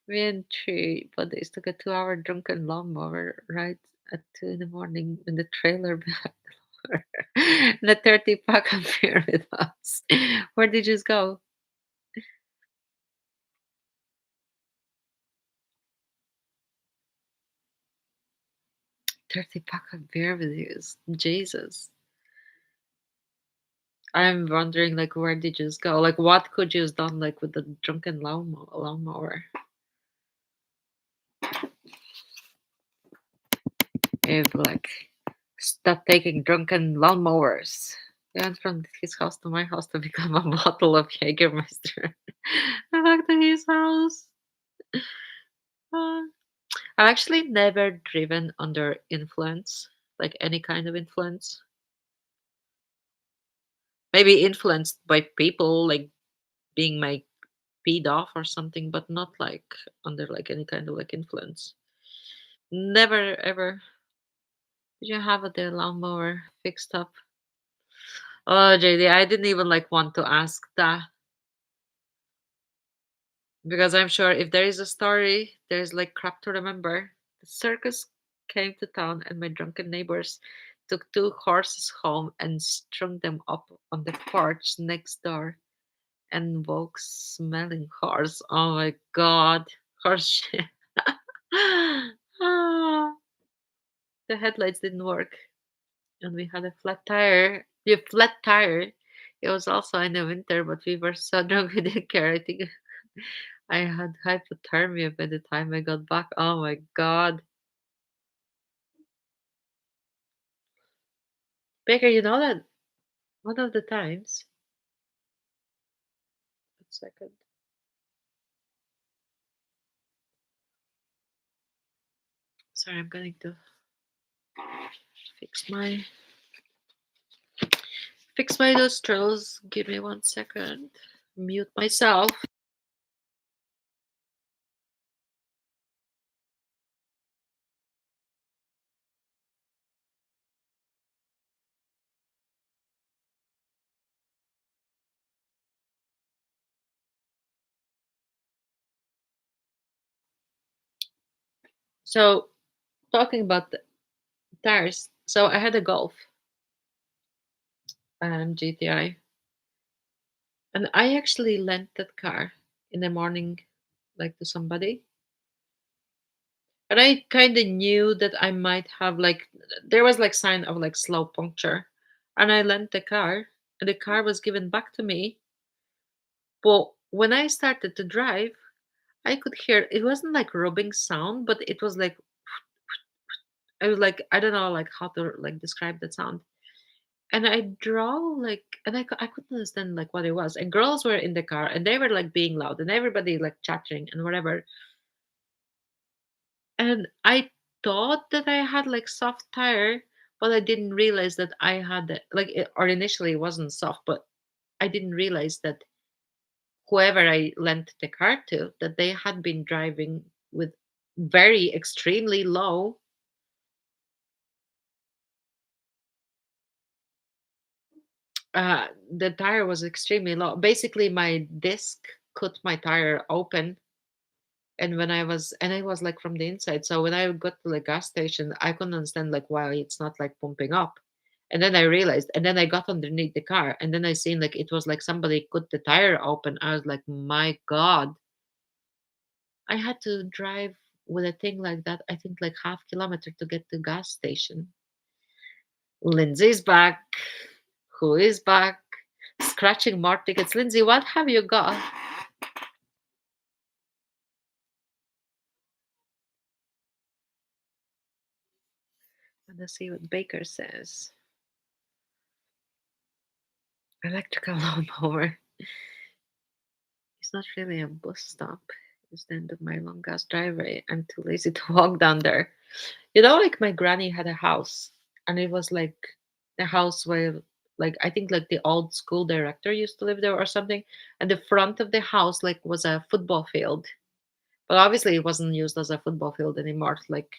Me and three buddies took a 2 hour drunken lawnmower ride at 2 in the morning in the trailer behind the lower. And a 30 pack of beer with us. Where did you go? 30 pack of beer with you. Jesus. I'm wondering, like, where did you go? Like, what could you have done, like, with the drunken lawnmower? If, like, stop taking drunken lawnmowers. We went from his house to my house to become a bottle of Jägermeister. I back to his house. Uh, I've actually never driven under influence, like any kind of influence. Maybe influenced by people, like being my peed off or something, but not like under like any kind of like influence. Never ever. Did you have the lawnmower fixed up? Oh, JD, I didn't even like want to ask that because I'm sure if there is a story, there's like crap to remember. The circus came to town, and my drunken neighbors took two horses home and strung them up on the porch next door and woke smelling horse. Oh my god, horse shit. Ah, the headlights didn't work, and we had a flat tire. The flat tire. It was also in the winter, but we were so drunk we didn't care. I think I had hypothermia by the time I got back. Oh my god. Baker, you know that one of the times. One second. Sorry, I'm going to fix my nostrils. Give me 1 second. Mute myself. So, talking about the tires. So I had a Golf GTI, and I actually lent that car in the morning, like to somebody. And I kind of knew that I might have like there was like sign of like slow puncture, and I lent the car, and the car was given back to me. But when I started to drive, I could hear it wasn't like rubbing sound, but it was like I was like I don't know like how to like describe that sound. And I draw like, and I couldn't understand like what it was. And girls were in the car, and they were like being loud, and everybody like chattering and whatever. And I thought that I had like soft tire, but I didn't realize that I had like, or initially it wasn't soft, but I didn't realize that whoever I lent the car to, that they had been driving with very extremely low. The tire was extremely low. Basically, my disc cut my tire open. And it was like from the inside. So when I got to the gas station, I couldn't understand like why it's not like pumping up. And then I realized, and then I got underneath the car, and then I seen like it was like somebody cut the tire open. I was like, my God, I had to drive with a thing like that. I think like half kilometer to get to gas station. Lindsay's back. Who is back? Scratching more tickets. Lindsay, what have you got? Let's see what Baker says. Electrical lawnmower. It's not really a bus stop. It's the end of my long ass driveway. I'm too lazy to walk down there. You know, like my granny had a house, and it was like the house where, like, I think like the old school director used to live there or something. And the front of the house, like, was a football field. But obviously, it wasn't used as a football field anymore. Like,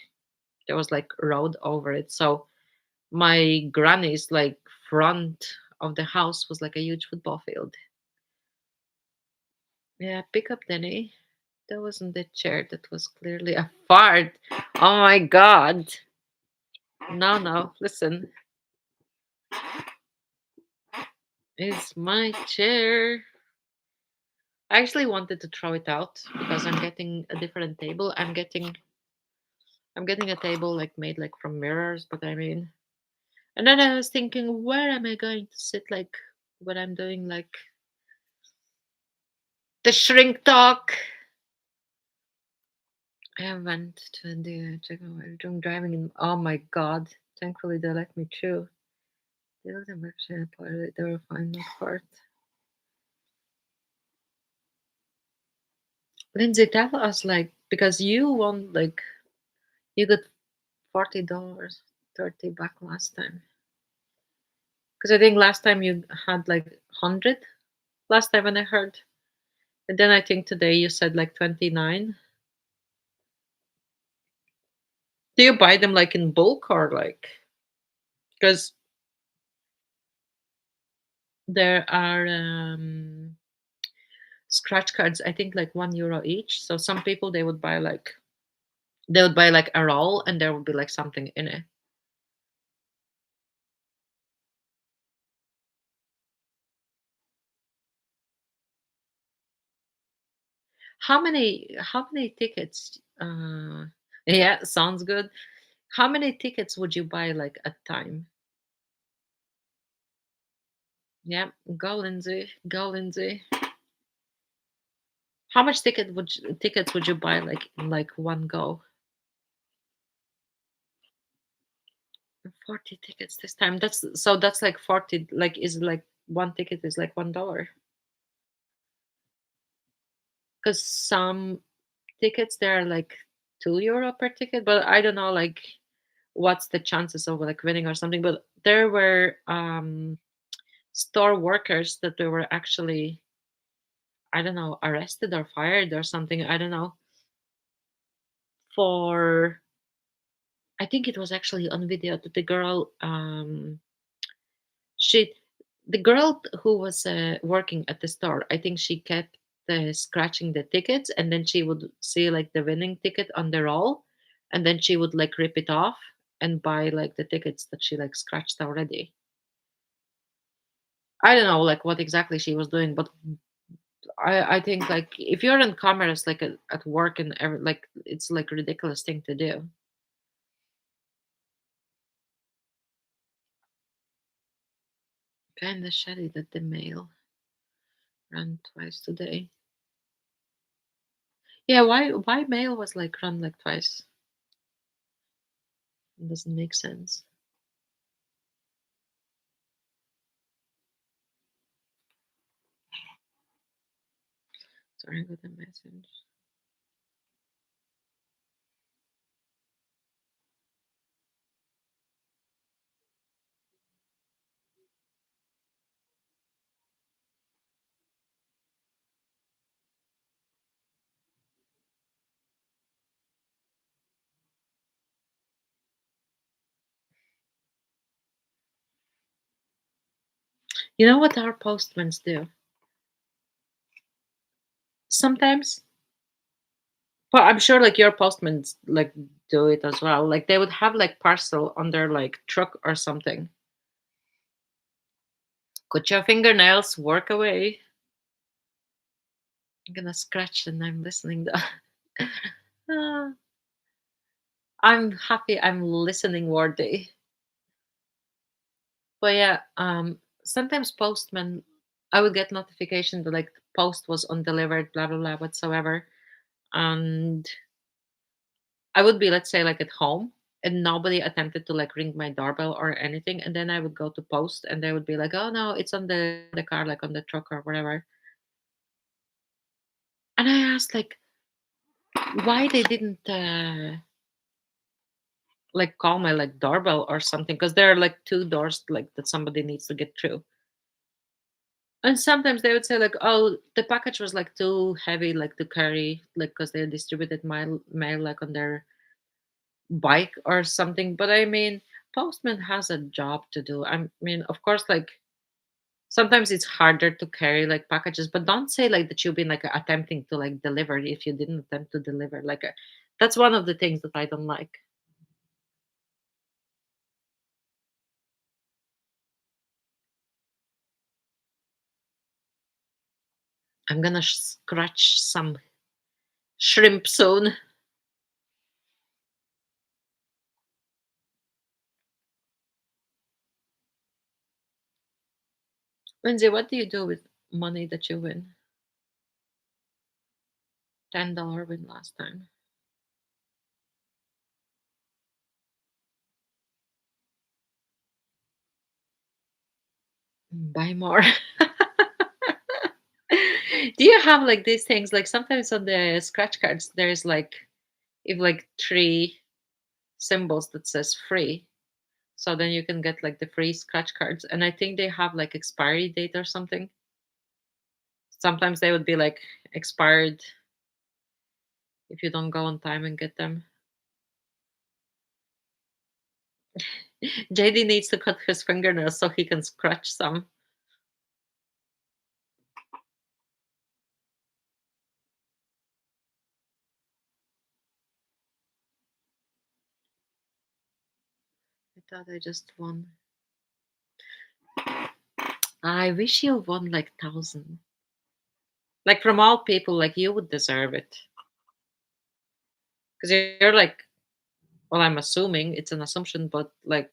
there was like road over it. So my granny's like front of the house was like a huge football field. Yeah, pick up Denny. That wasn't the chair. That was clearly a fart. Oh my god. No, no. Listen, it's my chair. I actually wanted to throw it out because I'm getting a different table. I'm getting a table like made like from mirrors, but I mean, and then I was thinking, where am I going to sit like when I'm doing like the shrink talk? I went to the check out my drunk driving and oh my god. Thankfully they let me through. They looked at my they were fine not for it. Lindsay, tell us like because you won like you got $40, 30 back last time. Because I think last time you had like 100. Last time when I heard, and then I think today you said like 29. Do you buy them like in bulk or like? Because there are scratch cards. I think like €1 each. So some people they would buy like a roll and there would be like something in it. How many tickets? Yeah, sounds good. How many tickets would you buy like at time? Yeah, go Lindsay, go Lindsay. How much tickets would you buy like in like one go? 40 tickets this time. That's like 40 like is like one ticket is like $1. Because some tickets they're like €2 per ticket, but I don't know like what's the chances of like winning or something. But there were store workers that they were actually I don't know arrested or fired or something. I don't know for I think it was actually on video that the girl she the girl who was working at the store. I think she kept scratching the tickets, and then she would see like the winning ticket on the roll, and then she would like rip it off and buy like the tickets that she like scratched already. I don't know like what exactly she was doing, but I think like if you're on cameras like at work and like it's like a ridiculous thing to do. Kinda shitty that the mail ran twice today. Yeah, why mail was like run like twice? It doesn't make sense. Sorry, I got a message. You know what our postmans do? Sometimes But I'm sure like your postmen like do it as well. Like they would have like parcel on their like truck or something. Cut your fingernails, work away. I'm gonna scratch and I'm listening though. Ah, I'm happy I'm listening worthy. But yeah, sometimes postman I would get notification that like the post was undelivered, blah blah blah whatsoever. And I would be, let's say, like at home, and nobody attempted to like ring my doorbell or anything. And then I would go to post, and they would be like, "Oh no, it's on the car, like on the truck or whatever." And I asked like, why they didn't like call my like doorbell or something, because there are like two doors like that somebody needs to get through. And sometimes they would say like, "Oh, the package was like too heavy, like to carry, like because they distributed my mail like on their bike or something." But I mean, postman has a job to do. I mean, of course, like sometimes it's harder to carry like packages, but don't say like that you've been like attempting to like deliver if you didn't attempt to deliver. Like that's one of the things that I don't like. I'm gonna scratch some shrimp soon. Lindsay, what do you do with money that you win? $10 win last time. Buy more. Do you have like these things? Like sometimes on the scratch cards, there's like if like three symbols that says free. So then you can get like the free scratch cards. And I think they have like expiry date or something. Sometimes they would be like expired if you don't go on time and get them. JD needs to cut his fingernails so he can scratch some. I thought I just won. I wish you won like 1,000. Like from all people, like you would deserve it. Because you're like, well, I'm assuming it's an assumption, but like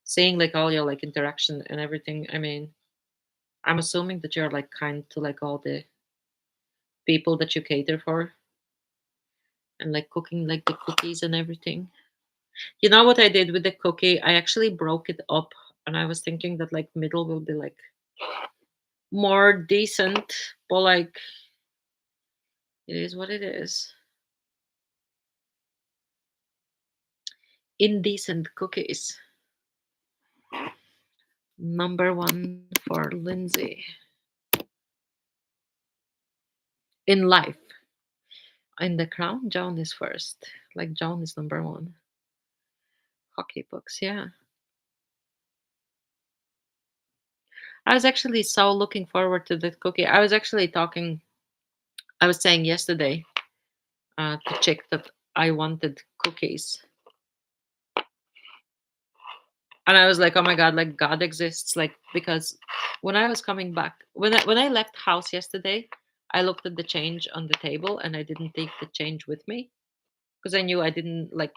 seeing like all your like interaction and everything, I mean, I'm assuming that you're like kind to like all the people that you cater for and like cooking like the cookies and everything. You know what I did with the cookie? I actually broke it up and I was thinking that like middle will be like more decent, but like it is what it is. Indecent cookies. Number one for Lindsay in life. In the crown, Joan is first. Like Joan is number one. Hockey books, yeah. I was actually so looking forward to that cookie. I was actually talking, I was saying yesterday to Chick that I wanted cookies. And I was like, oh my God, like God exists. Like, because when I was coming back, when I left house yesterday, I looked at the change on the table and I didn't take the change with me because I knew I didn't like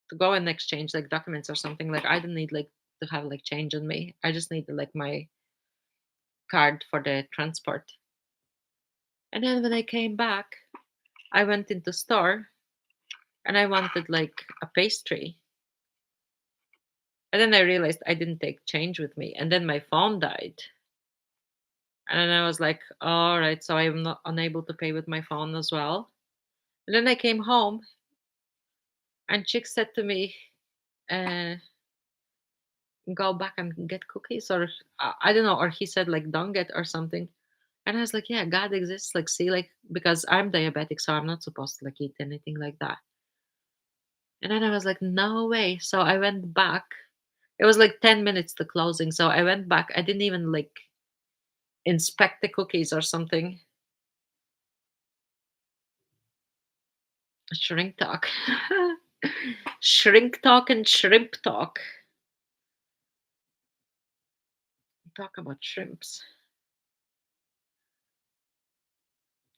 to go and exchange like documents or something. Like, I didn't need like to have like change on me. I just needed like my card for the transport. And then when I came back, I went into store and I wanted like a pastry. And then I realized I didn't take change with me. And then my phone died. And then I was like, all right, so I'm not unable to pay with my phone as well. And then I came home and Chick said to me, uh, go back and get cookies or I don't know, or he said like don't get or something. And I was like, yeah, God exists. Like, see, like because I'm diabetic, so I'm not supposed to like eat anything like that. And then I was like, no way. So I went back. It was like 10 minutes to closing. So I went back. I didn't even like inspect the cookies or something. Shrink talk. Shrink talk and shrimp talk. Talk about shrimps.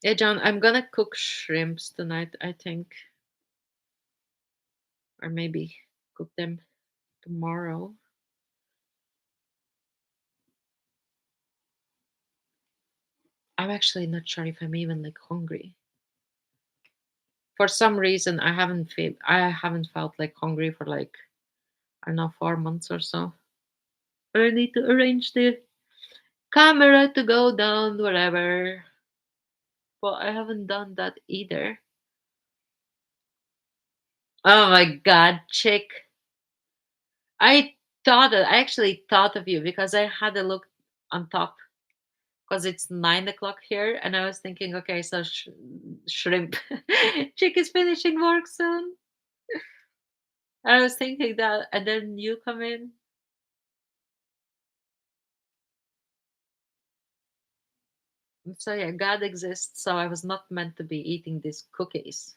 Yeah, John, I'm gonna cook shrimps tonight, I think. Or maybe cook them tomorrow. I'm actually not sure if I'm even like hungry. For some reason, I haven't felt like hungry for like I don't know 4 months or so. But I need to arrange the camera to go down whatever. But I haven't done that either. Oh my god, chick! I I actually thought of you because I had a look on top because it's 9 o'clock here, and I was thinking, okay, so shrimp chick is finishing work soon. I was thinking that, and then you come in. So yeah, God exists. So I was not meant to be eating these cookies,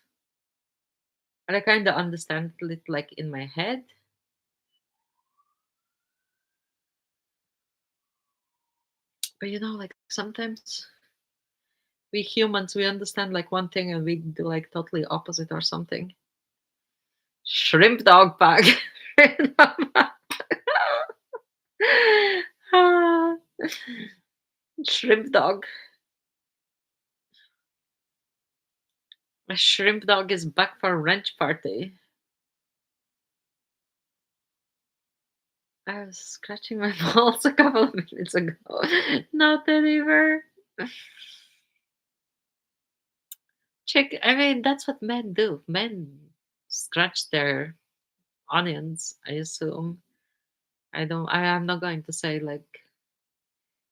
and I kind of understand it like in my head. But like sometimes we humans we understand like one thing and we do like totally opposite or something. Shrimp dog pack. Ah, shrimp dog. A shrimp dog is back for wrench party. I was scratching my balls a couple of minutes ago. Not anymore. Chick, I mean, that's what men do. Men scratch their onions, I assume. I am not going to say like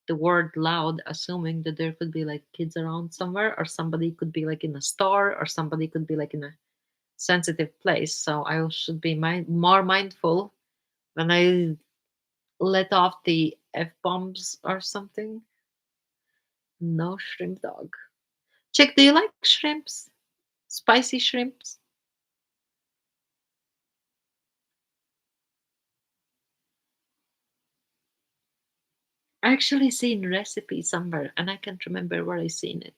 the word loud, assuming that there could be like kids around somewhere, or somebody could be like in a store, or somebody could be like in a sensitive place. So I should be more mindful when I let off the F bombs or something. No shrimp dog. Chick, do you like shrimps? Spicy shrimps? I actually seen recipe somewhere and I can't remember where I seen it.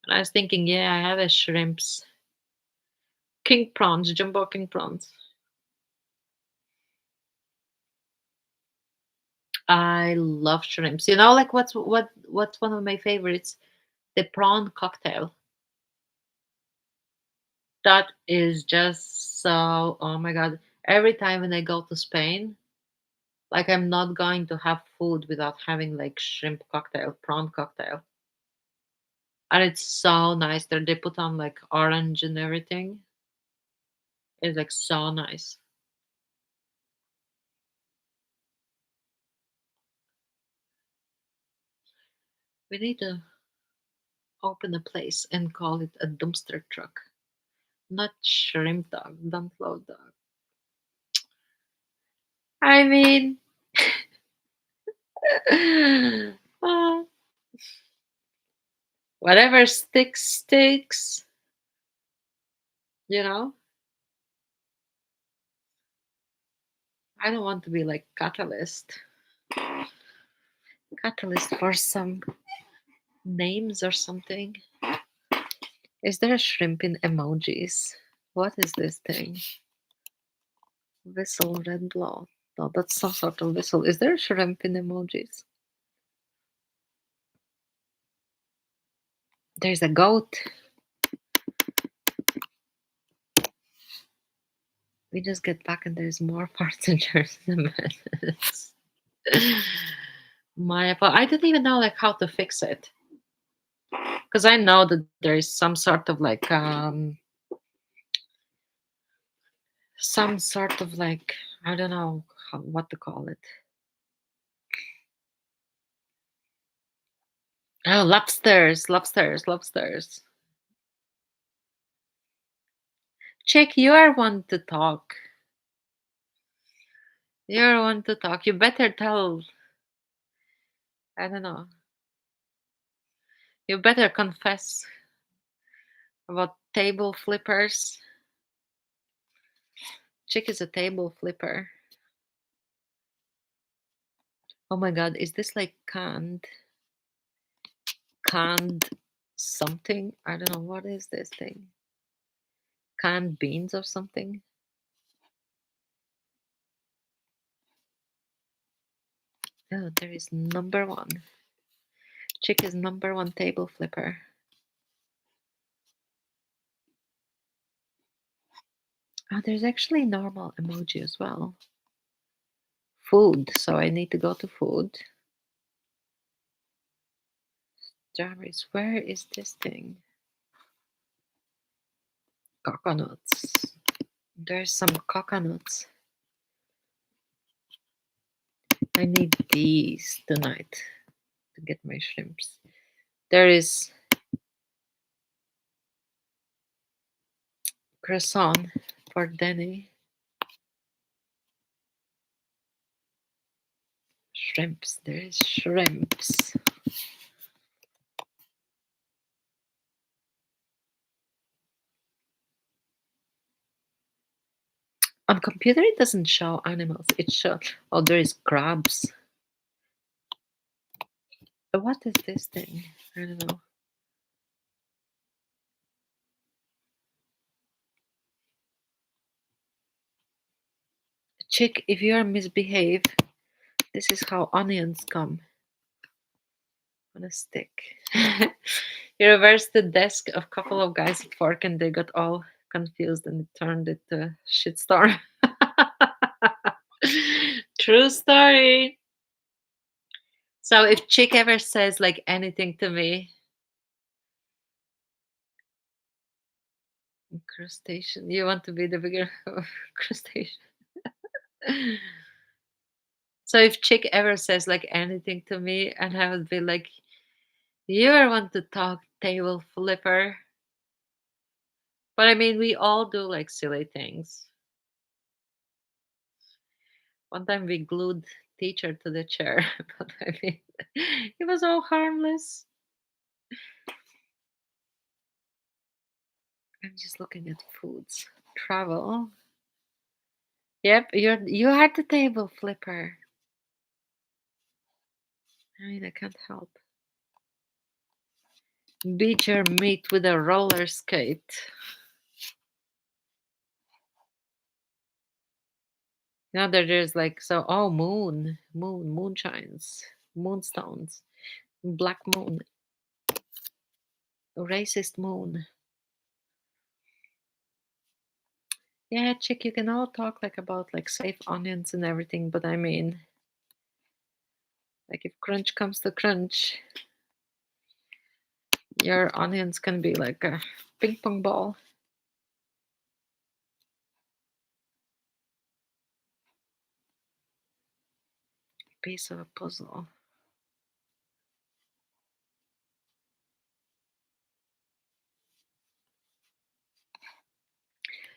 And I was thinking, yeah, I have a shrimps. King prawns, jumbo king prawns. I love shrimps. Like what's one of my favorites? The prawn cocktail. That is just so oh my god. Every time when I go to Spain, like I'm not going to have food without having like shrimp cocktail, prawn cocktail. And it's so nice there. They put on like orange and everything. It's like so nice. We need to open a place and call it a dumpster truck, not shrimp dog, dump load dog. I mean, uh, whatever sticks, sticks. You know, I don't want to be like catalyst for some names or something. Is there a shrimp in emojis? What is this thing? Whistle, red blow. No, that's some sort of whistle. Is there a shrimp in emojis? There's a goat. We just get back and there's more passengers in the minutes. I didn't even know like how to fix it because I know that there is some sort of like some sort of like I don't know what to call it. Oh, lobsters, lobsters, lobsters. Chick, you are one to talk. You're one to talk. You better tell. I don't know. You better confess About table flippers. Chick is a table flipper. Oh my god, is this like canned something? I don't know, what is this thing? Canned beans or something? Oh, there is number one. Chick is number one table flipper. Oh, there's actually normal emoji as well. Food, so I need to go to food. Jarvis, where is this thing? Coconuts. There's some coconuts. I need these tonight to get my shrimps. There is croissant for Denny. Shrimps. There is shrimps. On computer, it doesn't show animals. It shows. Oh, there is crabs. What is this thing? I don't know. Chick, if you are misbehave, this is how onions come on a stick. You reversed the desk of a couple of guys at work and they got all confused and it turned it to a shitstorm. True story. So if Chick ever says like anything to me, crustacean, you want to be the bigger crustacean. So if Chick ever says like anything to me, and I would be like, "You ever want to talk table flipper?" But I mean, we all do like silly things. One time we glued teacher to the chair, but I mean, it was all harmless. I'm just looking at foods. Travel. Yep, you had the table flipper. I mean, I can't help. Beat your meat with a roller skate. Now there's like so. Oh, moonshines, moonstones, black moon, racist moon. Yeah, chick, you can all talk like about like safe onions and everything, but I mean, like if crunch comes to crunch, your onions can be like a ping pong ball. Piece of a puzzle.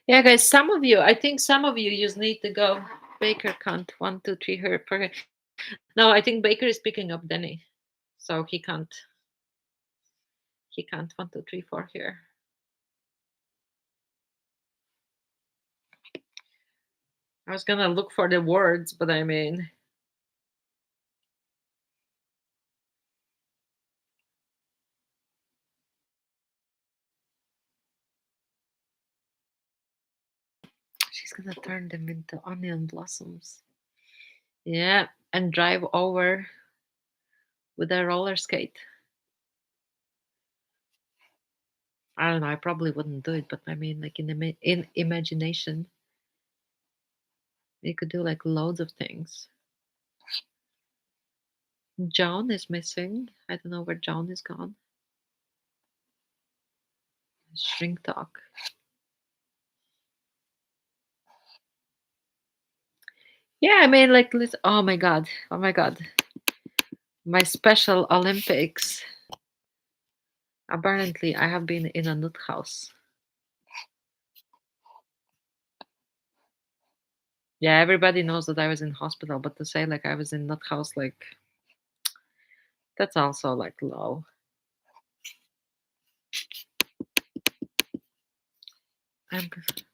Yeah, guys, some of you, I think some of you just need to go. Baker can't 1, 2, 3 her per. No, I think Baker is picking up Denny, so he can't. He can't 1, 2, 3, 4 here. I was gonna look for the words, but I mean, she's gonna turn them into onion blossoms. Yeah, and drive over with a roller skate. I don't know. I probably wouldn't do it, but I mean, like in imagination, you could do like loads of things. John is missing. I don't know where John is gone. Shrink talk. Yeah, I mean, like, oh my god, oh my god, my special Olympics. Apparently, I have been in a nut house. Yeah, everybody knows that I was in hospital, but to say like I was in nut house, like that's also like low. I'm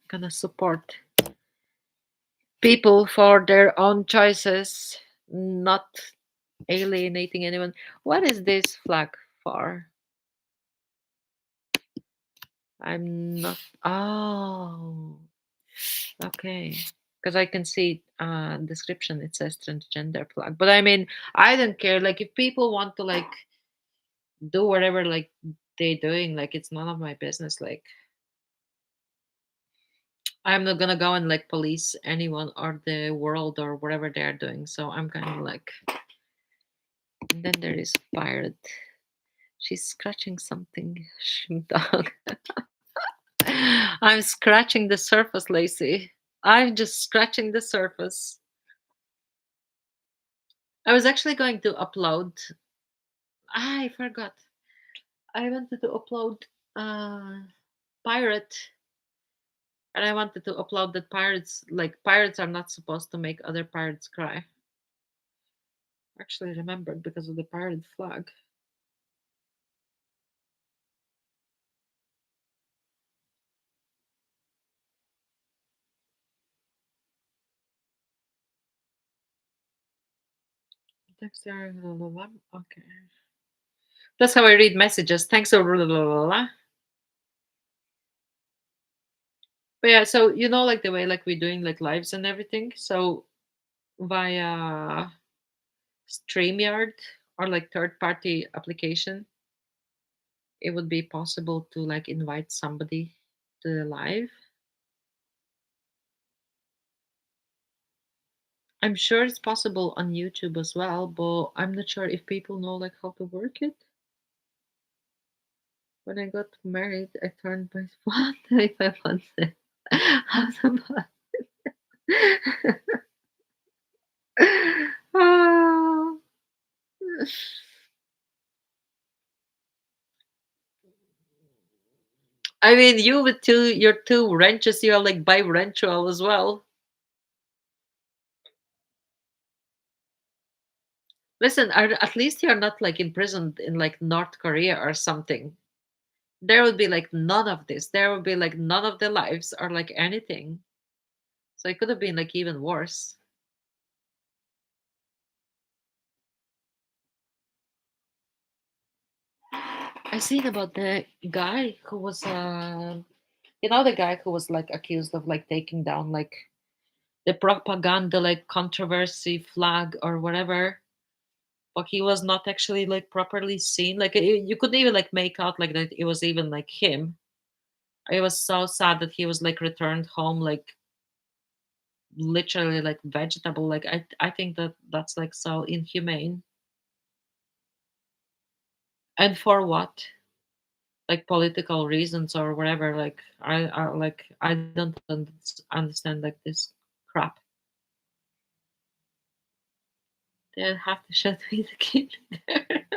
gonna support people for their own choices, not alienating anyone. What is this flag for? I'm not. Oh, okay. Because I can see description. It says transgender flag, but I mean, I don't care. Like, if people want to like do whatever like they doing, like it's none of my business. Like, I'm not gonna go and like police anyone or the world or whatever they're doing. So I'm kind of like. And then there is pirate. She's scratching something. Dog. I'm scratching the surface, Lacey. I'm just scratching the surface. I was actually going to upload. I forgot. I wanted to upload uh pirate, and I wanted to upload that pirates are not supposed to make other pirates cry. Actually remembered because of the pirate flag. Thanks, okay. That's how I read messages. Thanks, blah. But yeah, so like the way like we're doing like lives and everything. So via StreamYard or like third party application, it would be possible to like invite somebody to the live. I'm sure it's possible on YouTube as well, but I'm not sure if people know like how to work it. When I got married, I turned my what if I wanted how to Ah. I mean, you with your two wrenches, you're like bi-wrenchual as well. Listen, at least you're not like imprisoned in like North Korea or something. There would be like none of this. There would be like none of the lives or like anything. So it could have been like even worse. I seen about the guy who was the guy who was like accused of like taking down like the propaganda like controversy flag or whatever, but he was not actually like properly seen. Like you couldn't even like make out like that it was even like him. It was so sad that he was like returned home like literally like vegetable. Like I think that that's like so inhumane. And for what? Like political reasons or whatever. Like I don't understand like this crap. They have to shut me the kid there.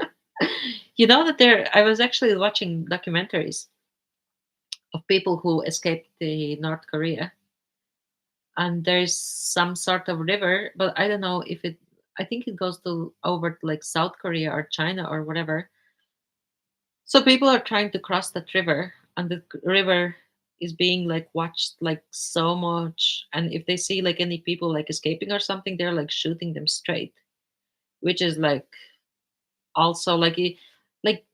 You know that there I was actually watching documentaries of people who escaped the North Korea, and there's some sort of river, but I don't know if it. I think it goes to over to like South Korea or China or whatever. So people are trying to cross that river, and the river is being like watched like so much. And if they see like any people like escaping or something, they're like shooting them straight, which is like also like like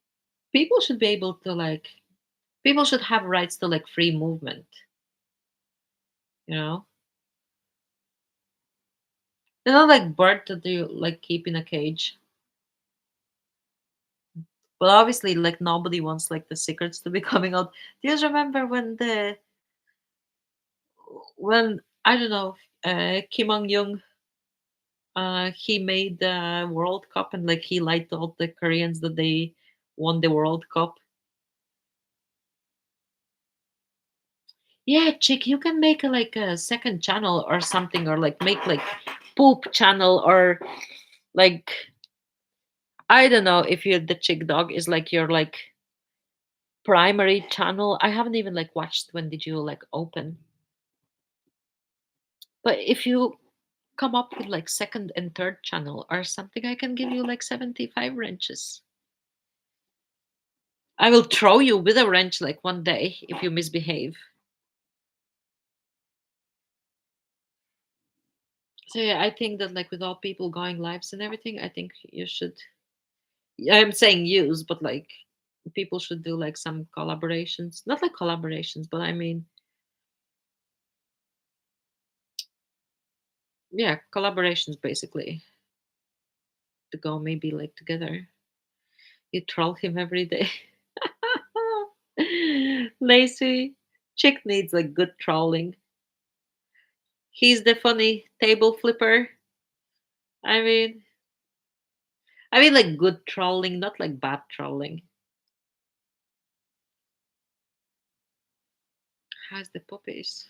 people should be able to like people should have rights to like free movement. You know, they're not like bird that you like keep in a cage. But obviously, like nobody wants like the secrets to be coming out. Do you guys remember when I don't know, Kim Jong Young, he made the World Cup and like he lied to all the Koreans that they won the World Cup. Yeah, chick, you can make like a second channel or something, or like make like poop channel or like I don't know if you're the chick dog is like your like primary channel. I haven't even like watched when did you like open. But if you come up with like second and third channel or something, I can give you like 75 wrenches. I will throw you with a wrench like one day if you misbehave. So yeah, I think that like with all people going lives and everything, I think you should. Yeah, I'm saying use, but like people should do like some collaborations, not like collaborations, but I mean, yeah, collaborations basically to go maybe like together. You troll him every day. Lazy chick needs like good trolling. He's the funny table flipper. I mean, I mean like good trolling, not like bad trolling. How's the puppies?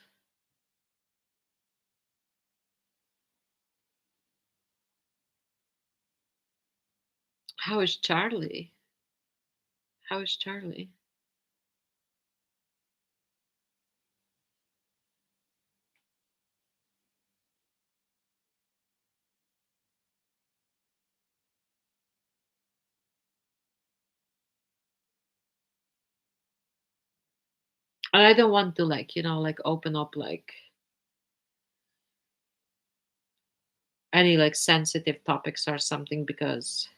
How is Charlie? How is Charlie? And I don't want to like, like open up like any like sensitive topics or something because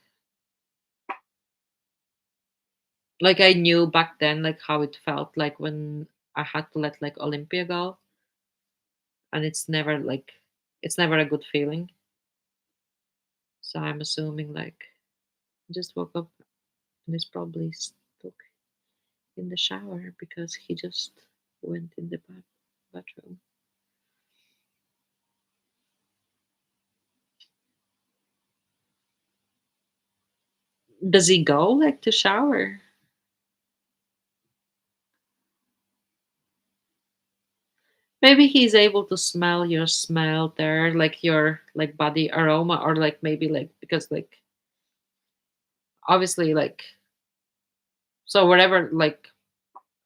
like I knew back then like how it felt like when I had to let like Olympia go, and it's never a good feeling. So I'm assuming like just woke up and is probably stuck in the shower because he just went in the bathroom. Does he go like to shower? Maybe he's able to smell your smell there, like your like body aroma, or like maybe like because like obviously like so whatever like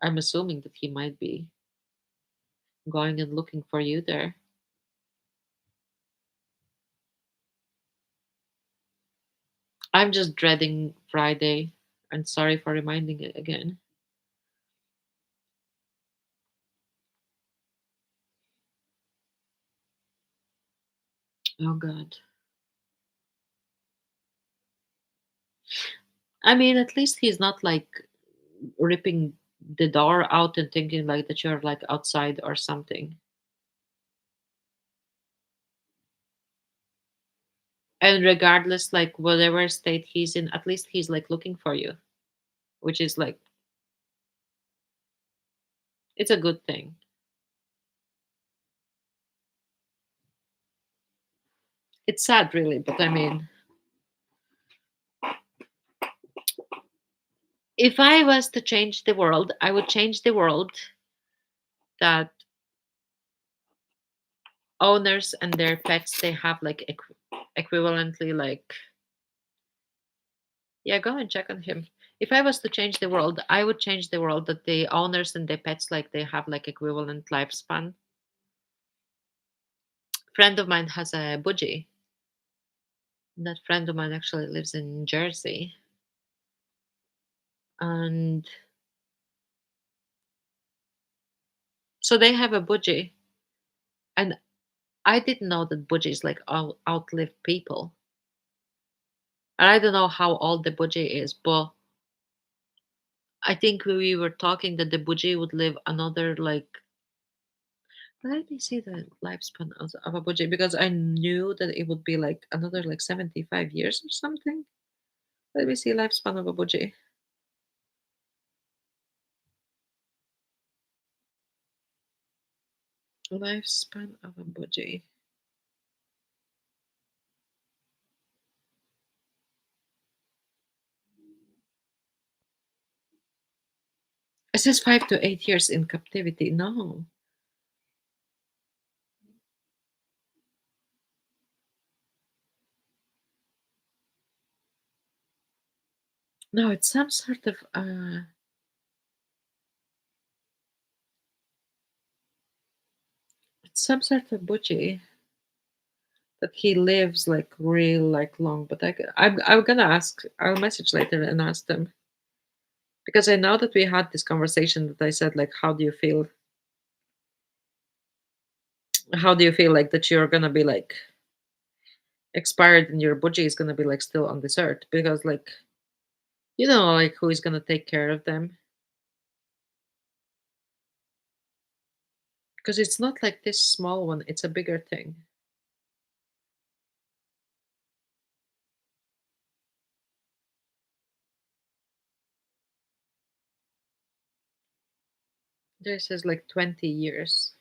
I'm assuming that he might be going and looking for you there. I'm just dreading Friday, and sorry for reminding it again. Oh God. I mean, at least he's not like ripping the door out and thinking like that you're like outside or something. And regardless, like whatever state he's in, at least he's like looking for you, which is like it's a good thing. It's sad, really, but I mean, if I was to change the world, I would change the world that owners and their pets they have like equivalently like yeah, go and check on him. If I was to change the world, I would change the world that the owners and the pets like they have like equivalent lifespan. Friend of mine has a budgie. That friend of mine actually lives in Jersey, and so they have a budgie. And I didn't know that budgies like outlive people. And I don't know how old the budgie is, but I think we were talking that the budgie would live another like. Let me see the lifespan of a budgie because I knew that it would be like another like 75 years or something. Let me see lifespan of a budgie. Lifespan of a budgie. It says 5 to 8 years in captivity. No, no, it's some sort of it's some sort of budgie that he lives like real like long. But I'm gonna ask. I'll message later and ask them because I know that we had this conversation that I said like, how do you feel? How do you feel like that you're gonna be like? expired and your budgie is gonna be like still on this earth because like like who is gonna take care of them? Because it's not like this small one, it's a bigger thing. There says like 20 years.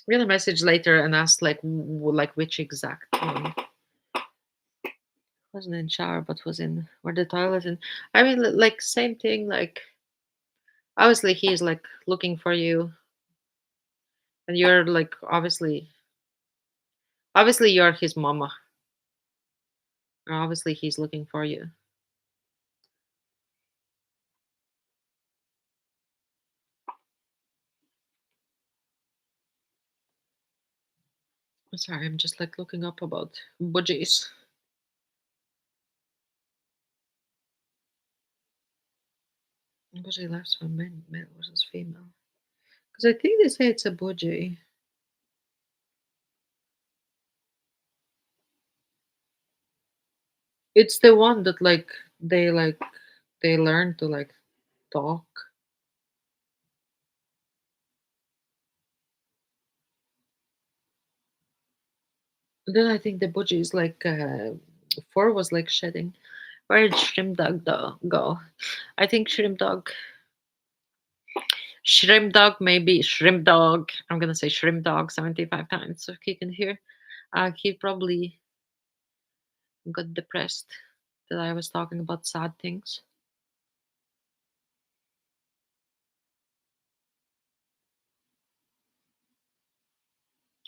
I'm gonna message later and ask like like which exact one. Wasn't in shower, but was in where the toilet in. I mean, like same thing. Like obviously he's like looking for you, and you're like obviously you're his mama, or obviously he's looking for you. I'm sorry, I'm just like looking up about budgies. Budgie left for male versus female. Because I think they say it's a budgie. It's the one that like they learn to like talk. Then I think the budgie is like four was like shedding. Where did Shrimp Dog go? I think Shrimp Dog, maybe Shrimp Dog. I'm gonna say Shrimp Dog 75 times so he can hear. He probably got depressed that I was talking about sad things.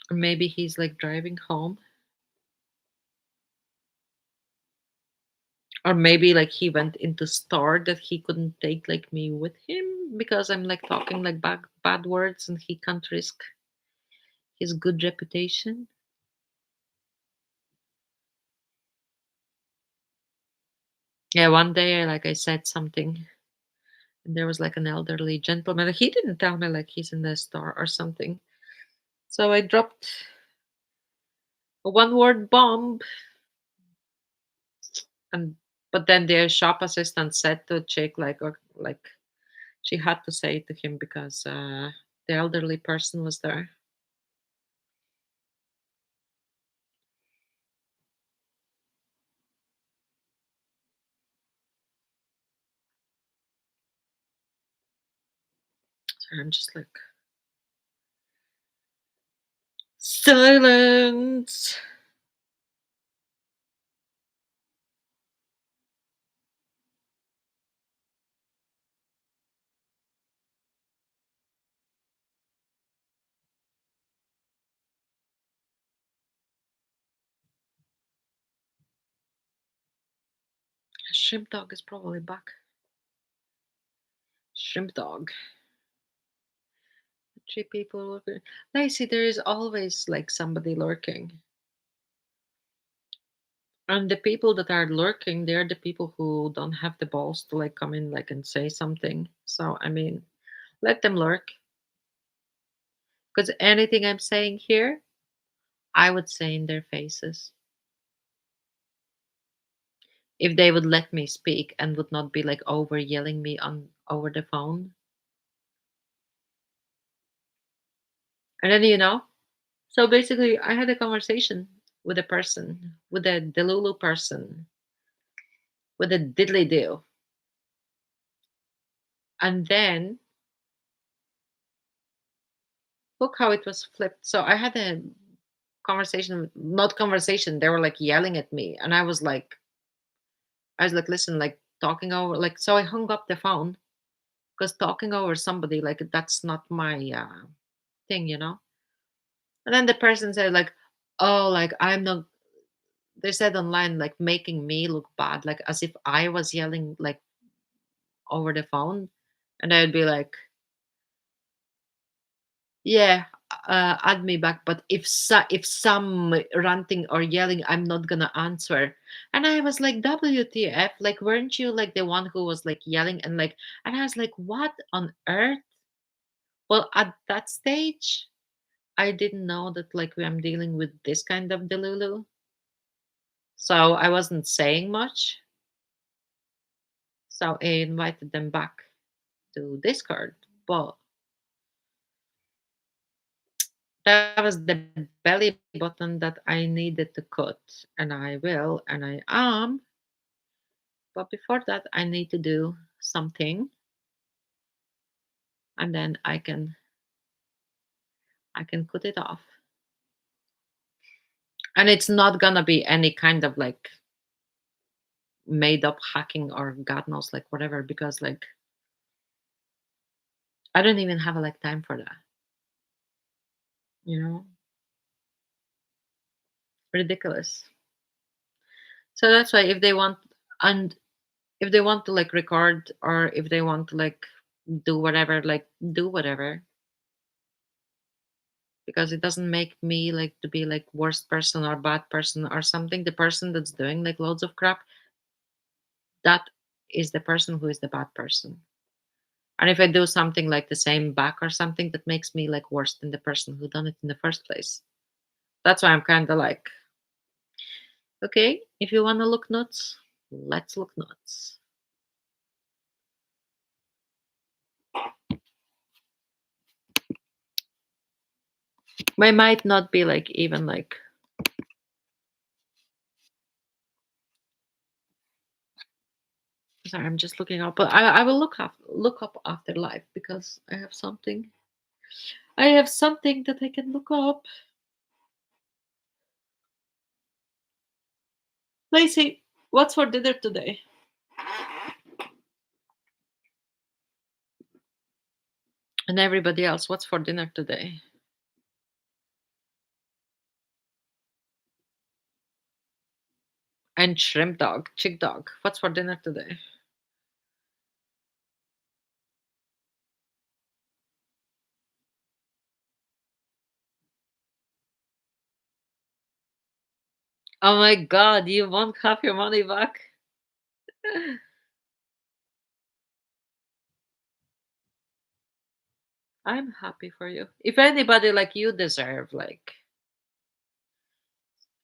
Or maybe he's like driving home. Or maybe like he went into store that he couldn't take like me with him because I'm like talking like bad words and he can't risk his good reputation. Yeah, one day like I said something and there was like an elderly gentleman. He didn't tell me like he's in the store or something. So I dropped a one word bomb and but then the shop assistant said to chick like or like she had to say to him because the elderly person was there. So I'm just like silence. Shrimp dog is probably back. Shrimp dog. Three people lurking. I see there is always like somebody lurking. And the people that are lurking, they're the people who don't have the balls to like come in like and say something. So I mean, let them lurk. Because anything I'm saying here, I would say in their faces. If they would let me speak and would not be like over yelling me on over the phone. And then so basically I had a conversation with a person, with a Delulu person, with a diddly do. And then look how it was flipped. So I had a conversation, not conversation, they were like yelling at me. And I was like, listen, like talking over like so I hung up the phone because talking over somebody like that's not my thing. And then the person said like, oh, like I'm not they said online like making me look bad, like as if I was yelling like over the phone. And I would be like, yeah, add me back. But if some ranting or yelling, I'm not gonna answer. And I was like, WTF? Like, weren't you like the one who was like yelling and like? And I was like, what on earth? Well, at that stage, I didn't know that like I'm dealing with this kind of delulu, so I wasn't saying much. So I invited them back to Discord, but that was the belly button that I needed to cut, and I will, and I am. But before that, I need to do something, and then I can cut it off. And it's not gonna be any kind of like made up hacking or God knows like whatever, because like I don't even have like time for that. You know, ridiculous. So that's why if they want, and if they want to like record, or if they want to like do whatever, like do whatever, because it doesn't make me like to be like worst person or bad person or something. The person that's doing like loads of crap, that is the person who is the bad person. And if I do something like the same back or something, that makes me like worse than the person who done it in the first place. That's why I'm kind of like, okay, if you want to look nuts, let's look nuts. I might not be like even like, sorry, I'm just looking up, but I will look up after live, because I have something that I can look up. Lacey, what's for dinner today? And everybody else, what's for dinner today? And shrimp dog, chick dog, what's for dinner today? Oh my god, you won't have your money back. I'm happy for you. If anybody, like, you deserve like,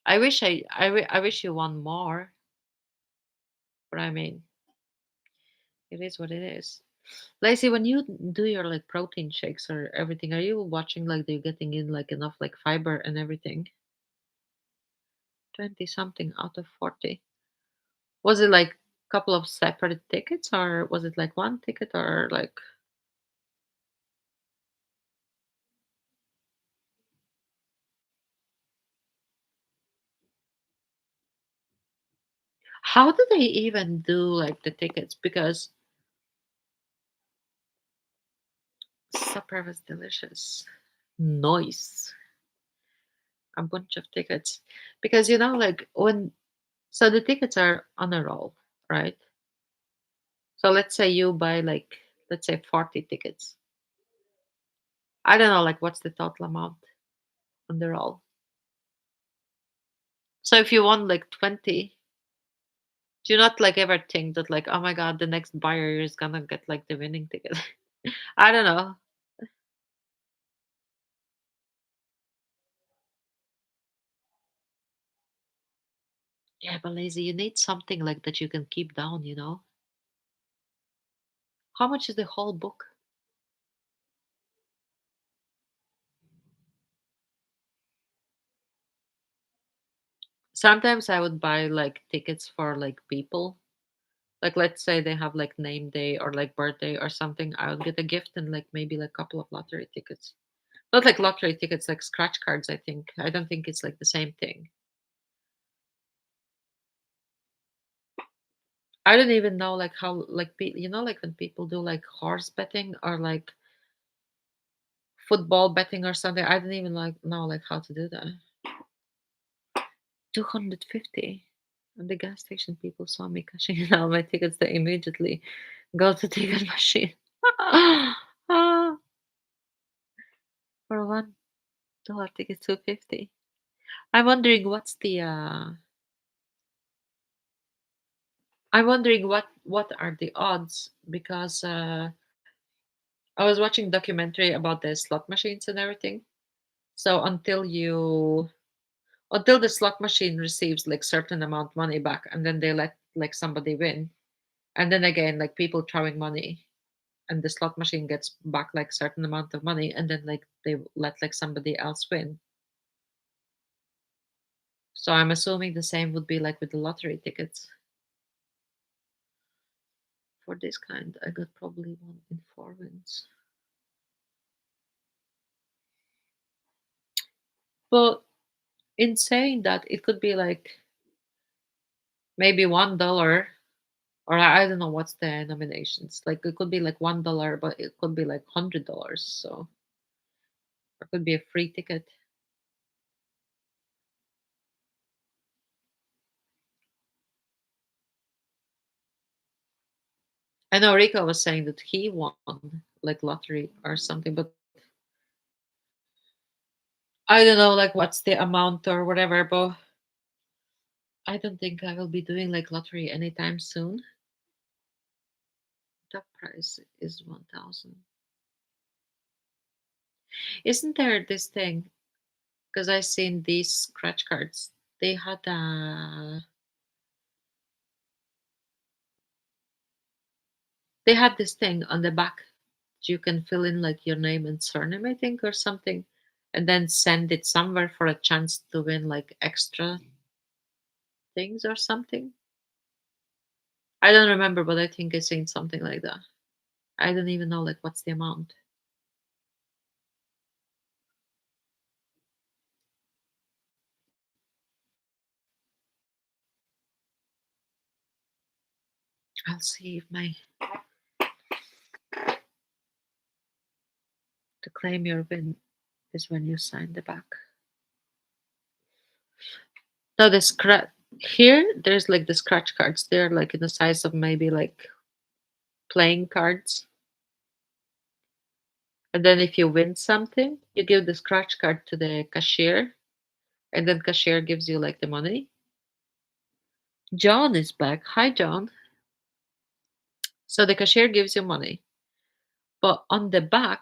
I wish you won more, but I mean, it is what it is. Lacey, when you do your like protein shakes or everything, are you watching like they're getting in like enough like fiber and everything? 20 something out of 40. Was it like a couple of separate tickets, or was it like one ticket, or like, how do they even do like the tickets? Because supper was delicious. Noise. A bunch of tickets. Because like when, so the tickets are on a roll, right? So let's say you buy like, let's say 40 tickets. I don't know, like what's the total amount on the roll. So if you want like 20, do you not like ever think that like, oh my god, the next buyer is gonna get like the winning ticket? I don't know. Yeah, but lazy, you need something like that you can keep down. How much is the whole book? Sometimes I would buy like tickets for like people. Like let's say they have like name day or like birthday or something, I would get a gift and like maybe like a couple of lottery tickets. Not like lottery tickets, like scratch cards, I think. I don't think it's like the same thing. I don't even know like how like like when people do like horse betting or like football betting or something. I don't even like know like how to do that. 250. At the gas station, people saw me cashing in all my tickets. They immediately go to ticket machine. Ah, for $1 ticket, 250. I'm wondering I'm wondering what are the odds, because I was watching documentary about the slot machines and everything. So until the slot machine receives like certain amount money back, and then they let like somebody win, and then again like people throwing money, and the slot machine gets back like certain amount of money, and then like they let like somebody else win. So I'm assuming the same would be like with the lottery tickets. For this kind, I got probably 1 in 4 wins. But in saying that, it could be like maybe $1, or I don't know what's the nominations. Like it could be like $1, but it could be like $100. So it could be a free ticket. I know Rico was saying that he won like lottery or something, but I don't know like what's the amount or whatever. But I don't think I will be doing like lottery anytime soon. Top price is 1,000. Isn't there this thing? Because I seen these scratch cards. They had this thing on the back. You can fill in like your name and surname, I think, or something, and then send it somewhere for a chance to win like extra things or something. I don't remember, but I think I seen something like that. I don't even know like what's the amount. I'll see if my to claim your win is when you sign the back. No, the scratch here there's like the scratch cards. They're like in the size of maybe like playing cards. And then if you win something, you give the scratch card to the cashier, and then cashier gives you like the money. John is back. Hi, John. So the cashier gives you money, but on the back,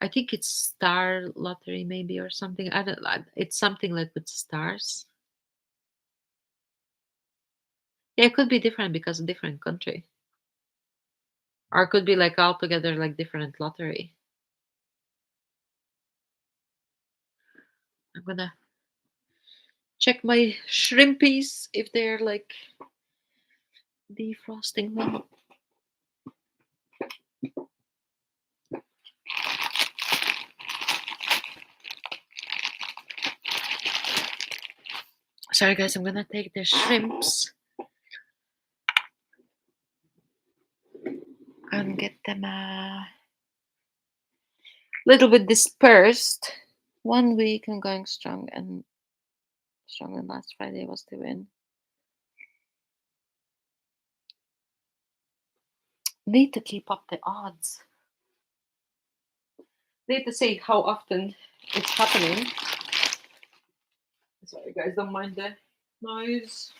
I think it's Star Lottery maybe or something. I don't. It's something like with stars. Yeah, it could be different because of different country, or it could be like altogether like different lottery. I'm gonna check my shrimpies if they're like defrosting well. Sorry, guys. I'm gonna take the shrimps and get them a little bit dispersed. 1 week I'm going strong, and stronger than last Friday was the win. Need to keep up the odds. Need to see how often it's happening. Sorry, guys, don't mind the noise.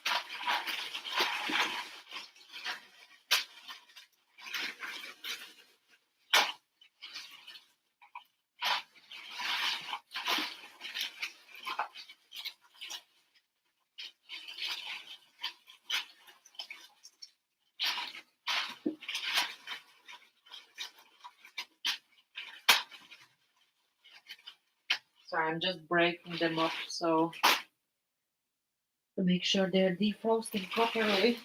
Sorry, I'm just breaking them up so to make sure they're defrosting properly.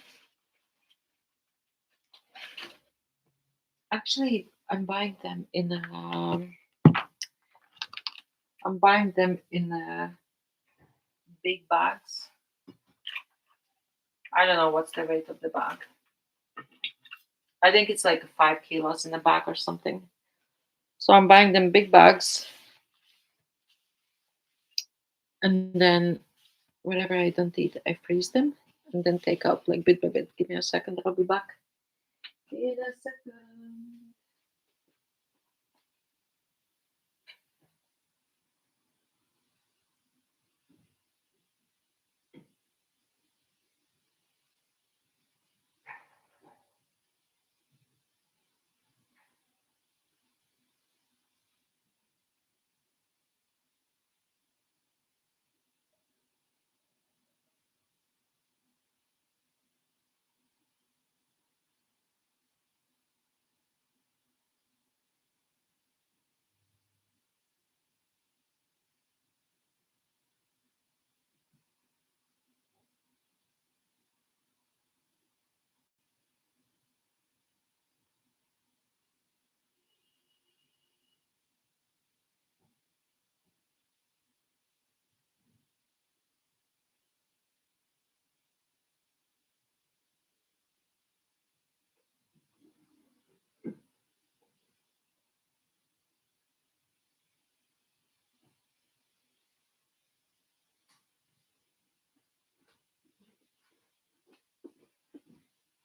Actually, I'm buying them in big bags. I don't know what's the weight of the bag. I think it's like 5 kilos in a bag or something. So I'm buying them big bags, and then whatever I don't eat, I freeze them and then take out like bit by bit. Give me a second, I'll be back. Give me a second.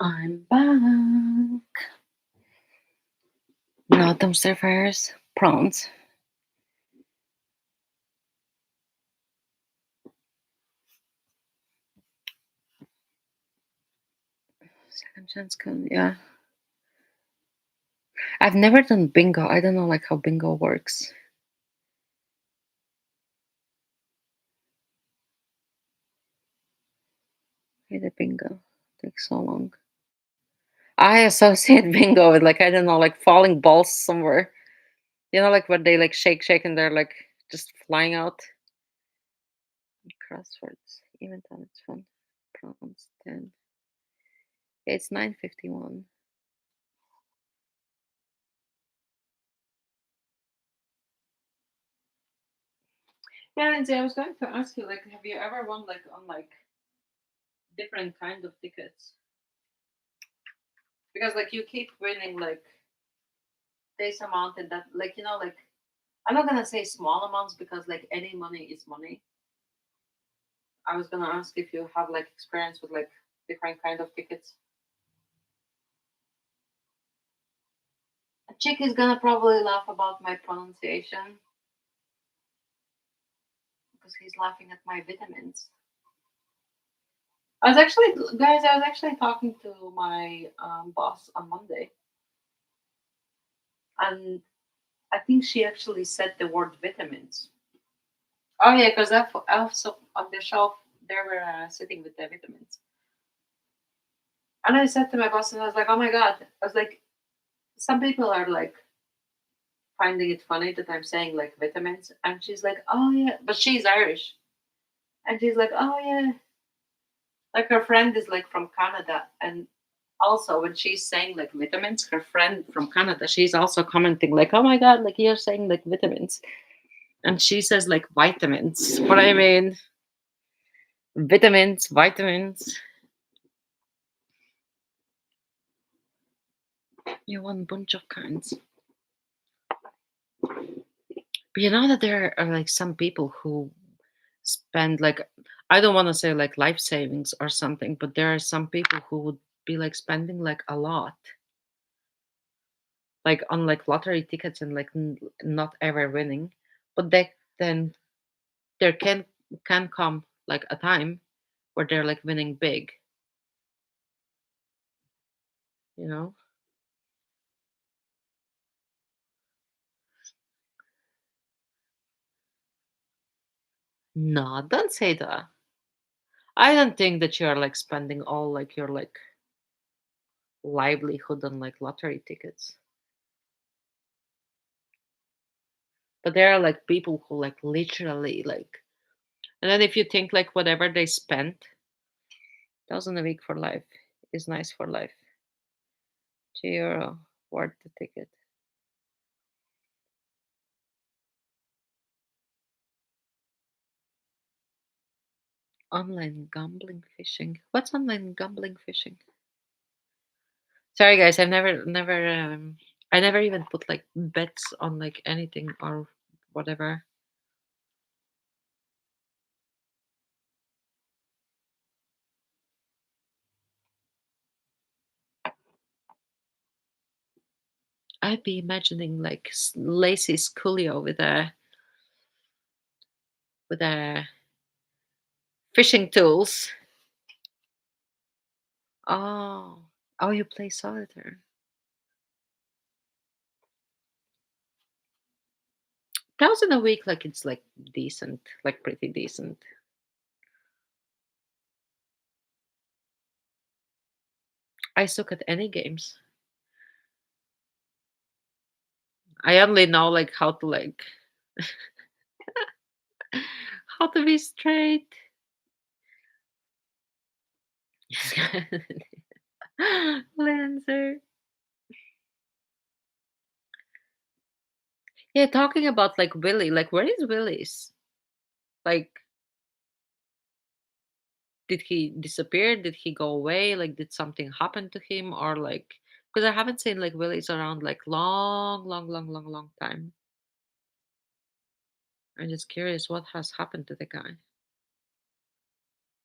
I'm back. No dumpster fires. Prawns. Second chance code. Yeah. I've never done bingo. I don't know like how bingo works. Hey, the bingo takes so long. I associate bingo with like I don't know like falling balls somewhere. You know, like when they like shake, shake, and they're like just flying out. Crosswords. Even though it's fun. Prawns 10. It's 9:51. Yeah, Lindsay, I was going to ask you, like, have you ever won like on like different kind of tickets? Because like you keep winning like this amount and that, like like I'm not gonna say small amounts because like any money is money. I was gonna ask if you have like experience with like different kind of tickets. A chick is gonna probably laugh about my pronunciation because he's laughing at my vitamins. I was actually talking to my boss on Monday, and I think she actually said the word vitamins. Oh yeah, because I also on the shelf they were sitting with the vitamins, and I said to my boss, and I was like, "Oh my god!" I was like, "Some people are like finding it funny that I'm saying like vitamins," and she's like, "Oh yeah," but she's Irish, and she's like, "Oh yeah," like her friend is like from Canada, and also when she's saying like vitamins, her friend from Canada, she's also commenting like, "Oh my god, like you're saying like vitamins," and she says like vitamins, but I mean vitamins, vitamins. You want a bunch of kinds. But you know that there are like some people who spend like I don't want to say like life savings or something, but there are some people who would be like spending like a lot, like on like lottery tickets and like not ever winning. But they then there can come like a time where they're like winning big, you know? No, don't say that. I don't think that you're like spending all like your like livelihood on like lottery tickets. But there are like people who like literally like, and then if you think like whatever they spent, 1,000 a week for life is nice for life. €2 worth the ticket. Online gambling fishing. What's online gambling fishing? Sorry guys, I never even put like bets on like anything or whatever. I'd be imagining like lazy Sculio with a fishing tools. Oh, oh, you play solitaire. 1,000 a week, like it's like decent, like pretty decent. I suck at any games. I only know like how to like how to be straight. Lancer. Yeah, talking about like Willie, like where is Willie's? Like, did he disappear? Did he go away? Like, did something happen to him? Or like, because I haven't seen like Willie's around like long, long, long, long, long time. I'm just curious what has happened to the guy.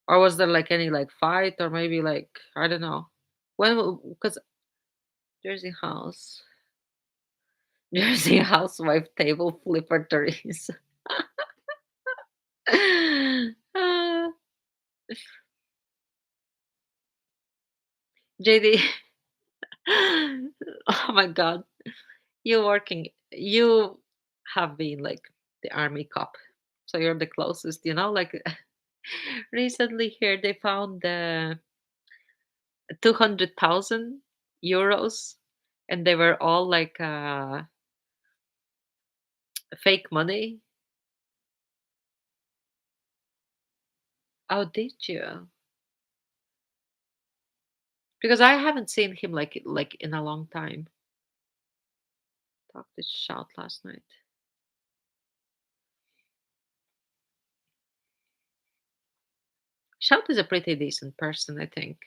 Or was there like any like fight or maybe like I don't know. When because Jersey House, Jersey housewife table flipper Therese. Ah, JD. Oh my God, you have been like the army cop, so you're the closest. Like recently here they found 200,000 euros, and they were all like fake money. Oh, did you? Because I haven't seen him like in a long time. Talked to Shout last night. Shout is a pretty decent person, I think.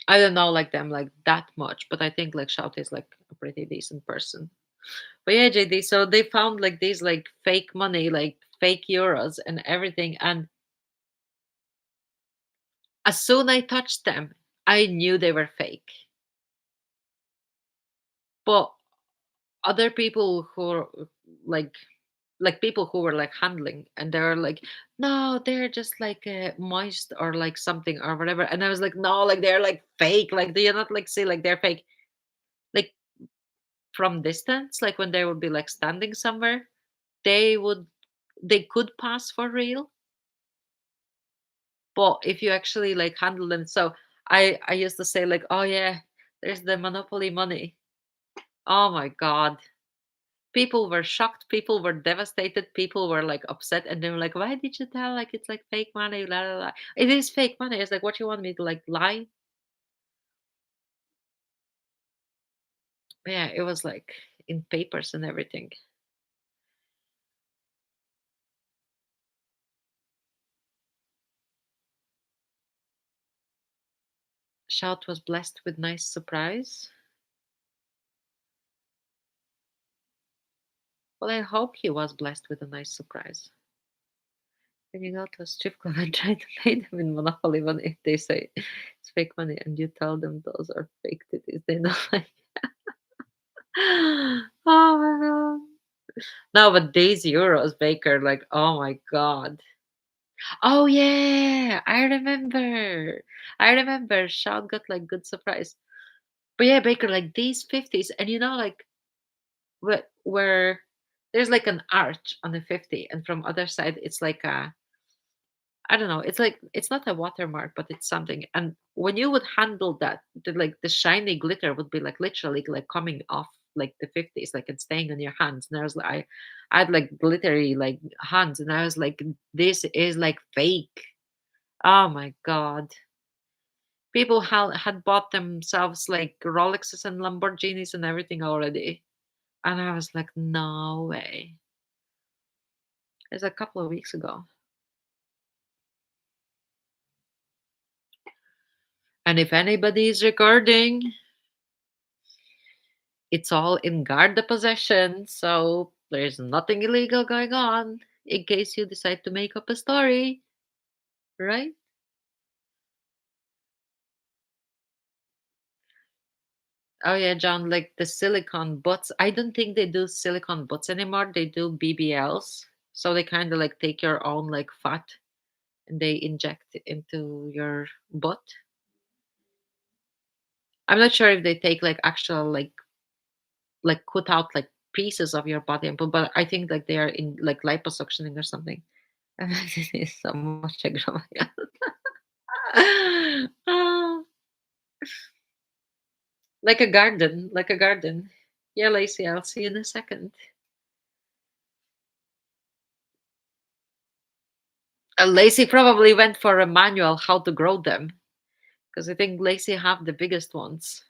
I don't know like them like that much, but I think like Shout is like a pretty decent person. But yeah, JD, so they found like these like fake money, like fake euros and everything. And as soon I touched them, I knew they were fake. But other people like people who were like handling, and they were like, no, they're just like moist or like something or whatever. And I was like, no, like they're like fake. Like, do you not like see like they're fake? Like from distance, like when they would be like standing somewhere, they would they could pass for real. But if you actually like handle them, so I used to say like, oh yeah, there's the monopoly money. Oh my God. People were shocked, people were devastated, people were like upset, and they were like, why did you tell like it's like fake money? La, la, la. It is fake money. It's like, what you want me to like lie? Yeah, it was like in papers and everything. Shout was blessed with nice surprise. Well, I hope he was blessed with a nice surprise. When you go to a strip club and try to pay them in Monopoly money, if they say it's fake money and you tell them those are fake titties, they know like, oh my God. No, but these euros, Baker, like, oh my God. Oh yeah, I remember. I remember Sean got like good surprise. But yeah, Baker, like these 50s, and like where there's like an arch on the 50, and from other side it's like a, I don't know, it's like it's not a watermark, but it's something. And when you would handle that, the shiny glitter would be like literally like coming off like the 50s, like it's staying on your hands. And I was like, I had like glittery like hands, and I was like, this is like fake. Oh my God. People had bought themselves like Rolexes and Lamborghinis and everything already. And I was like, no way. It's a couple of weeks ago. And if anybody is recording, it's all in guard possession, so there's nothing illegal going on in case you decide to make up a story, right? Oh yeah, John, like the silicone butts. I don't think they do silicone butts anymore. They do BBLs. So they kind of like take your own like fat and they inject it into your butt. I'm not sure if they take like actual like cut out like pieces of your body, but I think like they are in like liposuctioning or something. And this is so much aggro. Ah, like a garden, like a garden. Yeah, Lacey, I'll see you in a second. Lacey probably went for a manual how to grow them because I think Lacey have the biggest ones.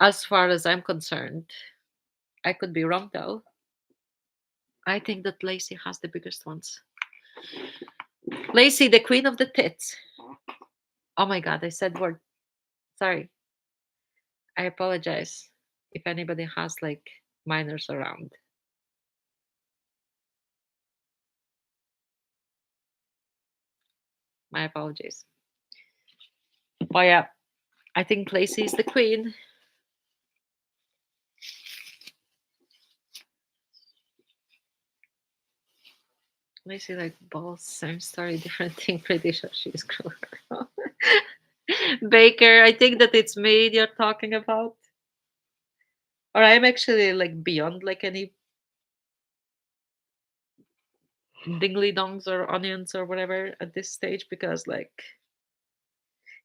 As far as I'm concerned, I could be wrong though. I think that Lacey has the biggest ones. Lacey, the queen of the tits. Oh my God, I said word. Sorry, I apologize if anybody has like minors around. My apologies. But yeah, I think Lacey is the queen. Lacey like balls, same story, different thing. Pretty sure she's cruel. Baker, I think that it's me you're talking about. Or I'm actually like beyond like any dingly dongs or onions or whatever at this stage because like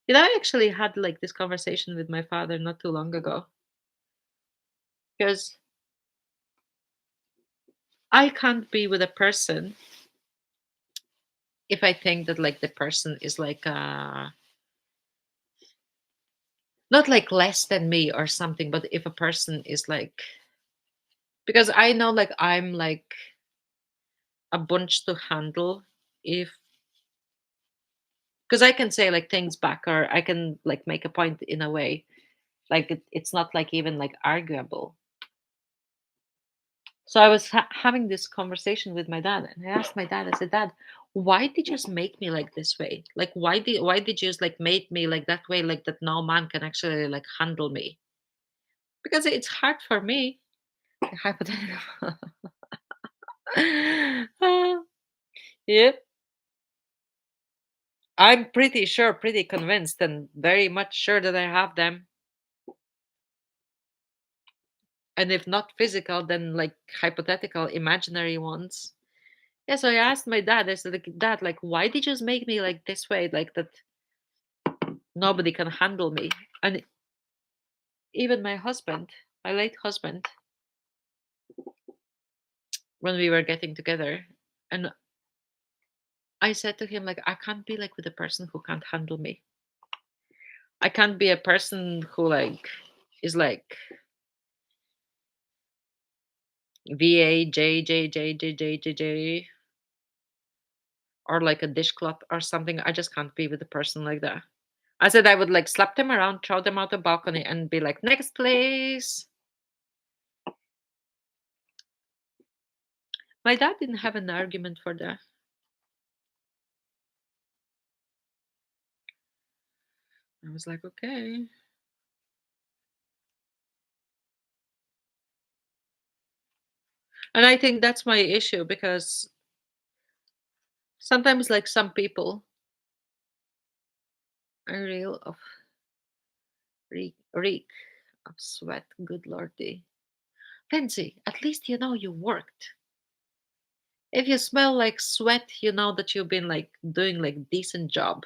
I actually had like this conversation with my father not too long ago because I can't be with a person if I think that like the person is like not like less than me or something, but if a person is like because I know like I'm like a bunch to handle if because I can say like things back or I can like make a point in a way like it's not like even like arguable. So I was having this conversation with my dad, and I asked my dad. I said, "Dad, why did you just make me like this way? Like, why did you just like make me like that way? Like that no man can actually like handle me because it's hard for me." Hypothetical. Uh, yep, I'm pretty sure, pretty convinced, and very much sure that I have them. And if not physical, then like hypothetical, imaginary ones. Yeah. So I asked my dad. I said, like, "Dad, like, why did you just make me like this way? Like that nobody can handle me." And even my husband, my late husband, when we were getting together, and I said to him, like, I can't be like with a person who can't handle me. I can't be a person who like is like VAJJJJJJJ or like a dishcloth or something. I just can't be with a person like that. I said I would like slap them around, throw them out the balcony, and be like, next please. My dad didn't have an argument for that. I was like, okay. And I think that's my issue because sometimes like some people are real of reek of sweat. Good lordy. Fancy, at least you know you worked. If you smell like sweat, you know that you've been like doing like decent job.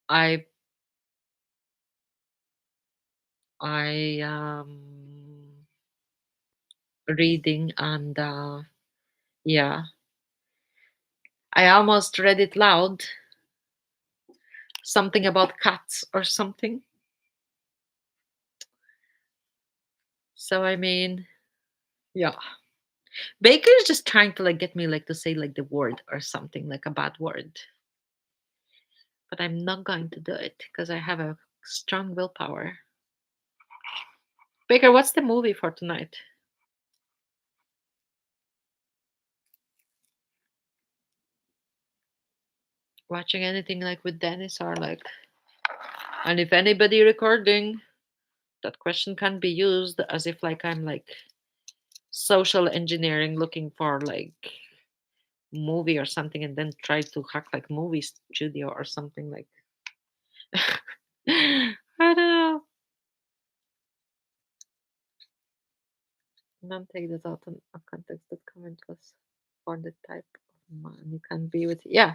I I reading and yeah, I almost read it loud. Something about cats or something. So I mean, yeah. Baker is just trying to like get me like to say like the word or something like a bad word, but I'm not going to do it because I have a strong willpower. Baker, what's the movie for tonight? Watching anything like with Dennis or like, and if anybody recording, that question can be used as if like I'm like social engineering looking for like movie or something and then try to hack like movie studio or something like I don't know. Don't take this out of context. That comment was for the type of man you can be with. Yeah,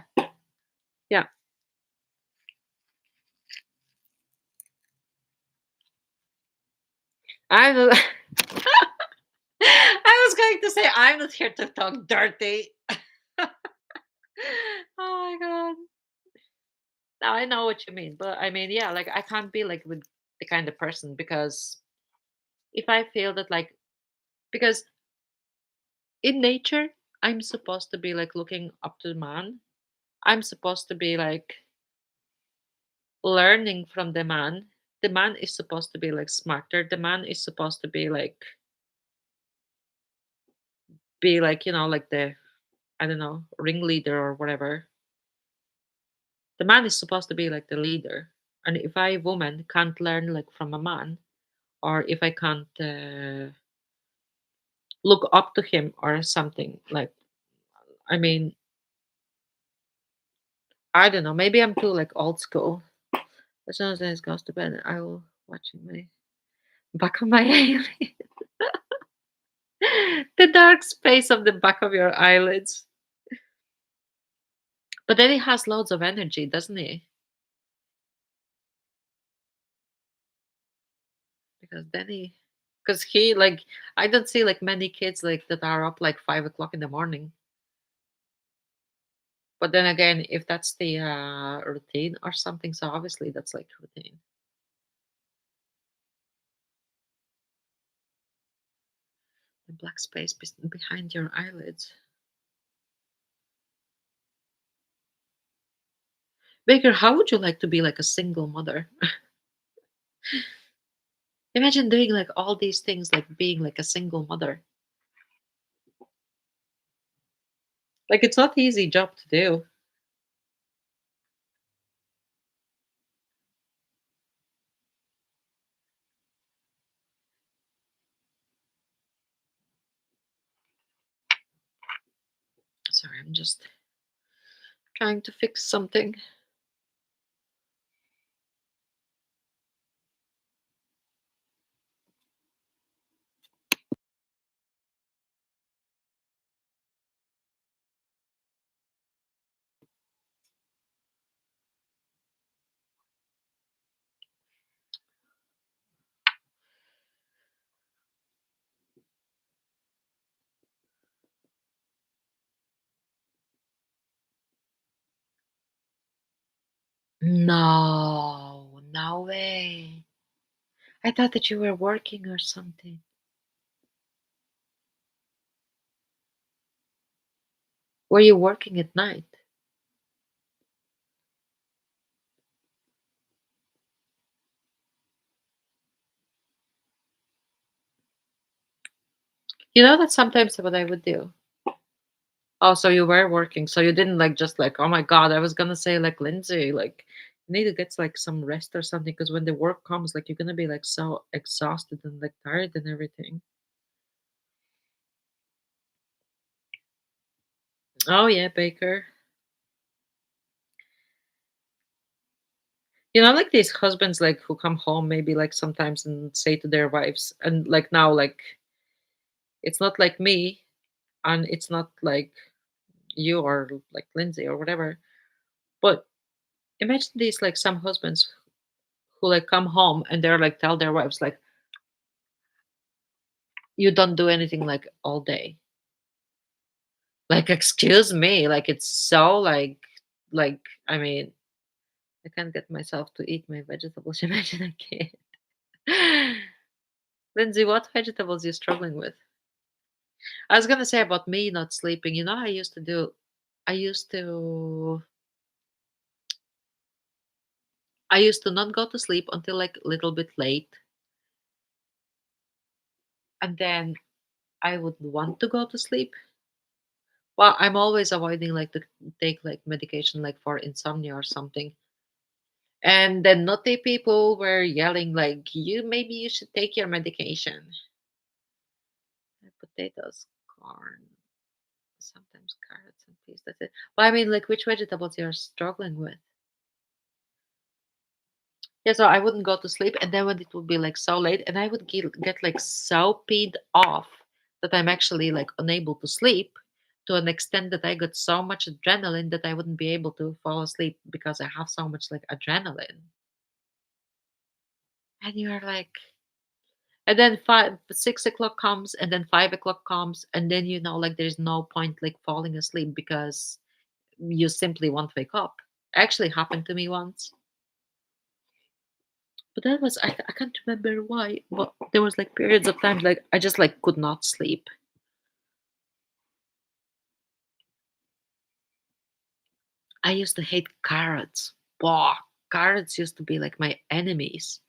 yeah. I'm not, I was going to say I'm not here to talk dirty. Oh my god. Now I know what you mean, but I mean, yeah, like I can't be like with the kind of person because if I feel that like because in nature I'm supposed to be like looking up to the man. I'm supposed to be like learning from the man. The man is supposed to be like smarter. The man is supposed to be like, like the, I don't know, ringleader or whatever. The man is supposed to be like the leader. And if I, woman, can't learn like from a man, or if I can't look up to him or something, like, I mean, I don't know, maybe I'm too like old school. As soon as it goes to bed, I will watching my back of my eyelid. The dark space of the back of your eyelids. But then he has loads of energy, doesn't he? Because then because he like, I don't see like many kids like that are up like 5 o'clock in the morning. But then again, if that's the routine or something, so obviously that's like routine. The black space behind your eyelids. Baker, how would you like to be like a single mother? Imagine doing like all these things, like being like a single mother. Like it's not easy job to do. Sorry, I'm just trying to fix something. No, no way. I thought that you were working or something. Were you working at night? You know that sometimes what I would do. Oh, so you were working, so you didn't like just like, oh my God, I was gonna say like Lindsay, like you need to get like some rest or something because when the work comes, like you're gonna be like so exhausted and like tired and everything. Oh yeah, Baker. You know, like these husbands like who come home maybe like sometimes and say to their wives, and like now, like it's not like me, and it's not like you or like Lindsay or whatever. But imagine these like some husbands who like come home and they're like tell their wives like, you don't do anything like all day. Like, excuse me, like it's so like I mean, I can't get myself to eat my vegetables. Imagine I can't. Lindsay, what vegetables you struggling with? I was gonna say about me not sleeping. You know, I used to do. I used to. I used to not go to sleep until like a little bit late, and then I would want to go to sleep. Well, I'm always avoiding like to take like medication like for insomnia or something. And the naughty people were yelling like, "You maybe you should take your medication." Potatoes, corn, sometimes carrots and peas. That's it. Well, I mean, like which vegetables you're struggling with? Yeah, so I wouldn't go to sleep, and then when it would be like so late, and I would get like so peed off that I'm actually like unable to sleep to an extent that I got so much adrenaline that I wouldn't be able to fall asleep because I have so much like adrenaline. And you're like, and then 6 o'clock comes, and then 5 o'clock comes, and then like there's no point like falling asleep because you simply won't wake up. Actually happened to me once. But that was I can't remember why, but there was like periods of time like I just like could not sleep. I used to hate carrots. Bah. carrots used to be like my enemies.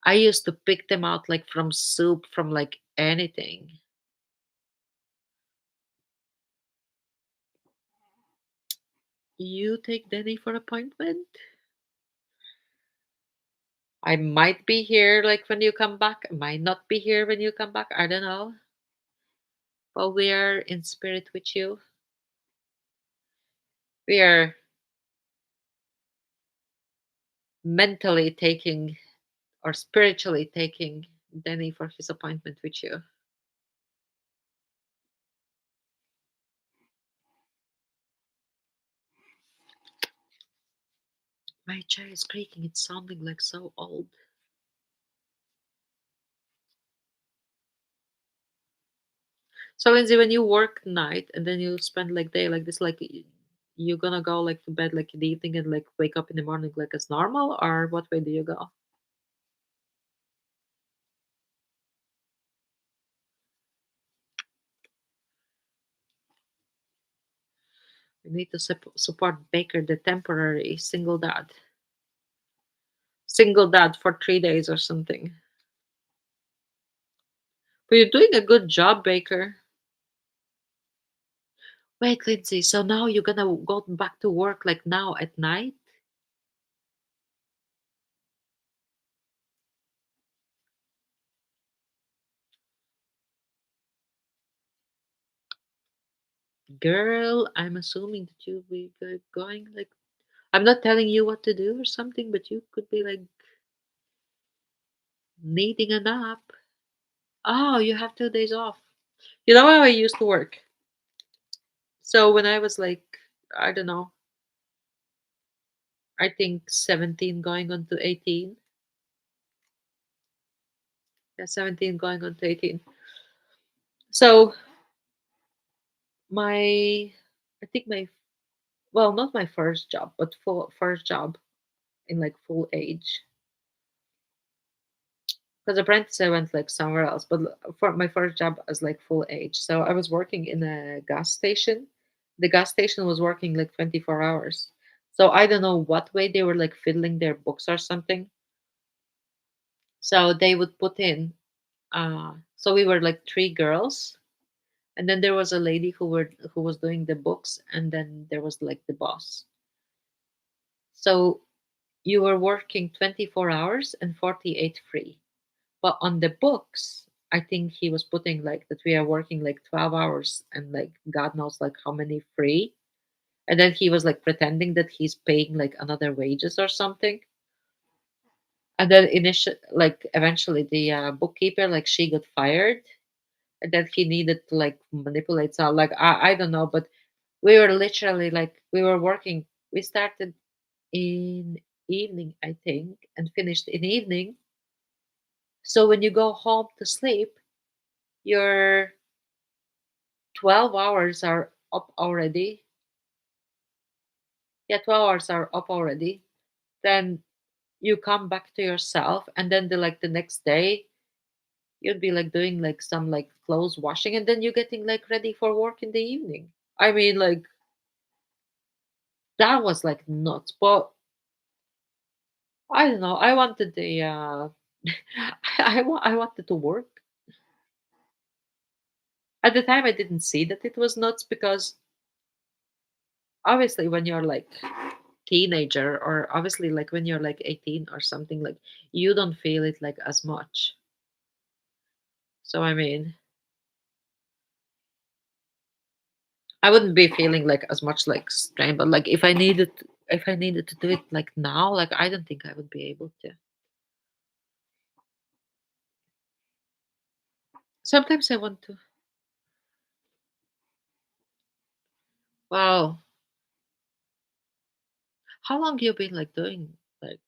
I used to pick them out like from soup, from like anything. You take Denny for appointment? I might be here like when you come back. I might not be here when you come back. I don't know. But we are in spirit with you. We are mentally taking or spiritually taking Denny for his appointment with you. My chair is creaking. It's sounding like so old. So Lindsay, when you work night and then you spend like day like this, like you gonna go like to bed like in the evening and like wake up in the morning like as normal, or what way do you go? You need to support Baker, the temporary single dad for 3 days or something. But you're doing a good job, Baker. Wait, Lindsay. So now you're gonna go back to work like now at night? Girl, I'm assuming that you'll be going like I'm not telling you what to do or something, but you could be like needing a nap. Oh, you have 2 days off. You know how I used to work? So when I was like, I don't know, I think 17 going on to 18. Yeah, 17 going on to 18. So my, I think my, well, not my first job, but full first job in like full age. Because apprentice, I went like somewhere else, but for my first job as like full age. So I was working in a gas station. The gas station was working like 24 hours. So I don't know what way they were like fiddling their books or something. So they would put in, so we were like three girls, and then there was a lady who was doing the books, and then there was like the boss. So you were working 24 hours and 48 free. But on the books, I think he was putting like that we are working like 12 hours and like God knows like how many free. And then he was like pretending that he's paying like another wages or something. And then initially, like eventually the bookkeeper, like she got fired, and then he needed to like manipulate. So like I don't know, but we were literally like we were working. We started in evening, I think, and finished in evening. So when you go home to sleep, your 12 hours are up already. Yeah, 12 hours are up already. Then you come back to yourself, and then the next day you'd be like doing like some like clothes washing, and then you're getting like ready for work in the evening. I mean, like that was like nuts. But I don't know. I wanted the I wanted to work. At the time I didn't see that it was nuts because obviously when you're like teenager, or obviously like when you're like 18 or something, like you don't feel it like as much. So I mean, I wouldn't be feeling like as much like strain, but like if I needed to do it like now, like I don't think I would be able to. Sometimes I want to. Wow, how long you been like doing like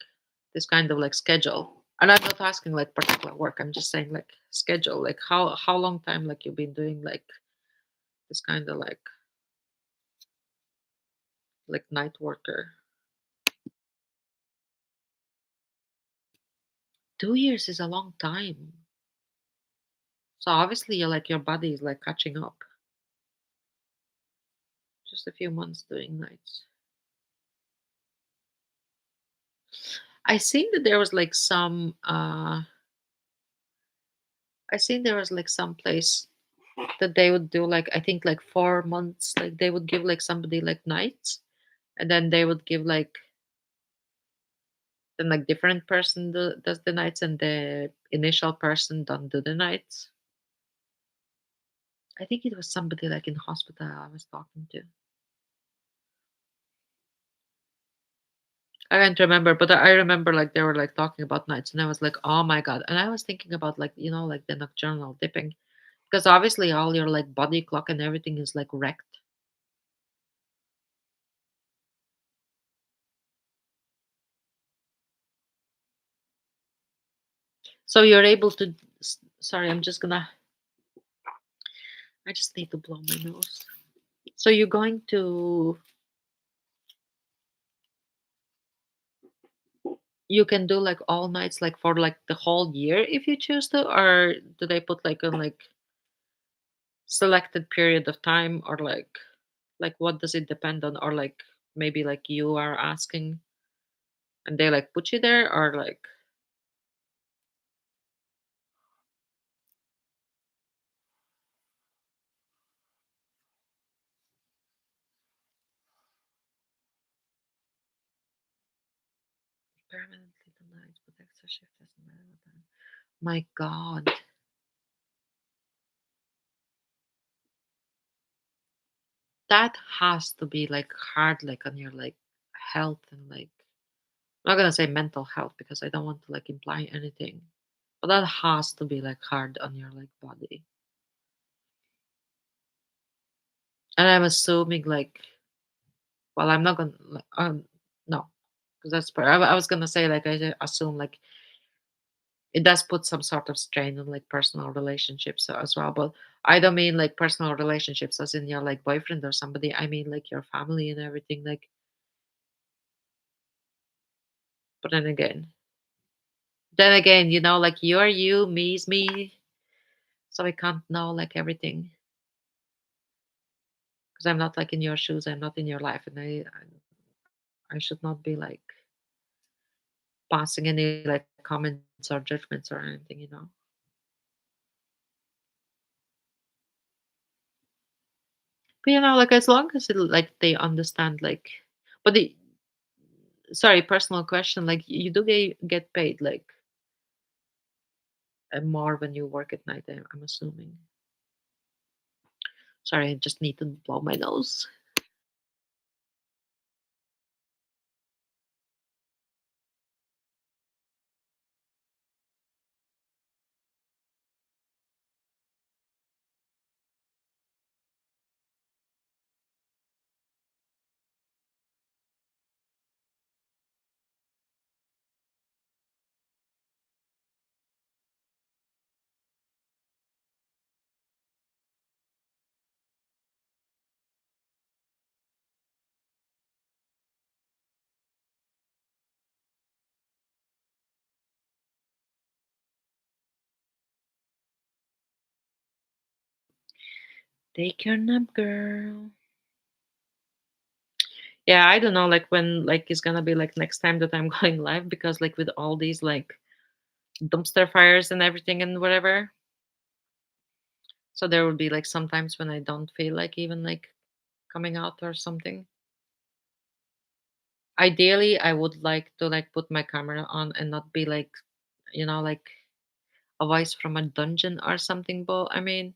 this kind of like schedule? And I'm not asking like particular work. I'm just saying like schedule. Like how long time like you've been doing like this kind of like night worker? 2 years is a long time. So obviously you're like your body is like catching up. Just a few months doing nights. I seen that there was like some I seen there was like some place that they would do like, I think like 4 months, like they would give like somebody like nights, and then they would give like, then like different person does the nights, and the initial person don't do the nights. I think it was somebody like in hospital I was talking to. I can't remember, but I remember like they were like talking about nights, and I was like, oh my god. And I was thinking about like, like the nocturnal dipping, because obviously all your like body clock and everything is like wrecked. So you're able to. Sorry, I just need to blow my nose. So you're going to. You can do like all nights, like for like the whole year if you choose to, or do they put like a like selected period of time, or like what does it depend on, or like maybe like you are asking and they like put you there, or like permanently the nights but extra shift doesn't matter then. My god, that has to be like hard, like on your like health, and like, I'm not gonna say mental health because I don't want to like imply anything, but that has to be like hard on your like body. And I'm assuming like, well, I'm not gonna no, because that's I was gonna say like, I assume like it does put some sort of strain on like personal relationships as well. But I don't mean like personal relationships as in your like boyfriend or somebody. I mean like your family and everything. Like, but then again, like you're you, me's me, so I can't know like everything because I'm not like in your shoes. I'm not in your life, and I should not be like passing any like comments or judgments or anything. But like as long as like they understand, like, but the sorry, personal question, like you do get paid like more when you work at night. I'm assuming. Sorry, I just need to blow my nose. Take your nap, girl. Yeah, I don't know like when like it's gonna be like next time that I'm going live, because like with all these like dumpster fires and everything and whatever. So there will be like sometimes when I don't feel like even like coming out or something. Ideally, I would like to like put my camera on and not be like, like a voice from a dungeon or something. But I mean,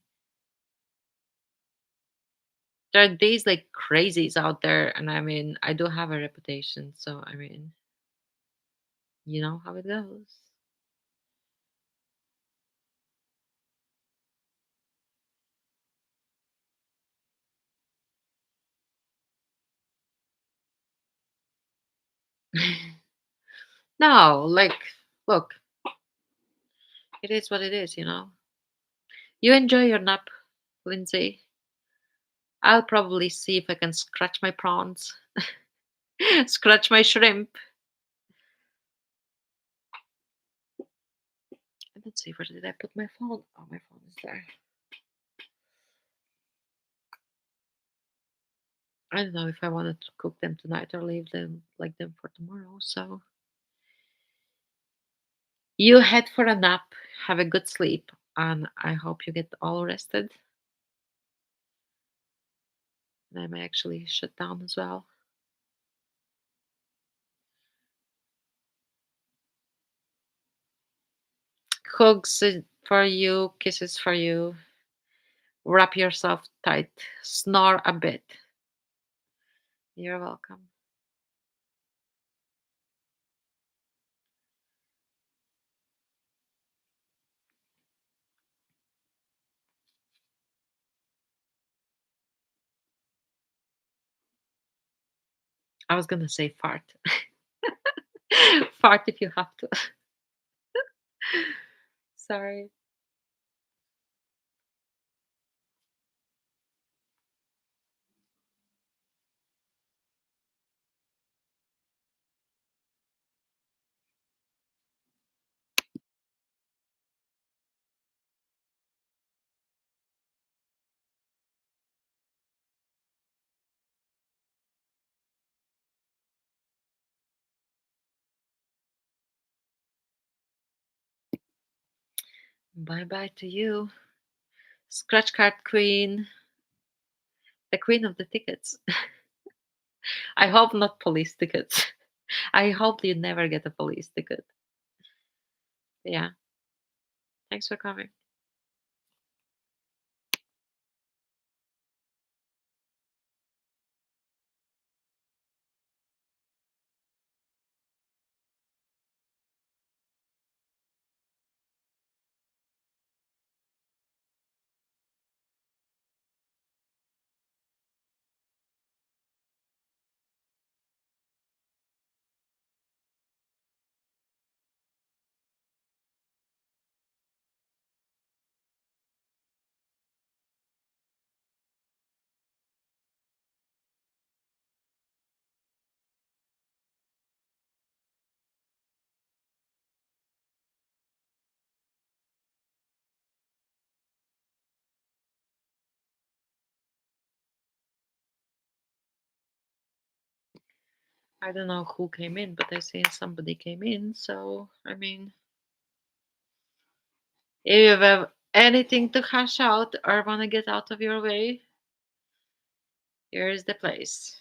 there are these like crazies out there, and I mean, I do have a reputation, so I mean, you know how it goes. No, like, look, it is what it is. You enjoy your nap, Lindsay. I'll probably see if I can scratch my prawns, scratch my shrimp. And let's see, where did I put my phone? Oh, my phone is there. I don't know if I wanted to cook them tonight or leave them like them for tomorrow. So You head for a nap, have a good sleep, and I hope you get all rested. And I may actually shut down as well. Hugs for you, kisses for you. Wrap yourself tight. Snore a bit. You're welcome. I was gonna say fart. Fart if you have to. Sorry. Bye bye to you. Scratch card queen. The queen of the tickets. I hope not police tickets. I hope you never get a police ticket. Yeah. Thanks for coming. I don't know who came in, but I see somebody came in. So, I mean, if you have anything to hash out or want to get out of your way, here is the place.